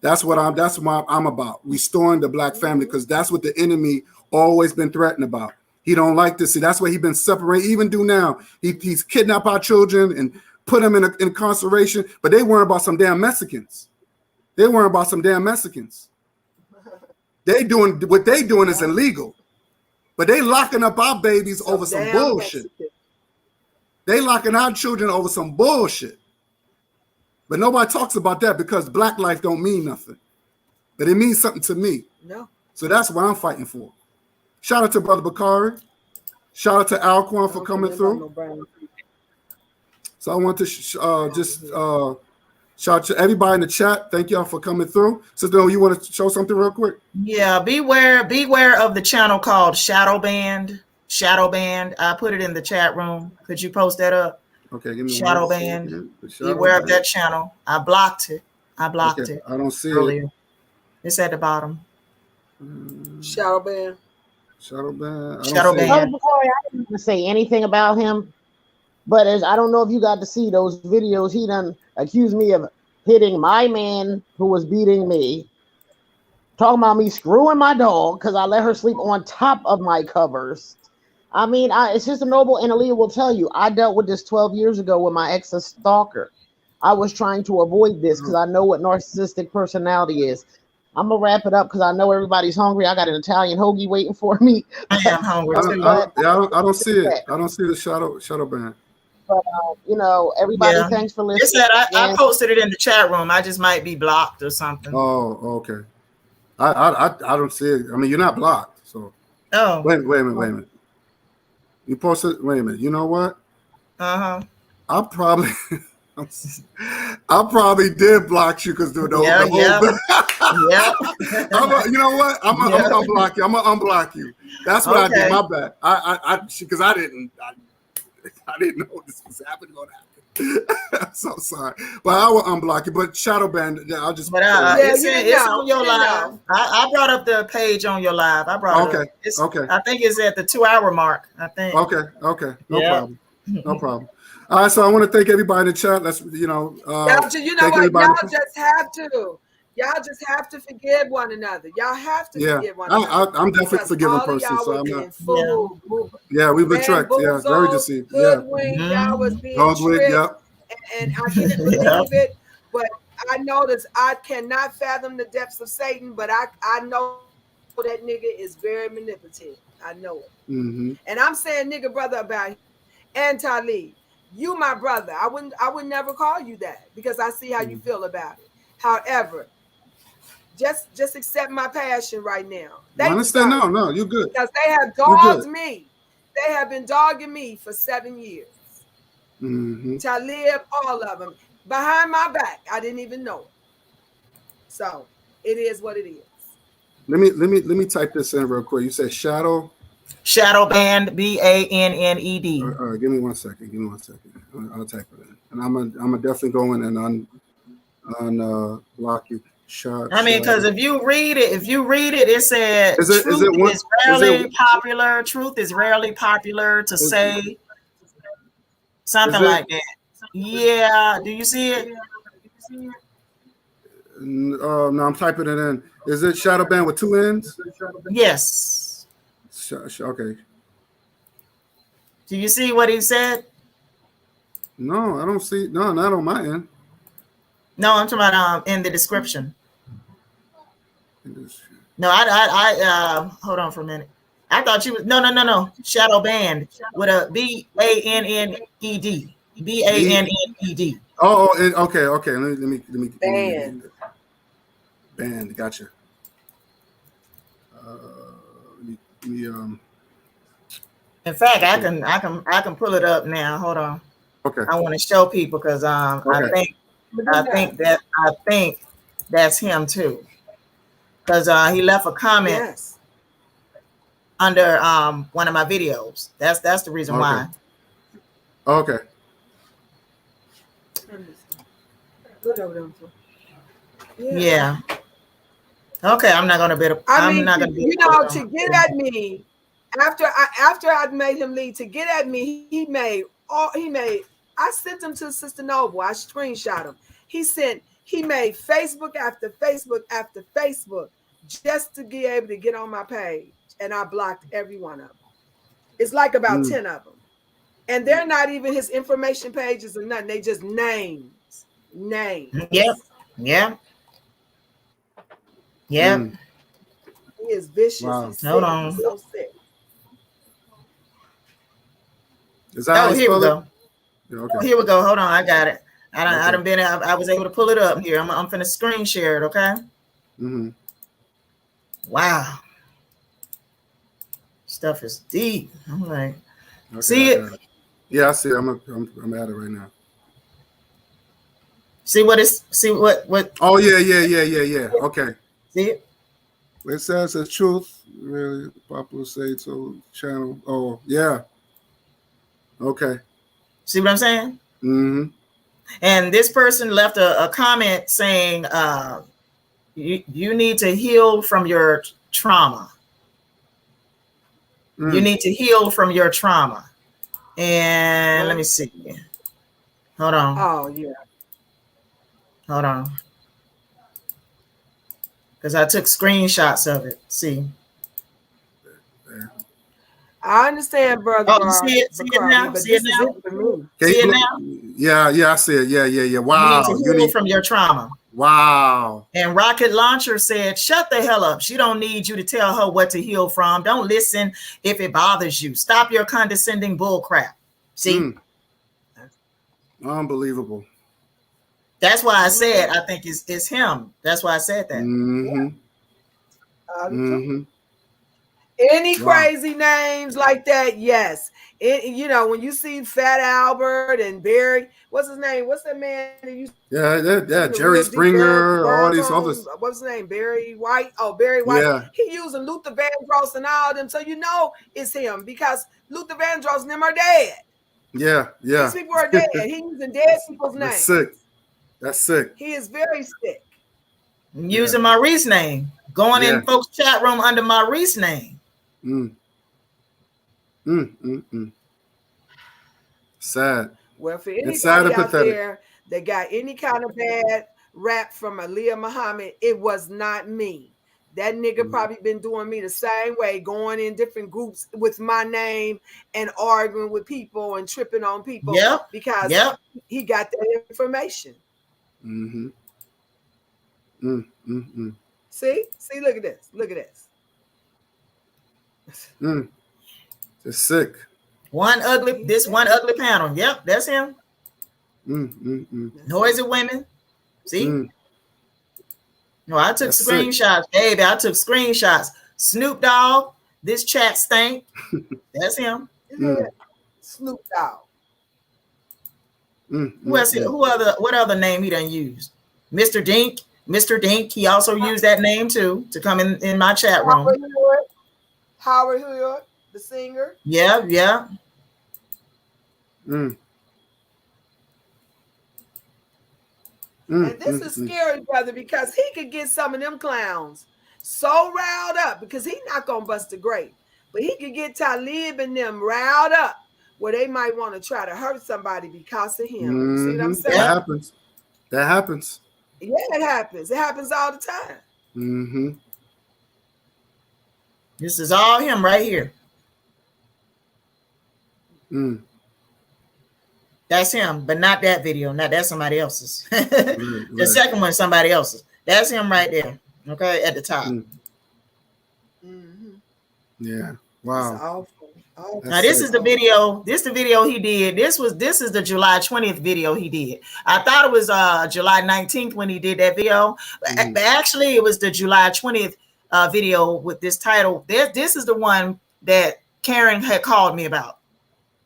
That's what I'm about. Restoring the Black family, because that's what the enemy always been threatened about. He don't like to see. That's why he's been separating. Even do now. He's kidnapped our children and put them in incarceration, but they weren't about some damn Mexicans. They weren't about some damn Mexicans. They doing what they doing is illegal, but they locking up our babies over some bullshit. Mexican. They locking our children over some bullshit. But nobody talks about that because black life don't mean nothing. But it means something to me. No. So that's what I'm fighting for. Shout out to Brother Bakari. Shout out to Alquan for coming through. So I want to shout to everybody in the chat. Thank y'all for coming through. Sister, you want to show something real quick? Yeah, beware of the channel called Shadow Band. Shadow Band. I put it in the chat room. Could you post that up? Okay, give me Shadow Band. Beware of that channel. I blocked it. I don't see earlier. It's at the bottom. Shadow Band. Shadow Band. Shadow Band. I didn't even say anything about him, but I don't know if you got to see those videos. He done accused me of hitting my man who was beating me, talking about me screwing my dog because I let her sleep on top of my covers. I mean, it's just a Noble, and Aaliyah will tell you, I dealt with this 12 years ago with my ex, a stalker. I was trying to avoid this because I know what narcissistic personality is. I'm going to wrap it up because I know everybody's hungry. I got an Italian hoagie waiting for me. I am hungry too. I don't see it. I don't see the shadow band. But, everybody, thanks for listening. I posted it in the chat room. I just might be blocked or something. Oh, okay. I don't see it. I mean, you're not blocked. So. Oh. Wait a minute. You posted. Wait a minute. You know what? I probably did block you because the whole. You know what? I'm gonna unblock you. I'm gonna unblock you. That's what I did. My bad. Because I didn't know this was happening. I'm so sorry, but I will unblock you. But shadow band, I'll just. But it's on your live. I brought up the page on your live. I brought it up. Okay. I think it's at the 2-hour mark. I think. Okay. No problem. No problem. All right, so I want to thank everybody in the chat. Let's you know what? Y'all just have to forgive one another. Y'all have to forgive one another. I'm definitely forgiving person, so I'm not. We've been tricked. Yeah, very deceived. Y'all was being tricked, and I can't believe it. But I know that I cannot fathom the depths of Satan. But I know that nigga is very manipulative. I know it. And I'm saying nigga brother about him. And Taalik, you my brother. I would never call you that because I see how you feel about it. However, just accept my passion right now. I understand. No, you're good. Because they have dogged me. They have been dogging me for 7 years. To live, all of them behind my back. I didn't even know it. So it is what it is. Let me type this in real quick. You said shadow band, BANNED. All right, give me one second. I'll type it in, and I'm gonna definitely go in and unblock you. Because if you read it, it said truth is rarely popular. Truth is rarely popular to say something like that. Yeah, do you see it? No, I'm typing it in. Is it shadow band with 2 ends? Yes. Okay. Do you see what he said? No, I don't see. No, not on my end. No, I'm talking about in the description. No, I hold on for a minute. I thought you was no. Shadow band with a BANNED. BANNED. Oh, okay. Let me band. Gotcha. In fact, I can pull it up now. Hold on. Okay. I want to show people because I think that's him too. Because he left a comment under one of my videos. That's the reason why. Okay. Yeah. Okay, I'm not gonna be. To get at me after I made him leave. To get at me, he made. I sent him to Sister Noble. I screenshot him. He made Facebook after Facebook after Facebook just to be able to get on my page, and I blocked every one of them. It's like about 10 of them, And they're not even his information pages or nothing. They just names. Names. Yep. Yeah. Yep. He is vicious. Wow. He's sick. Hold on. He's so sick. Is that how you here we spell it? go. Yeah, okay. Oh, here we go. Hold on. I got it. I Okay. I was able to pull it up here. I'm finna screen share it. Okay. Mm-hmm. Wow. Stuff is deep. I'm like, Okay, see I it? got it? Yeah, I see it. I'm at it right now. See what? Oh yeah. Okay. See it? It says the truth. Really popular say so channel. Oh yeah. Okay. See what I'm saying? Mm-hmm. And this person left a comment saying, you need to heal from your trauma. You need to heal from your trauma. And let me see. Hold on. Oh, yeah. Hold on. Because I took screenshots of it. See. I understand, brother. Oh, you see it? See it now? But See it this now? is it for me. See it now? Yeah, I see it. Yeah. Wow. You need to heal from your trauma. Wow. And Rocket Launcher said, shut the hell up. She don't need you to tell her what to heal from. Don't listen if it bothers you. Stop your condescending bull crap. See? Unbelievable. That's why I said I think it's him. That's why I said that. Any crazy names like that? Yes. When you see Fat Albert and Barry, what's his name? What's that man that you? Yeah, Jerry Springer, all these others. What's his name? Barry White. Oh, Barry White. Yeah. He using Luther Vandross and all them, so it's him because Luther Vandross and them are dead. Yeah. These people are dead. He using dead people's names. That's sick. He is very sick. Using Maurice's name, going in folks' chat room under Maurice's name. Sad. Well, for anybody out there that got any kind of bad rap from Aaliyah Muhammad, it was not me. That nigga probably been doing me the same way, going in different groups with my name and arguing with people and tripping on people because he got that information. See, look at this. It's sick. One ugly panel. Yep, that's him. Noisy women. See? No, I took screenshots, baby. I took screenshots. Snoop Dogg, this chat stank. That's him. Snoop Dogg. What other name he done used? Mr. Dink. Mr. Dink, he also used that name too to come in my chat room. Howard Hood, the singer. Yeah. And this is scary, brother, because he could get some of them clowns so riled up because he's not gonna bust a grape, but he could get Talib and them riled up where they might want to try to hurt somebody because of him. See what I'm saying? That happens. Yeah, it happens. It happens all the time. This is all him right here. That's him, but not that video. Not that's somebody else's. The second one, somebody else's. That's him right there. Okay, at the top. Yeah. Wow. Now this is the video. This is the video he did. This is the July 20th video he did. I thought it was July 19th when he did that video, but actually it was the July 20th video with this title. This is the one that Karen had called me about.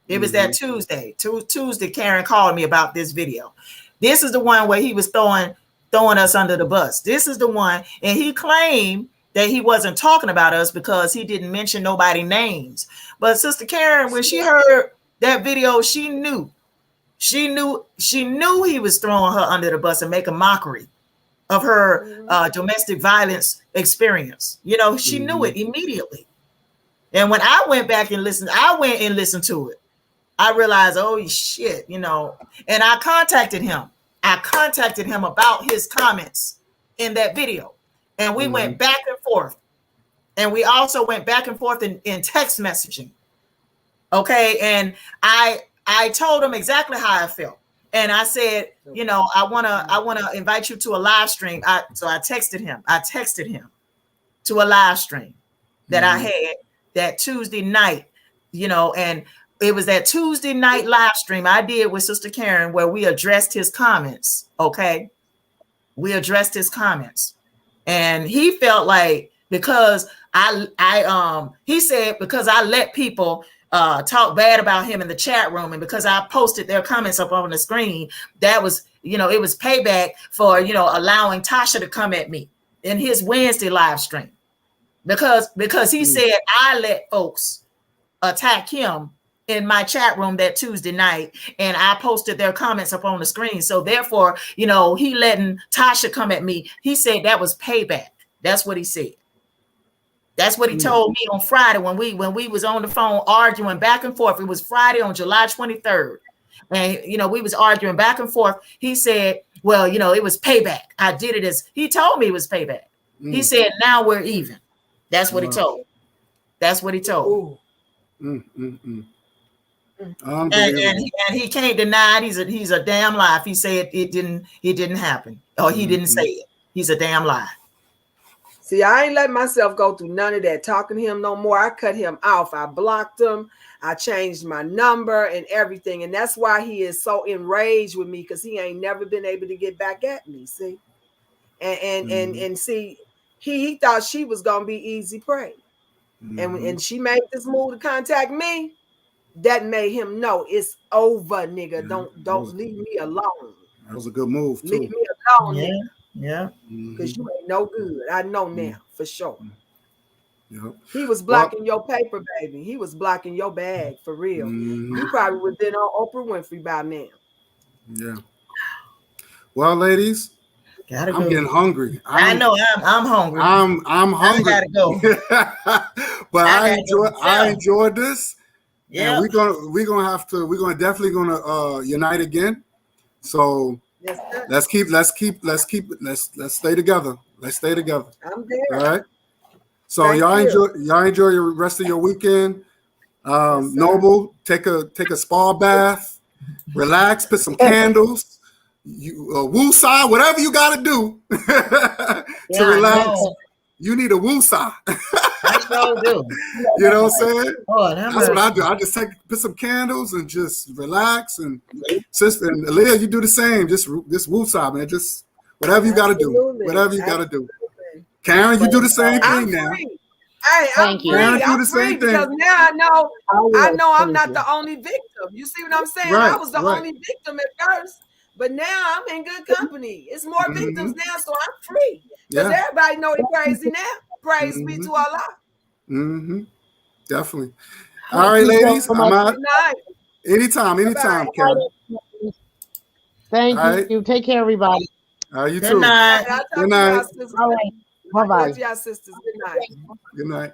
It was that Tuesday. Tuesday, Karen called me about this video. This is the one where he was throwing us under the bus. This is the one, and he claimed that he wasn't talking about us because he didn't mention nobody's names. But Sister Karen, when she heard that video, she knew he was throwing her under the bus and make a mockery of her domestic violence experience. She knew it immediately. And when I went back and listened, to it. I realized, oh shit, and I contacted him. About his comments in that video. And we went back and forth. And we also went back and forth in text messaging. Okay. And I I told him exactly how I felt. And I said, you know, I wanna invite you to a live stream. So I texted him. I texted him to a live stream that I had that Tuesday night, you know, and it was that Tuesday night live stream I did with Sister Karen where we addressed his comments. Okay. We addressed his comments. And he felt like because he said because I let people talk bad about him in the chat room, and because I posted their comments up on the screen, that was, you know, it was payback for, you know, allowing Tasha to come at me in his Wednesday live stream. Because he said I let folks attack him in my chat room that Tuesday night, and I posted their comments up on the screen. So therefore, you know, he letting Tasha come at me. He said that was payback. That's what he said. That's what he told me on Friday when we was on the phone arguing back and forth. It was Friday on July 23rd. And, you know, we was arguing back and forth. He said, well, you know, it was payback. I did it as he told me it was payback. He said, now we're even. That's what he told. That's what he told. And he can't deny it. He's a damn lie. If he said it didn't happen, or he didn't say it, he's a damn lie. See, I ain't let myself go through none of that talking to him no more. I cut him off. I blocked him. I changed my number and everything. And that's why he is so enraged with me, because he ain't never been able to get back at me. See, and see, he thought she was gonna be easy prey, and she made this move to contact me. That made him know it's over, nigga. Don't leave me alone. That was a good move too. Leave me alone, nigga. Yeah. Because you ain't no good. I know now for sure. Yep. He was blocking your paper, baby. He was blocking your bag for real. You probably would have been on Oprah Winfrey by now. Yeah. Well, ladies, I'm getting hungry. I know I'm hungry. I'm hungry. I gotta go. But I enjoyed this. Yeah. And we're definitely gonna unite again. So yes, let's stay together. Let's stay together. I'm there. All right. So y'all enjoy your rest of your weekend. Noble, take a spa bath, relax, put some candles, woo-saw, whatever you gotta do to relax. You need a woo-saw. I sure do. You know what I'm saying? Oh, that's what I do. I just put some candles and just relax. And sister and Leah, you do the same. Just woo-saw, man. Just whatever you gotta do. Whatever you gotta do. Karen, you do the same thing now. Hey, I'm free. I'm free because now I know I'm not the only victim. You see what I'm saying? Right, I was the only victim at first, but now I'm in good company. It's more victims now, so I'm free. Because everybody know they crazy now. Praise be to Allah. Definitely. All right, ladies. I'm out. Good night. Anytime, Karen. Thank you. Take care, everybody. You Good too. night. Good night. All right. Bye-bye. Y'all sisters. Good night. Good night.